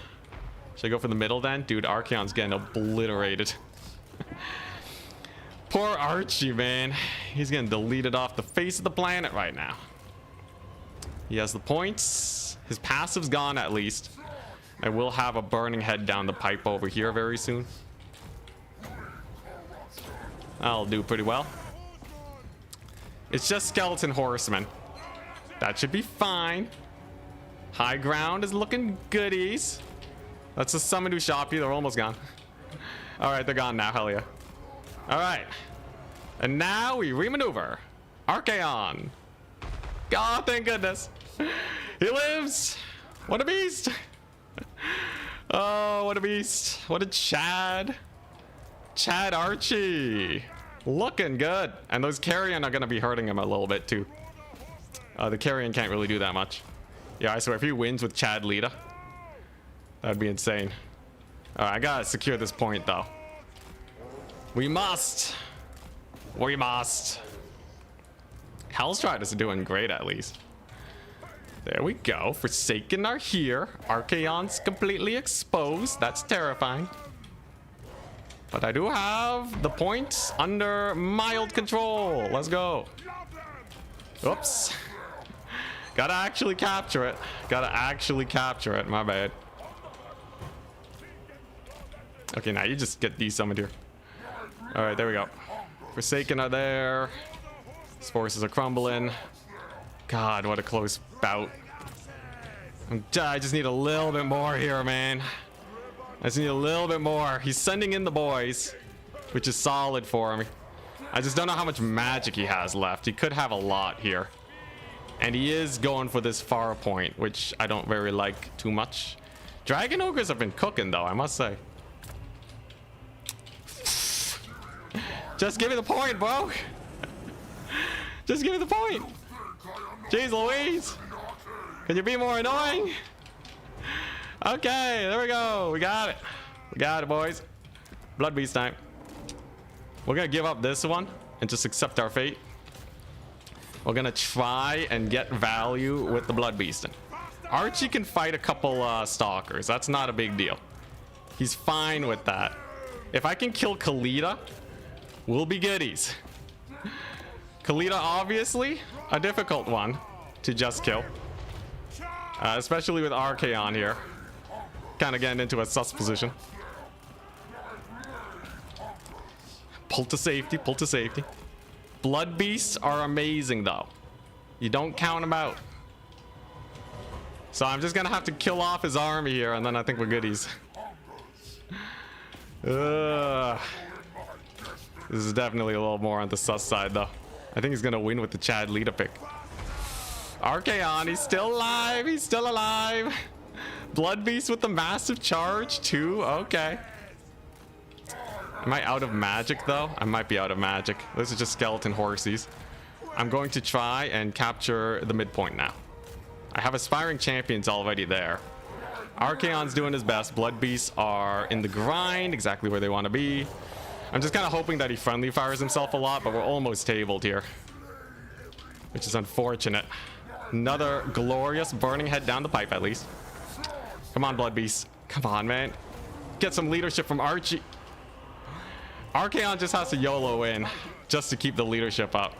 Should I go for the middle then? Dude, Archaon's getting obliterated. Poor Archie, man. He's getting deleted off the face of the planet right now. He has the points. His passive's gone at least. I will have a burning head down the pipe over here very soon. I'll do pretty well. It's just skeleton horsemen. That should be fine. High ground is looking goodies. Let's just summon Ushopti. They're almost gone. All right, they're gone now. Hell yeah. All right. And now we remaneuver. Archaon. God, thank goodness. He lives. What a beast. Oh, what a beast. What a Chad. Chad Archie. Looking good. And those Carrion are going to be hurting him a little bit too. The Carrion can't really do that much. Yeah, I swear if he wins with Chad Lita, that'd be insane. Alright, I gotta secure this point though. We must. We must. Hellstriders are doing great at least. There we go. Forsaken are here. Archaon's completely exposed. That's terrifying. But I do have the points under mild control. Let's go. Oops. Gotta actually capture it. Gotta actually capture it. My bad. Okay, now you just get desummoned here. All right, there we go. Forsaken are there. His forces are crumbling. God, what a close bout. I just need a little bit more here, man. I just need a little bit more. He's sending in the boys, which is solid for him. I just don't know how much magic he has left. He could have a lot here. And he is going for this far point, which I don't very like too much. Dragon Ogres have been cooking, though, I must say. Just give me the point, bro. Just give me the point. Jeez Louise. Can you be more annoying? Okay, there we go. We got it. We got it, boys. Blood Beast time. We're gonna give up this one and just accept our fate. We're gonna try and get value with the Blood Beasting. Archie can fight a couple stalkers. That's not a big deal. He's fine with that. If I can kill Kalita, we'll be goodies. Kalita, obviously, a difficult one to just kill. Especially with Archaon here. Kind of getting into a sus position. Pull to safety, pull to safety. Blood Beasts are amazing, though. You don't count them out. So I'm just gonna have to kill off his army here, and then I think we're goodies. This is definitely a little more on the sus side, though. I think he's gonna win with the Chad leader pick. Archaon, he's still alive. He's still alive. Blood Beast with the massive charge, too. Okay. Am I out of magic, though? I might be out of magic. This is just skeleton horsies. I'm going to try and capture the midpoint now. I have aspiring champions already there. Archaon's doing his best. Blood Beasts are in the grind, exactly where they want to be. I'm just kind of hoping that he friendly fires himself a lot, but we're almost tabled here, which is unfortunate. Another glorious burning head down the pipe, at least. Come on, Blood Beast. Come on, man. Get some leadership from Archie. Archaon just has to YOLO in just to keep the leadership up.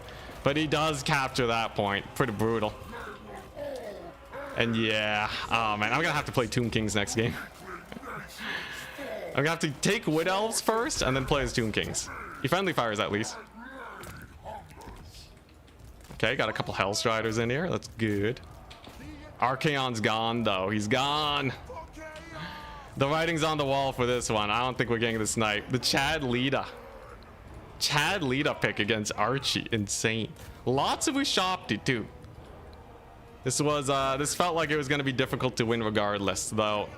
But he does capture that point. Pretty brutal. And yeah. Oh, man. I'm going to have to play Tomb Kings next game. I'm going to have to take Wood Elves first and then play as Tomb Kings. He friendly fires at least. Okay, got a couple Hellstriders in here. That's good. Archaon's gone, though. He's gone. The writing's on the wall for this one. I don't think we're getting the snipe. The Chad Lita. Chad Lita pick against Archie. Insane. Lots of Ushopti, too. This felt like it was going to be difficult to win regardless, though.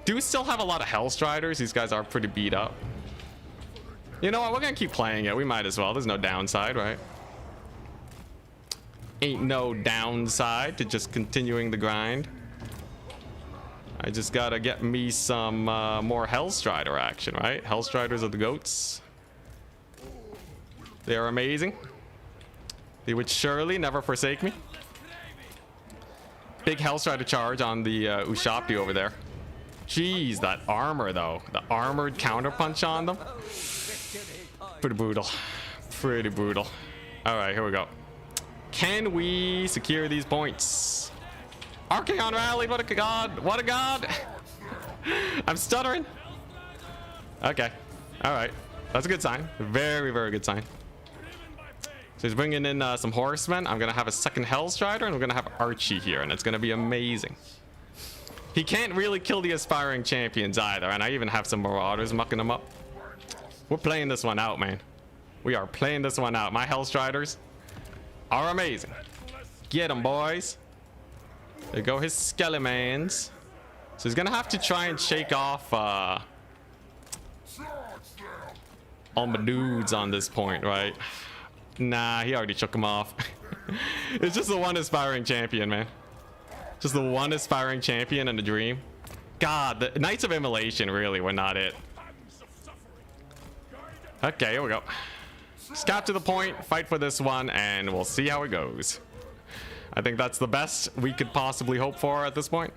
Do still have a lot of Hellstriders. These guys are pretty beat up. You know what? We're going to keep playing it. We might as well. There's no downside, right? Ain't no downside to just continuing the grind. I just gotta get me some more Hellstrider action, right? Hellstriders are the goats. They are amazing. They would surely never forsake me. Big Hellstrider charge on the Ushopti over there. Jeez, that armor, though. The armored counterpunch on them. Pretty brutal. Pretty brutal. All right, here we go. Can we secure these points? Archaon rallied. What a god. What a god. I'm stuttering. Okay. All right. That's a good sign. Very, very good sign. So he's bringing in some horsemen. I'm going to have a second Hellstrider, and we're going to have Archie here, and it's going to be amazing. He can't really kill the aspiring champions either, and I even have some Marauders mucking them up. We're playing this one out, man. We are playing this one out. My Hellstriders are amazing. Get them, boys. There go his Skelemans. So he's gonna have to try and shake off all my dudes on this point, right? Nah, he already shook them off. It's just the one aspiring champion, man. Just the one aspiring champion in a dream. God, the Knights of Immolation really were not it. Okay, here we go. Just capture the point, fight for this one, and we'll see how it goes. I think that's the best we could possibly hope for at this point.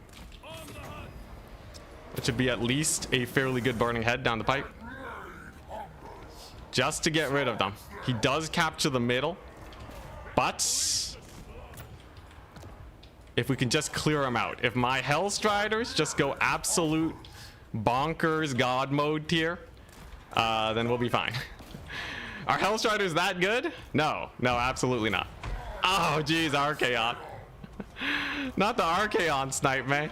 It should be at least a fairly good burning head down the pipe. Just to get rid of them. He does capture the middle, but if we can just clear him out. If my Hellstriders just go absolute bonkers god mode tier, then we'll be fine. Are Hellstriders that good? No, absolutely not. Oh, geez, Archaon. Not the Archaon snipe, man.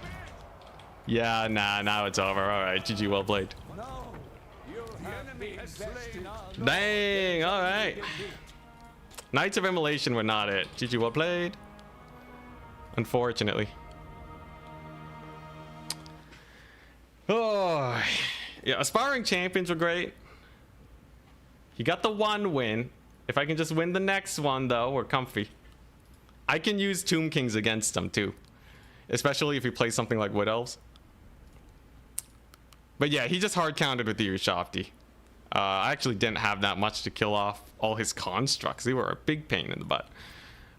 Yeah, nah, now it's over. All right, GG, well played. Dang, all right. Knights of Immolation were not it. GG, well played. Unfortunately. Oh, yeah, aspiring champions were great. He got the one win. If I can just win the next one, though, we're comfy. I can use Tomb Kings against them, too. especially if you play something like Wood Elves. But yeah, he just hard countered with the Ushafti. I actually didn't have that much to kill off all his constructs. They were a big pain in the butt.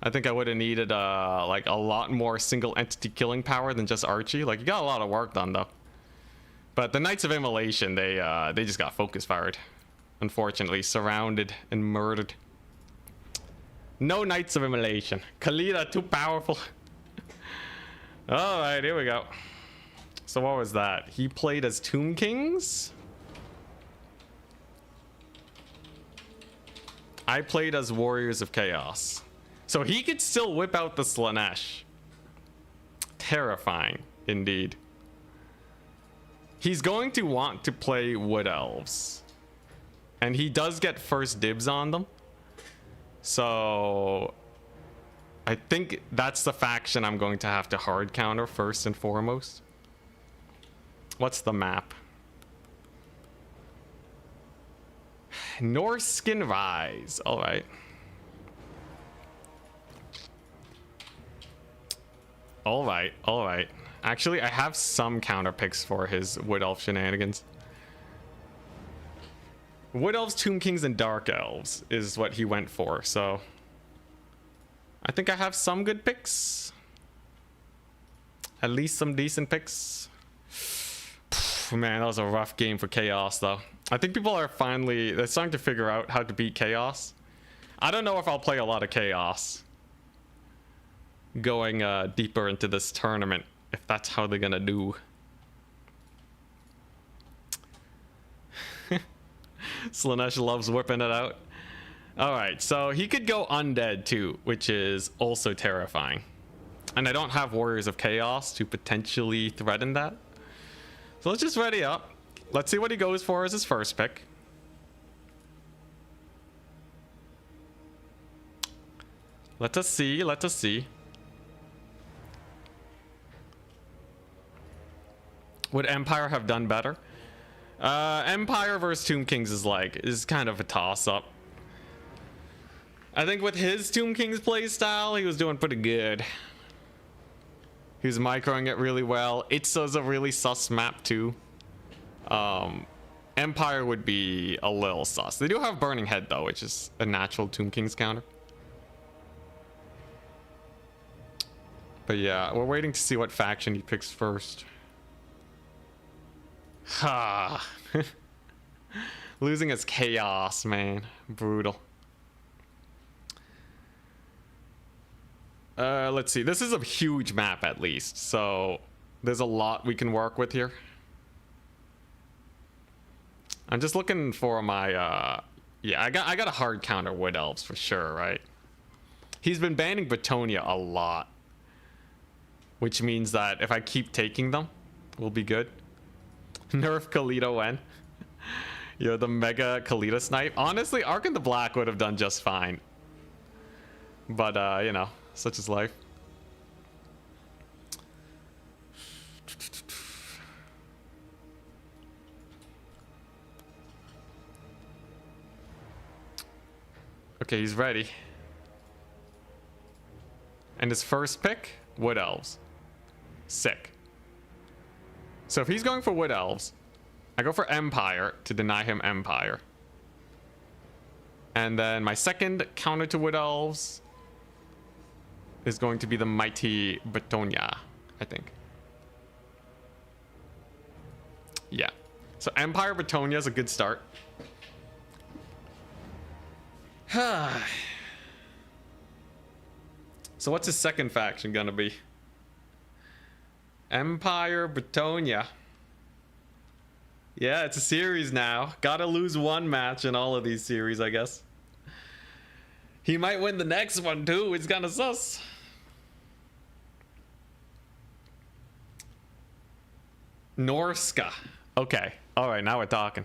I think I would have needed like a lot more single entity killing power than just Archie. Like, you got a lot of work done though. But the Knights of Immolation, they just got focus fired. Unfortunately, surrounded and murdered. No Knights of Immolation. Khalida too powerful. All right, here we go. So what was that? He played as Tomb Kings. I played as Warriors of Chaos. So he could still whip out the Slanesh. Terrifying, indeed. He's going to want to play Wood Elves. And he does get first dibs on them. So I think that's the faction I'm going to have to hard counter first and foremost. What's the map? Norskin Rise. All right. All right. All right. Actually, I have some counter picks for his Wood Elf shenanigans. Wood Elves, Tomb Kings, and Dark Elves is what he went for. So I think I have some good picks. At least some decent picks. Man, that was a rough game for Chaos, though. I think people are they're starting to figure out how to beat Chaos. I don't know if I'll play a lot of Chaos going deeper into this tournament, if that's how they're gonna do. Slanesh loves whipping it out. All right, so he could go undead too, which is also terrifying. And I don't have Warriors of Chaos to potentially threaten that. So let's just ready up. Let's see what he goes for as his first pick. Let us see. Let us see. Would Empire have done better? Empire versus Tomb Kings is kind of a toss-up. I think with his Tomb Kings playstyle, he was doing pretty good. He was microing it really well. It's a really sus map too. Empire would be a little sus. They do have Burning Head though, which is a natural Tomb Kings counter. But yeah, we're waiting to see what faction he picks first. Ha! Losing as Chaos, man. Brutal. Let's see. This is a huge map at least, so there's a lot we can work with here. I'm just looking for my yeah, I got a hard counter Wood Elves for sure, right? He's been banning Bretonia a lot, which means that if I keep taking them, we'll be good. Nerf Khalida when? Yo, the mega Khalida snipe. Honestly, Ark in the Black would have done just fine. But you know, such is life. Okay, he's ready. And his first pick, Wood Elves. Sick. So if he's going for Wood Elves, I go for Empire to deny him Empire. And then my second counter to Wood Elves is going to be the mighty Bretonia, I think. Yeah. So Empire Bretonia is a good start. So what's his second faction gonna be? Empire Bretonia. Yeah, it's a series now. Gotta lose one match in all of these series, I guess. He might win the next one too. It's kinda sus. Norska. Okay. Alright, now we're talking.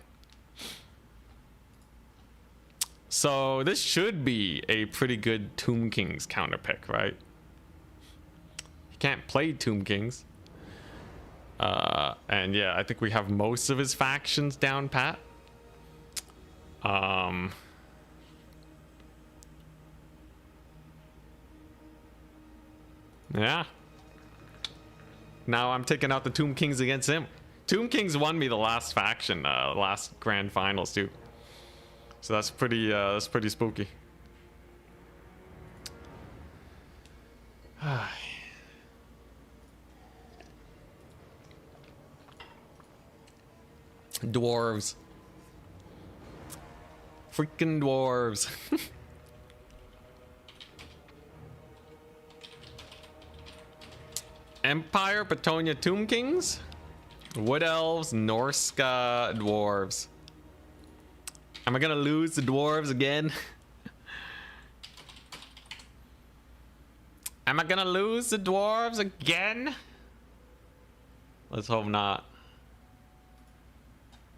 So this should be a pretty good Tomb Kings counter pick, right? He can't play Tomb Kings. And yeah, I think we have most of his factions down pat. Yeah. Now I'm taking out the Tomb Kings against him. Tomb Kings won me the last faction, last grand finals too. So that's pretty spooky. Dwarves. Freaking dwarves. Empire, Petonia, Tomb Kings, Wood Elves, Norska, Dwarves. Am I gonna lose the dwarves again? Am I gonna lose the dwarves again? Let's hope not.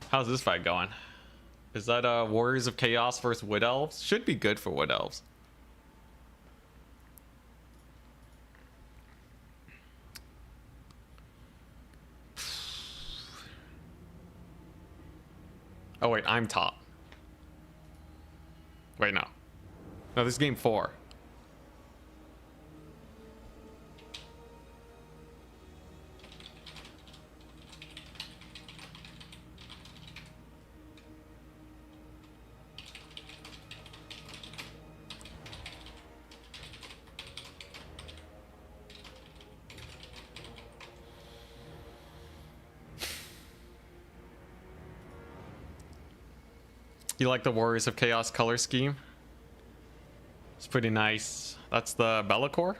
How's this fight going? Is that Warriors of Chaos versus Wood Elves? Should be good for Wood Elves. Oh wait, I'm top. Wait, no. No, this is game 4. You like the Warriors of Chaos color scheme? It's pretty nice. That's the Bellacore.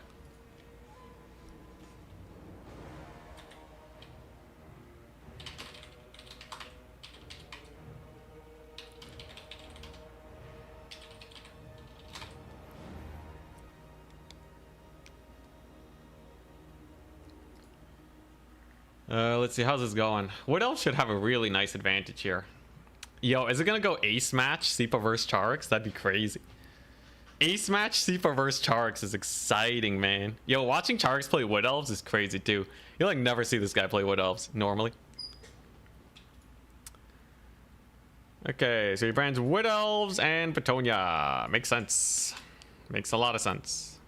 Let's see, how's this going? Wood Elf should have a really nice advantage here. Yo, is it gonna go ace match Sipa versus Charix? That'd be crazy. Ace match Sipa versus Charix is exciting, man. Yo, watching Charix play Wood Elves is crazy too. You like never see this guy play Wood Elves normally. Okay, so he brands Wood Elves and Petonia. Makes sense. Makes a lot of sense.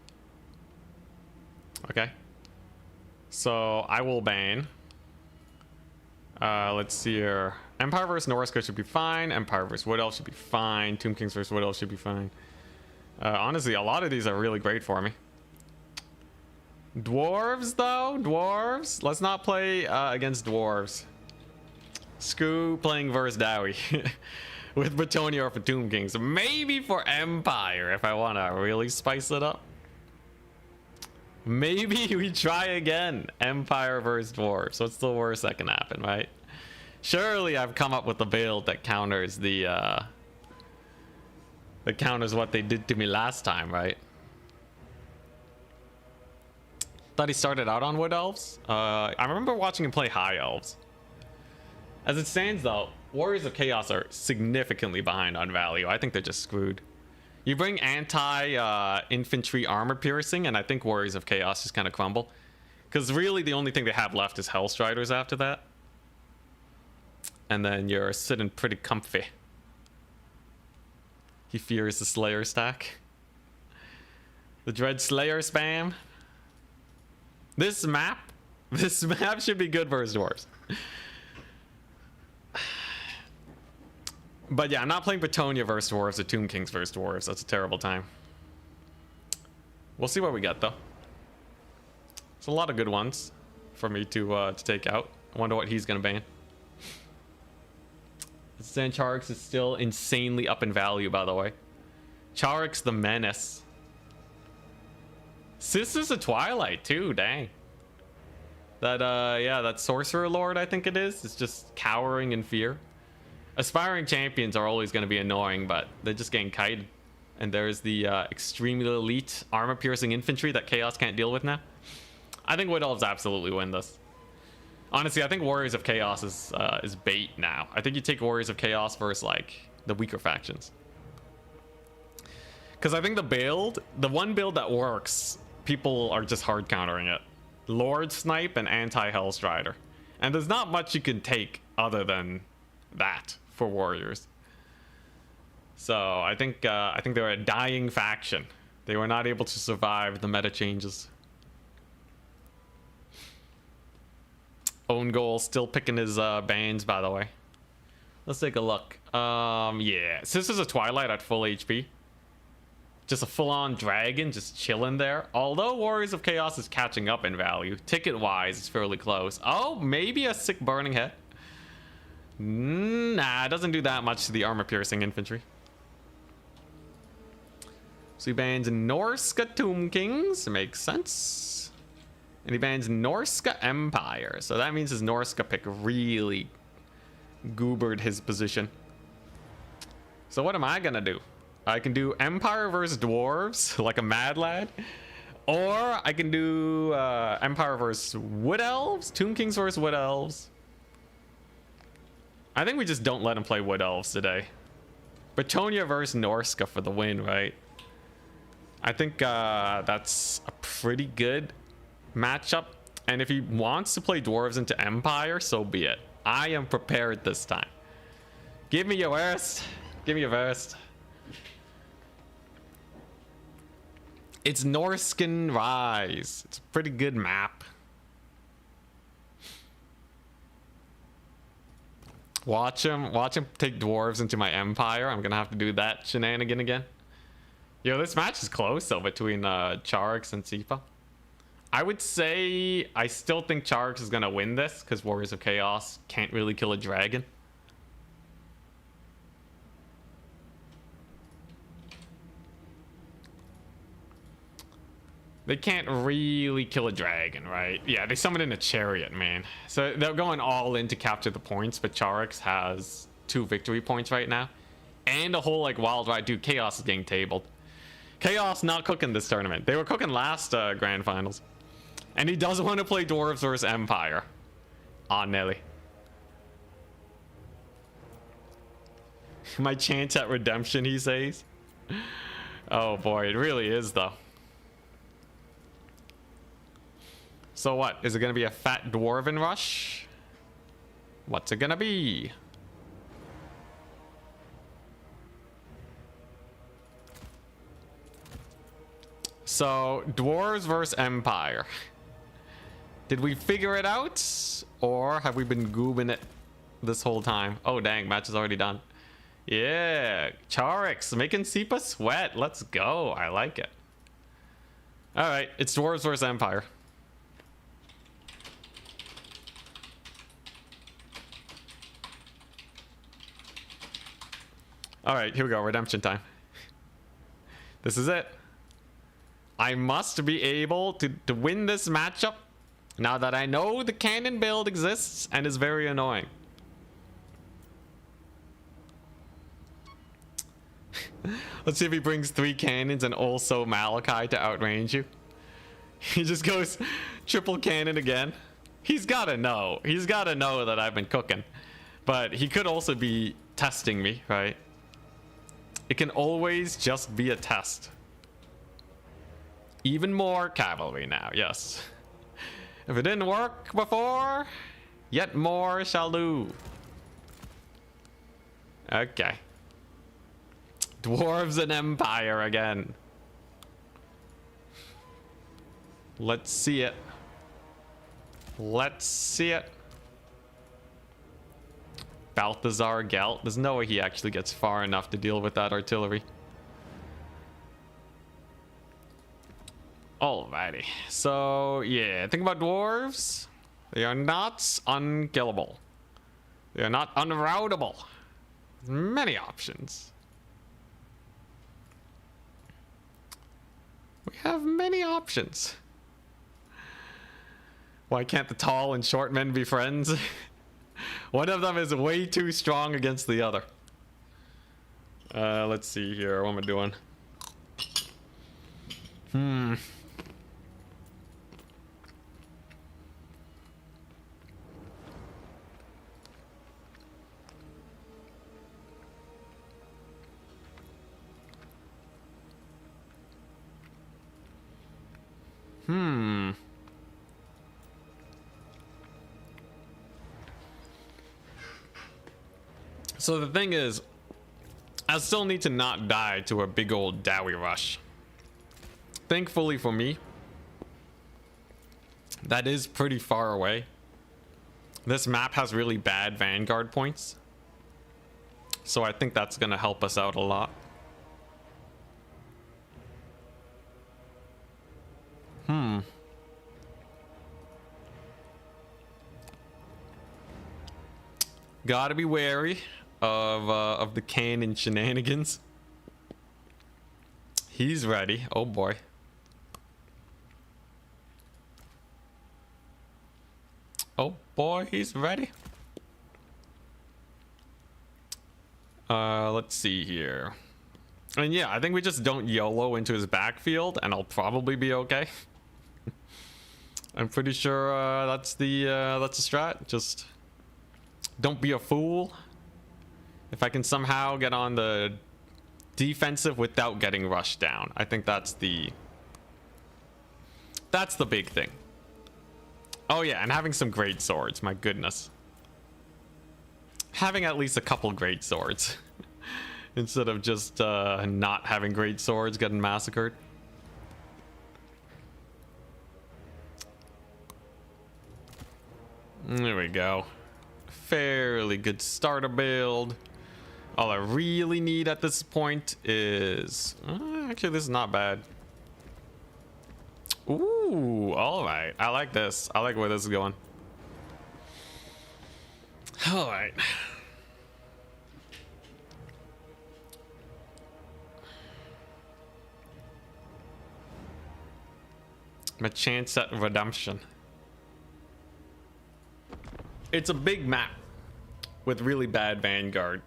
Okay. So I will ban. Let's see here. Empire vs. Norska should be fine. Empire vs. Wood Elf should be fine. Tomb Kings vs. Wood Elf should be fine. Honestly, a lot of these are really great for me. Dwarves, though? Dwarves? Let's not play against dwarves. Screw playing versus Dowie. With Bretonia or for Tomb Kings. Maybe for Empire if I want to really spice it up. Maybe we try again. Empire versus dwarves. What's the worst that can happen, right? Surely I've come up with a build that counters the that counters what they did to me last time, right? Thought he started out on Wood Elves. I remember watching him play High Elves. As it stands though, Warriors of Chaos are significantly behind on value. I think they're just screwed. You bring anti-infantry armor piercing, and I think Warriors of Chaos just kind of crumble. Because really the only thing they have left is Hellstriders after that. And then you're sitting pretty comfy. He fears the Slayer stack. The Dread Slayer spam. This map should be good versus dwarves. But yeah, I'm not playing Bretonia versus dwarves or Tomb Kings versus dwarves. That's a terrible time. We'll see what we get though. It's a lot of good ones for me to take out. I wonder what he's gonna ban. Stan Charix is still insanely up in value, by the way. Charix the Menace. Sisters of Twilight too, dang. That yeah, that Sorcerer Lord I think it is. It's just cowering in fear. Aspiring champions are always going to be annoying, but they're just getting kited. And there's the extremely elite armor piercing infantry that Chaos can't deal with now. I think Wood Elves absolutely win this. Honestly, I think Warriors of Chaos is bait now. I think you take Warriors of Chaos versus like the weaker factions. Because I think the one build that works, people are just hard countering it. Lord Snipe and anti-Hellstrider. And there's not much you can take other than that for Warriors. So I think they're a dying faction. They were not able to survive the meta changes. Own goal, still picking his bands, by the way. Let's take a look. Yeah. So this is a Twilight at full HP. Just a full-on dragon just chilling there. Although Warriors of Chaos is catching up in value. Ticket-wise, it's fairly close. Oh, maybe a sick Burning Head. Nah, it doesn't do that much to the armor-piercing infantry. So he bans Norska Tomb Kings. Makes sense. And he bans Norska Empire. So that means his Norska pick really goobered his position. So what am I gonna do? I can do Empire versus Dwarves, like a mad lad. Or I can do Empire versus Wood Elves, Tomb Kings versus Wood Elves. I think we just don't let him play Wood Elves today. Bretonia versus Norska for the win, right? I think that's a pretty good matchup. And if he wants to play Dwarves into Empire, so be it. I am prepared this time. Give me your worst. Give me your worst. It's Norsken Rise. It's a pretty good map. Watch him take Dwarves into my Empire. I'm gonna have to do that shenanigan again. Yo, this match is close though between Charix and Sipa. I would say I still think Charix is gonna win this because Warriors of Chaos can't really kill a dragon. They can't really kill a dragon, right? Yeah, they summoned in a chariot, man. So they're going all in to capture the points, but Charix has 2 victory points right now. And a whole, like, wild ride. Dude, Chaos is getting tabled. Chaos not cooking this tournament. They were cooking last Grand Finals. And he does want to play Dwarves versus Empire. Aw, Nelly. My chance at redemption, he says. Oh, boy, it really is, though. So what? Is it going to be a fat Dwarven rush? What's it going to be? So, Dwarves versus Empire. Did we figure it out? Or have we been goobing it this whole time? Oh, dang, match is already done. Yeah, Charix making Sipa sweat. Let's go. I like it. All right, it's Dwarves versus Empire. All right, here we go. Redemption time. This is it. I must be able to win this matchup now that I know the cannon build exists and is very annoying. Let's see if he brings 3 cannons and also Malachi to outrange you. He just goes triple cannon again. He's gotta know. He's gotta know that I've been cooking. But he could also be testing me, right? It can always just be a test. Even more cavalry now, yes. If it didn't work before, yet more shall do. Okay. Dwarves and Empire again. Let's see it. Let's see it. Balthazar Gelt. There's no way he actually gets far enough to deal with that artillery. Alrighty. So, yeah. Think about dwarves. They are not unkillable. They are not unroutable. Many options. We have many options. Why can't the tall and short men be friends? One of them is way too strong against the other. Let's see here. What am I doing? So the thing is, I still need to not die to a big old Dowie rush. Thankfully for me, that is pretty far away. This map has really bad Vanguard points. So I think that's going to help us out a lot. Gotta be wary of the cannon shenanigans. He's ready. Oh boy. Oh boy, he's ready. Let's see here. And yeah, I think we just don't YOLO into his backfield and I'll probably be okay. I'm pretty sure that's the strat. Just don't be a fool. If I can somehow get on the defensive without getting rushed down, I think that's the big thing. Oh yeah, and having some great swords, my goodness. Having at least a couple great swords instead of just not having great swords, getting massacred. There we go. Fairly good starter build. All I really need at this point is... actually, this is not bad. Ooh, all right. I like this. I like where this is going. All right. My chance at redemption. It's a big map with really bad Vanguard.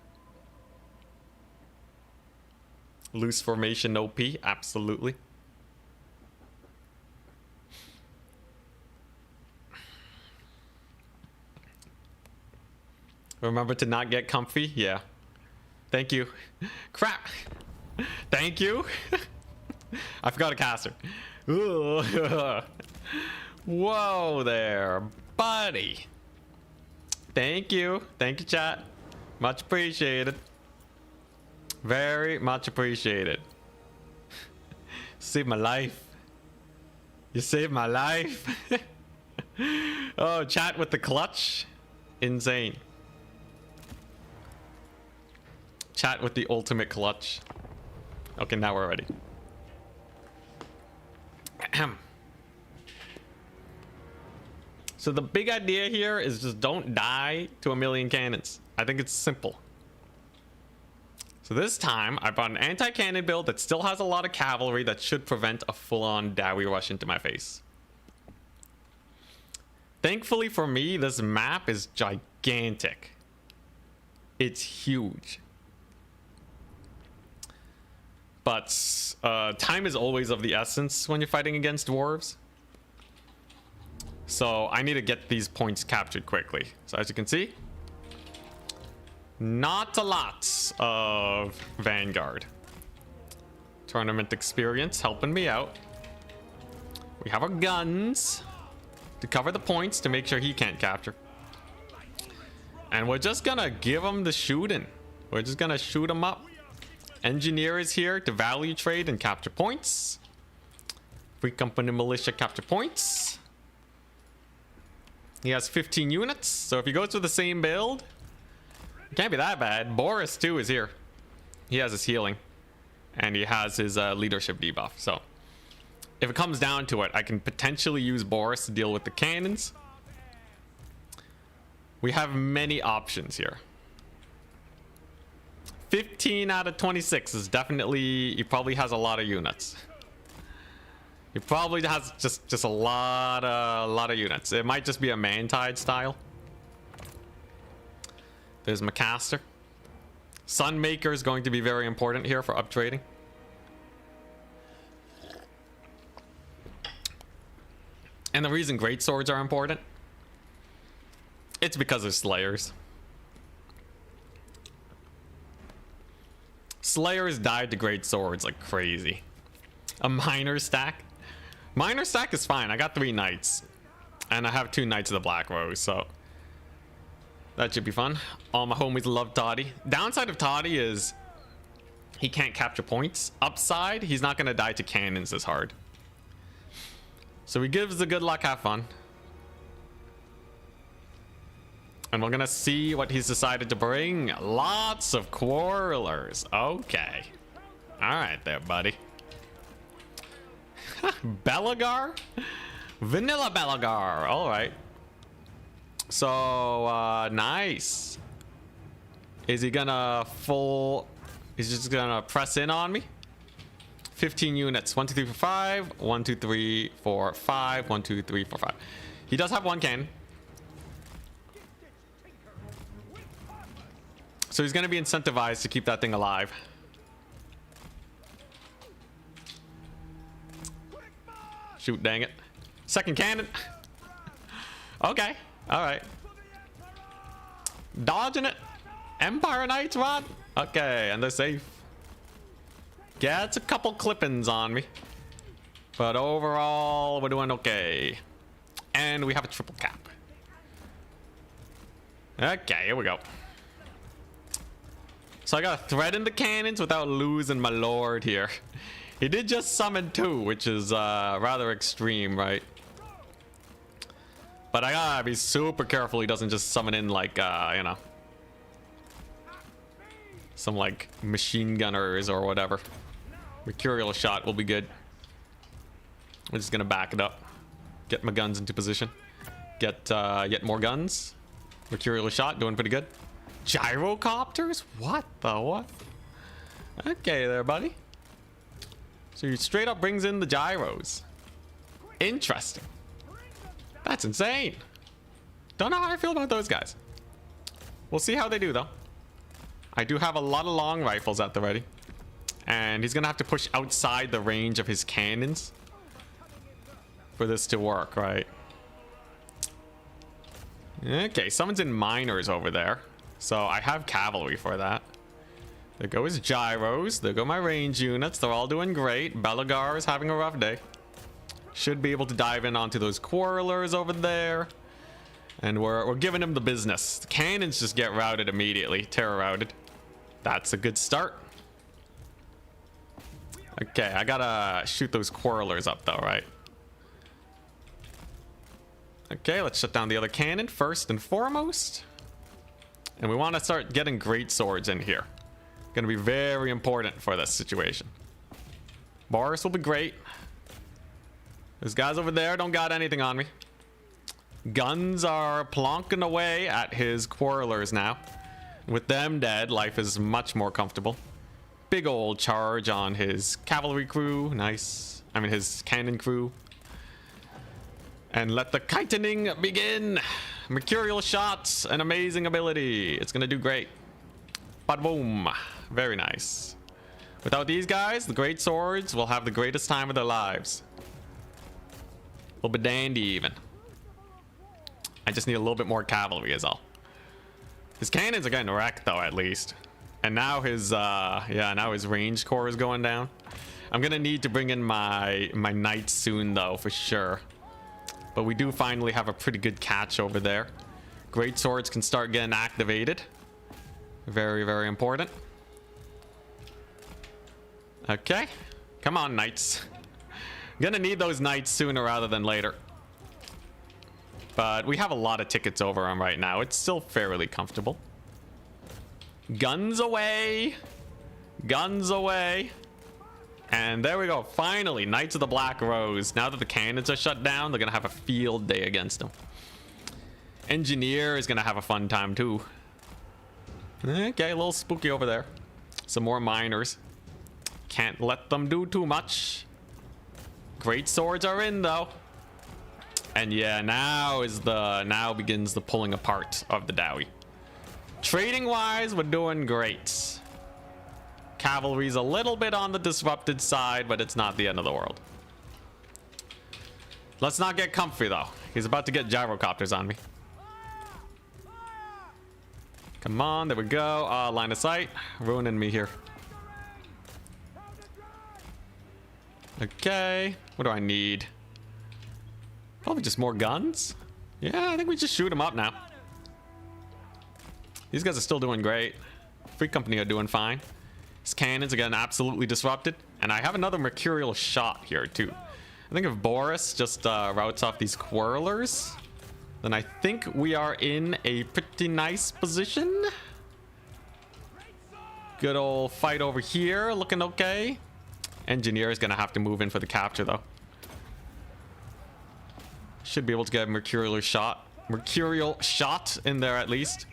Loose formation OP, absolutely. Remember to not get comfy? Yeah. Thank you. Crap. Thank you. I forgot a caster. Whoa there, buddy. Thank you. Thank you, chat. Much appreciated. Very much appreciated. Saved my life. You saved my life. Oh, chat with the clutch. Insane. Chat with the ultimate clutch. Okay, now we're ready. So the big idea here is just don't die to a million cannons. I think it's simple. So this time I brought an anti-cannon build that still has a lot of cavalry that should prevent a full-on Dowie rush into my face. Thankfully for me, this map is gigantic. It's huge. But time is always of the essence when you're fighting against dwarves. So I need to get these points captured quickly. So as you can see, not a lot of Vanguard. Tournament experience helping me out. We have our guns to cover the points to make sure he can't capture. And we're just gonna give him the shooting. We're just gonna shoot him up. Engineer is here to value trade and capture points. Free Company Militia capture points. He has 15 units, so if he goes with the same build, it can't be that bad. Boris too is here. He has his healing, and he has his leadership debuff. So if it comes down to it, I can potentially use Boris to deal with the cannons. We have many options here. 15 out of 26 is definitely, he probably has a lot of units. He probably has just a lot of units. It might just be a man-tide style. There's Macaster. Sunmaker is going to be very important here for uptrading. And the reason great swords are important, it's because of Slayers. Slayers died to great swords like crazy. A minor stack. Minor stack is fine. I got 3 knights. And I have 2 knights of the Black Rose, so that should be fun. All my homies love Toddy. Downside of Toddy is he can't capture points. Upside, he's not going to die to cannons as hard. So he gives the good luck, have fun. And we're gonna see what he's decided to bring. Lots of quarrelers. Okay. Alright there, buddy. Belagar? Vanilla Belagar. Alright. So, nice. Is he gonna He's just gonna press in on me? 15 units. 1, 2, 3, 4, 5. 1, 2, 3, 4, 5. 1, 2, 3, 4, 5. He does have one cannon. So he's gonna be incentivized to keep that thing alive. Shoot, dang it. Second cannon. Okay. Alright. Dodging it. Empire Knights, Rod. Okay, and they're safe. Gets a couple clippings on me. But overall, we're doing okay. And we have a triple cap. Okay, here we go. So I gotta threaten the cannons without losing my lord here. He did just summon 2, which is rather extreme, right? But I gotta be super careful he doesn't just summon in like, you know, some like machine gunners or whatever. Mercurial shot will be good. We're just gonna back it up. Get my guns into position. Get more guns. Mercurial shot doing pretty good. Gyrocopters? What the what? Okay there, buddy. So he straight up brings in the gyros. Interesting. That's insane. Don't know how I feel about those guys. We'll see how they do though. I do have a lot of long rifles at the ready. And he's gonna have to push outside the range of his cannons for this to work, right? Okay, someone's in miners over there. So I have cavalry for that. There go his gyros. There go my range units. They're all doing great. Belagar is having a rough day. Should be able to dive in onto those quarrelers over there. And we're giving him the business. The cannons just get routed immediately. Terror routed. That's a good start. Okay, I gotta shoot those quarrelers up though, right? Okay, let's shut down the other cannon first and foremost. And we want to start getting great swords in here. Gonna be very important for this situation. Boris will be great. Those guys over there don't got anything on me. Guns are plonking away at his quarrelers now. With them dead, life is much more comfortable. Big old charge on his cavalry crew. Nice. I mean, his cannon crew. And let the kitening begin. Mercurial shots, an amazing ability. It's gonna do great. But boom. Very nice. Without these guys, the great swords will have the greatest time of their lives. A little bit dandy even. I just need a little bit more cavalry is all. His cannons are getting wrecked though, at least. And now his now his range core is going down. I'm gonna need to bring in my knights soon though, for sure. But we do finally have a pretty good catch over there. Great swords can start getting activated. Very, very important. Okay. Come on, knights. Gonna need those knights sooner rather than later. But we have a lot of tickets over them right now. It's still fairly comfortable. Guns away. Guns away. And there we go. Finally, Knights of the Black Rose. Now that the cannons are shut down, they're going to have a field day against them. Engineer is going to have a fun time too. Okay, a little spooky over there. Some more miners. Can't let them do too much. Great swords are in though. And yeah, now begins the pulling apart of the Dowie. Trading wise, we're doing great. Cavalry's a little bit on the disrupted side, but it's not the end of the world. Let's not get comfy though. He's about to get gyrocopters on me. Come on, there we go. Line of sight. Ruining me here. Okay. What do I need? Probably just more guns. Yeah, I think we just shoot them up now. These guys are still doing great. Free Company are doing fine. His cannons are getting absolutely disrupted. And I have another mercurial shot here too. I think if Boris just routes off these quarrelers, then I think we are in a pretty nice position. Good old fight over here, looking okay. Engineer is gonna have to move in for the capture though. Should be able to get a mercurial shot in there at least.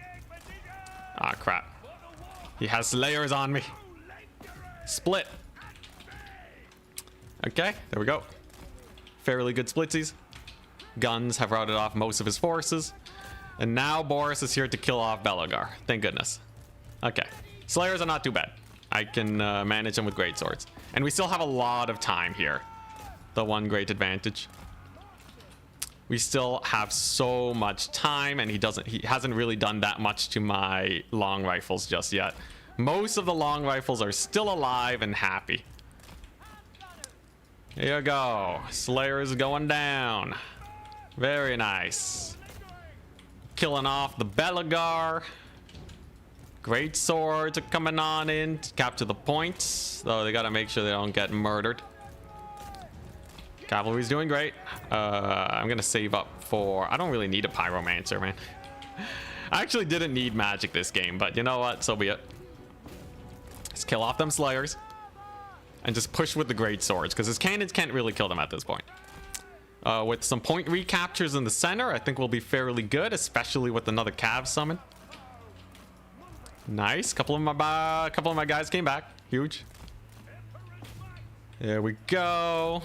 Ah, crap. He has layers on me. Split. Okay, there we go. Fairly good splitsies. Guns have routed off most of his forces. And now Boris is here to kill off Belagar. Thank goodness. Okay. Slayers are not too bad. I can manage them with great swords. And we still have a lot of time here. The one great advantage. We still have so much time, and he hasn't really done that much to my long rifles just yet. Most of the long rifles are still alive and happy. Here you go. Slayer is going down. Very nice. Killing off the Belagar. Great swords are coming on in to capture the points, though they gotta make sure they don't get murdered. Cavalry's doing great. I'm gonna save up for... I don't really need a pyromancer, man. I actually didn't need magic this game, but you know what? So be it. Let's kill off them slayers. And just push with the great swords, because his cannons can't really kill them at this point. With some point recaptures in the center, I think we'll be fairly good, especially with another cav summon. Nice. Couple of my guys came back. Huge. There we go.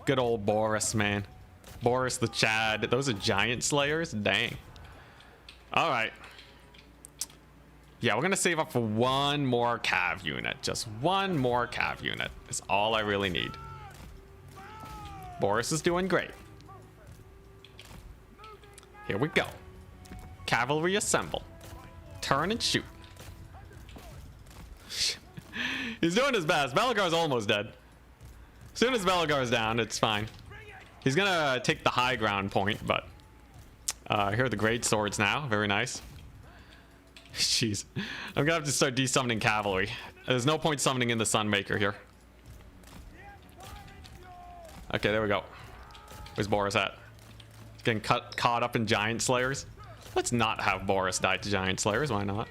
Good old Boris, man. Boris the Chad. Those are giant slayers? Dang. All right. Yeah, we're going to save up for one more cav unit. Just one more cav unit is all I really need. Boris is doing great. Here we go. Cavalry assemble. Turn and shoot. He's doing his best. Belagar's almost dead. As soon as Belagar's down, it's fine. He's gonna take the high ground point, but here are the great swords now. Very nice. Jeez. I'm gonna have to start desummoning cavalry. There's no point summoning in the Sunmaker here. Okay, there we go. Where's Boris at? Getting caught up in giant slayers. Let's not have Boris die to giant slayers. Why not?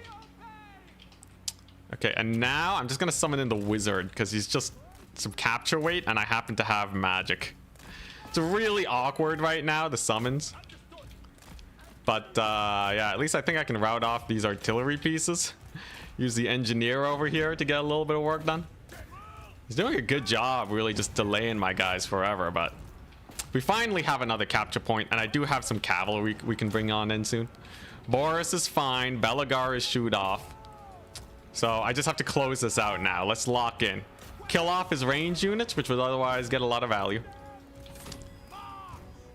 Okay, and now I'm just gonna summon in the wizard because he's just some capture weight, and I happen to have magic. It's really awkward right now, the summons. But yeah, at least I think I can route off these artillery pieces. Use the engineer over here to get a little bit of work done. He's doing a good job really just delaying my guys forever, but we finally have another capture point, and I do have some cavalry we can bring on in soon. Boris is fine. Belagar is shoot off. So I just have to close this out now. Let's lock in. Kill off his range units, which would otherwise get a lot of value.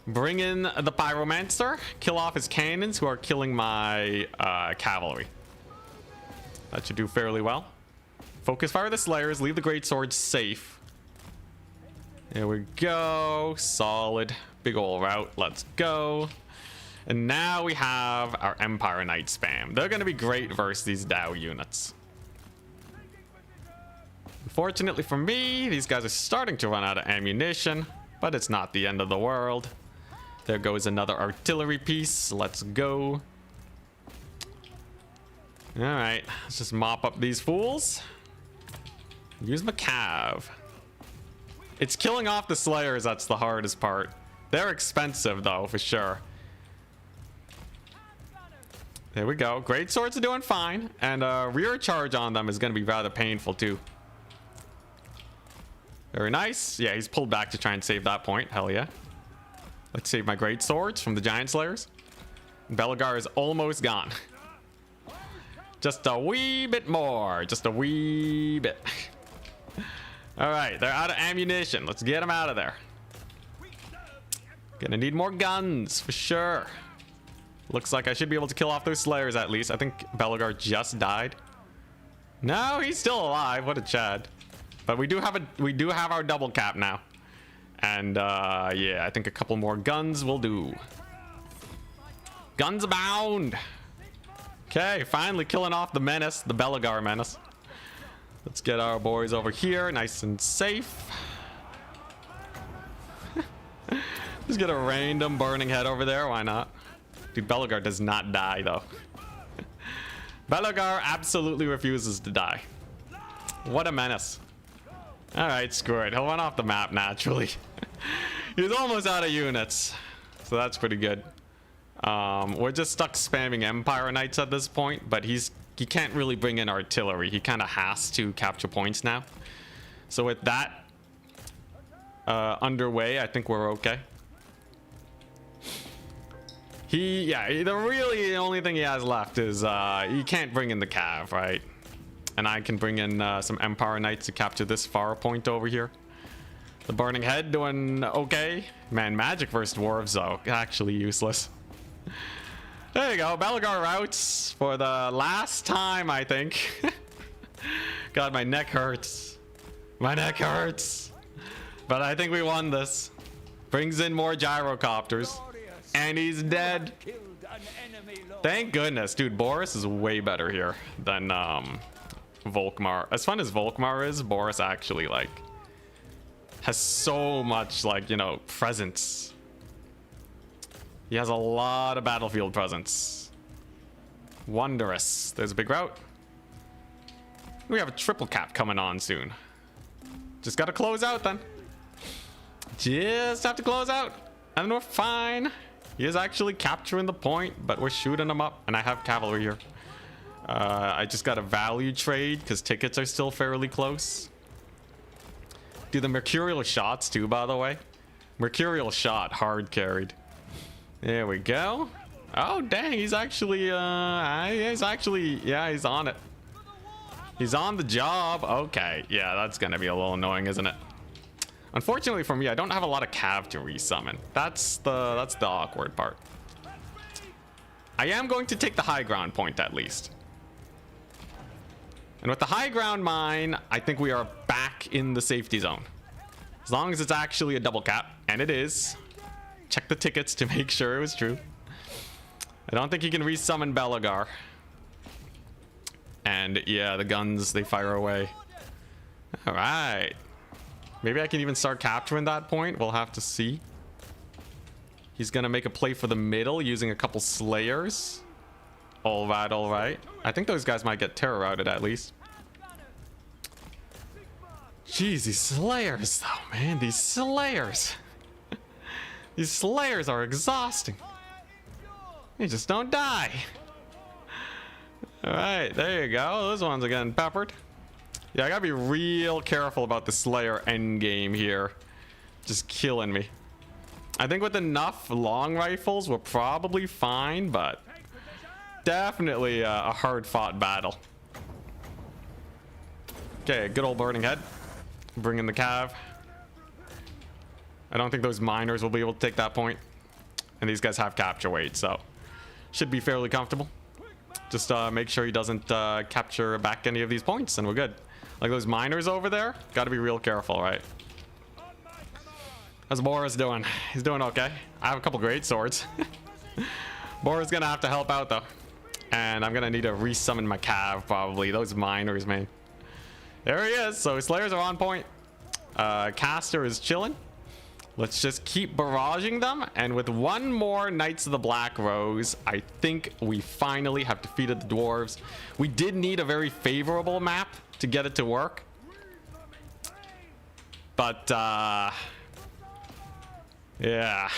Bring in the pyromancer. Kill off his cannons, who are killing my cavalry. That should do fairly well. Focus fire the slayers. Leave the great swords safe. There we go. Solid. Big ol' route. Let's go. And now we have our Empire Knight spam. They're going to be great versus these Dao units. Unfortunately for me, these guys are starting to run out of ammunition, but it's not the end of the world. There goes another artillery piece. Let's go. All right, let's just mop up these fools. Use my cav. It's killing off the slayers that's the hardest part. They're expensive though, for sure. There we go. Great swords are doing fine, and rear charge on them is going to be rather painful too. Very nice. Yeah, he's pulled back to try and save that point. Hell yeah. Let's save my great swords from the giant slayers. Belagar is almost gone. Just a wee bit more. Just a wee bit. All right, they're out of ammunition. Let's get them out of there. Gonna need more guns for sure. Looks like I should be able to kill off those slayers at least. I think Belagar just died. No, he's still alive. What a Chad. But we do have our double cap now. And yeah, I think a couple more guns will do. Guns abound. Okay, finally killing off the menace, the Belagar menace. Let's get our boys over here, nice and safe. Just get a random burning head over there. Why not? Dude, Belagar does not die, though. Belagar absolutely refuses to die. What a menace. Alright, screw it. He'll run off the map naturally. He's almost out of units. So that's pretty good. We're just stuck spamming Empire Knights at this point, but he can't really bring in artillery. He kind of has to capture points now. So with that underway, I think we're okay. The only thing he has left is he can't bring in the cav, right? And I can bring in some Empire Knights to capture this far point over here. The Burning Head doing okay. Man, magic versus dwarves though, actually useless. There you go, Belagar routes for the last time, I think. God, my neck hurts. My neck hurts. But I think we won this. Brings in more gyrocopters. And he's dead. Thank goodness. Dude, Boris is way better here than Volkmar. As fun as Volkmar is, Boris actually, like, has so much, like, you know, presence. He has a lot of battlefield presence. Wondrous. There's a big route. We have a triple cap coming on soon. Just gotta close out then. Just have to close out. And we're fine. He is actually capturing the point, but we're shooting him up. And I have cavalry here. I just got a value trade because tickets are still fairly close. Do the Mercurial shots too, by the way. Mercurial shot hard carried. There we go. Oh, dang. He's actually, he's on it. He's on the job. Okay. Yeah, that's going to be a little annoying, isn't it? Unfortunately for me, I don't have a lot of cav to resummon. That's the awkward part. I am going to take the high ground point at least. And with the high ground mine, I think we are back in the safety zone. As long as it's actually a double cap, and it is. Check the tickets to make sure it was true. I don't think he can resummon Belagar. And yeah, the guns, they fire away. All right. Maybe I can even start capturing that point. We'll have to see. He's going to make a play for the middle using a couple Slayers. All right, all right. I think those guys might get terror routed at least. Jeez, these Slayers though, man. These Slayers. These Slayers are exhausting. They just don't die. All right, there you go. Those ones are getting peppered. Yeah, I gotta be real careful about the Slayer endgame here. Just killing me. I think with enough long rifles, we're probably fine, but definitely a hard-fought battle. Okay, good old Burning Head. Bring in the cav. I don't think those miners will be able to take that point. And these guys have capture weight, so should be fairly comfortable. Just make sure he doesn't capture back any of these points, and we're good. Like those miners over there, gotta be real careful, right? How's Boris doing? He's doing okay. I have a couple great swords. Boris gonna have to help out though. And I'm gonna need to resummon my cav probably. Those miners, man. There he is. So Slayers are on point. Caster is chilling. Let's just keep barraging them. And with one more Knights of the Black Rose, I think we finally have defeated the dwarves. We did need a very favorable map to get it to work. But, yeah.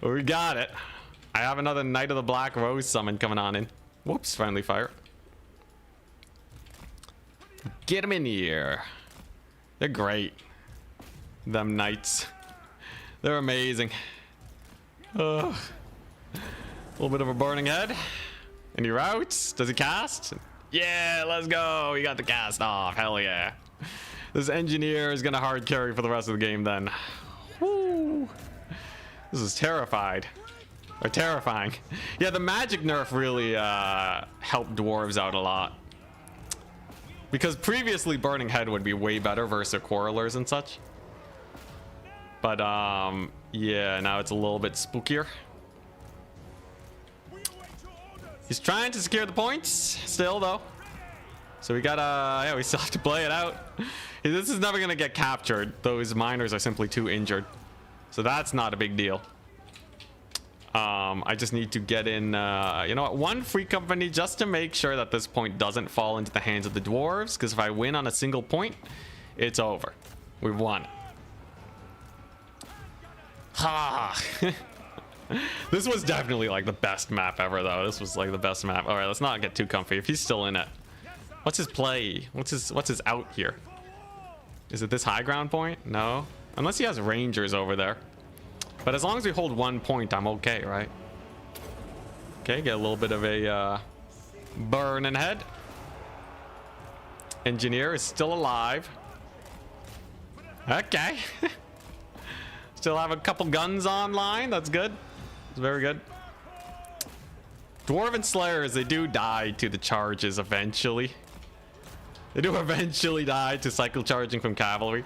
We got it. I have another Knight of the Black Rose summon coming on in. Whoops, friendly fire. Get them in here. They're great. Them Knights. They're amazing. A little bit of a Burning Head. Any routes? Does he cast? Yeah, let's go. He got the cast off. Hell yeah. This engineer is gonna hard carry for the rest of the game then. Woo. This is terrifying. Yeah, the magic nerf really helped dwarves out a lot. Because previously Burning Head would be way better versus quarrelers and such. But yeah, now it's a little bit spookier. He's trying to secure the points still though. So we gotta, yeah, we still have to play it out. This is never gonna get captured. Those miners are simply too injured. So that's not a big deal. I just need to get in, you know what, one free company just to make sure that this point doesn't fall into the hands of the dwarves. Because if I win on a single point, it's over. We've won. Ha! This was definitely like the best map ever, though. This was like the best map. All right, let's not get too comfy. If he's still in it, what's his play? What's his out here? Is it this high ground point? No, unless he has rangers over there. But as long as we hold 1 point, I'm okay, right? Okay, get a little bit of a burn in head. Engineer is still alive. Okay. Still have a couple guns online. That's good. It's very good. Dwarven Slayers, they do die to the charges eventually. They do eventually die to cycle charging from cavalry.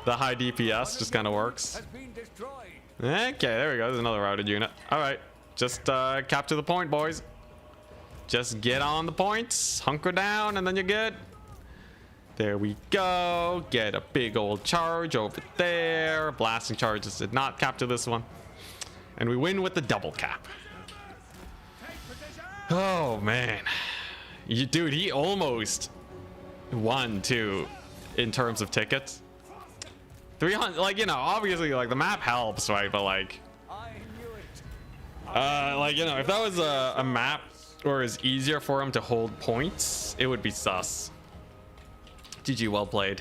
The high DPS just kind of works. Has been destroyed. Okay, there we go. There's another routed unit. All right, just capture the point, boys. Just get on the points, hunker down, and then you're good. There we go. Get a big old charge over there. Blasting charges did not capture this one. And we win with the double cap. Oh, man. Dude, he almost won, too, in terms of tickets. 300, like, you know, obviously, like, the map helps, right? But, like, I knew it. like, you know, if that was a map where it's easier for him to hold points, it would be sus. GG, well played.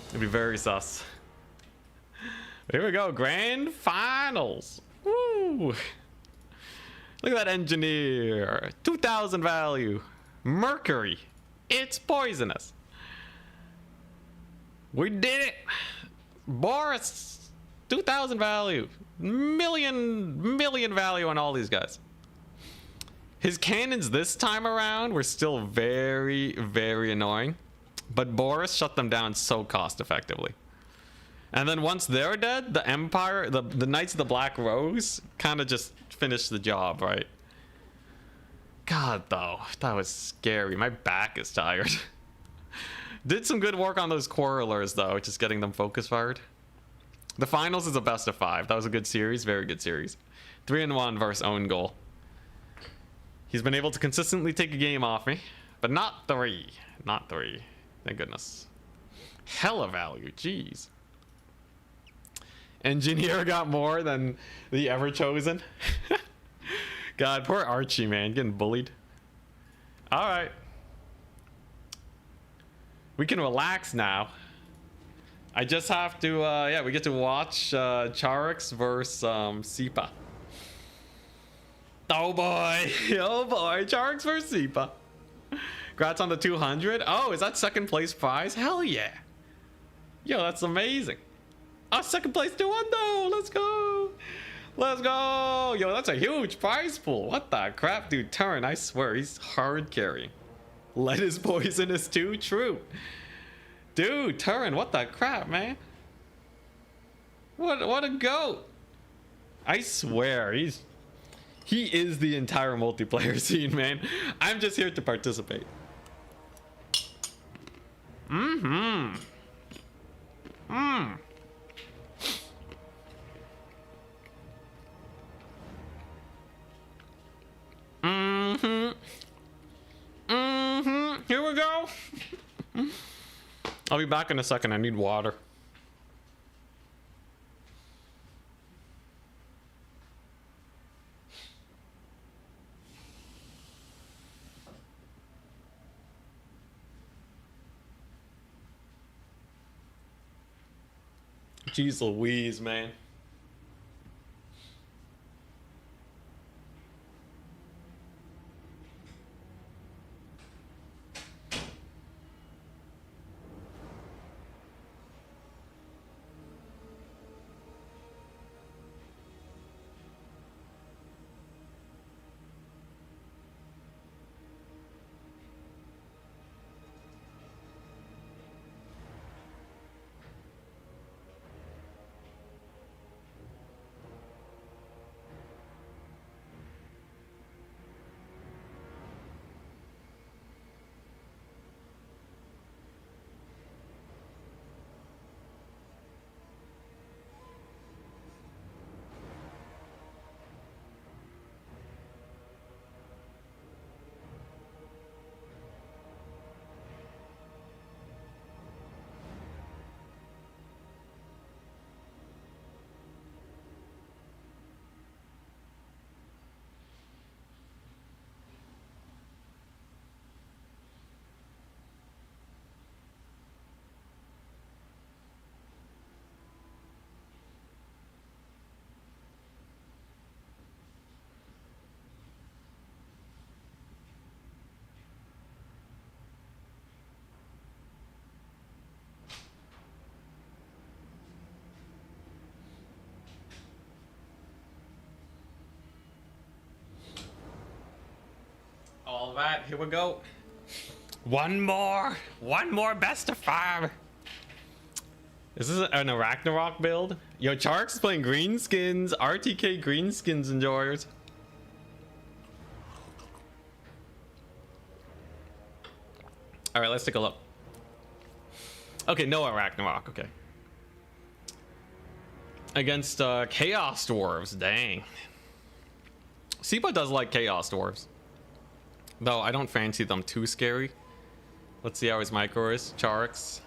It'd be very sus. Here we go, grand finals. Woo! Look at that engineer. 2,000 value. Mercury. It's poisonous. We did it. Boris. 2,000 value. Million value on all these guys. His cannons this time around were still very, very annoying. But Boris shut them down so cost effectively. And then once they're dead, the Empire, the Knights of the Black Rose kind of just finished the job, right? God, though, that was scary. My back is tired. Did some good work on those Quarrelers, though, just getting them focus fired. The finals is a best of 5. That was a good series, very good series. 3-1 versus own goal. He's been able to consistently take a game off me, but not 3. Not 3. Thank goodness. Hella value, jeez. Engineer got more than the Ever Chosen. God, poor Archie, man, getting bullied. All right. We can relax now. I just have to, yeah, we get to watch Charix versus Sipa. Oh boy, oh boy, Charix versus Sipa. Congrats on the 200. Oh, is that second place prize? Hell yeah. Yo, that's amazing. Oh, second place 200. Let's go. Let's go. Yo, that's a huge prize pool. What the crap, dude? Turin, I swear, he's hard carrying. Lead is poisonous too? True. Dude, Turin, what the crap, man? What a goat. I swear, he is the entire multiplayer scene, man. I'm just here to participate. Mm-hmm. Mm. Mm-hmm. Mm-hmm. Here we go. I'll be back in a second. I need water. Jeez Louise, man. that. Here we go. One more best of 5. This is an Ragnarok build. Yo, Chark's is playing greenskins. RTK greenskins enjoyers. All right, let's take a look. Okay, no Ragnarok. Okay. Against Chaos Dwarves. Dang. Sipa does like Chaos Dwarves. Though I don't fancy them too scary. Let's see how his micro is. Charks.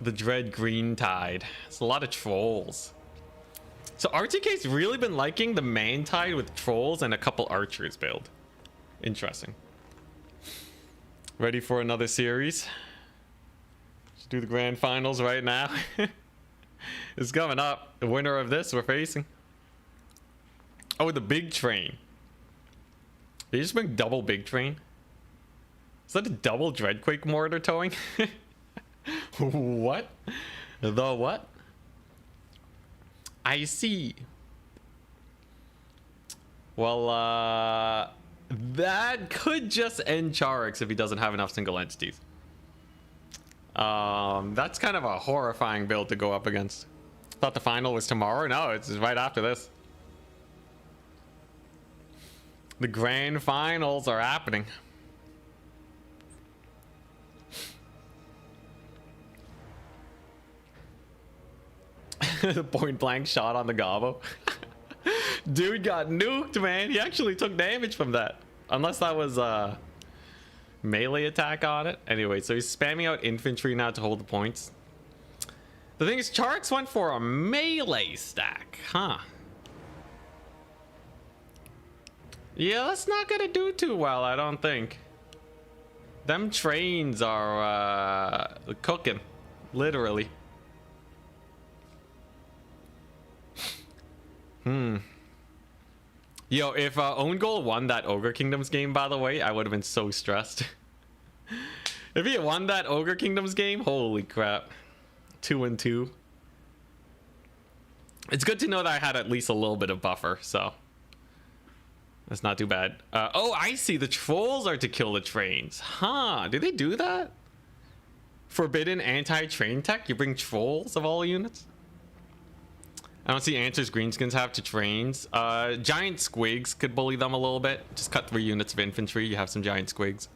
The Dread Green Tide. It's a lot of trolls. So RTK's really been liking the Man Tide with trolls and a couple archers build. Interesting. Ready for another series? Let's do the grand finals right now. It's coming up. The winner of this we're facing. Oh, the big train. Did you just bring double big train? Is that a double Dreadquake mortar towing? What? The what? I see. Well, that could just end Charix if he doesn't have enough single entities. That's kind of a horrifying build to go up against. Thought the final was tomorrow. No, it's right after this. The grand finals are happening. The point blank shot on the Gobbo. Dude got nuked, man. He actually took damage from that. Unless that was a melee attack on it. Anyway, so he's spamming out infantry now to hold the points. The thing is, Charx went for a melee stack, huh? Yeah, that's not gonna do too well, I don't think. Them trains are cooking, literally. Yo, if Own Goal won that Ogre Kingdoms game, by the way, I would have been so stressed. If he had won that Ogre Kingdoms game, holy crap. 2-2. It's good to know that I had at least a little bit of buffer, so that's not too bad. Oh, I see. The trolls are to kill the trains. Huh, did they do that? Forbidden anti-train tech? You bring trolls of all units? I don't see answers greenskins have to trains. Giant squigs could bully them a little bit. Just cut 3 units of infantry. You have some giant squigs.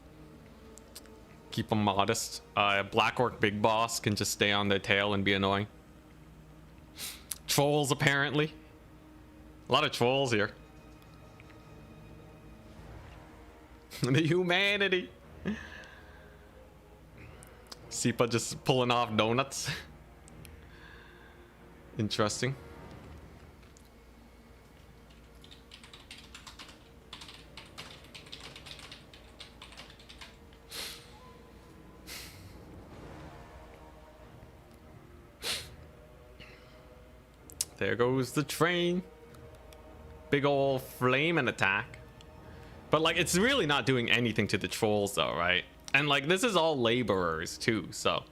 Keep them modest. Black Orc Big Boss can just stay on their tail and be annoying. Trolls, apparently. A lot of trolls here. The humanity. Sipa just pulling off donuts. Interesting. There goes the train. Big ol' flaming attack. But like, it's really not doing anything to the trolls though, right? And like, this is all laborers too, so.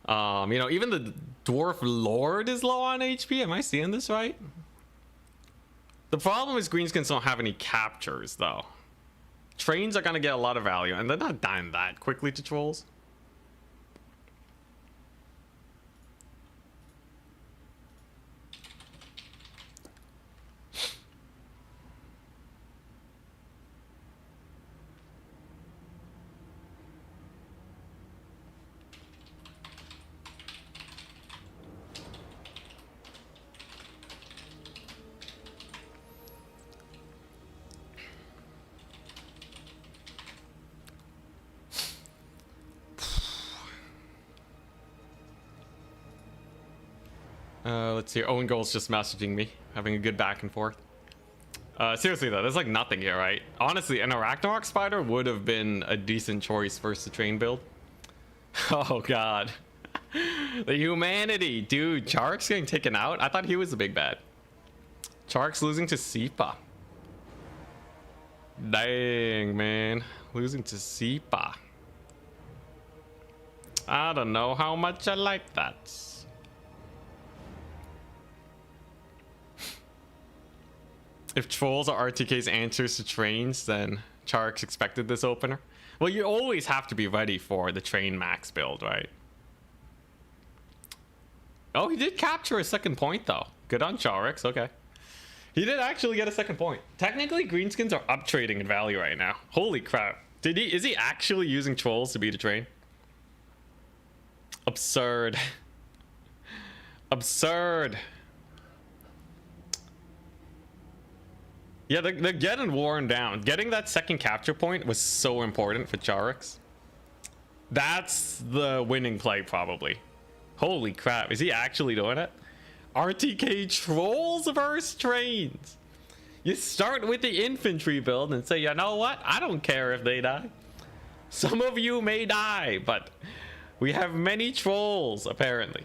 You know, even the Dwarf Lord is low on HP. Am I seeing this right? The problem is greenskins don't have any captures though. Trains are gonna get a lot of value, and they're not dying that quickly to trolls. Let's see. Owen Gold's just messaging me, having a good back and forth. Seriously though, there's like nothing here, right? Honestly, an Arachnarok Spider would have been a decent choice versus the train build. Oh god. The humanity. Dude, Chark's getting taken out? I thought he was the big bad. Chark's losing to Sipa. Dang, man. Losing to Sipa. I don't know how much I like that. If trolls are RTK's answers to trains, then Charx expected this opener. Well, you always have to be ready for the train max build, right? Oh, he did capture a second point, though. Good on Charx, okay. He did actually get a second point. Technically, greenskins are up trading in value right now. Holy crap. Is he actually using trolls to beat a train? Absurd. Absurd. Yeah, they're getting worn down. Getting that second capture point was so important for Charx. That's the winning play, probably. Holy crap, is he actually doing it? RTK trolls versus trains. You start with the infantry build and say, you know what? I don't care if they die. Some of you may die, but we have many trolls, apparently.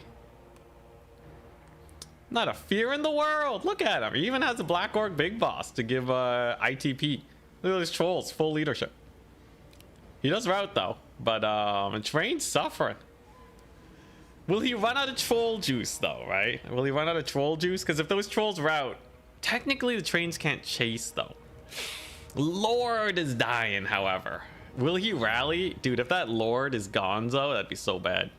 Not a fear in the world. Look at him. He even has a Black Orc Big Boss to give ITP. Look at those trolls, full leadership. He does route though, but train's suffering. Will he run out of troll juice though, right? Will he run out of troll juice? Because if those trolls route, technically the trains can't chase though. Lord is dying, however. Will he rally? Dude, if that Lord is Gonzo, that'd be so bad.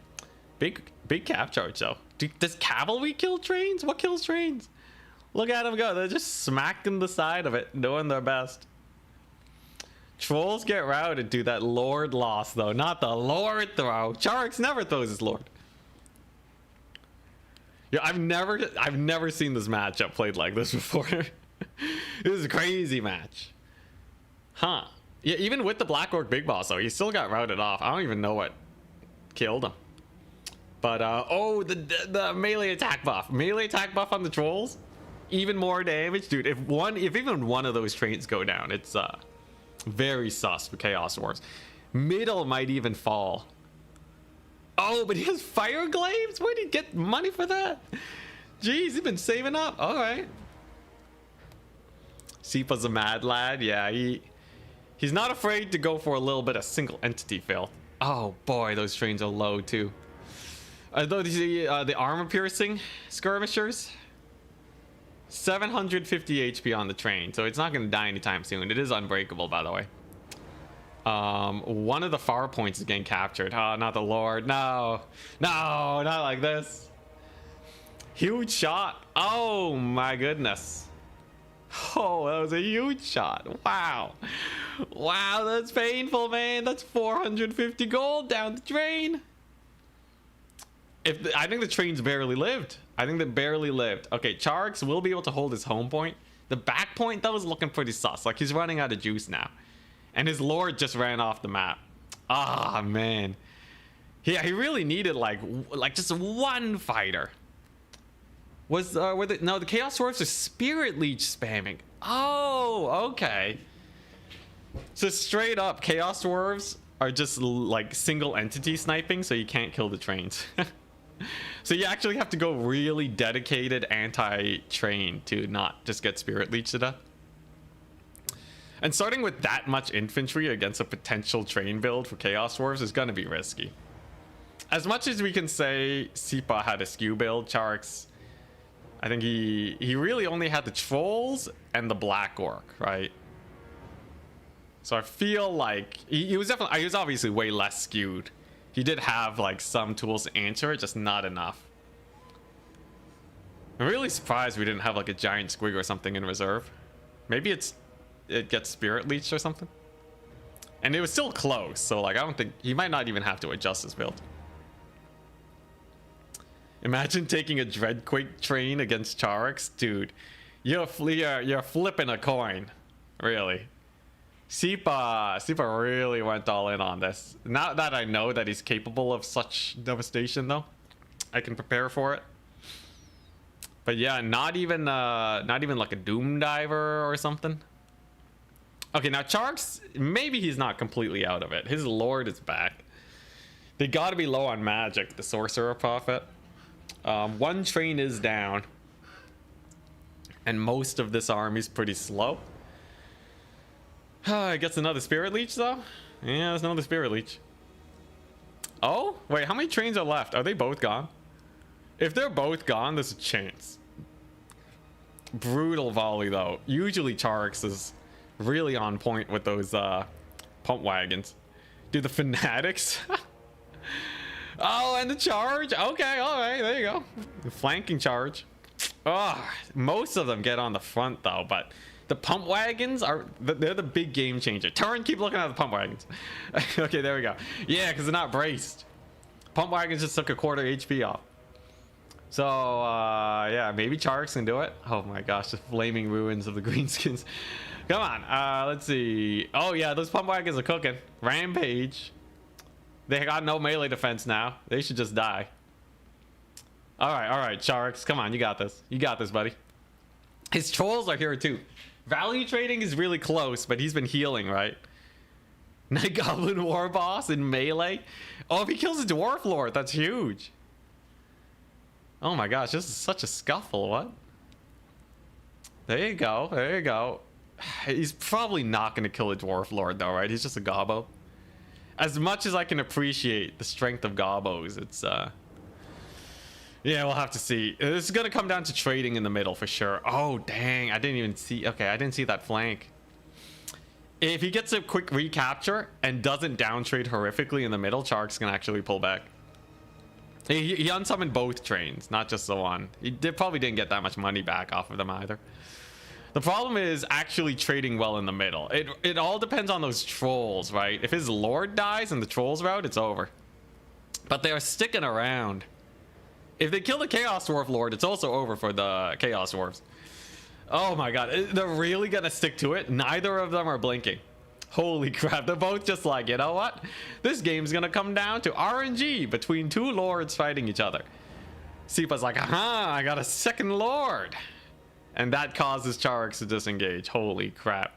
Big cap charge though. Dude, does cavalry kill trains? What kills trains? Look at them go. They're just smacking the side of it, doing their best. Trolls get routed, dude. That Lord loss though, not the Lord throw. Charx never throws his Lord. Yeah, I've never seen this matchup played like this before. This is a crazy match. Huh. Yeah, even with the Black Orc Big Boss though, he still got routed off. I don't even know what killed him. But oh, the melee attack buff. Melee attack buff on the trolls. Even more damage, dude. If even one of those trains go down, it's very sus for Chaos Wars. Middle might even fall. Oh, but he has fire glaives? Where did he get money for that? Jeez, he's been saving up. All right. Sipa's a mad lad. Yeah, he's not afraid to go for a little bit of single entity fill. Oh boy, those trains are low too. Though the armor piercing skirmishers, 750 HP on the train, so it's not going to die anytime soon. It is unbreakable, by the way. One of the far points is getting captured. Oh, not the Lord. No, not like this. Huge shot. Oh my goodness. Oh, that was a huge shot. Wow, that's painful, man. That's 450 gold down the drain. I think the train's barely lived. I think they barely lived. Okay, Charx will be able to hold his home point. The back point, that was looking pretty sus. Like, he's running out of juice now. And his Lord just ran off the map. Ah, man. Yeah, he really needed, like just one fighter. No, the Chaos Dwarfs are Spirit Leech spamming. Oh, okay. So straight up, Chaos Dwarves are just, like, single entity sniping, so you can't kill the trains. So you actually have to go really dedicated anti-train to not just get Spirit Leech to death. And starting with that much infantry against a potential train build for Chaos Dwarves is going to be risky. As much as we can say Sipa had a skew build, Charx, I think he really only had the trolls and the Black Orc, right? So I feel like he was obviously way less skewed. He did have like some tools to answer it, just not enough. I'm really surprised we didn't have like a giant squig or something in reserve. Maybe it gets Spirit Leech or something. And it was still close, so like I don't think he might not even have to adjust his build. Imagine taking a Dreadquake train against Charx, dude. You're flipping a coin, really. Sipa really went all in on this. Now that I know that he's capable of such devastation, though, I can prepare for it. But yeah, not even like a Doom Diver or something. Okay, now Charx, maybe he's not completely out of it. His Lord is back. They got to be low on magic. The Sorcerer Prophet. One train is down, and most of this army's pretty slow. I guess another Spirit Leech though. Yeah, there's another Spirit Leech. Oh wait, how many trains are left? Are they both gone? If they're both gone, there's a chance. Brutal volley though. Usually Charix is really on point with those pump wagons. Dude, the fanatics. Oh, and the charge. Okay, all right, there you go. The flanking charge. Oh, most of them get on the front though, but the pump wagons they're the big game changer. Turin, keep looking at the pump wagons. Okay, there we go. Yeah, because they're not braced. Pump wagons just took a quarter HP off. So yeah, maybe Charix can do it. Oh my gosh, the flaming ruins of the greenskins. Come on, let's see. Oh yeah, those pump wagons are cooking. Rampage. They got no melee defense now. They should just die. All right, Charix, come on, you got this. You got this, buddy. His trolls are here too. Value trading is really close, but he's been healing, right? Night Goblin War Boss in melee. Oh, if he kills a Dwarf Lord, that's huge. Oh my gosh, this is such a scuffle. What? There you go. There you go. He's probably not going to kill a Dwarf Lord though, right? He's just a gobbo. As much as I can appreciate the strength of gobbos, it's yeah, we'll have to see. This is going to come down to trading in the middle for sure. Oh, dang. I didn't even see. Okay, I didn't see that flank. If he gets a quick recapture and doesn't down trade horrifically in the middle, Charix can actually pull back. He unsummoned both trains, not just the one. He probably didn't get that much money back off of them either. The problem is actually trading well in the middle. It all depends on those trolls, right? If his lord dies in the trolls route, it's over. But they are sticking around. If they kill the Chaos Dwarf Lord, it's also over for the Chaos Dwarves. Oh my god, they're really gonna stick to it. Neither of them are blinking. Holy crap, they're both just like, you know what? This game's gonna come down to RNG between two lords fighting each other. Sipa's like, aha, I got a second lord. And that causes Charix to disengage. Holy crap.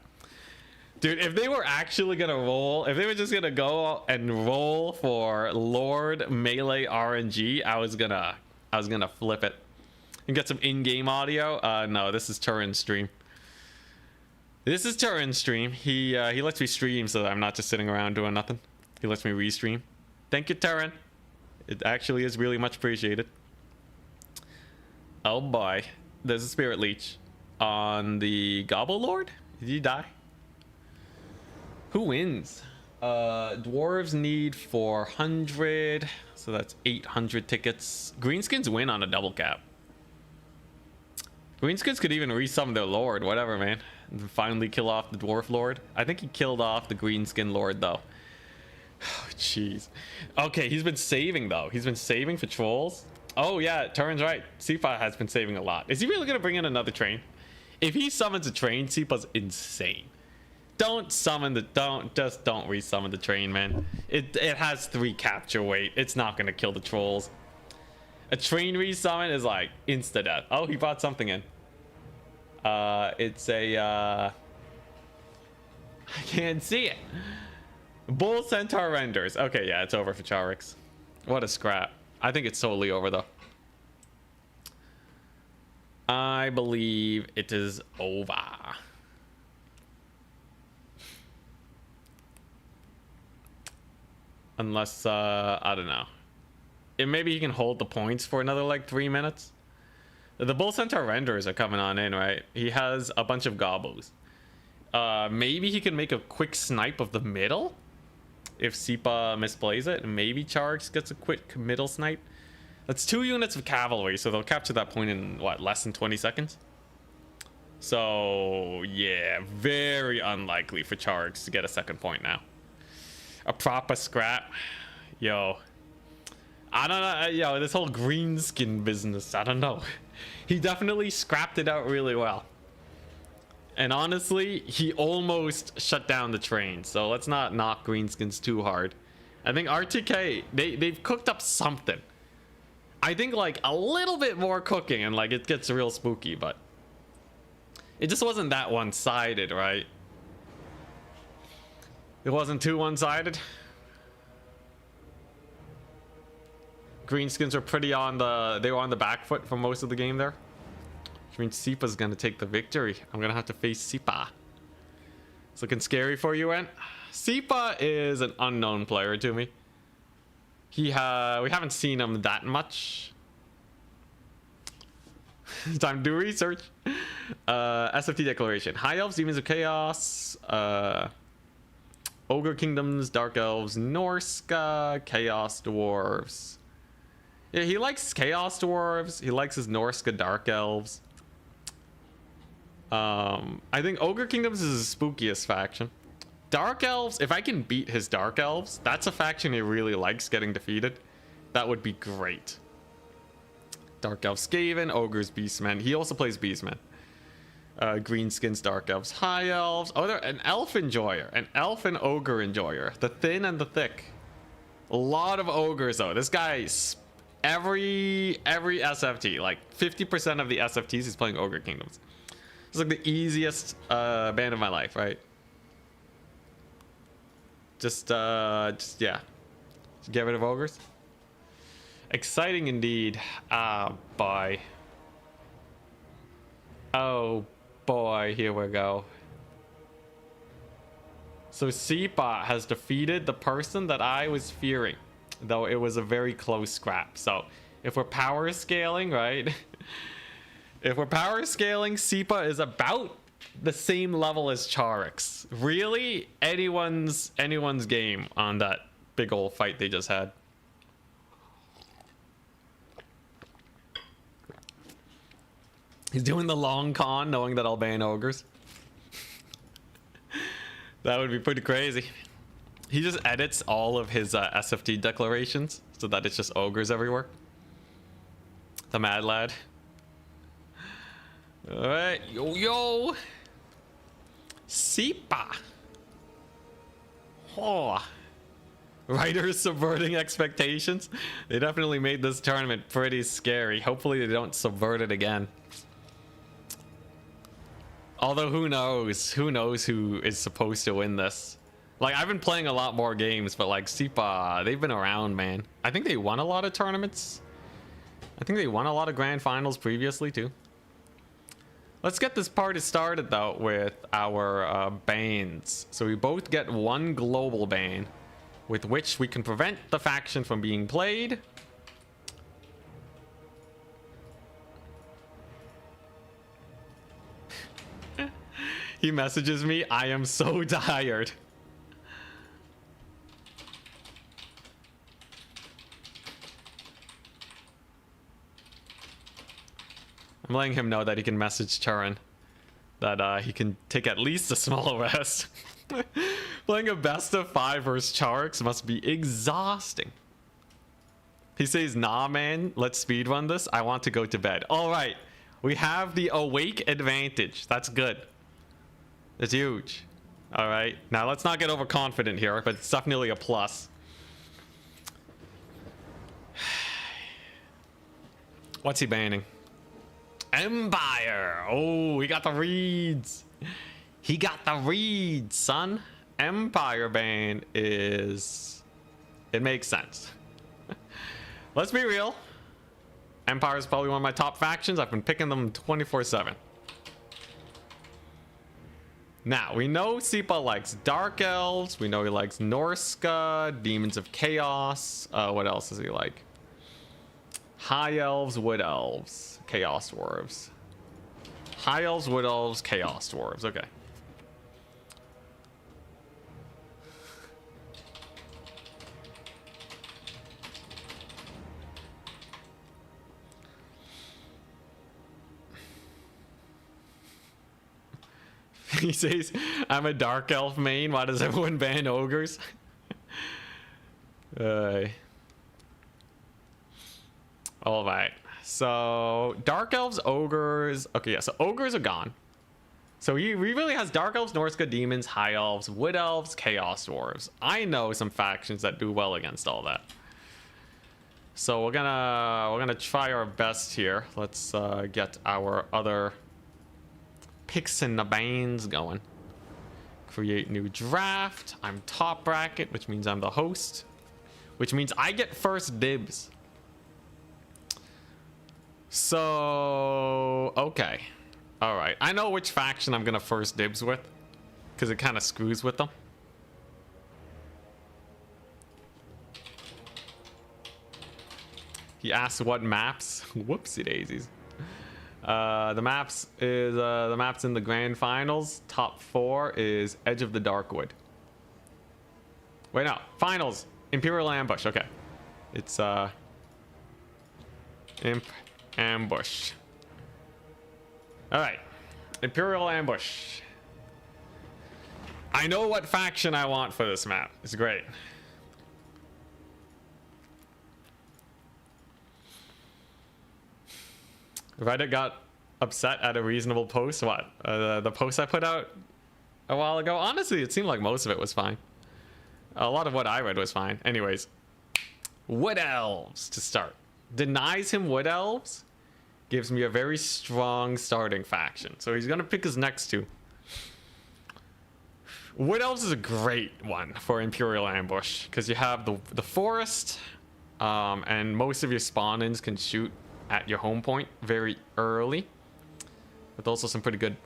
Dude, if they were actually gonna roll, if they were just gonna go and roll for Lord Melee RNG, I was gonna flip it. And get some in-game audio. No, this is Turin's stream. This is Turin's stream. He lets me stream so that I'm not just sitting around doing nothing. He lets me restream. Thank you, Turin. It actually is really much appreciated. Oh boy. There's a Spirit Leech on the Gobble Lord. Did he die? Who wins? Dwarves need 400. So that's 800 tickets. Greenskins win on a double cap. Greenskins could even resummon their lord, whatever, man. And finally kill off the Dwarf Lord. I think he killed off the Greenskin Lord, though. Oh, jeez. Okay, he's been saving, though. He's been saving for trolls. Oh, yeah, Turin's right. Sipa has been saving a lot. Is he really going to bring in another train? If he summons a train, Sipa's insane. Don't resummon the train, man. It has 3 capture weight. It's not going to kill the trolls. A train resummon is like insta-death. Oh, he brought something in. It's a I can't see it. Bull Centaur renders. Okay, yeah, it's over for Charix. What a scrap. I think it's totally over though. I believe it is over. Unless I don't know. Maybe he can hold the points for another like 3 minutes. The Bull Centaur renders are coming on in, right? He has a bunch of gobos. Maybe he can make a quick snipe of the middle if Sipa misplays it. Maybe Charix gets a quick middle snipe. That's 2 units of cavalry, so they'll capture that point in what, less than 20 seconds. So yeah, very unlikely for Charix to get a second point now. A proper scrap. Yo, I don't know. Yo, this whole greenskin business, I don't know. He definitely scrapped it out really well. And honestly, he almost shut down the train. So let's not knock greenskins too hard. I think RTK, they've cooked up something. I think like a little bit more cooking and like it gets real spooky, but it just wasn't that one-sided, right? It wasn't too one-sided. Greenskins were pretty on the, they were on the back foot for most of the game there. Which means Sipa's gonna take the victory. I'm gonna have to face Sipa. It's looking scary for you, Ent. Sipa is an unknown player to me. We haven't seen him that much. Time to do research. SFT declaration. High elves, demons of chaos. Ogre kingdoms, dark elves, Norska, chaos dwarves. Yeah, he likes chaos dwarves. He likes his Norska dark elves. I think ogre kingdoms is the spookiest faction. Dark elves, if I can beat his dark elves, that's a faction he really likes getting defeated. That would be great. Dark elves Skaven, ogres beastmen. He also plays beastmen. Greenskins, dark elves, high elves. Oh, they're an elf enjoyer, an elf and ogre enjoyer. The thin and the thick. A lot of ogres though. This guy's every SFT, like 50% of the SFTs, he's playing ogre kingdoms. It's like the easiest band of my life, right? Just yeah, just get rid of ogres. Exciting indeed. Ah, boy. Oh boy, here we go. So Sepa has defeated the person that I was fearing, though it was a very close scrap. So if we're power scaling, right? If we're power scaling, Sepa is about the same level as Charix. Really, anyone's game on that big old fight they just had. He's doing the long con, knowing that I'll ban ogres. That would be pretty crazy. He just edits all of his SFT declarations so that it's just ogres everywhere. The mad lad. All right, yo. Sepa. Oh. Writers subverting expectations. They definitely made this tournament pretty scary. Hopefully they don't subvert it again. Although who knows? Who knows who is supposed to win this? Like, I've been playing a lot more games, but like Sepa, they've been around, man. I think they won a lot of tournaments. I think they won a lot of grand finals previously too. Let's get this party started though with our bans. So we both get one global ban, with which we can prevent the faction from being played. He messages me, I am so tired. I'm letting him know that he can message Turin that he can take at least a small rest. Playing a best of 5 versus Charix must be exhausting. He says, nah, man, let's speedrun this. I want to go to bed. All right, we have the awake advantage. That's good. That's huge. All right, now let's not get overconfident here, but it's definitely a plus. What's he banning? Empire. Oh, he got the reads. He got the reads, son. Empire ban is... It makes sense. Let's be real. Empire is probably one of my top factions. I've been picking them 24/7. Now, we know Sepa likes Dark Elves. We know he likes Norska, Demons of Chaos. What else does he like? High Elves, Wood Elves, Chaos Dwarves. High Elves, Wood Elves, Chaos Dwarves. Okay. He says, I'm a Dark Elf main. Why does everyone ban ogres? All right. So, Dark Elves, ogres. Okay, yeah, so ogres are gone. So he really has Dark Elves, Norska, Demons, High Elves, Wood Elves, Chaos Dwarves. I know some factions that do well against all that. So we're gonna try our best here. Let's get our other picks and the bans going. Create new draft. I'm top bracket, which means I'm the host, which means I get first dibs. So okay, all right, I know which faction I'm gonna first dibs with because it kind of screws with them. He asks what maps. Whoopsie daisies. The maps in the grand finals. Top 4 is Edge of the Darkwood. Wait, no, finals. Imperial Ambush. Okay, it's Imp Ambush. All right, Imperial Ambush. I know what faction I want for this map. It's great. Reddit got upset at a reasonable post. What? The post I put out a while ago? Honestly, it seemed like most of it was fine. A lot of what I read was fine. Anyways, Wood Elves to start. Denies him Wood Elves. Gives me a very strong starting faction. So he's going to pick his next two. Wood Elves is a great one for Imperial Ambush. Because you have the forest. And most of your spawn-ins can shoot at your home point very early. With also some pretty good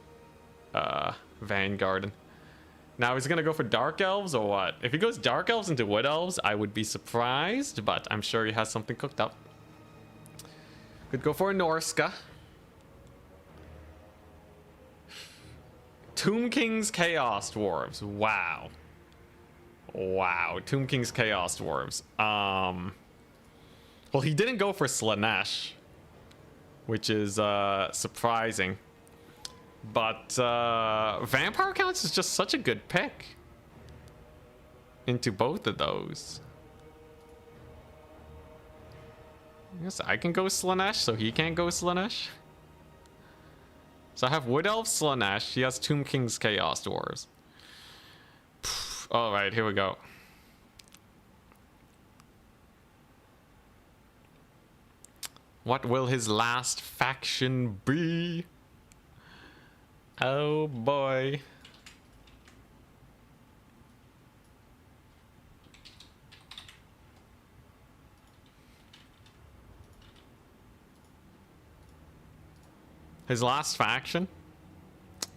Vanguard. Now, is he going to go for Dark Elves or what? If he goes Dark Elves into Wood Elves, I would be surprised. But I'm sure he has something cooked up. Could go for a Norska. Tomb King's Chaos Dwarves. Wow. Wow. Tomb King's Chaos Dwarves. Well, he didn't go for Slanesh, which is surprising. But Vampire Counts is just such a good pick into both of those. I guess I can go Slanesh, so he can't go Slanesh. So I have Wood Elf Slanesh. He has Tomb King's Chaos Dwarves. Alright, here we go. What will his last faction be? Oh boy. His last faction?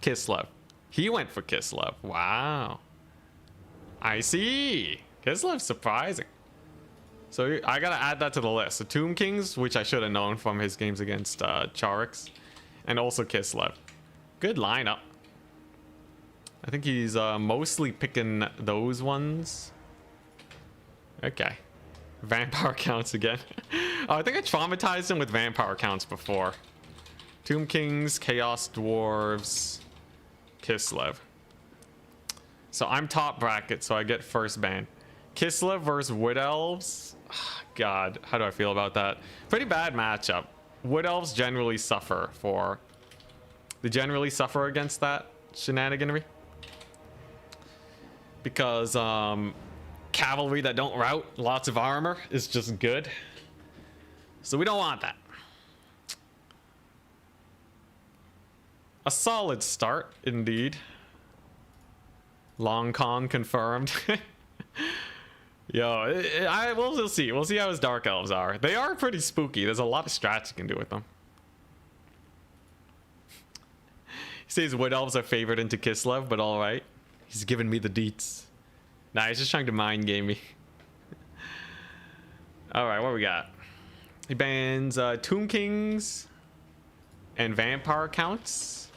Kislev. He went for Kislev. Wow. I see. Kislev's surprising. So I gotta add that to the list. The Tomb Kings, which I should have known from his games against Charix. And also Kislev. Good lineup. I think he's mostly picking those ones. Okay. Vampire Counts again. Oh, I think I traumatized him with Vampire Counts before. Tomb Kings, Chaos Dwarves, Kislev. So I'm top bracket, so I get first ban. Kislev versus Wood Elves. God, how do I feel about that? Pretty bad matchup. Wood Elves generally suffer for... They generally suffer against that shenaniganry. Because cavalry that don't rout, lots of armor, is just good. So we don't want that. A solid start, indeed. Long con confirmed. Yo, we'll see. We'll see how his Dark Elves are. They are pretty spooky. There's a lot of strats you can do with them. He says Wood Elves are favored into Kislev, but alright. He's giving me the deets. Nah, he's just trying to mind game me. Alright, what we got? He bans Tomb Kings and Vampire Counts.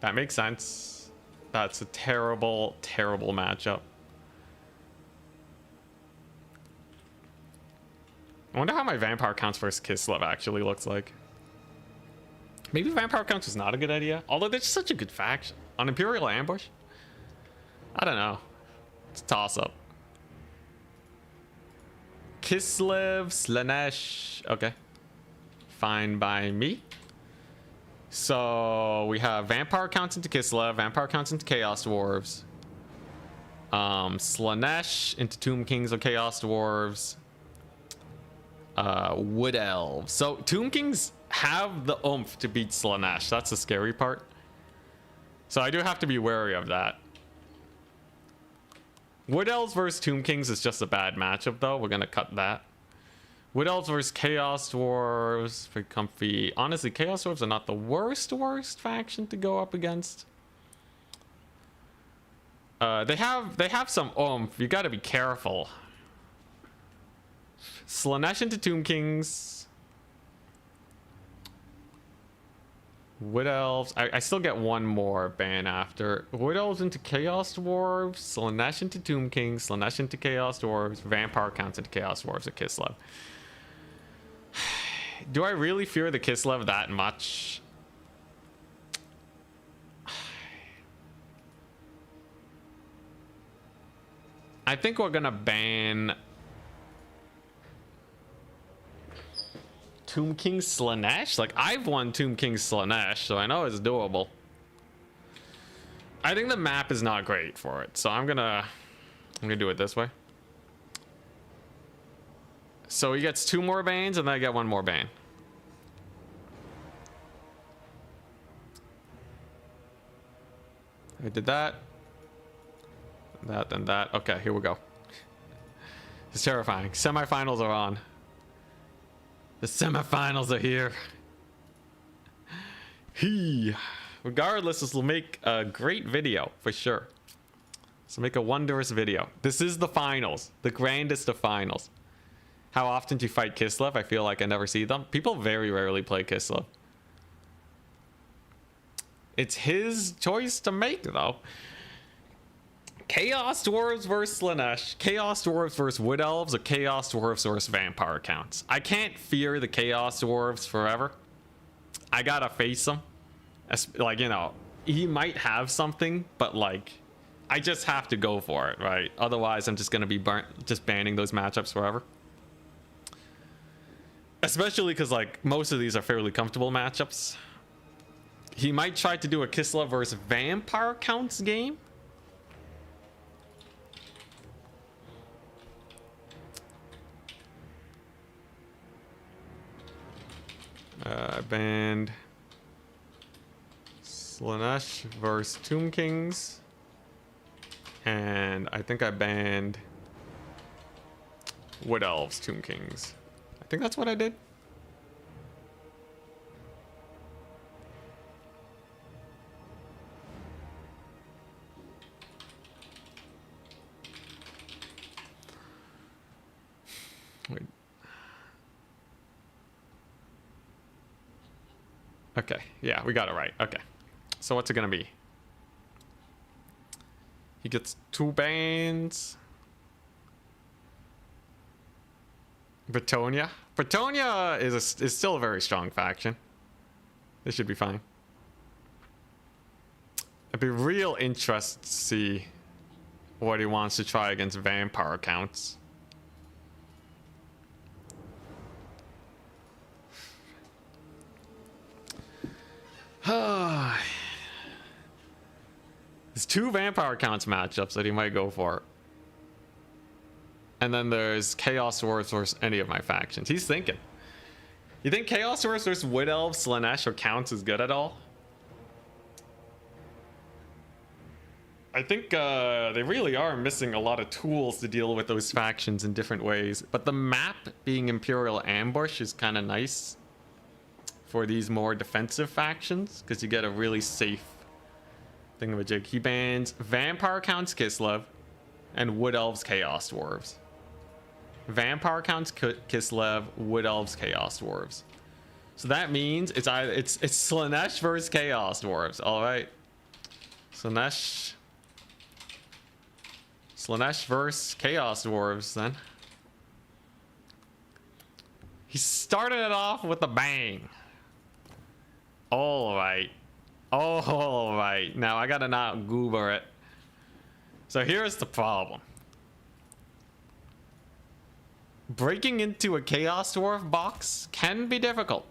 That makes sense. That's a terrible, terrible matchup. I wonder how my Vampire Counts versus Kislev actually looks like. Maybe Vampire Counts is not a good idea. Although they're just such a good faction. On Imperial Ambush? I don't know. It's a toss-up. Kislev, Slanesh. Okay. Fine by me. So we have Vampire Counts into Kislev, Vampire Counts into Chaos Dwarves. Slanesh into Tomb Kings of Chaos Dwarves. Wood Elves. So Tomb Kings have the oomph to beat Slanesh. That's the scary part. So I do have to be wary of that. Wood Elves versus Tomb Kings is just a bad matchup, though. We're gonna cut that. Wood Elves versus Chaos Dwarves. Pretty comfy. Honestly, Chaos Dwarves are not the worst faction to go up against. They have some oomph. You gotta be careful. Slanesh into Tomb Kings. Wood Elves. I still get one more ban after. Wood Elves into Chaos Dwarves. Slanesh into Tomb Kings. Slanesh into Chaos Dwarves. Vampire counts into Chaos Dwarves at Kislev. Do I really fear the Kislev that much? I think we're gonna ban Tomb King Slanesh. Like, I've won Tomb King Slanesh, so I know it's doable. I think the map is not great for it, so I'm gonna do it this way. So he gets 2 more bans, and then I get 1 more ban. I did that. That, then that. Okay, here we go. It's terrifying. Semifinals are on. The semifinals are here. Regardless, this will make a great video for sure. This will make a wondrous video. This is the finals, the grandest of finals. How often do you fight Kislev? I feel like I never see them. People very rarely play Kislev. It's his choice to make, though. Chaos Dwarves versus Slanesh, Chaos Dwarves versus Wood Elves, or Chaos Dwarves versus Vampire counts. I can't fear the Chaos Dwarves forever. I gotta face them. Like, you know, he might have something, but like, I just have to go for it, right? Otherwise, I'm just gonna be just banning those matchups forever. Especially because, like, most of these are fairly comfortable matchups. He might try to do a Kislev versus Vampire counts game. Banned Slanesh versus Tomb Kings, and I think I banned Wood Elves Tomb Kings. I think that's what I did. Wait. Okay, yeah, we got it right. Okay, so what's it gonna be? He gets 2 bans. Bretonia. Bretonia is still a very strong faction. This should be fine. I'd be real interested to see what he wants to try against Vampire counts. There's 2 Vampire counts matchups that he might go for. And then there's Chaos Dwarves versus any of my factions. He's thinking. You think Chaos Dwarves versus Wood Elves, Slanesh, or counts is good at all? I think they really are missing a lot of tools to deal with those factions in different ways. But the map being Imperial Ambush is kind of nice for these more defensive factions, because you get a really safe thingamajig. He bans Vampire counts Kislev and Wood Elves Chaos Dwarves. Vampire counts Kislev, Wood Elves Chaos Dwarves. So that means it's Slanesh versus Chaos Dwarves. All right, Slanesh versus Chaos Dwarves. Then he started it off with a bang. All right. All right. Now I gotta not goober it. So here's the problem. Breaking into a Chaos Dwarf box can be difficult.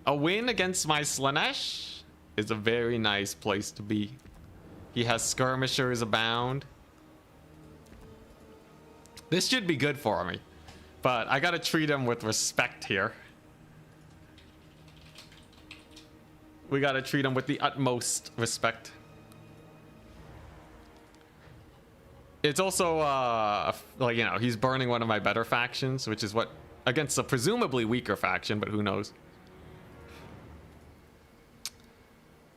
A win against my Slanesh is a very nice place to be. He has skirmishers abound. This should be good for me, but I gotta treat him with respect here. We gotta treat him with the utmost respect. It's also, like, you know, he's burning one of my better factions, which is what, against a presumably weaker faction, but who knows.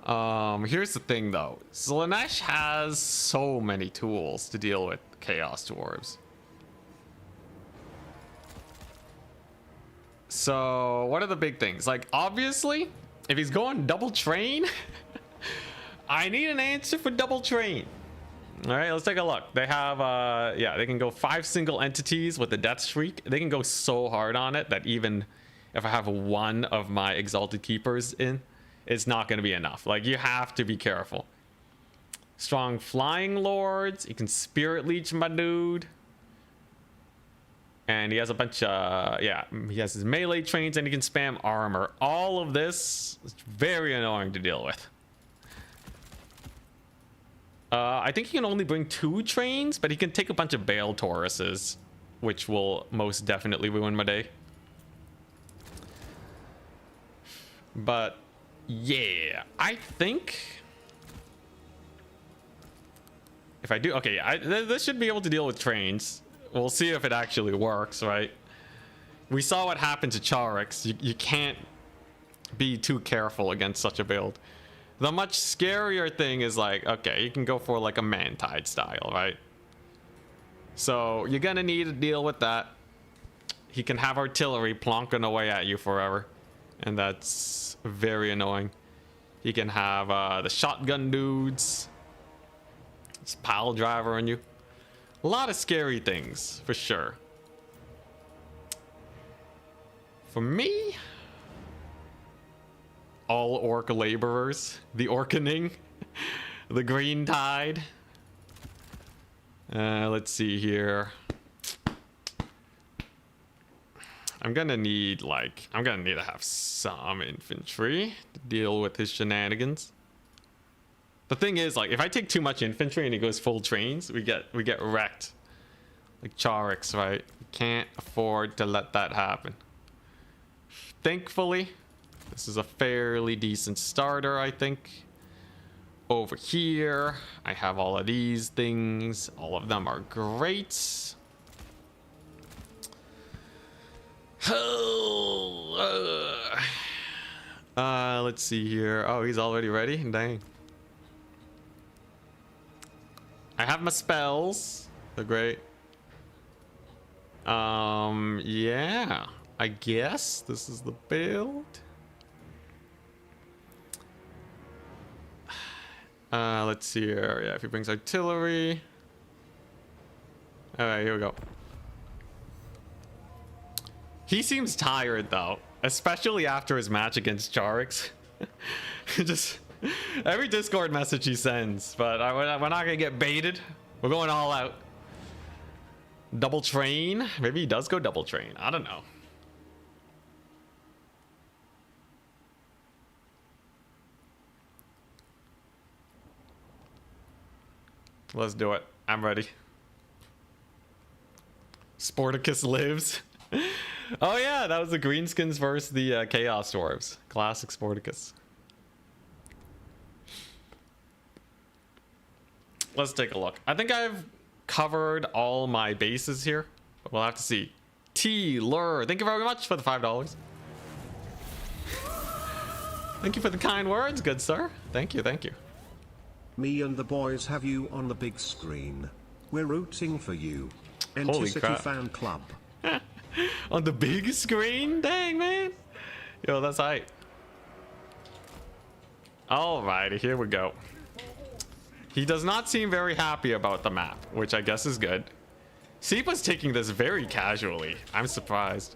Here's the thing, though. Slanesh has so many tools to deal with Chaos Dwarves. So, what are the big things? Like, obviously, If he's going double train, I need an answer for double train. All right, let's take a look. They have, yeah, they can go 5 single entities with the Death Shriek. They can go so hard on it that even if I have one of my Exalted Keepers in, it's not going to be enough. Like, you have to be careful. Strong Flying Lords. You can Spirit Leech my dude. And he has a bunch of, yeah, he has his melee trains and he can spam armor. All of this is very annoying to deal with. I think he can only bring 2 trains, but he can take a bunch of Bale Tauruses, which will most definitely ruin my day. But yeah, I think if I do, okay, this should be able to deal with trains. We'll see if it actually works, right? We saw what happened to Charix. You can't be too careful against such a build. The much scarier thing is like, okay, you can go for like a Mantide style, right? So you're gonna need to deal with that. He can have artillery plonking away at you forever, and that's very annoying. He can have the shotgun dudes. It's pile driver on you. A lot of scary things, for sure. For me, all orc laborers, the Orkening, the Green Tide. Let's see here. I'm gonna need to have some infantry to deal with his shenanigans. The thing is, like, if I take too much infantry and he goes full trains, we get wrecked. Like Charix, right? We can't afford to let that happen. Thankfully, this is a fairly decent starter, I think. Over here, I have all of these things. All of them are great. Let's see here. Oh, he's already ready? Dang. I have my spells. They're great. Yeah. I guess this is the build. Let's see here. Yeah, if he brings artillery. Alright, here we go. He seems tired though, especially after his match against Charix. Just every Discord message he sends, but we're not gonna get baited. We're going all out. Double train? Maybe he does go double train. I don't know. Let's do it. I'm ready. Sporticus lives. Oh yeah, that was the Greenskins versus the Chaos Dwarves. Classic Sporticus. Let's take a look. I think I've covered all my bases here, but we'll have to see. T Lure, thank you very much for the $5. Thank you for the kind words, good sir. Thank you, thank you. Me and the boys have you on the big screen. We're rooting for you. Enter Holy City crap. Fan Club. On the big screen? Dang, man. Yo, that's hype. Alrighty, here we go. He does not seem very happy about the map, which I guess is good. Sipa's taking this very casually. I'm surprised.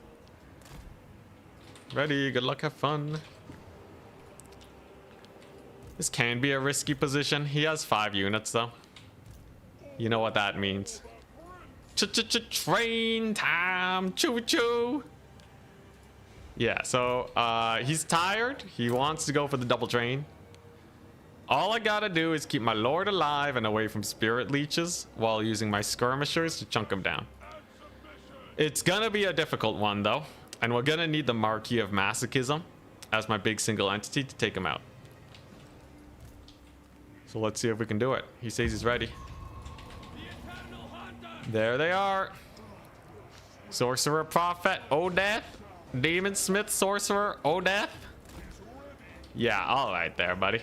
Ready, good luck, have fun. This can be a risky position. He has 5 units though. You know what that means. Train time, choo-choo. Yeah, so he's tired. He wants to go for the double train. All I gotta do is keep my lord alive and away from spirit leeches while using my skirmishers to chunk him down. It's gonna be a difficult one though, and we're gonna need the Marquis of Masochism as my big single entity to take him out. So let's see if we can do it. He says he's ready. There they are. Sorcerer Prophet Odeth. Demon Smith Sorcerer Odeth. Yeah, all right there, buddy.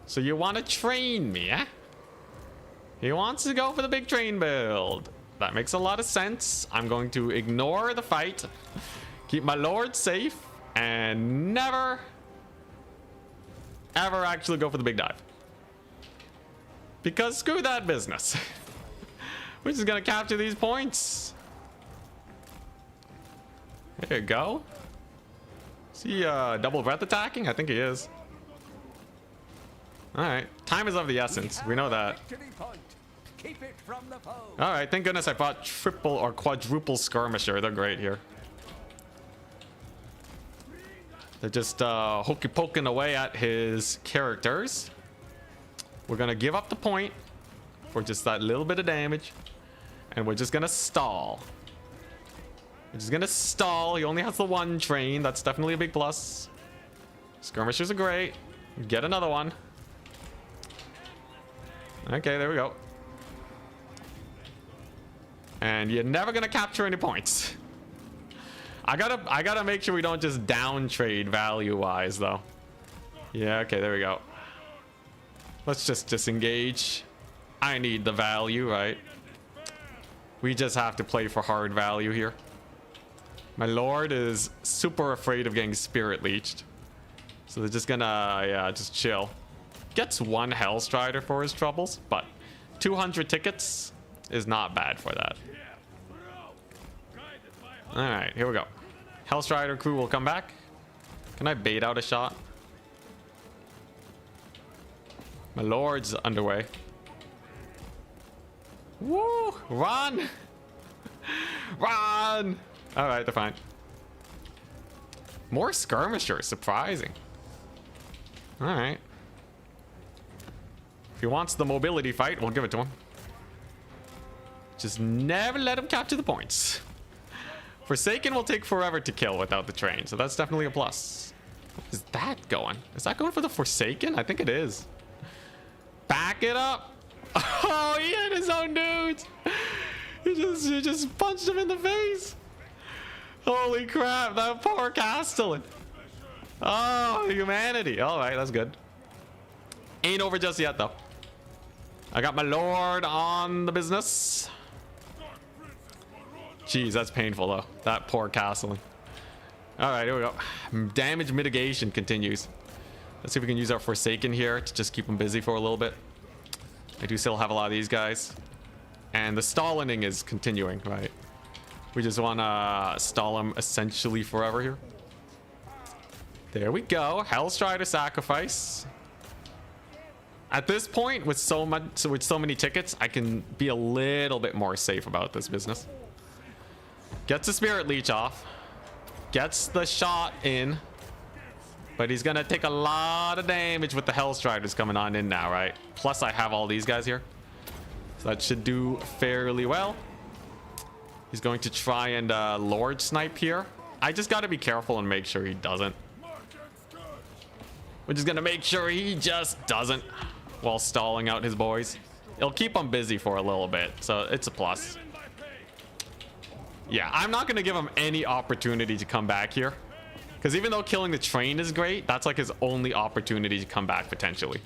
So you want to train me, eh? He wants to go for the big train build. That makes a lot of sense. I'm going to ignore the fight, keep my lord safe, and never ever actually go for the big dive. Because screw that business. We're just gonna capture these points. There you go. Is he double breath attacking? I think he is. Alright. Time is of the essence. We know that. Victory point. Keep it from the foe. Alright, thank goodness I bought triple or quadruple skirmisher. They're great here. They're just hokey poking away at his characters. We're gonna give up the point for just that little bit of damage. And we're just gonna stall. We're just gonna stall. He only has the one train. That's definitely a big plus. Skirmishers are great. Get another one. Okay, there we go. And you're never gonna capture any points. I gotta make sure we don't just down trade value wise though. Yeah, okay, there we go. Let's just disengage. I need the value, right? We just have to play for hard value here. My lord is super afraid of getting spirit leeched. So they're just gonna, yeah, just chill. Gets one Hellstrider for his troubles, but 200 tickets is not bad for that. Alright, here we go. Hellstrider crew will come back. Can I bait out a shot? My lord's underway. Woo! Run! Run! Alright, they're fine. More skirmishers, surprising. Alright. If he wants the mobility fight, we'll give it to him. Just never let him capture the points. Forsaken will take forever to kill without the train, so that's definitely a plus. What is that going? Is that going for the Forsaken? I think it is. Back it up. Oh, he hit his own dudes. He just punched him in the face. Holy crap, that poor Castellan. Oh, humanity. All right, that's good. Ain't over just yet, though. I got my lord on the business. Jeez, that's painful, though. That poor Castellan. All right, here we go. Damage mitigation continues. Let's see if we can use our Forsaken here to just keep them busy for a little bit. I do still have a lot of these guys. And the stalling is continuing, right? We just want to stall them essentially forever here. There we go. Hellstrider sacrifice. At this point, with so many tickets, I can be a little bit more safe about this business. Gets the Spirit Leech off. Gets the shot in. But he's going to take a lot of damage with the Hellstriders coming on in now, right? Plus, I have all these guys here. So that should do fairly well. He's going to try and Lord Snipe here. I just got to be careful and make sure he doesn't. We're just going to make sure he just doesn't while stalling out his boys. It'll keep him busy for a little bit, so it's a plus. Yeah, I'm not going to give him any opportunity to come back here. Because even though killing the train is great, that's like his only opportunity to come back potentially.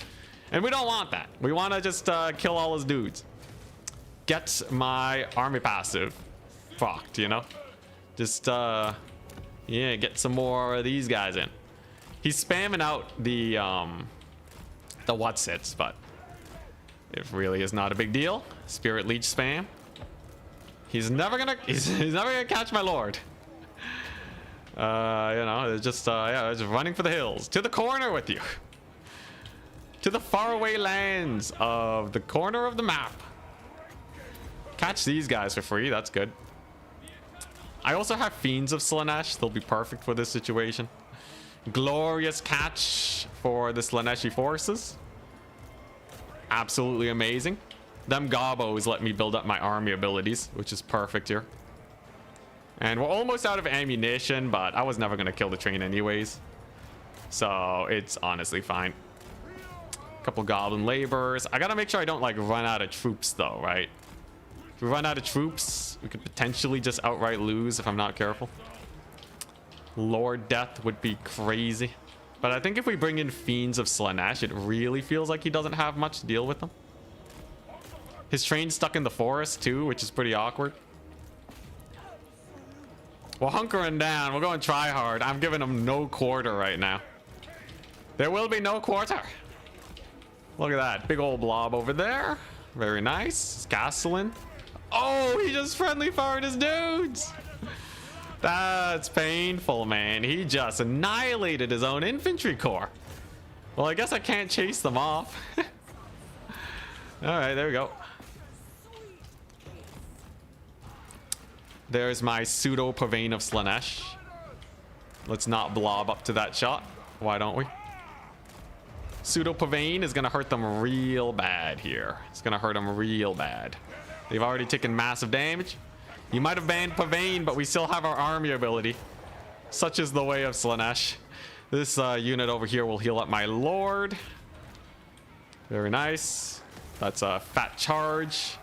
And we don't want that. We want to just kill all his dudes. Get my army passive fucked, you know? Just, yeah, get some more of these guys in. He's spamming out the what's-its, but it really is not a big deal. Spirit Leech spam. He's never gonna catch my lord. You know, it's just yeah, just running for the hills. To the corner with you. To the faraway lands of the corner of the map. Catch these guys for free. That's good. I also have Fiends of Slanesh. They'll be perfect for this situation. Glorious catch for the Slaneshi forces. Absolutely amazing. Them gobos let me build up my army abilities, which is perfect here. And we're almost out of ammunition, but I was never going to kill the train anyways. So it's honestly fine. Couple goblin laborers. I got to make sure I don't like run out of troops though, right? If we run out of troops, we could potentially just outright lose if I'm not careful. Lord Death would be crazy. But I think if we bring in Fiends of Slanesh, it really feels like he doesn't have much to deal with them. His train's stuck in the forest too, which is pretty awkward. We're hunkering down. We're going try hard. I'm giving him no quarter right now. There will be no quarter. Look at that. Big old blob over there. Very nice. Castling. Oh, he just friendly fired his dudes. That's painful, man. He just annihilated his own infantry corps. Well, I guess I can't chase them off. All right, there we go. There's my pseudo Pavane of Slanesh. Let's not blob up to that shot. Why don't we? Pseudo Pavane is gonna hurt them real bad here. It's gonna hurt them real bad. They've already taken massive damage. You might have banned Pavane, but we still have our army ability. Such is the way of Slanesh. This unit over here will heal up my lord. Very nice. That's a fat charge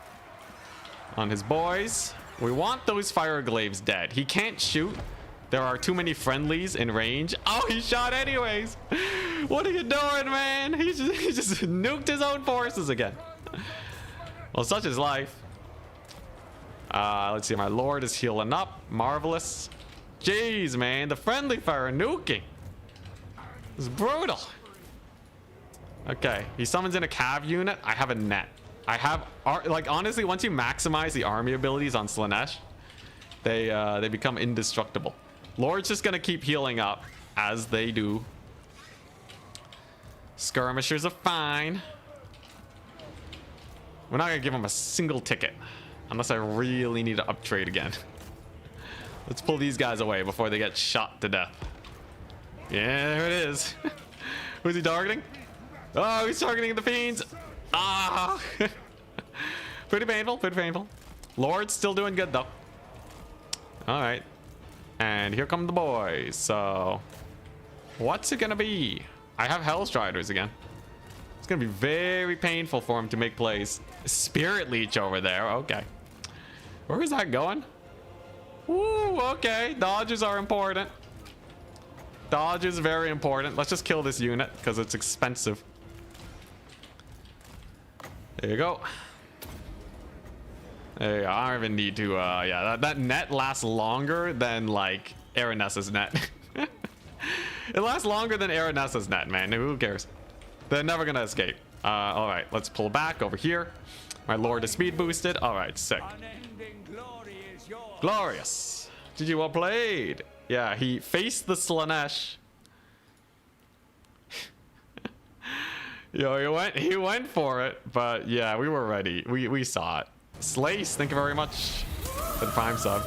on his boys. We want those fire glaives dead. He can't shoot. There are too many friendlies in range. Oh, he shot anyways. What are you doing, man? He just nuked his own forces again. Well, such is life. Let's see. My lord is healing up. Marvelous. Jeez, man. The friendly fire nuking. It's brutal. Okay. He summons in a cav unit. I have a net. I have... Like, honestly, once you maximize the army abilities on Slanesh, they become indestructible. Lord's just gonna keep healing up, as they do. Skirmishers are fine. We're not gonna give him a single ticket. Unless I really need to uptrade again. Let's pull these guys away before they get shot to death. Yeah, there it is. Who's he targeting? Oh, he's targeting the fiends. Ah. Pretty painful, pretty painful. Lord's still doing good, though. All right. And here come the boys. So, what's it gonna be? I have Hellstriders again. It's gonna be very painful for him to make plays. Spirit Leech over there. Okay. Where is that going? Woo, okay. Dodges are important. Dodge is very important. Let's just kill this unit because it's expensive. There you go. There you go. I don't even need to, yeah, that net lasts longer than, like, Aranessa's net. It lasts longer than Aranessa's net, man. Who cares? They're never gonna escape. All right, let's pull back over here. My lord is speed boosted. All right, sick. Glorious. GG, well played. Yeah, he faced the Slanesh. Yo, he went for it, but yeah, we were ready. We saw it. Slace, thank you very much for the prime sub.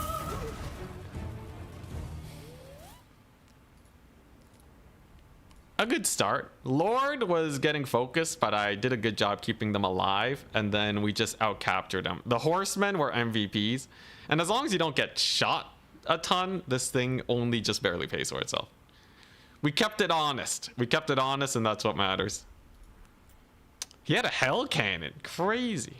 A good start. Lord was getting focused, but I did a good job keeping them alive, and then we just out-captured them. The horsemen were MVPs, and as long as you don't get shot a ton, this thing only just barely pays for itself. We kept it honest. We kept it honest, and that's what matters. He had a hell cannon. Crazy.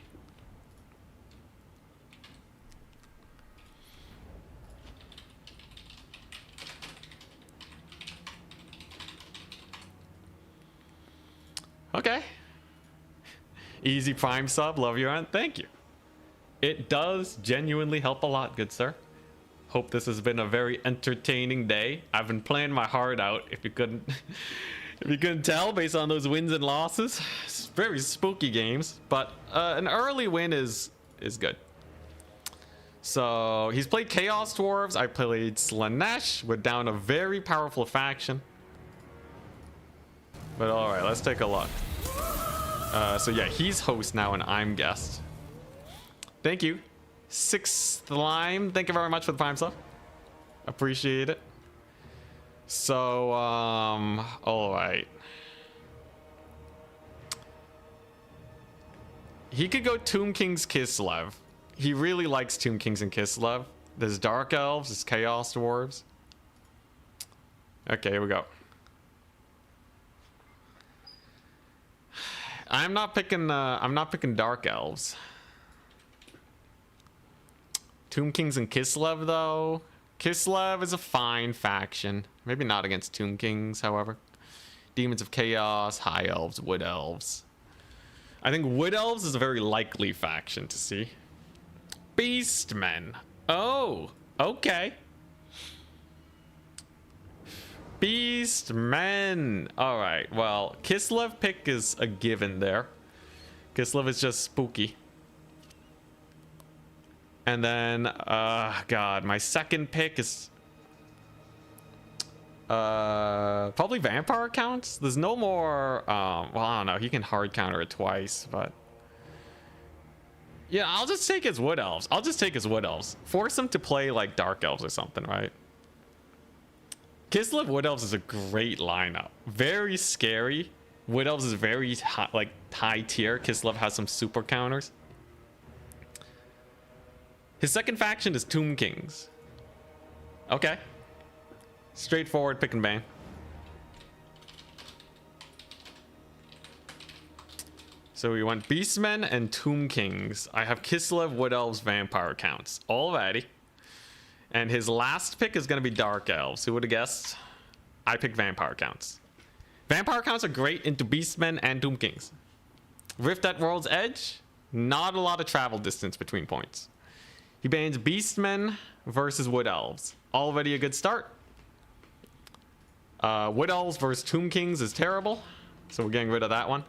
Okay. Easy prime sub. Love your end. Thank you. It does genuinely help a lot, good sir. Hope this has been a very entertaining day. I've been playing my heart out. If you couldn't, if you couldn't tell based on those wins and losses, it's very spooky games. But an early win is good. So he's played Chaos Dwarves. I played Slanesh. We're down a very powerful faction. But all right, let's take a look. So yeah, he's host now and I'm guest. Thank you. Sixth Lime, thank you very much for the prime sub. Appreciate it. So, all right. He could go Tomb King's Kislev. He really likes Tomb Kings and Kislev. There's Dark Elves, there's Chaos Dwarves. Okay, here we go. I'm not picking Dark Elves. Tomb Kings and Kislev, though. Kislev is a fine faction. Maybe not against Tomb Kings, however. Demons of Chaos, High Elves, Wood Elves. I think Wood Elves is a very likely faction to see. Beastmen. Oh, okay. Beast men. All right. Well, Kislev pick is a given there. Kislev is just spooky. And then, God, my second pick is probably vampire counts. There's no more. Well, I don't know. He can hard counter it twice, but yeah, I'll just take his wood elves. Force him to play like dark elves or something, right? Kislev wood elves is a great lineup. Very scary. Wood elves is very high, like high tier. Kislev has some super counters. His second faction is Tomb Kings. Okay. Straightforward pick and ban. So we want Beastmen and Tomb Kings. I have Kislev, Wood Elves, Vampire counts already. And his last pick is going to be Dark Elves. Who would have guessed? I picked Vampire counts. Vampire counts are great into Beastmen and Tomb Kings. Rift at World's Edge. Not a lot of travel distance between points. He bans Beastmen versus Wood Elves. Already a good start. Wood Elves versus Tomb Kings is terrible. So we're getting rid of that one.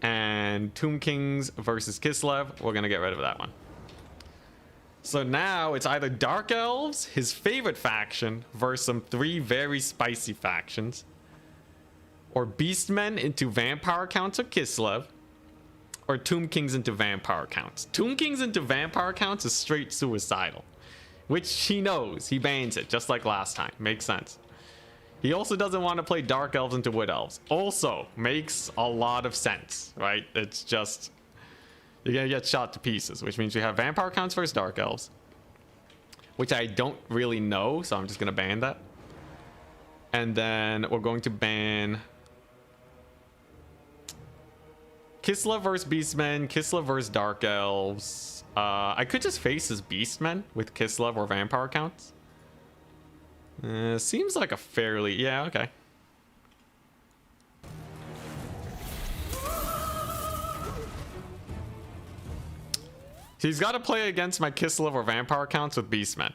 And Tomb Kings versus Kislev, we're going to get rid of that one. So now it's either Dark Elves, his favorite faction, versus some 3 very spicy factions. Or Beastmen into Vampire counts or Kislev. Or Tomb Kings into Vampire counts. Tomb Kings into Vampire counts is straight suicidal. Which he knows. He bans it, just like last time. Makes sense. He also doesn't want to play Dark Elves into Wood Elves. Also, makes a lot of sense, right? It's just... You're going to get shot to pieces. Which means we have Vampire counts versus Dark Elves. Which I don't really know, so I'm just going to ban that. And then we're going to ban... Kislev versus Beastmen, Kislev versus Dark Elves. I could just face as Beastmen with Kislev or Vampire counts. Seems like a fairly... Yeah, okay. He's got to play against my Kislev or Vampire counts with Beastmen.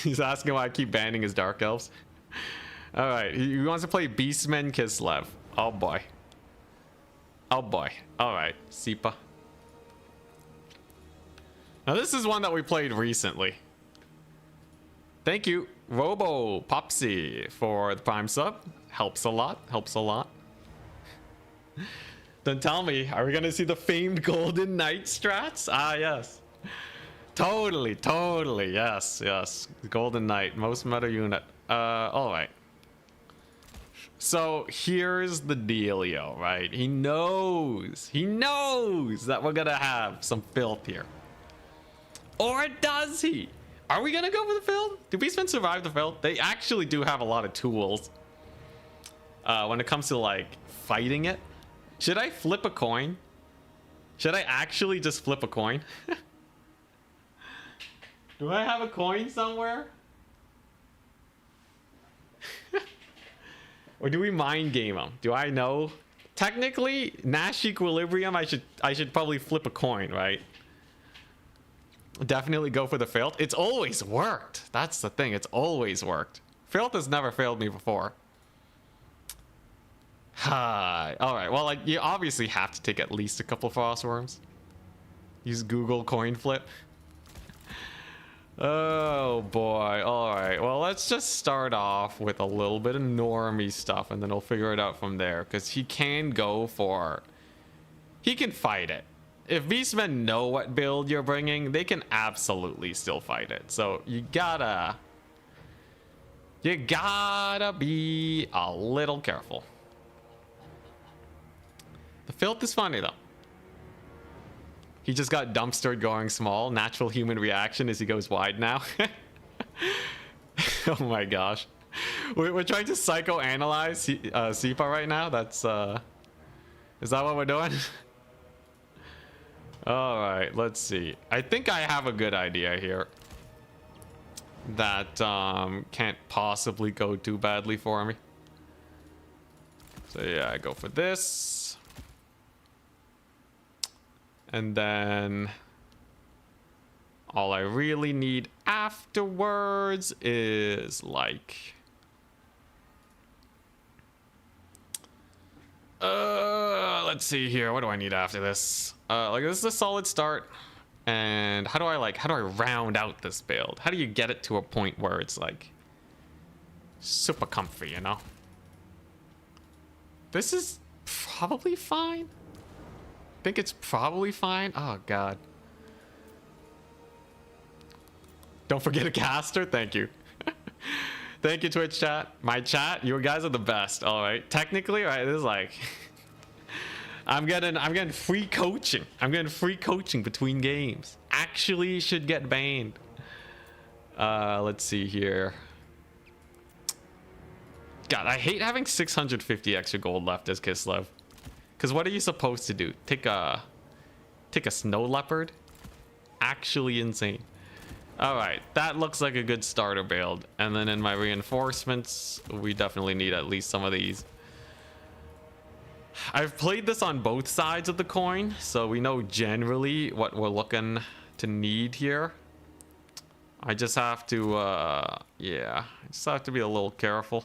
He's asking why I keep banning his Dark Elves. Alright, he wants to play Beastmen Kislev. Oh boy. Oh boy. Alright, Sipa. Now this is one that we played recently. Thank you, Robo Popsy, for the Prime sub. Helps a lot, helps a lot. Then tell me, are we gonna see the famed Golden Knight strats? Ah, yes. Totally, totally. Yes, yes. Golden Knight, most meta unit. All right. So here's the dealio, right? He knows that we're gonna have some filth here. Or does he? Are we gonna go for the filth? Do Beastmen survive the filth? They actually do have a lot of tools. When it comes to like fighting it. Should I flip a coin? Should I actually just flip a coin? Do I have a coin somewhere? Or do we mind game them? Do I know? Technically, Nash Equilibrium, I should probably flip a coin, right? Definitely go for the filth. It's always worked. That's the thing. It's always worked. Filth has never failed me before. All right. Well, like, you obviously have to take at least a couple Frostworms. Use Google coin flip. Oh boy. All right. Well, let's just start off with a little bit of normie stuff, and then we'll figure it out from there. Because he can go for... He can fight it. If Beastmen know what build you're bringing, they can absolutely still fight it. So you gotta be a little careful. The filth is funny though. He just got dumpstered going small. Natural human reaction as he goes wide now. Oh my gosh. We're trying to psychoanalyze Sipa right now. That's is that what we're doing? All right, let's see. I think I have a good idea here that can't possibly go too badly for me. So yeah, I go for this. And then all I really need afterwards is like... let's see here. What do I need after this? Like this is a solid start. And how do I round out this build? How do you get it to a point where it's like super comfy, you know? This is probably fine. I think it's probably fine. Oh god. Don't forget a caster. Thank you. Thank you, Twitch chat. My chat, you guys are the best. All right. Technically, all right, this is like I'm getting free coaching. I'm getting free coaching between games. Actually should get banned. Let's see here. God, I hate having 650 extra gold left as Kislev. Cause what are you supposed to do? Take a snow leopard? Actually insane. Alright, that looks like a good starter build. And then in my reinforcements, we definitely need at least some of these. I've played this on both sides of the coin, so we know generally what we're looking to need here. I just have to, yeah, I just have to be a little careful.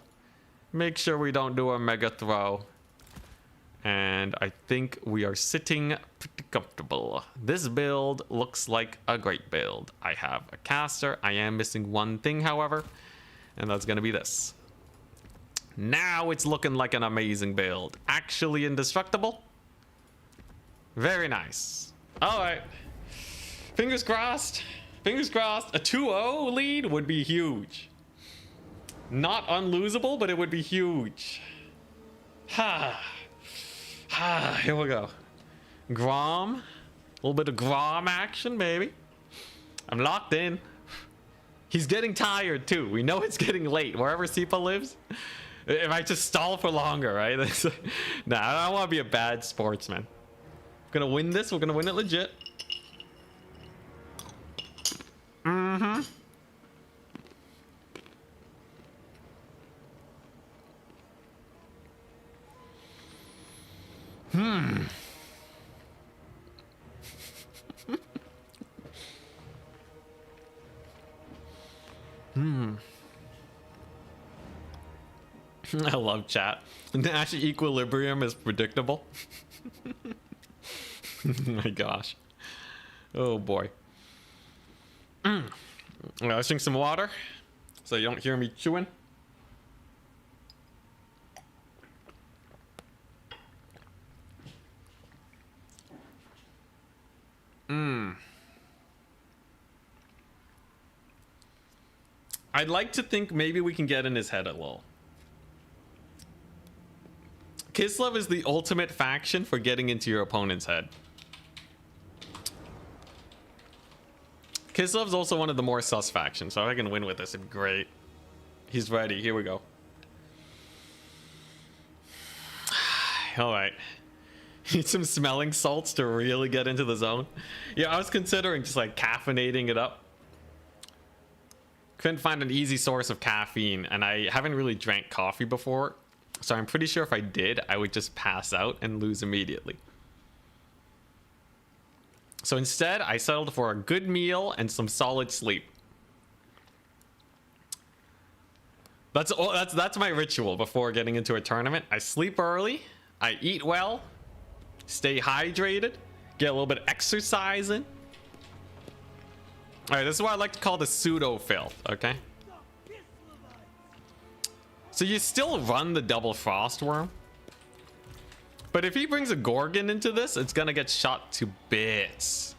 Make sure we don't do a mega throw. And I think we are sitting pretty comfortable. This build looks like a great build. I have a caster. I am missing one thing, however, and that's going to be this. Now it's looking like an amazing build. Actually indestructible. Very nice. All right. Fingers crossed. Fingers crossed. A 2-0 lead would be huge. Not unlosable, but it would be huge. Ha. Ah, here we go. Grom. A little bit of Grom action, maybe. I'm locked in. He's getting tired, too. We know it's getting late. Wherever Sipa lives. If I just stall for longer, right? Nah, I don't want to be a bad sportsman. We're going to win this. We're going to win it legit. Mm-hmm. I love chat. Nash equilibrium is predictable. My gosh. Oh boy. Let's drink some water so you don't hear me chewing. I'd like to think maybe we can get in his head a little. Kislev is the ultimate faction for getting into your opponent's head. Kislev's also one of the more sus factions, so if I can win with this, it'd be great. He's ready. Here we go. All right. Need some smelling salts to really get into the zone. Yeah, I was considering just like caffeinating it up. Couldn't find an easy source of caffeine, and I haven't really drank coffee before, so I'm pretty sure if I did, I would just pass out and lose immediately. So instead, I settled for a good meal and some solid sleep. That's my ritual before getting into a tournament. I sleep early, I eat well, stay hydrated, get a little bit of exercise in. All right, this is what I like to call the pseudo filth, okay? So you still run the double frost worm, but if he brings a Gorgon into this, it's gonna get shot to bits.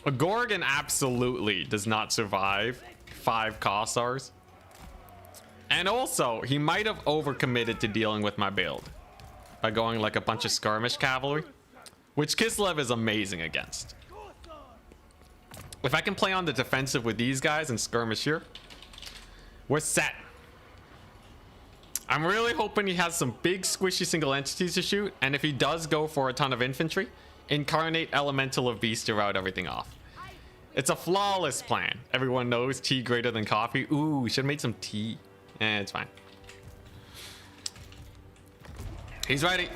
A Gorgon absolutely does not survive 5 Kossars. And also, he might have overcommitted to dealing with my build by going like a bunch of skirmish cavalry, which Kislev is amazing against. If I can play on the defensive with these guys and skirmish here, we're set. I'm really hoping he has some big squishy single entities to shoot, and if he does go for a ton of infantry, incarnate elemental of beast to rout everything off. It's a flawless plan. Everyone knows tea greater than coffee. Ooh, should have made some tea. It's fine. He's ready.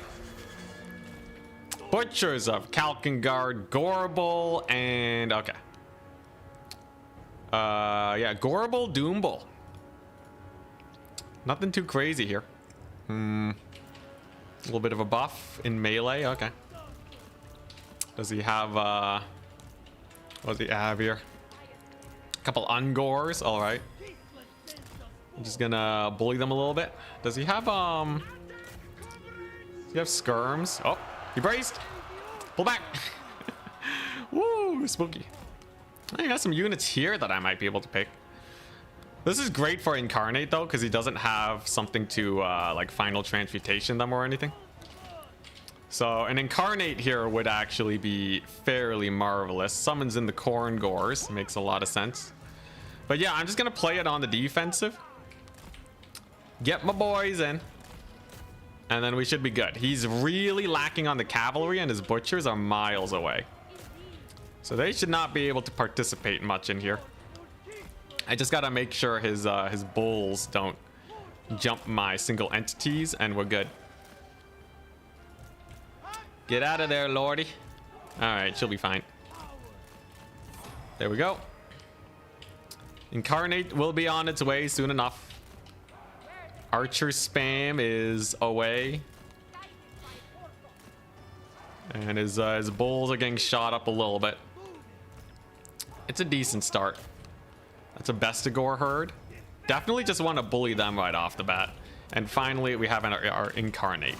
Butchers of Kalkengard, Gorable, and okay. Yeah, Gorable, Doomble. Nothing too crazy here. A little bit of a buff in melee. Okay. Does he have what does he have here? A couple Ungors. All right. I'm just gonna bully them a little bit. Does he have skirms? Oh, he braced. Pull back. Woo, spooky. I got some units here that I might be able to pick. This is great for Incarnate though, because he doesn't have something to like final transmutation them or anything. So an Incarnate here would actually be fairly marvelous. Summons in the Corn Gores, makes a lot of sense. But yeah, I'm just gonna play it on the defensive. Get my boys in. And then we should be good. He's really lacking on the cavalry and his butchers are miles away. So they should not be able to participate much in here. I just gotta make sure his bulls don't jump my single entities and we're good. Get out of there, Lordy. Alright, she'll be fine. There we go. Incarnate will be on its way soon enough. Archer spam is away. And his bulls are getting shot up a little bit. It's a decent start. That's a Bestigor herd. Definitely just want to bully them right off the bat. And finally, we have our Incarnate.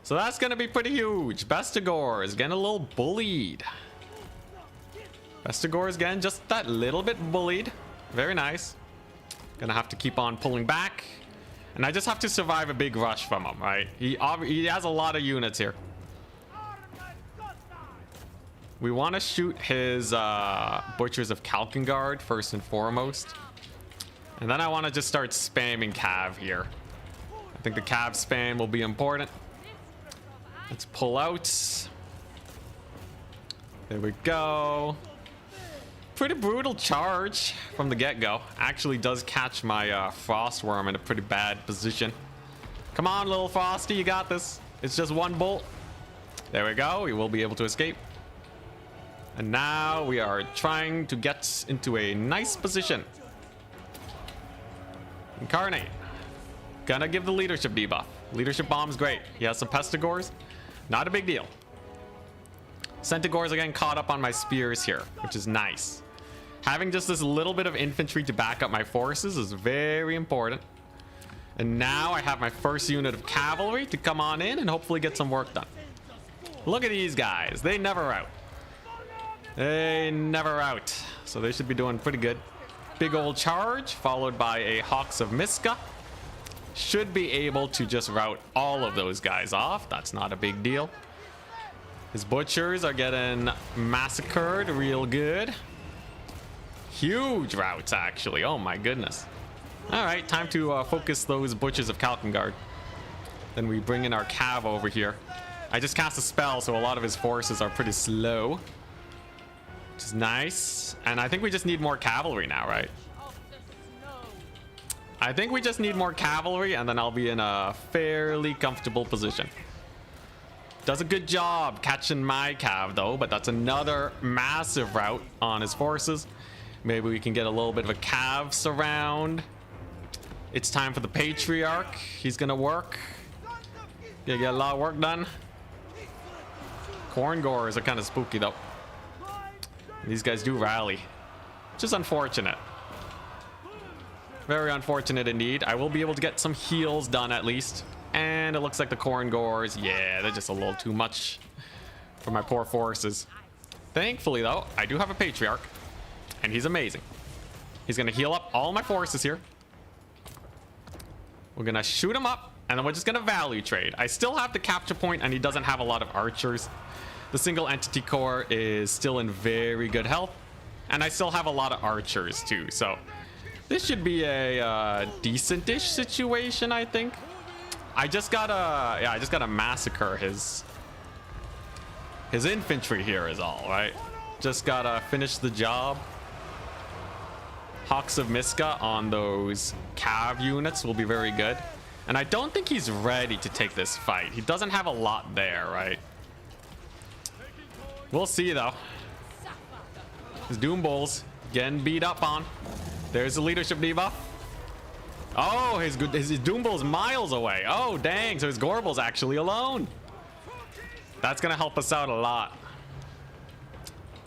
So that's going to be pretty huge. Bestigor is getting a little bullied. Bestigor is getting just that little bit bullied. Very nice. Gonna have to keep on pulling back. And I just have to survive a big rush from him, right? He has a lot of units here. We want to shoot his Butchers of Kalkengard first and foremost. And then I want to just start spamming Cav here. I think the Cav spam will be important. Let's pull out. There we go. Pretty brutal charge from the get-go. Actually does catch my Frostworm in a pretty bad position. Come on, little Frosty, you got this. It's just one bolt. There we go. We will be able to escape. And now we are trying to get into a nice position. Incarnate. Gonna give the leadership debuff. Leadership bomb's great. He has some Pestigors. Not a big deal. Centigors are getting caught up on my spears here, which is nice. Having just this little bit of infantry to back up my forces is very important. And now I have my first unit of cavalry to come on in and hopefully get some work done. Look at these guys. They never out. They never out. So they should be doing pretty good. Big old charge followed by a Hawks of Miska. Should be able to just rout all of those guys off. That's not a big deal. His butchers are getting massacred real good. Huge routes, actually. Oh my goodness. All right, time to focus those Butchers of Kalkengard. Then we bring in our Cav over here. I just cast a spell, so a lot of his forces are pretty slow, which is nice. And I think we just need more cavalry now, right? I think we just need more cavalry, and then I'll be in a fairly comfortable position. Does a good job catching my Cav, though, but that's another massive rout on his forces. Maybe we can get a little bit of a Cav surround. It's time for the Patriarch. He's gonna work. Gonna get a lot of work done. Corn Gores are kind of spooky, though. These guys do rally, which is unfortunate. Very unfortunate indeed. I will be able to get some heals done at least. And it looks like the Corn Gores, yeah, they're just a little too much for my poor forces. Thankfully, though, I do have a Patriarch. And he's amazing. He's going to heal up all my forces here. We're going to shoot him up. And then we're just going to value trade. I still have the capture point, and he doesn't have a lot of archers. The single entity core is still in very good health. And I still have a lot of archers, too. So this should be a decent-ish situation, I think. I just gotta massacre his infantry here is all, right? Just gotta finish the job. Hawks of Miska on those Cav units will be very good. And I don't think he's ready to take this fight. He doesn't have a lot there, right? We'll see, though. His Doom Bulls getting beat up on. There's the leadership debuff. Oh, his Doom Bull's miles away. Oh, dang. So his Gorbel's actually alone. That's going to help us out a lot.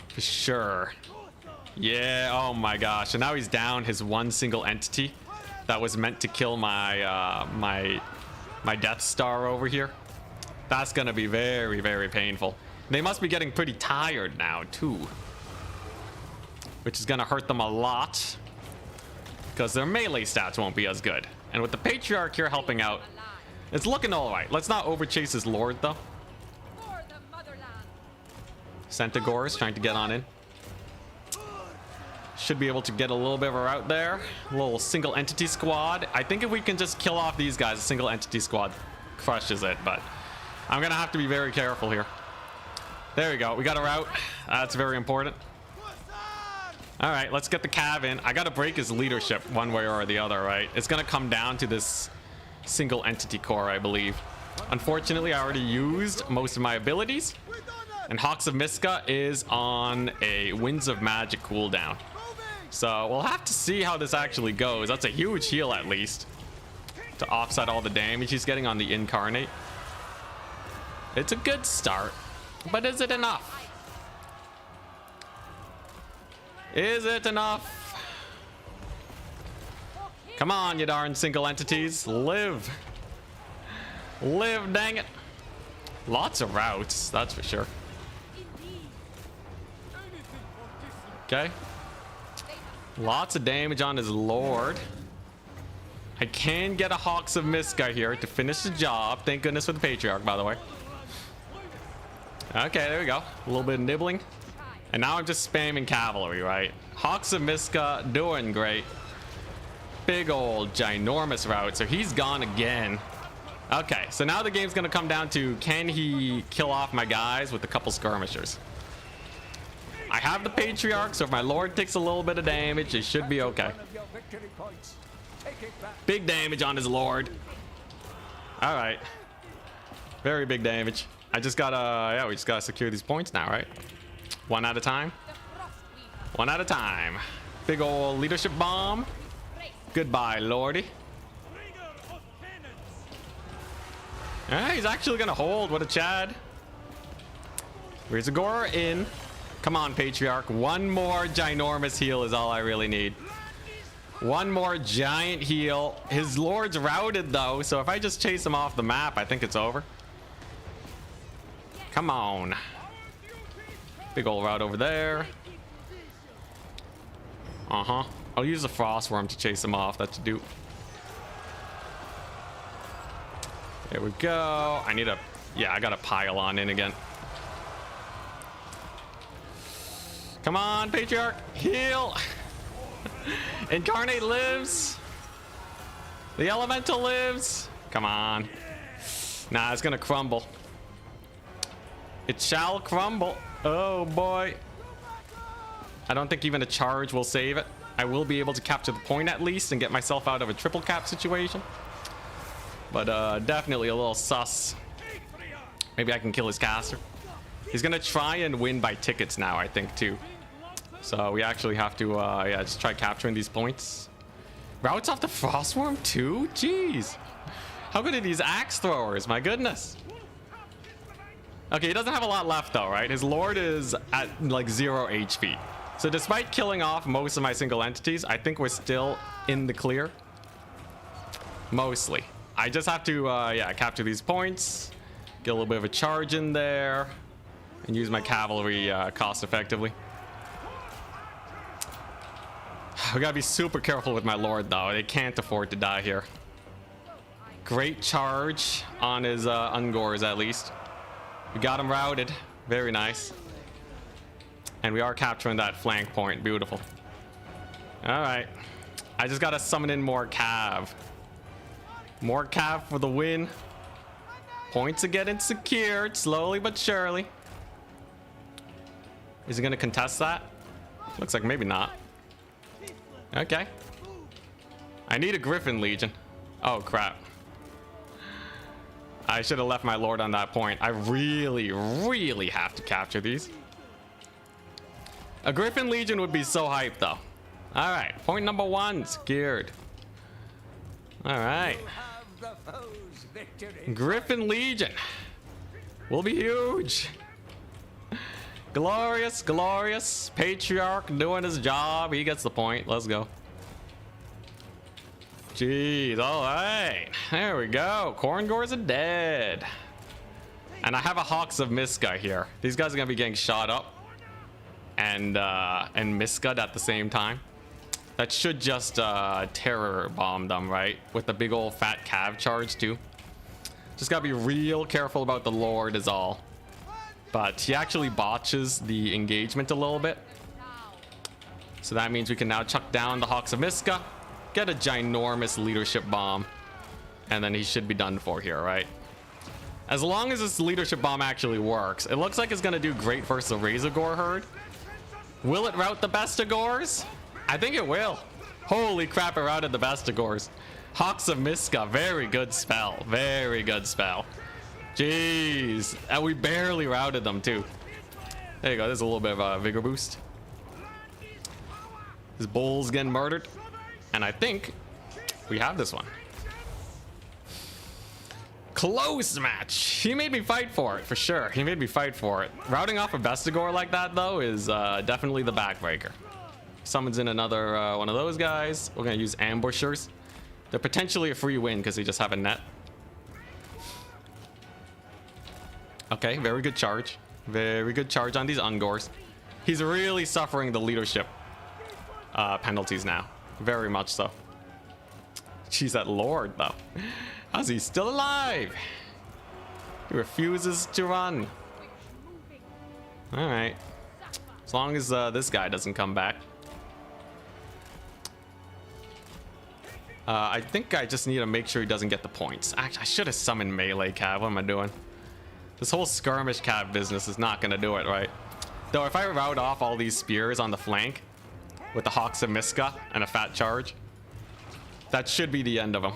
For sure. Yeah. Oh, my gosh. And now he's down his one single entity that was meant to kill my my Death Star over here. That's going to be very, very painful. They must be getting pretty tired now, too. Which is going to hurt them a lot. Because their melee stats won't be as good. And with the Patriarch here helping out, it's looking alright. Let's not overchase his Lord, though. Centaur is trying to get on in. Should be able to get a little bit of a route there. A little single entity squad. I think if we can just kill off these guys, a single entity squad crushes it. But I'm going to have to be very careful here. There we go. We got a route. That's very important. All right, let's get the Cav in. I got to break his leadership one way or the other, right? It's going to come down to this single entity core, I believe. Unfortunately, I already used most of my abilities. And Hawks of Miska is on a Winds of Magic cooldown. So we'll have to see how this actually goes. That's a huge heal, at least, to offset all the damage he's getting on the Incarnate. It's a good start, but is it enough? Is it enough? Come on, you darn single entities. Live. Live, dang it. Lots of routes, that's for sure. Okay. Lots of damage on his Lord. I can get a Hawks of Miska here to finish the job. Thank goodness for the Patriarch, by the way. Okay, there we go. A little bit of nibbling. And now I'm just spamming cavalry, right? Hawks of Miska doing great. Big old ginormous route. So he's gone again. Okay, so now the game's going to come down to, can he kill off my guys with a couple skirmishers? I have the Patriarch, so if my Lord takes a little bit of damage, it should be okay. Big damage on his Lord. All right. Very big damage. I just gotta, yeah, we just gotta secure these points now, right? One at a time. One at a time. Big old leadership bomb. Goodbye, Lordy. Yeah, he's actually gonna hold. What a Chad. Here's Agora in. Come on, Patriarch. One more ginormous heal is all I really need. One more giant heal. His Lord's routed, though, so if I just chase him off the map, I think it's over. Come on. Big old route over there. Uh-huh. I'll use the Frost Worm to chase him off. That should do. There we go. I need a... Yeah, I got to pile on in again. Come on, Patriarch. Heal. Incarnate lives. The Elemental lives. Come on. Nah, it's going to crumble. It shall crumble. Oh, boy. I don't think even a charge will save it. I will be able to capture the point at least and get myself out of a triple cap situation. But definitely a little sus. Maybe I can kill his caster. He's going to try and win by tickets now, I think, too. So we actually have to, yeah, just try capturing these points. Routes off the Frostworm, too? Jeez. How good are these axe throwers? My goodness. Okay, he doesn't have a lot left, though, right? His Lord is at, like, 0 HP. So despite killing off most of my single entities, I think we're still in the clear. Mostly. I just have to, yeah, capture these points. Get a little bit of a charge in there. And use my cavalry cost effectively. We gotta be super careful with my Lord, though. They can't afford to die here. Great charge on his Ungors, at least. We got him routed. Very nice. And we are capturing that flank point. Beautiful. All right. I just gotta summon in more Cav. More Cav for the win. Points are getting secured slowly but surely. Is he gonna contest that? Looks like maybe not. Okay. I need a Griffin Legion. Oh, crap. I should have left my lord on that point. I really, really have to capture these. A Griffin Legion would be so hyped, though. All right, point number 1 secured. All right. Have the foe's victory. Griffin Legion will be huge. Glorious, glorious. Patriarch doing his job. He gets the point. Let's go. Jeez, all right. There we go. Korngors are dead. And I have a Hawks of Miska here. These guys are going to be getting shot up. And Miska at the same time. That should just terror bomb them, right? With the big old fat cav charge, too. Just got to be real careful about the Lord is all. But he actually botches the engagement a little bit. So that means we can now chuck down the Hawks of Miska. Get a ginormous leadership bomb. And then he should be done for here, right? As long as this leadership bomb actually works. It looks like it's going to do great versus the Razorgore herd. Will it rout the Bestigors? I think it will. Holy crap, it routed the Bestigors. Hawks of Miska, very good spell. Very good spell. Jeez. And we barely routed them too. There you go, there's a little bit of a vigor boost. His bull's getting murdered. And I think we have this one. Close match. He made me fight for it, for sure. He made me fight for it. Routing off a Bestigor like that, though, is definitely the backbreaker. Summons in another one of those guys. We're going to use ambushers. They're potentially a free win because they just have a net. Okay, very good charge. Very good charge on these Ungors. He's really suffering the leadership penalties now. Very much so. She's that Lord, though. How's he still alive? He refuses to run. All right. As long as this guy doesn't come back. I think I just need to make sure he doesn't get the points. Actually, I should have summoned melee cav. What am I doing? This whole skirmish cav business is not going to do it, right? Though if I route off all these spears on the flank with the Hawks of Miska and a fat charge, that should be the end of him.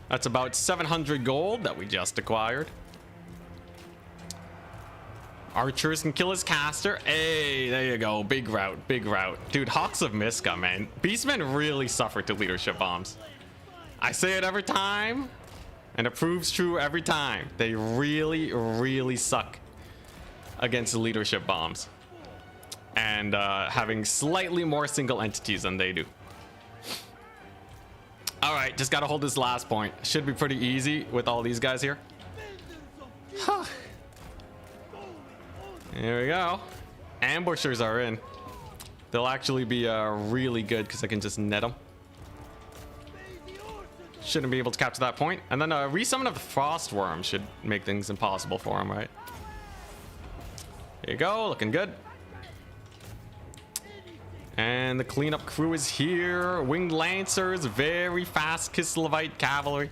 That's about 700 gold that we just acquired. Archers can kill his caster. Hey, there you go. Big route, big route. Dude, Hawks of Miska, man. Beastmen really suffer to leadership bombs. I say it every time, and it proves true every time. They really, really suck against the leadership bombs. And having slightly more single entities than they do. All right, just got to hold this last point. Should be pretty easy with all these guys here. Huh. Here we go. Ambushers are in. They'll actually be really good because I can just net them. Shouldn't be able to capture that point. And then a resummon of the Frost Worm should make things impossible for him, right? There you go, looking good. And the cleanup crew is here. Winged Lancers, very fast Kislevites cavalry.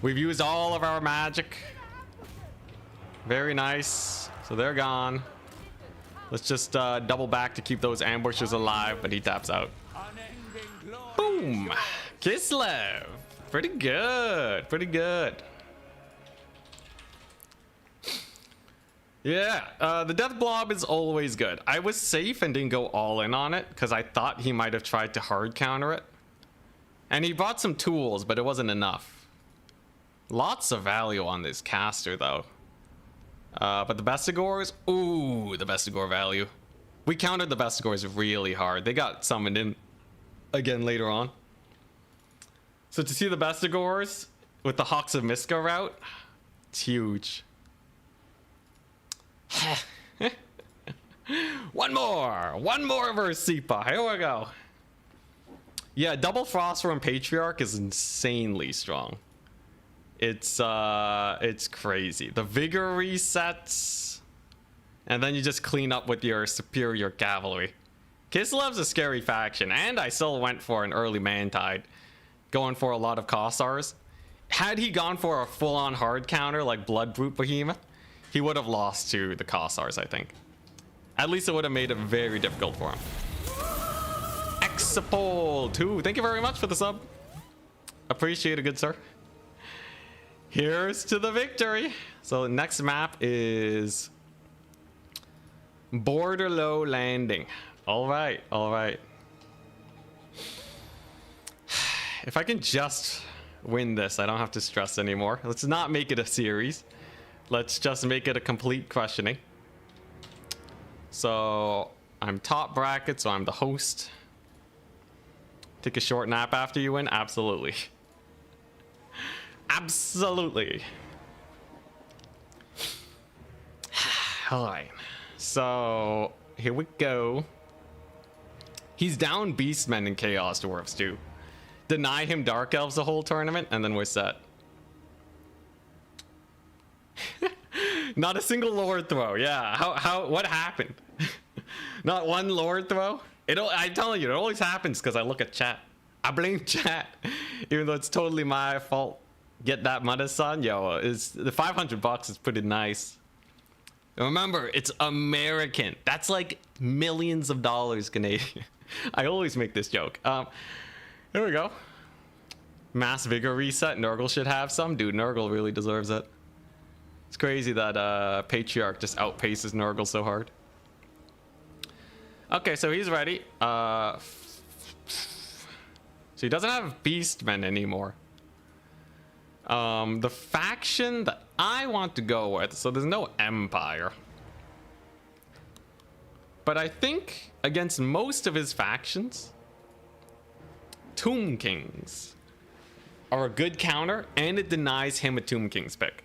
We've used all of our magic. Very nice. So they're gone. Let's just double back to keep those ambushers alive, but he taps out. Boom! Kislev! Pretty good. Pretty good. Yeah, the Death Blob is always good. I was safe and didn't go all in on it because I thought he might have tried to hard counter it. And he brought some tools, but it wasn't enough. Lots of value on this caster, though. But the Bestigors, ooh, the Bestigor value. We countered the Bestigors really hard. They got summoned in again later on. So to see the Bestigors with the Hawks of Miska route, it's huge. One more versus Sipa. Here we go. Yeah, double Frostworm Patriarch is insanely strong. It's crazy. The vigor resets, and then you just clean up with your superior cavalry. Kislev's a scary faction, and I still went for an early Mantide, going for a lot of Kossars. Had he gone for a full-on hard counter like Blood Brute Behemoth, he would have lost to the Kossars, I think. At least it would have made it very difficult for him. Exapol 2, thank you very much for the sub. Appreciate it, good sir. Here's to the victory. So the next map is Borderlow Landing. All right, all right. If I can just win this, I don't have to stress anymore. Let's not make it a series. Let's just make it a complete questioning. So I'm top bracket, so I'm the host. Take a short nap after you win? Absolutely. Absolutely. All right. So here we go. He's down Beastmen and Chaos Dwarves too. Deny him Dark Elves the whole tournament, and then we're set. Not a single Lord throw. Yeah. What happened? Not one Lord throw? I'm telling you, it always happens because I look at chat. I blame chat, even though it's totally my fault. Get that mother son, yo. Is the $500 is pretty nice. Remember, it's American. That's like millions of dollars Canadian. I always make this joke. Here we go. Mass Vigor reset. Nurgle should have some. Dude, Nurgle really deserves it. It's crazy that Patriarch just outpaces Nurgle so hard. Okay, so he's ready. So he doesn't have Beastmen anymore. The faction that I want to go with, so there's no Empire. But I think against most of his factions, Tomb Kings are a good counter, and it denies him a Tomb Kings pick.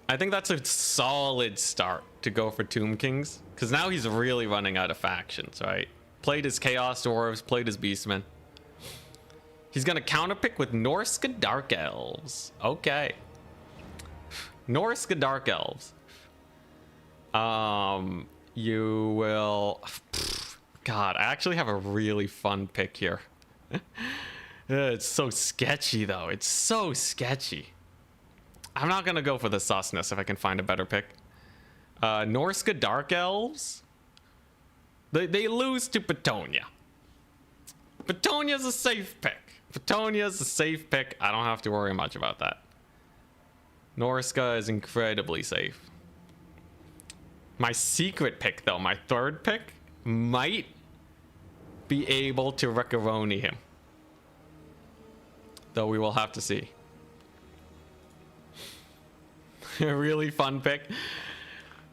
I think that's a solid start to go for Tomb Kings, because now he's really running out of factions, right? Played his Chaos Dwarves, played his Beastmen. He's gonna counterpick with Norska Dark Elves. Okay. Norska Dark Elves. You will... God, I actually have a really fun pick here. It's so sketchy, though. It's so sketchy. I'm not gonna go for the susness if I can find a better pick. Norska Dark Elves. They lose to Petonia. Petonia's a safe pick. Petonia's a safe pick. I don't have to worry much about that. Norska is incredibly safe. My secret pick, though, my third pick, might be able to Recaroni him. Though we will have to see. A really fun pick.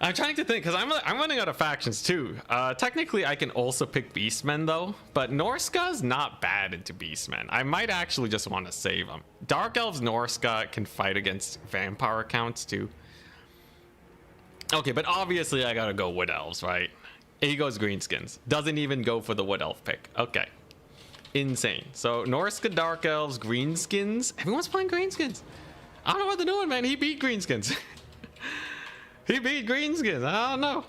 I'm trying to think, because I'm running out of factions too. Technically, I can also pick Beastmen though, but Norska's not bad into Beastmen. I might actually just want to save him. Dark Elves Norska can fight against vampire accounts too. Okay, but obviously I gotta go Wood Elves, right? He goes Greenskins. Doesn't even go for the Wood Elf pick. Okay. Insane. So Norska Dark Elves, Greenskins. Everyone's playing Greenskins. I don't know what they're doing, man. He beat Greenskins. He beat Greenskins. I don't know.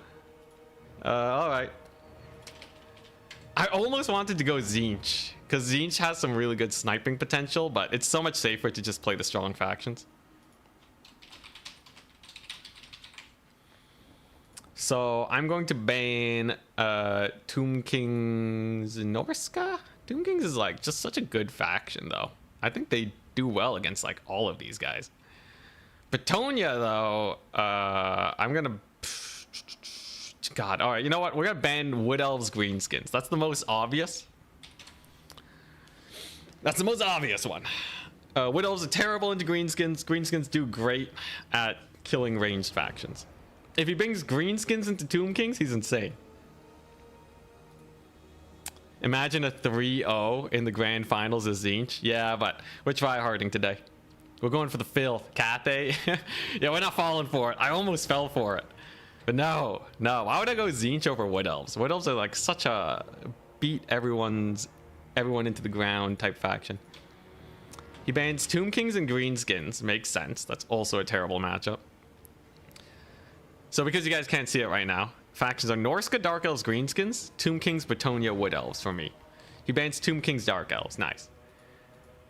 All right. I almost wanted to go Tzeentch, because Tzeentch has some really good sniping potential, but it's so much safer to just play the strong factions. So I'm going to ban Tomb Kings Norska. Tomb Kings is like just such a good faction, though. I think they do well against like all of these guys. Petonia, though, I'm gonna... God, all right, you know what? We're gonna ban Wood Elves Greenskins. That's the most obvious. That's the most obvious one. Wood Elves are terrible into Greenskins. Greenskins do great at killing ranged factions. If he brings Greenskins into Tomb Kings, he's insane. Imagine a 3-0 in the grand finals of Tzeentch. Yeah, but we're tryharding today. We're going for the filth. Kate. Yeah, we're not falling for it. I almost fell for it. But no. Why would I go Tzeentch over Wood Elves? Wood Elves are like such a beat everyone into the ground type faction. He bans Tomb Kings and Greenskins. Makes sense. That's also a terrible matchup. So because you guys can't see it right now, factions are Norska Dark Elves Greenskins, Tomb Kings Petonia Wood Elves for me. He bans Tomb Kings Dark Elves. Nice.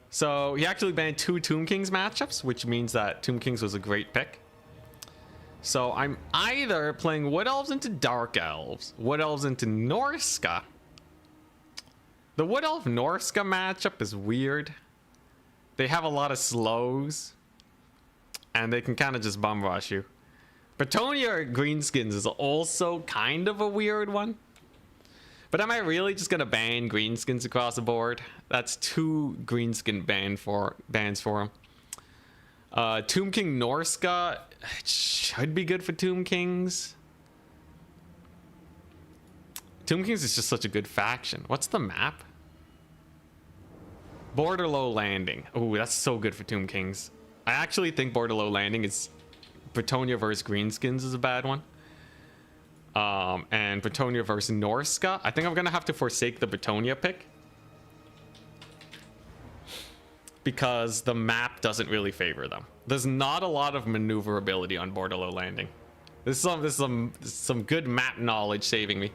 So he actually banned 2 Tomb Kings matchups, which means that Tomb Kings was a great pick. So I'm either playing Wood Elves into Dark Elves, Wood Elves into Norska, The Wood Elf Norska matchup is weird. They have a lot of slows, and they can kind of just bum rush you. Bretonia Greenskins is also kind of a weird one. But am I really just gonna ban Greenskins across the board? That's 2 Greenskin bans for him. Tomb King Norska should be good for Tomb Kings. Tomb Kings is just such a good faction. What's the map? Borderlow Landing. Oh, that's so good for Tomb Kings. I actually think Borderlow Landing is... Bretonia versus Greenskins is a bad one. And Bretonia versus Norska. I think I'm gonna have to forsake the Bretonia pick. Because the map doesn't really favor them. There's not a lot of maneuverability on Borderlow Landing. This is some good map knowledge saving me.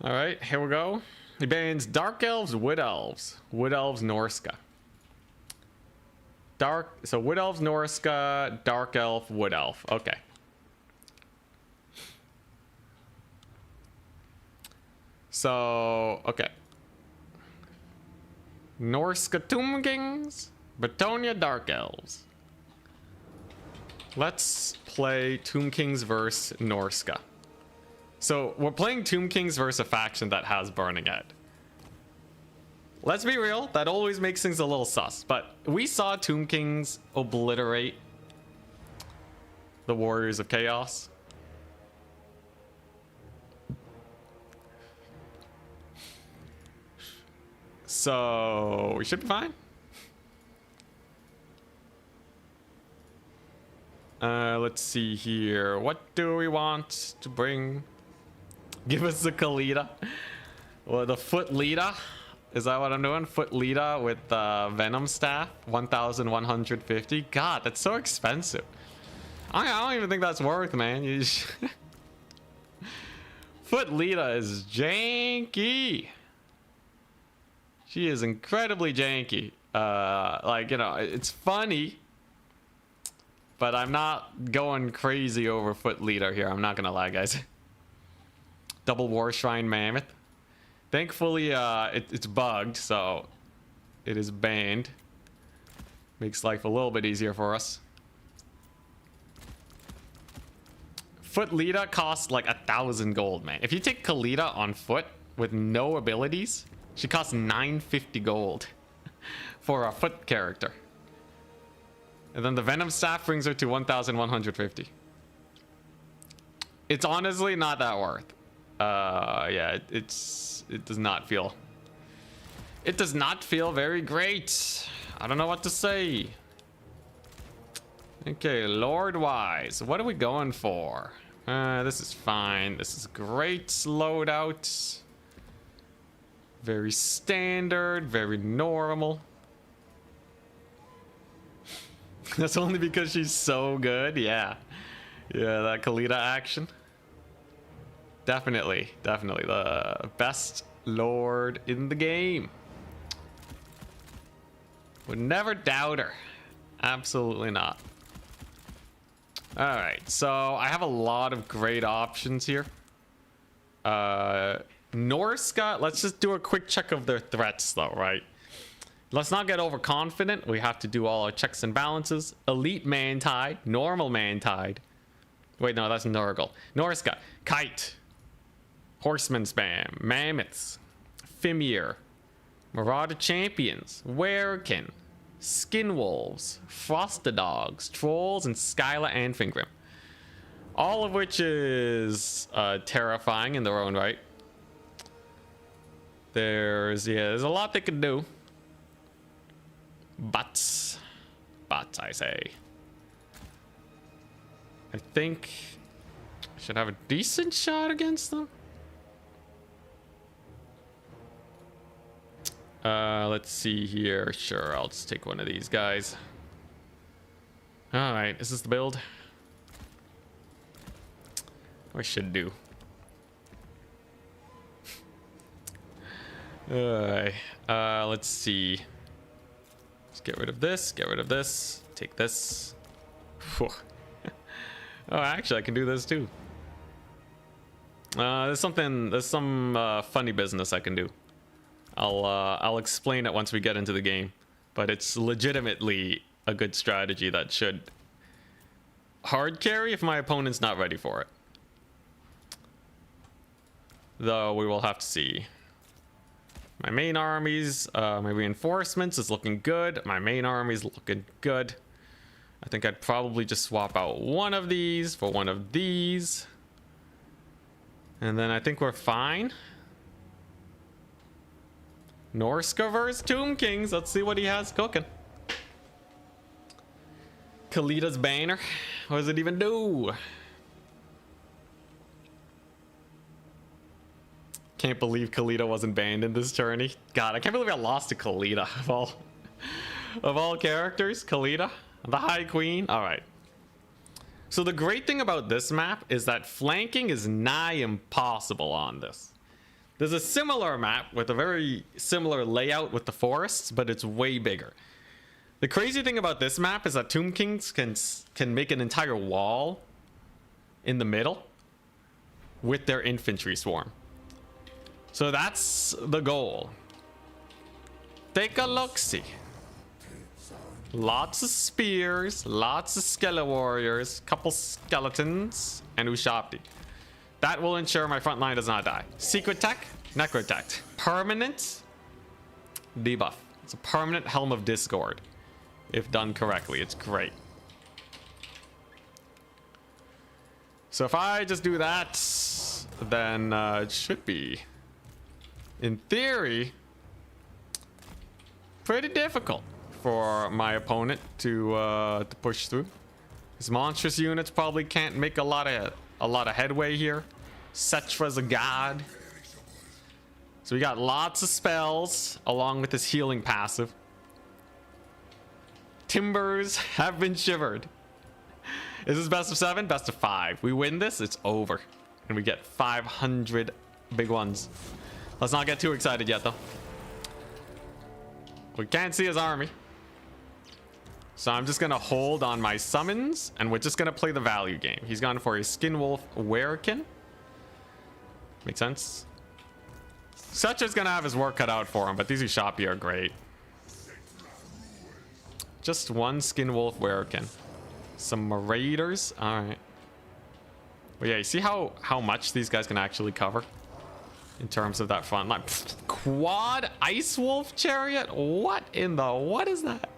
All right, here we go. He bans Dark Elves, Wood Elves, Wood Elves, Norska. So Wood Elves, Norska, Dark Elf, Wood Elf. Okay. So, okay. Norska Tomb Kings, Bretonia Dark Elves. Let's play Tomb Kings versus Norska. So we're playing Tomb Kings versus a faction that has Burning Head. Let's be real, that always makes things a little sus, but we saw Tomb Kings obliterate the Warriors of Chaos. So we should be fine. Let's see here. What do we want to bring? Give us the Kalita. Well, the Foot Lita. Is that what I'm doing? Foot Lita with Venom Staff. 1,150. God, that's so expensive. I don't even think that's worth, man. You just Foot Lita is janky. She is incredibly janky. Like, you know, it's funny, but I'm not going crazy over Foot Lita here. I'm not gonna lie, guys. Double War Shrine Mammoth. Thankfully, it's bugged, so it is banned. Makes life a little bit easier for us. Foot Lita costs like 1,000 gold, man. If you take Kalita on foot with no abilities, she costs 950 gold for a foot character. And then the Venom Staff brings her to 1,150. It's honestly not that worth. Yeah, it does not feel very great. I don't know what to say. Okay, Lord Wise, what are we going for? This is fine. This is great loadout. Very standard, very normal. That's only because she's so good. Yeah, that Kalita action. Definitely the best Lord in the game. Would never doubt her. Absolutely not. All right, so I have a lot of great options here. Norska, let's just do a quick check of their threats though, right? Let's not get overconfident. We have to do all our checks and balances. Elite Mantide, normal Mantide. Wait, no, that's Nurgle. Norska, Kite, Horseman Spam, Mammoths, Fimir, Marauder Champions, Werekin, Skinwolves, Frostodogs, Trolls, and Skyla and Fingrim. All of which is terrifying in their own right. There's a lot they can do. But I say, I think Should have a decent shot against them. Let's see here. Sure, I'll just take one of these guys. Alright, is this the build? What I should do. Alright, let's see. Let's get rid of this, take this. Whew. Oh, actually, I can do this too. There's some funny business I can do. I'll explain it once we get into the game, but it's legitimately a good strategy that should hard carry if my opponent's not ready for it. Though we will have to see. My main armies, my reinforcements is looking good. My main army's looking good. I think I'd probably just swap out one of these for one of these. And then I think we're fine. Norska versus Tomb Kings. Let's see what he has cooking. Kalita's banner. What does it even do? Can't believe Kalita wasn't banned in this tourney. God, I can't believe I lost to Kalita of all characters. Kalita, the High Queen. All right. So the great thing about this map is that flanking is nigh impossible on this. There's a similar map with a very similar layout with the forests, but it's way bigger. The crazy thing about this map is that Tomb Kings can make an entire wall in the middle with their infantry swarm. So that's the goal. Take a look-see. Lots of spears, lots of skeleton warriors, couple skeletons, and Ushapti. That will ensure my front line does not die. Secret tech, necrotech. Permanent debuff. It's a permanent Helm of Discord. If done correctly, it's great. So if I just do that, then it should be, in theory, pretty difficult for my opponent to push through. His monstrous units probably can't make a lot of headway here. Cetra's a god. So we got lots of spells along with his healing passive. Timbers have been shivered. Is this best of 7? Best of 5. We win this, it's over. And we get 500 big ones. Let's not get too excited yet, though. We can't see his army. So I'm just going to hold on my summons, and we're just going to play the value game. He's gone for a Skinwolf Werekin. Makes sense. Cetra's going to have his work cut out for him, but these Ushapi are great. Just one Skinwolf Werekin. Some Marauders. Alright. But yeah, you see how much these guys can actually cover? In terms of that front line. Pfft, quad Ice Wolf Chariot? What in the... What is that?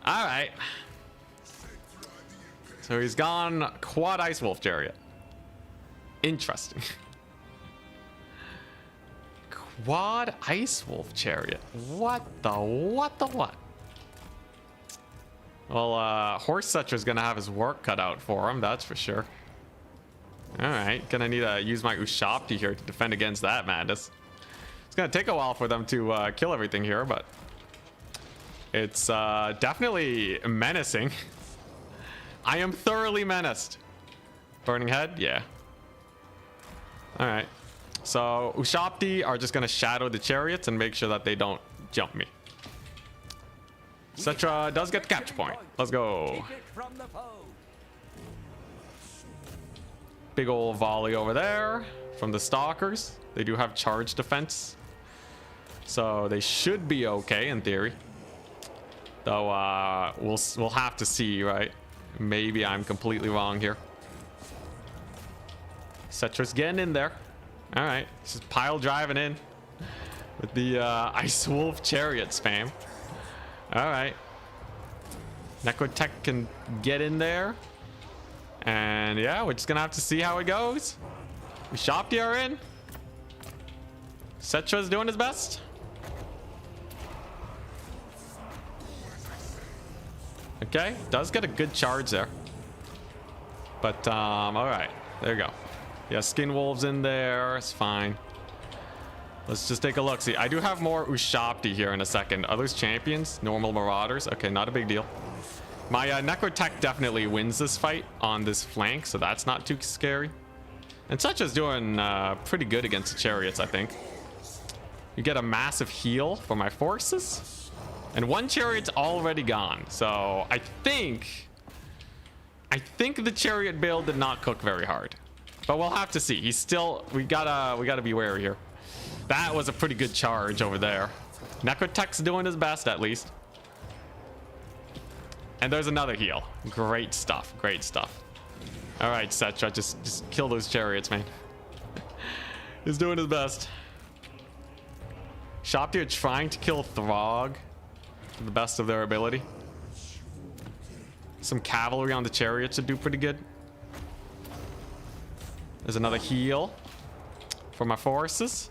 Alright. So he's gone quad Ice Wolf Chariot. Interesting. Quad Ice Wolf Chariot. What? Well, Horse Cetra's gonna have his work cut out for him, that's for sure. Alright, gonna need to use my Ushapti here to defend against that madness. It's gonna take a while for them to kill everything here, but it's definitely menacing. I am thoroughly menaced. Burning Head? Yeah. Alright. So Ushapti are just gonna shadow the chariots and make sure that they don't jump me. Cetra does get the capture point. Let's go. Big old volley over there from the stalkers. They do have charge defense, so they should be okay in theory. Though we'll have to see, right? Maybe I'm completely wrong here. Cetra's getting in there. All right, just pile driving in with the Ice Wolf Chariot spam. All right, Necrotech can get in there, and yeah, we're just gonna have to see how it goes. Ushapti are in. Cetra's doing his best. Okay, does get a good charge there. But, alright. There you go. Yeah, Skin Wolves in there. It's fine. Let's just take a look. See, I do have more Ushapti here in a second. Are those champions? Normal Marauders? Okay, not a big deal. My Necrotech definitely wins this fight on this flank, so that's not too scary. And Setra's doing pretty good against the chariots, I think. You get a massive heal for my forces. And one chariot's already gone. So I think the chariot build did not cook very hard. But we'll have to see. He's still... We gotta be wary here. That was a pretty good charge over there. Necrotech's doing his best, at least. And there's another heal. Great stuff. Great stuff. All right, Cetra, just kill those chariots, man. He's doing his best. Shopti are trying to kill Throg to the best of their ability. Some cavalry on the chariot should do pretty good. There's another heal for my forces.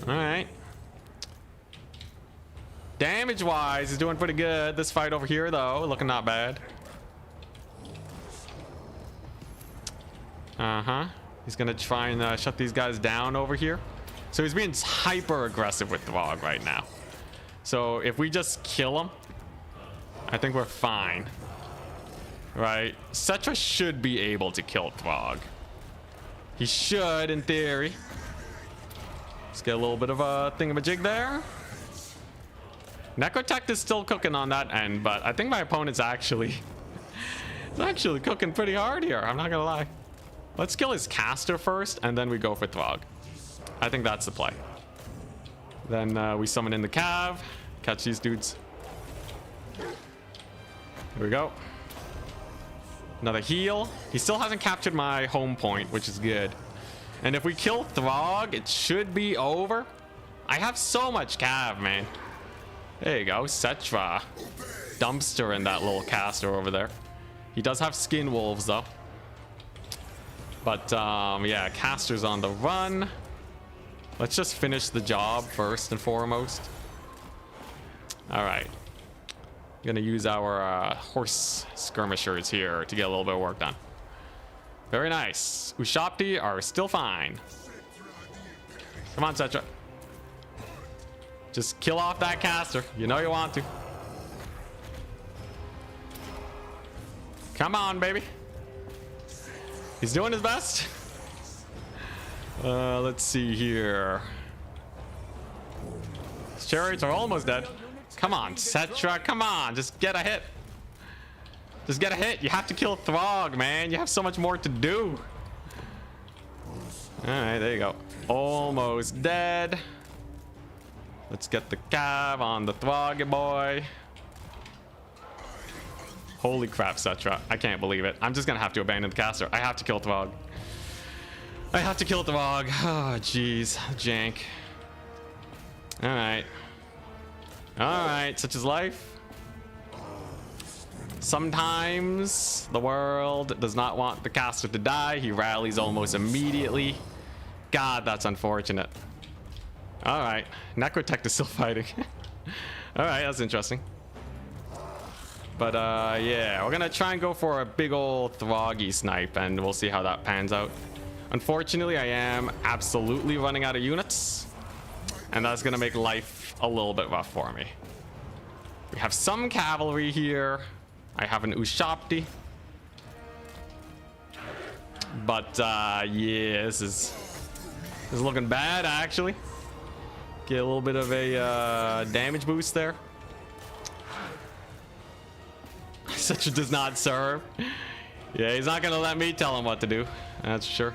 All right. Damage-wise, he's doing pretty good. This fight over here, though, looking not bad. Uh-huh. He's gonna try and shut these guys down over here. So he's being hyper-aggressive with Throg right now. So if we just kill him, I think we're fine. Right? Cetra should be able to kill Throg. He should, in theory. Let's get a little bit of a thingamajig there. Necrotech is still cooking on that end, but I think my opponent's actually... he's actually cooking pretty hard here. I'm not gonna lie. Let's kill his caster first, and then we go for Throg. I think that's the play. Then we summon in the Cav. Catch these dudes. Here we go. Another heal. He still hasn't captured my home point, which is good. And if we kill Throg, it should be over. I have so much Cav, man. There you go. Cetra. Dumpster in that little caster over there. He does have Skin Wolves, though. But, yeah, caster's on the run. Let's just finish the job first and foremost. All right. Gonna use our horse skirmishers here to get a little bit of work done. Very nice. Ushapti are still fine. Come on, Cetra. Just kill off that caster. You know you want to. Come on, baby. He's doing his best. Let's see here. His chariots are almost dead. Come on, Cetra. Come on. Just get a hit. Just get a hit. You have to kill Throg, man. You have so much more to do. All right, there you go. Almost dead. Let's get the Cav on the Throg boy. Holy crap, Cetra. I can't believe it. I'm just going to have to abandon the caster. I have to kill Throg. I have to kill Throg. Oh, jeez. Jank. All right. All right. Such is life. Sometimes the world does not want the caster to die. He rallies almost immediately. God, that's unfortunate. All right. Necrotech is still fighting. All right. That's interesting. But, yeah. We're going to try and go for a big old Throggy snipe, and we'll see how that pans out. Unfortunately, I am absolutely running out of units, and that's going to make life a little bit rough for me. We have some cavalry here. I have an Ushapti. But, yeah, this is looking bad, actually. Get a little bit of a damage boost there. Cetra does not serve. Yeah, he's not going to let me tell him what to do. That's for sure.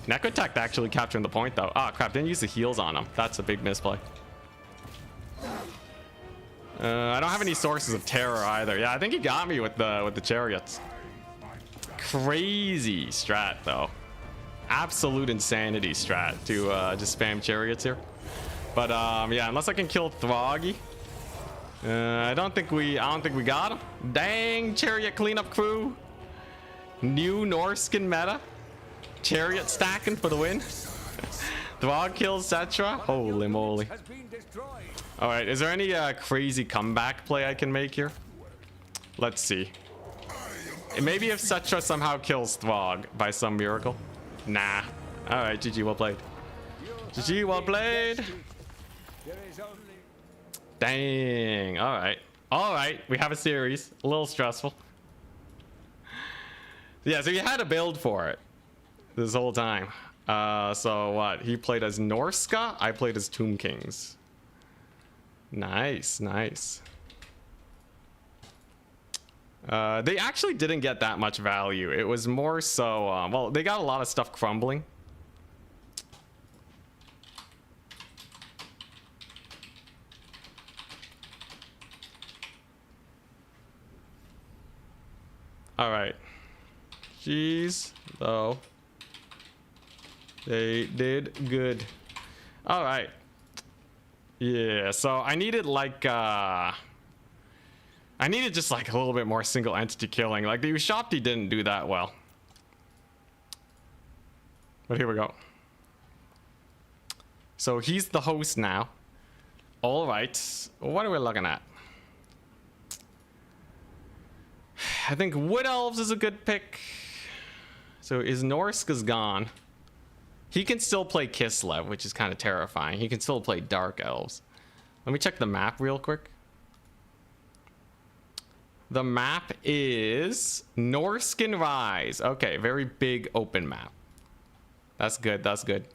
Necrotech actually capturing the point, though. Oh, crap. Didn't use the heals on him. That's a big misplay. I don't have any sources of terror either. Yeah, I think he got me with the chariots. Crazy strat, though. Absolute insanity strat to just spam chariots here. But yeah, unless I can kill Throggy, I don't think we got him. Dang, chariot cleanup crew. New Norskin meta. Chariot stacking for the win. Throg kills Cetra. Holy moly. All right, is there any crazy comeback play I can make here? Let's see. Maybe if Setra somehow kills Throg by some miracle. Nah. Alright, GG, well played. GG, well played. There is only Dang. Alright. Alright, we have a series. A little stressful. Yeah, so you had to build for it this whole time. So what? He played as Norska, I played as Tomb Kings. Nice, nice. They actually didn't get that much value. It was more so, well, they got a lot of stuff crumbling. All right. Jeez, though. They did good. All right. Yeah, so I needed like, I needed just like a little bit more single entity killing. Like the Ushopti didn't do that well. But here we go. So he's the host now. All right. What are we looking at? I think Wood Elves is a good pick. So is Norska's gone. He can still play Kislev, which is kind of terrifying. He can still play Dark Elves. Let me check the map real quick. The map is Norskin Rise. Okay, very big open map. That's good, that's good.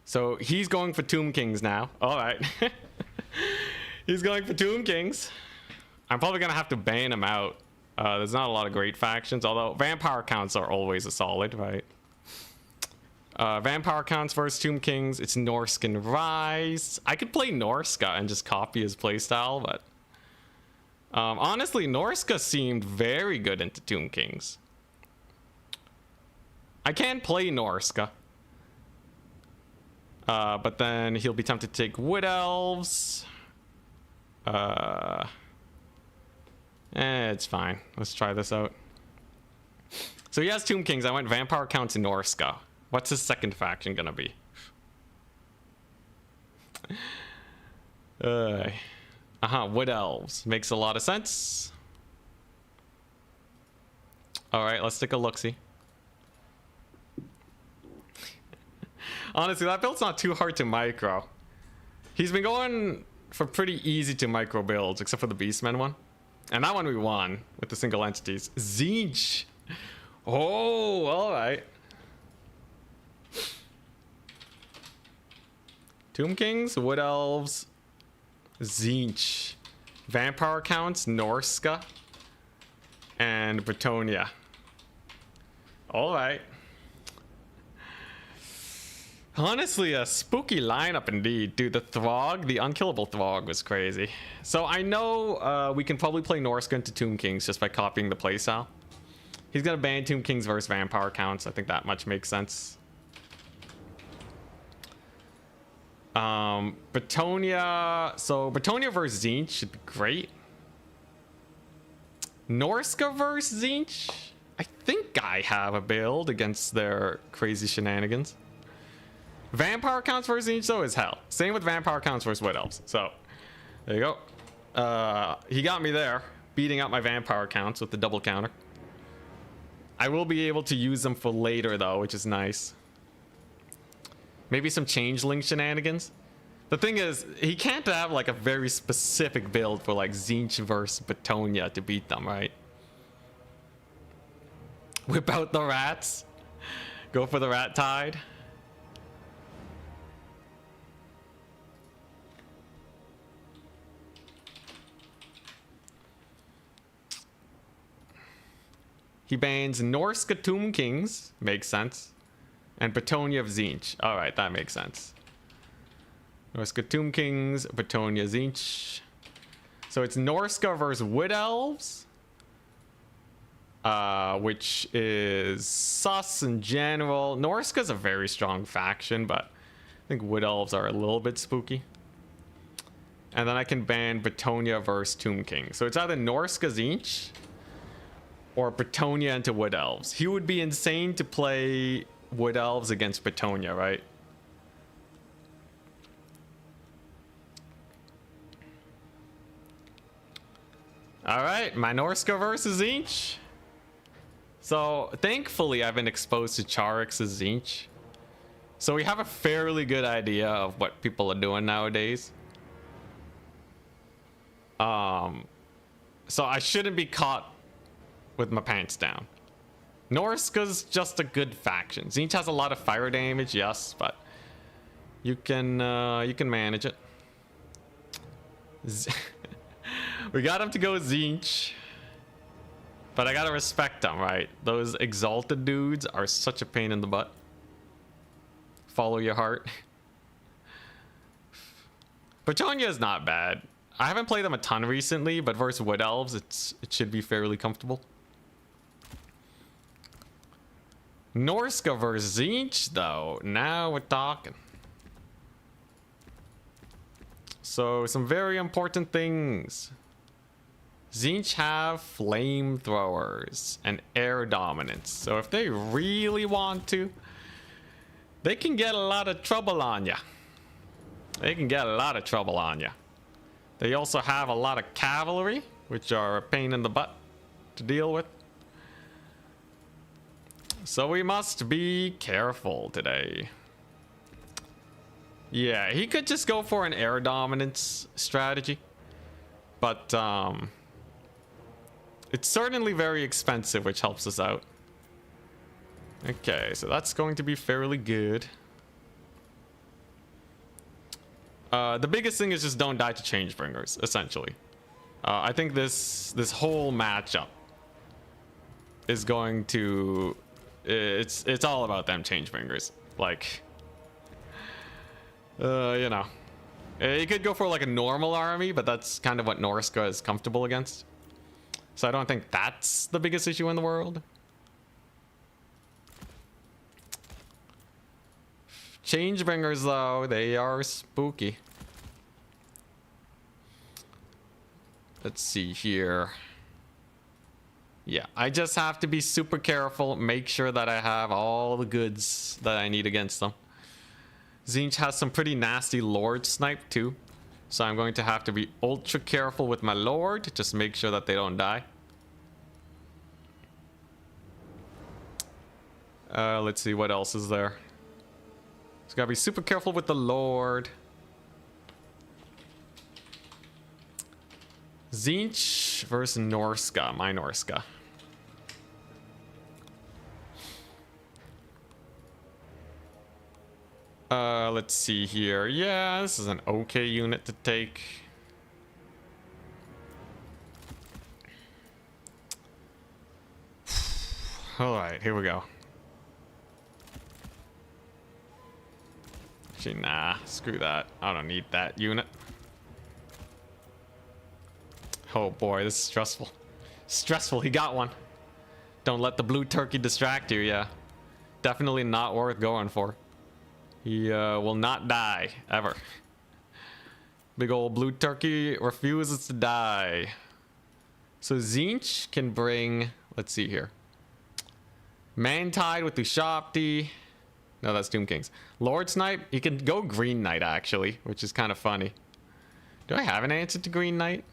So he's going for Tomb Kings now. All right. He's going for Tomb Kings. I'm probably going to have to ban him out. There's not a lot of great factions, although vampire counts are always a solid, right? Vampire counts versus Tomb Kings. It's Norskin Rise. I could play Norska and just copy his playstyle, but honestly, Norska seemed very good into Tomb Kings. I can play Norska, but then he'll be tempted to take Wood Elves. It's fine. Let's try this out. So he has Tomb Kings. I went Vampire Counts and Norska. What's his second faction gonna be? Wood Elves. Makes a lot of sense. Alright, let's take a look-see. Honestly, that build's not too hard to micro. He's been going for pretty easy to micro builds, except for the Beastmen one. And that one we won with the single entities. Zinch. Oh, all right. Tomb Kings, Wood Elves, Zinch. Vampire counts, Norska, and Bretonia. All right. Honestly, a spooky lineup indeed. Dude, the Throg, the unkillable Throg was crazy. So I know we can probably play Norska into Tomb Kings just by copying the playstyle. He's going to ban Tomb Kings versus Vampire counts. I think that much makes sense. Bretonia. So Bretonia versus Zinch should be great. Norska versus Zinch. I think I have a build against their crazy shenanigans. Vampire counts versus Zinch though is hell. Same with Vampire counts versus Wood Elves. So there you go. He got me there, beating out my Vampire counts with the double counter. I will be able to use them for later though, which is nice. Maybe some changeling shenanigans. The thing is, he can't have like a very specific build for like Zinch versus Bretonia to beat them, right? Whip out the rats. Go for the rat tide. He bans Norska Tomb Kings. Makes sense. And Bretonia of Zinch. Alright, that makes sense. Norska Tomb Kings, Bretonia Zinch. So it's Norska versus Wood Elves. Which is sus in general. Norska's a very strong faction, but I think Wood Elves are a little bit spooky. And then I can ban Bretonia versus Tomb King. So it's either Norska Zinch or Bretonia into Wood Elves. He would be insane to play Wood Elves against Bretonia, right? All right, Minorska versus Zinch. So thankfully I've been exposed to Charix's Zinch. So we have a fairly good idea of what people are doing nowadays. So I shouldn't be caught with my pants down. Norska's just a good faction. Zinch has a lot of fire damage, yes, but you can manage it. We got him to go Zinch, but I gotta respect them, right? Those exalted dudes are such a pain in the butt. Follow your heart. Petronia is not bad. I haven't played them a ton recently, but versus Wood Elves, it should be fairly comfortable. Norska versus Zinch, though. Now we're talking. So, some very important things. Zinch have flamethrowers and air dominance. So if they really want to, they can get a lot of trouble on ya. They can get a lot of trouble on ya. They also have a lot of cavalry, which are a pain in the butt to deal with. So we must be careful today. Yeah, he could just go for an air dominance strategy. But, it's certainly very expensive, which helps us out. Okay, so that's going to be fairly good. The biggest thing is just don't die to Changebringers, essentially. I think this whole matchup is going to... It's all about them Changebringers. Like... you know. You could go for like a normal army, but that's kind of what Norska is comfortable against. So I don't think that's the biggest issue in the world. Changebringers, though, they are spooky. Let's see here. Yeah, I just have to be super careful, make sure that I have all the goods that I need against them. Zinch has some pretty nasty Lord snipe, too. So I'm going to have to be ultra careful with my Lord. Just make sure that they don't die. Let's see what else is there. Just gotta be super careful with the Lord. Zinch versus Norska. My Norska. Let's see here. Yeah, this is an okay unit to take. Alright, here we go. Actually, nah, screw that. I don't need that unit. Oh boy, this is stressful. Stressful, he got one. Don't let the blue turkey distract you, yeah. Definitely not worth going for. He will not die, ever. Big old blue turkey refuses to die. So Zinch can bring, let's see here. Mantide with Ushopti. No, that's Doom Kings. Lord Snipe, he can go Green Knight, actually, which is kind of funny. Do I have an answer to Green Knight?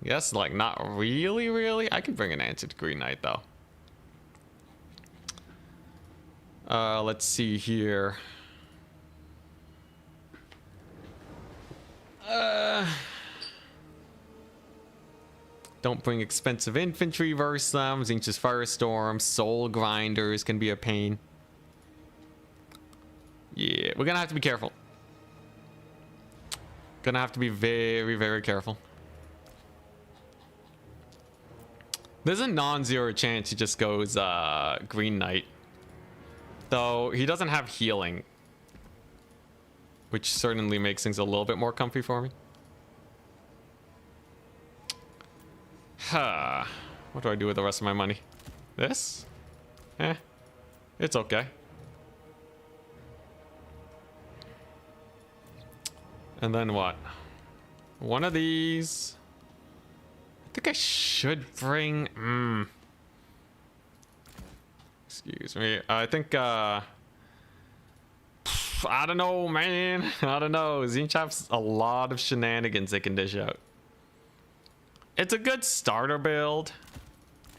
Yes, like, not really, really. I can bring an answer to Green Knight, though. Let's see here. Don't bring expensive infantry versus them. Zinch's Firestorm, Soul Grinders can be a pain. Yeah, we're gonna have to be careful. Gonna have to be very, very careful. There's a non-zero chance he just goes Green Knight. Though he doesn't have healing, which certainly makes things a little bit more comfy for me. Huh. What do I do with the rest of my money? This? It's okay. And then what? One of these. I think I should bring... Excuse me. I think, I don't know, man. I don't know. Zinch has a lot of shenanigans they can dish out. It's a good starter build,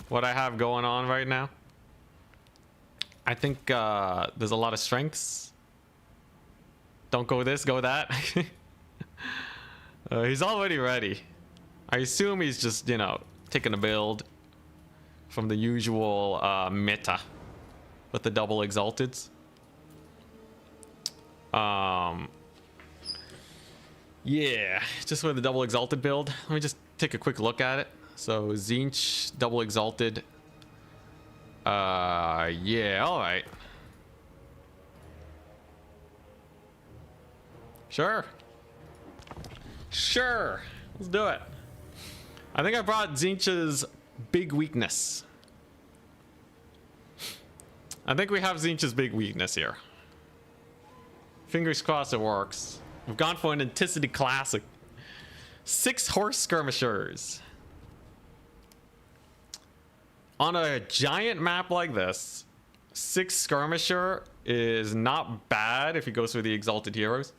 what I have going on right now. I think there's a lot of strengths. Don't go this, go that. He's already ready. I assume he's just, you know, taking a build from the usual meta with the double exalteds. Yeah, just with the double exalted build. Let me just take a quick look at it. So Tzeentch double exalted. Yeah, all right. Sure. Sure. Let's do it. I think I brought Tzeentch's big weakness. I think we have Tzeentch's big weakness here. Fingers crossed it works. We've gone for an Anticity Classic. 6 horse skirmishers. On a giant map like this, 6 skirmisher is not bad if he goes for the exalted heroes.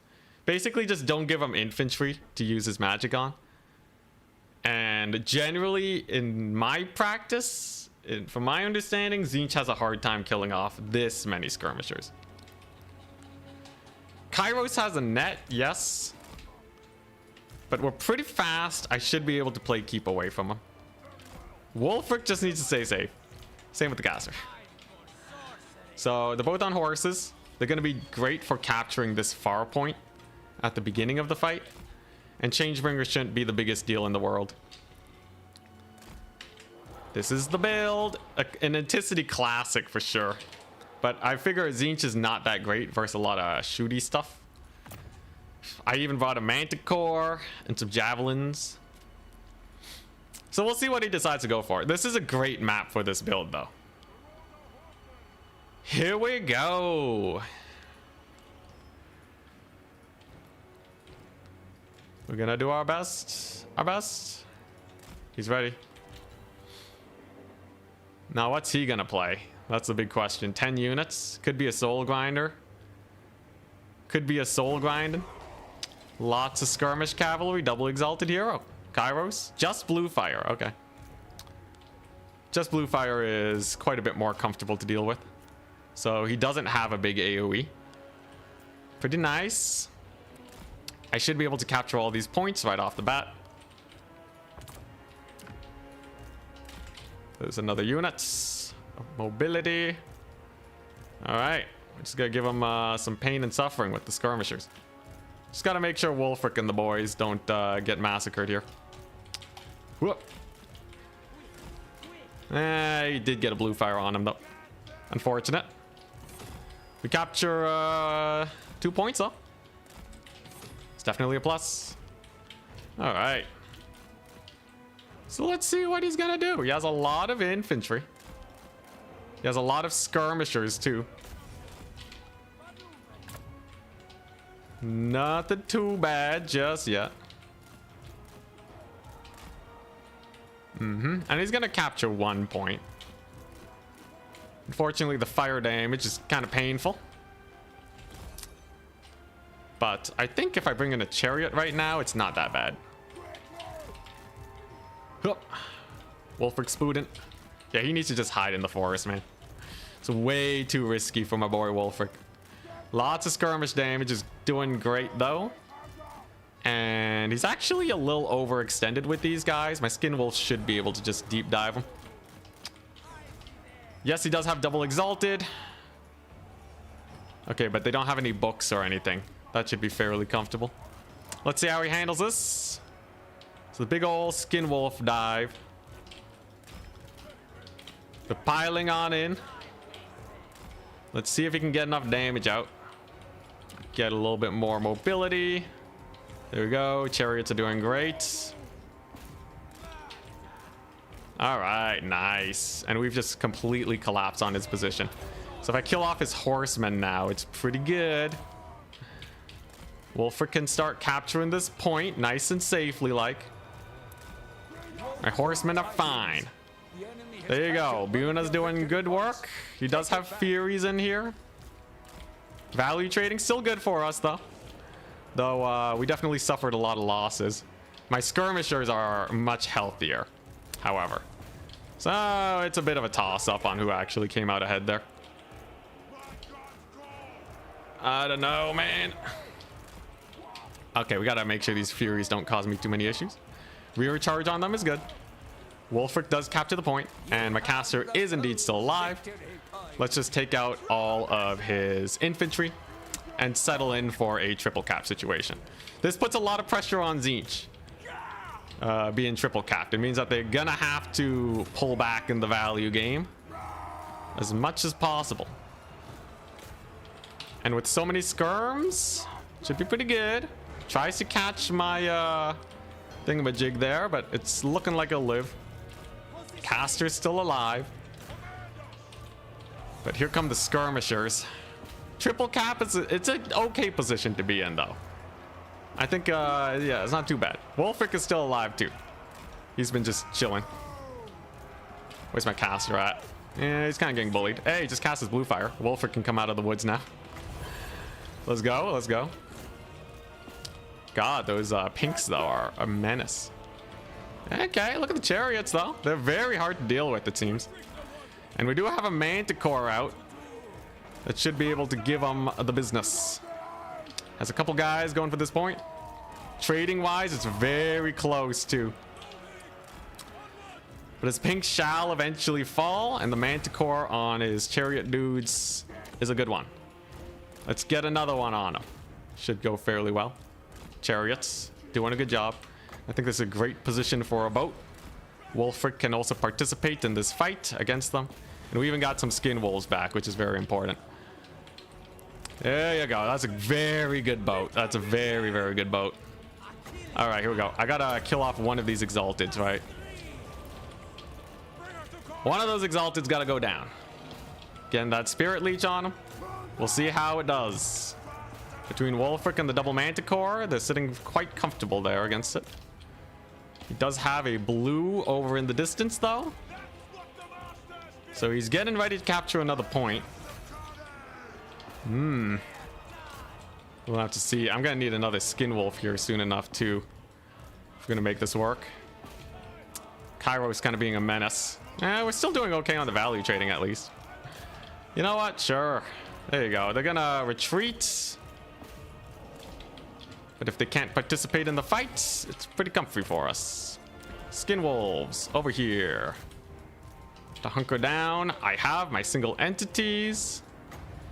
Basically, just don't give him infantry to use his magic on. And generally, in my practice, from my understanding, Tzeentch has a hard time killing off this many skirmishers. Kairos has a net, yes. But we're pretty fast. I should be able to play keep away from him. Wulfric just needs to stay safe. Same with the caster. So they're both on horses. They're going to be great for capturing this far point at the beginning of the fight. And Changebringer shouldn't be the biggest deal in the world. This is the build. An Anticity Classic for sure. But I figure Tzeentch is not that great versus a lot of shooty stuff. I even brought a Manticore and some javelins. So we'll see what he decides to go for. This is a great map for this build though. Here we go. We're gonna do our best. Our best. He's ready. Now what's he gonna play? That's the big question. 10 units. Could be a soul grinder. Could be a soul grinding. Lots of skirmish cavalry. Double exalted hero. Kairos. Just blue fire. Okay. Just blue fire is quite a bit more comfortable to deal with. So he doesn't have a big AoE. Pretty nice. I should be able to capture all these points right off the bat. There's another unit. Mobility. All right. We're just gonna give him some pain and suffering with the skirmishers. Just gotta make sure Wulfric and the boys don't get massacred here. Whoop. He did get a blue fire on him though. Unfortunate. We capture 2 points though. It's definitely a plus. All right. So let's see what he's gonna do. He has a lot of infantry. He has a lot of skirmishers too. Nothing too bad just yet. And he's gonna capture 1 point. Unfortunately, the fire damage is kind of painful. But I think if I bring in a chariot right now, it's not that bad. Wulfric Spudent. Yeah, he needs to just hide in the forest, man. It's way too risky for my boy Wulfric. Lots of skirmish damage, is doing great though. And he's actually a little overextended with these guys. My Skin Wolf should be able to just deep dive him. Yes, he does have double exalted. Okay, but they don't have any books or anything. That should be fairly comfortable. Let's see how he handles this. So the big old Skin Wolf dive. They're piling on in. Let's see if he can get enough damage out. Get a little bit more mobility. There we go. Chariots are doing great. All right, nice. And we've just completely collapsed on his position. So if I kill off his horsemen now, it's pretty good. Wulfric can start capturing this point nice and safely like. My horsemen are fine. There you go. Buna's doing good work. He does have Furies in here. Value trading still good for us though. Though we definitely suffered a lot of losses. My skirmishers are much healthier, however. So it's a bit of a toss-up on who actually came out ahead there. I don't know, man. Okay, we gotta make sure these Furies don't cause me too many issues. Rear charge on them is good. Wolfric does capture the point, and my caster is indeed still alive. Let's just take out all of his infantry and settle in for a triple cap situation. This puts a lot of pressure on Tzeentch. Being triple capped, it means that they're gonna have to pull back in the value game as much as possible. And with so many skirms, should be pretty good. Tries to catch my thingamajig there, but it's looking like it'll live. Caster's still alive. But here come the skirmishers. Triple cap, it's an okay position to be in, though. I think, yeah, it's not too bad. Wolfric is still alive, too. He's been just chilling. Where's my caster at? Yeah, he's kind of getting bullied. Hey, he just cast his blue fire. Wolfric can come out of the woods now. Let's go, let's go. God, those pinks, though, are a menace. Okay, look at the chariots, though. They're very hard to deal with, it seems. And we do have a Manticore out that should be able to give them the business. Has a couple guys going for this point. Trading wise, it's very close too. But his pink shall eventually fall, and the Manticore on his chariot dudes is a good one. Let's get another one on him. Should go fairly well. Chariots doing a good job. I think this is a great position for a boat. Wolfric can also participate in this fight against them. And we even got some skin wolves back, which is very important. There you go. That's a very good boat. That's a very, very good boat. All right, here we go. I gotta kill off one of these exalteds, right? One of those exalteds gotta go down. Getting that spirit leech on him. We'll see how it does. Between Wolfric and the double Manticore, they're sitting quite comfortable there against it. He does have a blue over in the distance, though. So he's getting ready to capture another point. We'll have to see. I'm gonna need another skin wolf here soon enough too, if we're gonna make this work. Kairos kind of being a menace. We're still doing okay on the value trading at least. You know what? Sure. There you go. They're gonna retreat. But if they can't participate in the fights, it's pretty comfy for us. Skin wolves over here. To hunker down. I have my single entities.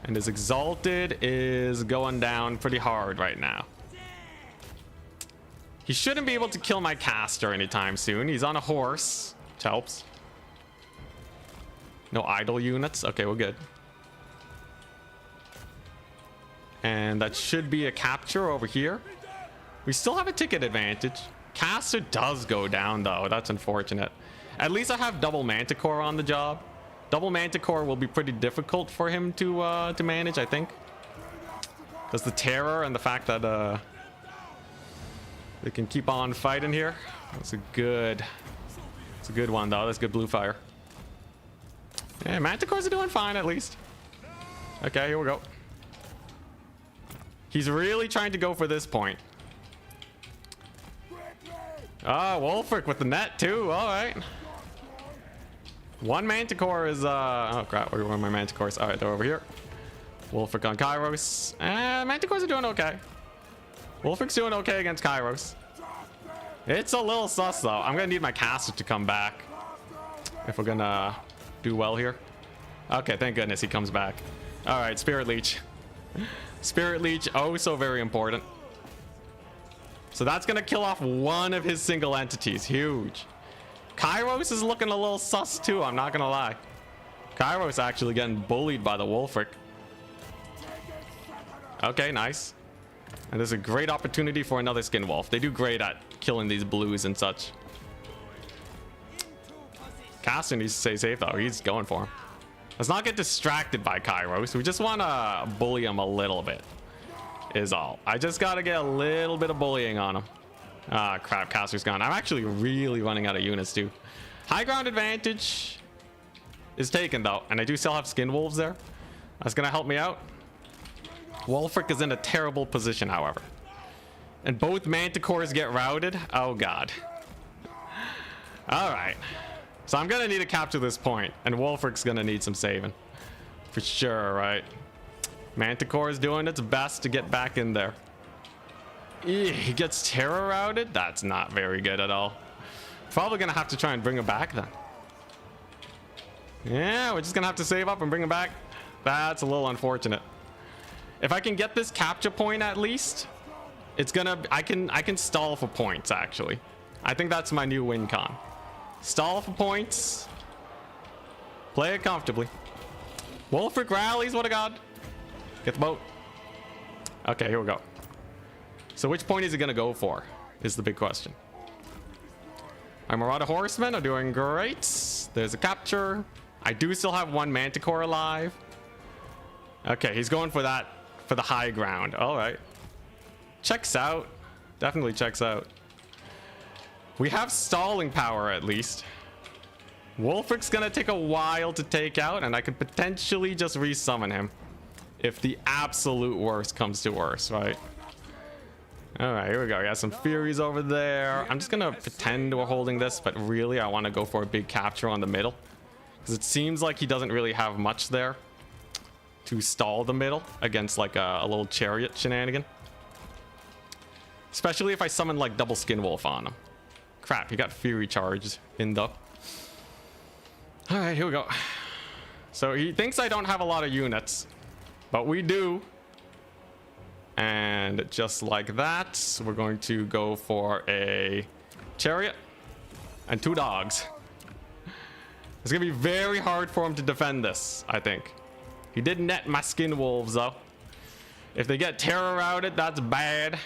And his exalted is going down pretty hard right now. He shouldn't be able to kill my caster anytime soon. He's on a horse, which helps. No idle units. Okay, we're good. And that should be a capture over here. We still have a ticket advantage. Caster does go down, though. That's unfortunate. At least I have double Manticore on the job. Double Manticore will be pretty difficult for him to manage, I think. Because the terror and the fact that they can keep on fighting here. That's a good one, though. That's good blue fire. Yeah, Manticores are doing fine, at least. Okay, here we go. He's really trying to go for this point. Ah, Wolfric with the net, too. All right. One Manticore is, oh crap, where are my Manticores? All right, they're over here. Wolfric on Kairos. Manticores are doing okay. Wolfric's doing okay against Kairos. It's a little sus, though. I'm gonna need my caster to come back if we're gonna do well here. Okay, thank goodness he comes back. All right, Spirit Leech. Spirit Leech, oh so very important. So that's gonna kill off one of his single entities. Huge. Kairos is looking a little sus too, I'm not gonna lie. Kairos actually getting bullied by the Wolfric. Okay, nice. And there's a great opportunity for another skin wolf. They do great at killing these blues and such. Caster needs to stay safe though, he's going for him. Let's not get distracted by Kairos. We just want to bully him a little bit, is all. I just got to get a little bit of bullying on him. Ah, crap, Caster's gone. I'm actually really running out of units, too. High ground advantage is taken, though. And I do still have skin wolves there. That's going to help me out. Wolfric is in a terrible position, however. And both Manticores get routed. Oh god. All right. So I'm gonna need to capture this point, and Wolfric's gonna need some saving. For sure, right? Manticore is doing its best to get back in there. He gets terror routed? That's not very good at all. Probably gonna have to try and bring him back then. Yeah, we're just gonna have to save up and bring him back. That's a little unfortunate. If I can get this capture point at least, it's gonna... I can stall for points, actually. I think that's my new win con. Stall for points. Play it comfortably. Wolfric rallies, what a god. Get the boat. Okay, here we go. So which point is he gonna go for? Is the big question. Our Marauder Horsemen are doing great. There's a capture. I do still have one Manticore alive. Okay, he's going for that, for the high ground. All right. Checks out. Definitely checks out. We have stalling power at least. Wolfric's gonna take a while to take out, and I could potentially just resummon him if the absolute worst comes to worst, right? All right, here we go. We got some Furies over there. I'm just gonna pretend we're holding this, but really I want to go for a big capture on the middle, because it seems like he doesn't really have much there to stall the middle against like a little chariot shenanigan. Especially if I summon like double Skin Wolf on him. Crap, he got Fury charged in though. All right, here we go. So he thinks I don't have a lot of units, but we do. And just like that, we're going to go for a chariot and 2 dogs. It's gonna be very hard for him to defend this, I think. He did net my Skin Wolves though. If they get terror routed, that's bad.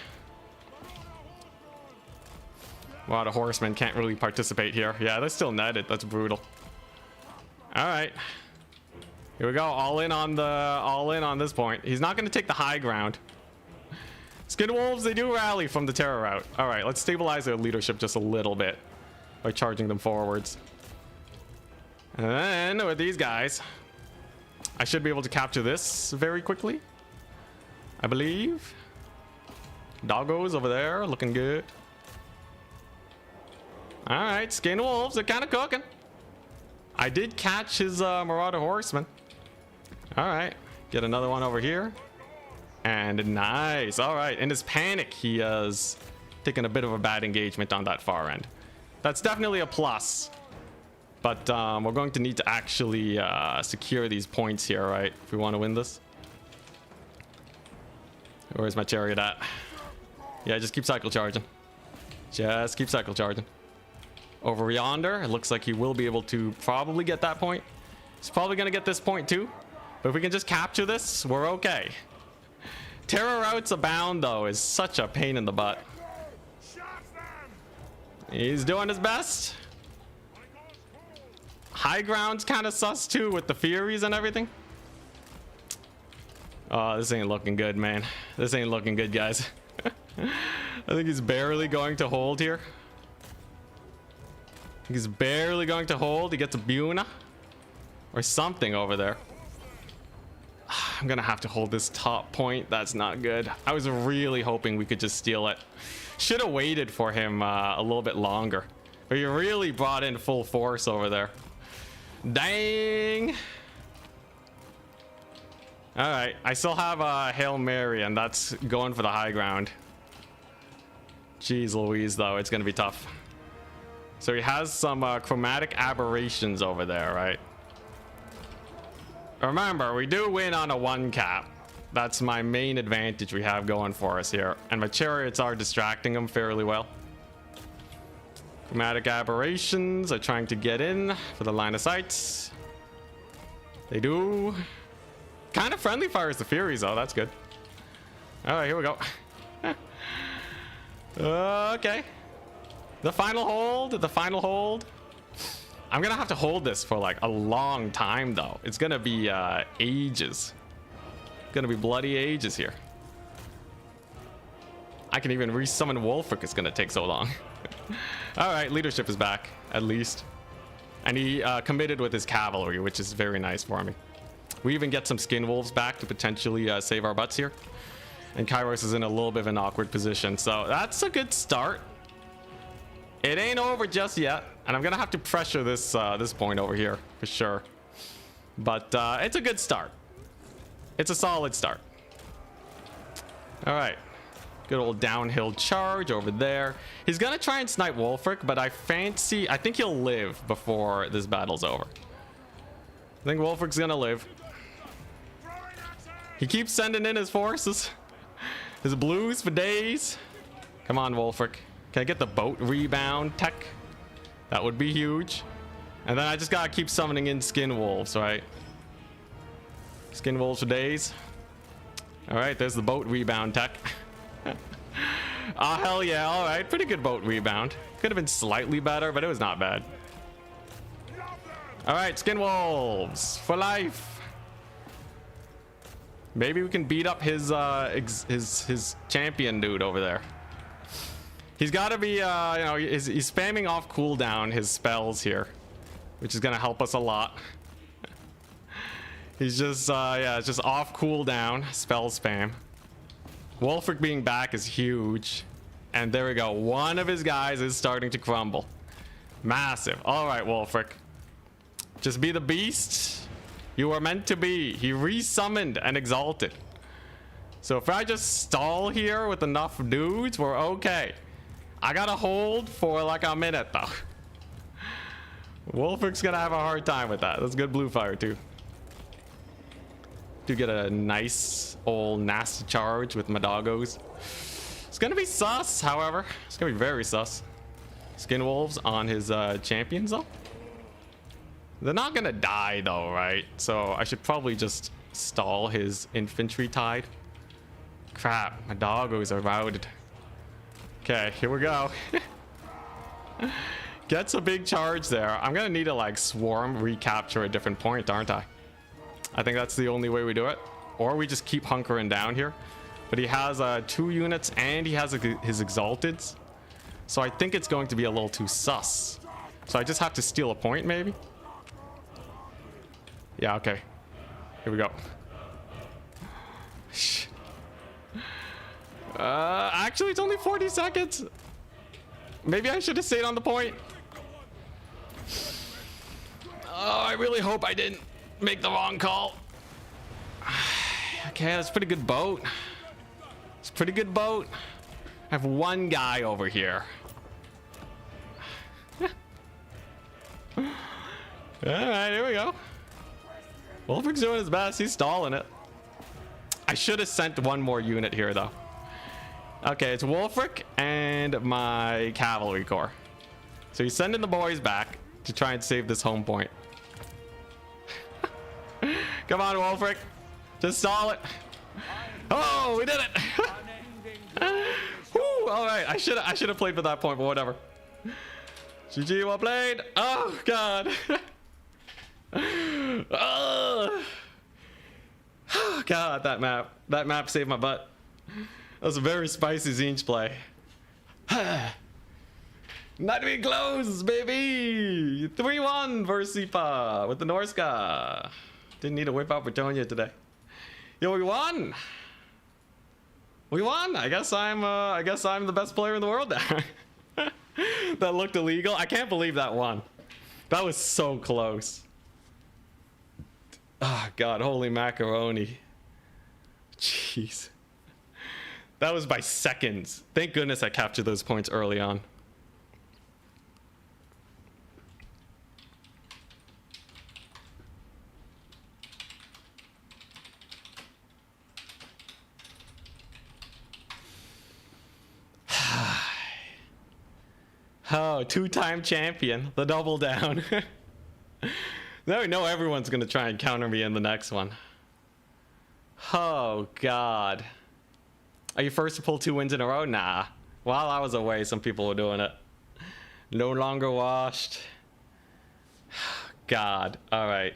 Wow, the horsemen can't really participate here. Yeah, they're still netted. That's brutal. All right, here we go. All in on this point. He's not going to take the high ground. Skin Wolves, they do rally from the terror route. All right, let's stabilize their leadership just a little bit by charging them forwards. And then with these guys, I should be able to capture this very quickly, I believe. Doggos over there, looking good. All right, Skin Wolves are kind of cooking. I did catch his Marauder Horseman. All right, get another one over here. And nice. All right, in his panic, he has taken a bit of a bad engagement on that far end. That's definitely a plus. But we're going to need to actually secure these points here, right? If we want to win this. Where's my chariot at? Yeah, just keep cycle charging. Just keep cycle charging. Over yonder, it looks like he will be able to probably get that point. He's probably going to get this point too. But if we can just capture this, we're okay. Terror routes abound, though, is such a pain in the butt. He's doing his best. High ground's kind of sus too with the Furies and everything. Oh, this ain't looking good, man. This ain't looking good, guys. I think he's barely going to hold here. He's barely going to hold. He gets a Buna or something over there. I'm gonna have to hold this top point. That's not good. I was really hoping we could just steal it. Should have waited for him a little bit longer. But he really brought in full force over there. Dang. All right, I still have a Hail Mary, and that's going for the high ground. Jeez Louise, though, it's gonna be tough. So he has some chromatic aberrations over there, right? Remember, we do win on a 1 cap. That's my main advantage we have going for us here. And my chariots are distracting him fairly well. Chromatic aberrations are trying to get in for the line of sight. They do. Kind of friendly fires the Furies, though. That's good. All right, here we go. Okay. The final hold. The final hold. I'm gonna have to hold this for like a long time, though. It's gonna be ages. Gonna be bloody ages here. I can even resummon Wolfric. It's gonna take so long. All right, leadership is back at least, and he committed with his cavalry, which is very nice for me. We even get some Skin Wolves back to potentially save our butts here. And Kairos is in a little bit of an awkward position. So that's a good start. It ain't over just yet. And I'm going to have to pressure this this point over here for sure. But it's a good start. It's a solid start. All right. Good old downhill charge over there. He's going to try and snipe Wolfric, but I think he'll live before this battle's over. I think Wolfric's going to live. He keeps sending in his forces. His blues for days. Come on, Wolfric. Can I get the boat rebound tech? That would be huge. And then I just gotta keep summoning in skin wolves, right? Skin wolves for days. All right, there's the boat rebound tech. Oh, hell yeah. All right, pretty good boat rebound. Could have been slightly better, but it was not bad. All right, skin wolves for life. Maybe we can beat up his champion dude over there. He's got to be, you know, he's spamming off cooldown his spells here, which is going to help us a lot. He's just, yeah, it's just off cooldown spell spam. Wolfric being back is huge. And there we go. One of his guys is starting to crumble. Massive. All right, Wolfric. Just be the beast you are meant to be. He resummoned and exalted. So if I just stall here with enough dudes, we're okay. I gotta hold for like a minute though. Wolfric's gonna have a hard time with that. That's good blue fire too. Do get a nice old nasty charge with my doggos. It's gonna be sus, however. It's gonna be very sus. Skin wolves on his champions though. They're not gonna die though, right? So I should probably just stall his infantry tide. Crap, my doggos are routed. Okay, here we go. Gets a big charge there. I'm gonna need to like swarm recapture a different point, aren't I? I think that's the only way we do it. Or we just keep hunkering down here. But he has 2 units and he has his exalteds. So I think it's going to be a little too sus. So I just have to steal a point maybe. Yeah, okay. Here we go. Actually, it's only 40 seconds. Maybe I should have stayed on the point. Oh, I really hope I didn't make the wrong call. Okay, that's a pretty good boat. It's a pretty good boat. I have one guy over here. All right, here we go. Wolfric's doing his best. He's stalling it. I should have sent one more unit here, though. Okay, it's Wolfric and my cavalry corps. So he's sending the boys back to try and save this home point. Come on, Wolfric. Just stall it. Oh, we did it. Whew, all right, I should have played for that point, but whatever. GG, well played. Oh, God. Oh. God, that map saved my butt. That was a very spicy Zinch play. Not even close, baby. 3-1 versus Sipa with the Norska. Didn't need to whip out Bretonia today. Yo, we won. We won. I guess I'm the best player in the world there. That looked illegal. I can't believe that won. That was so close. Oh, God, holy macaroni. Jeez. That was by seconds. Thank goodness I captured those points early on. Oh, 2-time champion, the double down. Now we know everyone's gonna try and counter me in the next one. Oh, God. Are you first to pull 2 wins in a row? Nah. While I was away, some people were doing it. No longer washed. God. All right.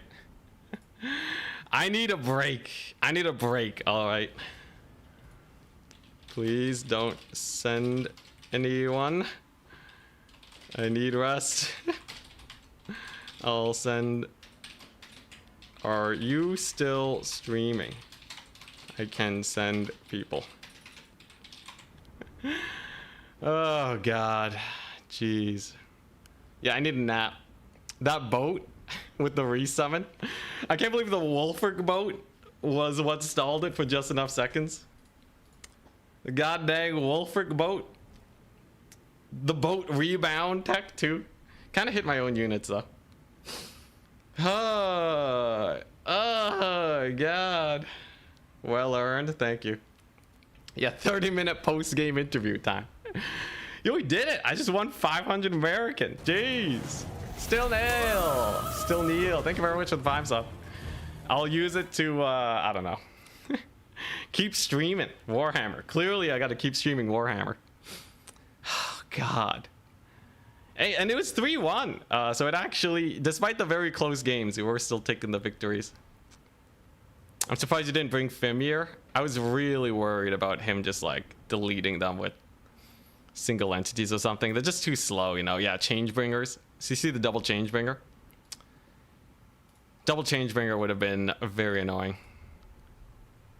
I need a break. I need a break. All right. Please don't send anyone. I need rest. I'll send. Are you still streaming? I can send people. Oh god. Jeez. Yeah, I need a nap. That boat with the resummon. I can't believe the Wolfric boat was what stalled it for just enough seconds. The god dang Wolfric boat. The boat rebound tech too. Kind of hit my own units though. Oh god. Well earned, thank you. Yeah, 30-minute post-game interview time. Yo, we did it. I just won 500 American. Jeez. Still nail. Still kneel. Thank you very much for the 5 sub. I'll use it to, I don't know. Keep streaming Warhammer. Clearly, I got to keep streaming Warhammer. Oh, God. Hey, and it was 3-1. So it actually, despite the very close games, we were still taking the victories. I'm surprised you didn't bring Fimir. I was really worried about him just like deleting them with single entities or something. They're just too slow, you know. Yeah, Changebringers. So you see the double Changebringer? Double Changebringer would have been very annoying.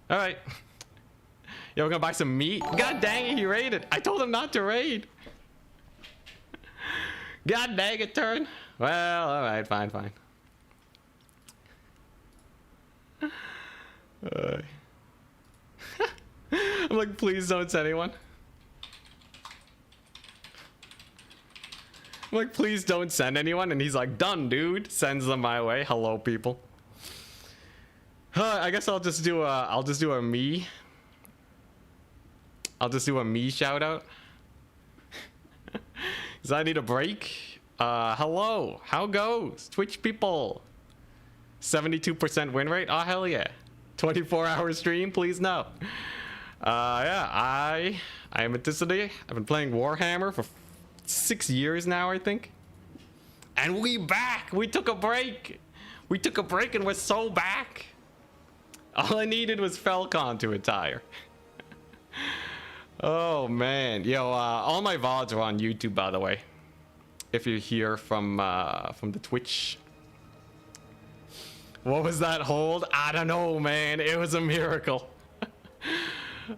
All right. Yeah, we're gonna buy some meat. God dang it, he raided. I told him not to raid. God dang it, Turin. Well, all right, fine. I'm like, please don't send anyone. I'm like, please don't send anyone, and he's like, done, dude. Sends them my way. Hello, people. I guess I'll just do a me. I'll just do a me shout out. Cause I need a break. Hello, how goes Twitch people? 72% win rate. Oh hell yeah. 24-hour stream, please no. Yeah, I am Anticity. I've been playing Warhammer for 6 years now, I think. And we back. We took a break. We took a break and we're so back. All I needed was Falcon to retire. Oh man, yo, all my VODs are on YouTube, by the way. If you're here from the Twitch. What was that hold? I don't know, man. It was a miracle.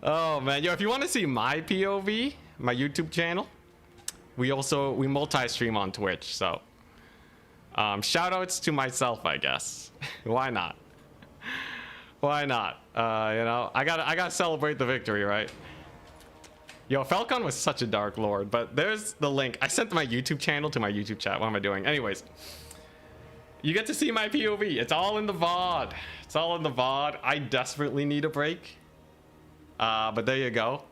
Oh man, yo, if you want to see my POV, my YouTube channel, we multi-stream on Twitch, so shout outs to myself, I guess. Why not? Why not? You know, I gotta celebrate the victory, right? Yo, Falcon was such a dark lord, but there's the link. I sent my YouTube channel to my YouTube chat. What am I doing? Anyways, you get to see my POV. It's all in the VOD. It's all in the VOD. I desperately need a break. But there you go.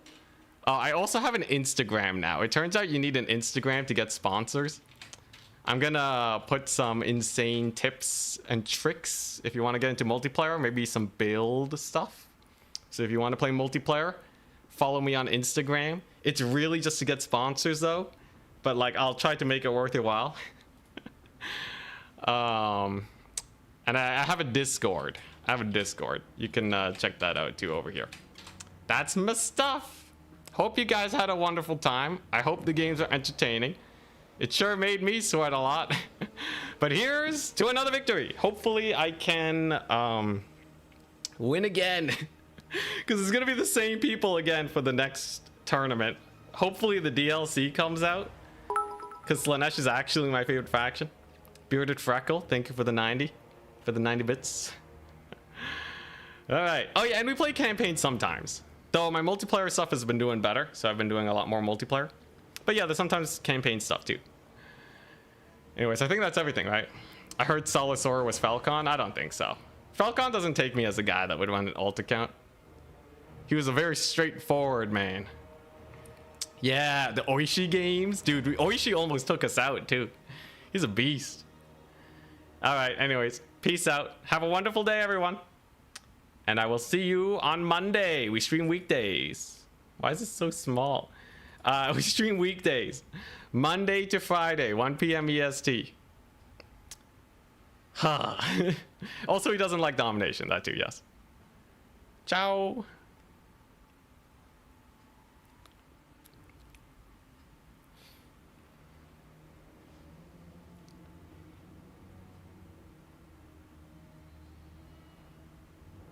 I also have an Instagram now. It turns out you need an Instagram to get sponsors. I'm gonna put some insane tips and tricks if you want to get into multiplayer, maybe some build stuff. So if you want to play multiplayer, follow me on Instagram. It's really just to get sponsors though, but like I'll try to make it worth your while. And I have a Discord. You can check that out too over here. That's my stuff. Hope you guys had a wonderful time. I hope the games are entertaining. It sure made me sweat a lot. But here's to another victory. Hopefully I can win again. Because it's going to be the same people again for the next tournament. Hopefully the DLC comes out. Because Slanesh is actually my favorite faction. Bearded Freckle, thank you for the 90. For the 90 bits. Alright. Oh yeah, and we play campaigns sometimes. Though my multiplayer stuff has been doing better. So I've been doing a lot more multiplayer. But yeah, there's sometimes campaign stuff too. Anyways, I think that's everything, right? I heard Solasaur was Falcon. I don't think so. Falcon doesn't take me as a guy that would run an alt account. He was a very straightforward man. Yeah, the Oishi games. Dude, Oishi almost took us out too. He's a beast. Alright, anyways. Peace out. Have a wonderful day, everyone. And I will see you on Monday. We stream weekdays. Why is this so small? We stream weekdays. Monday to Friday, 1 p.m. EST. Also, he doesn't like domination. That too, yes. Ciao.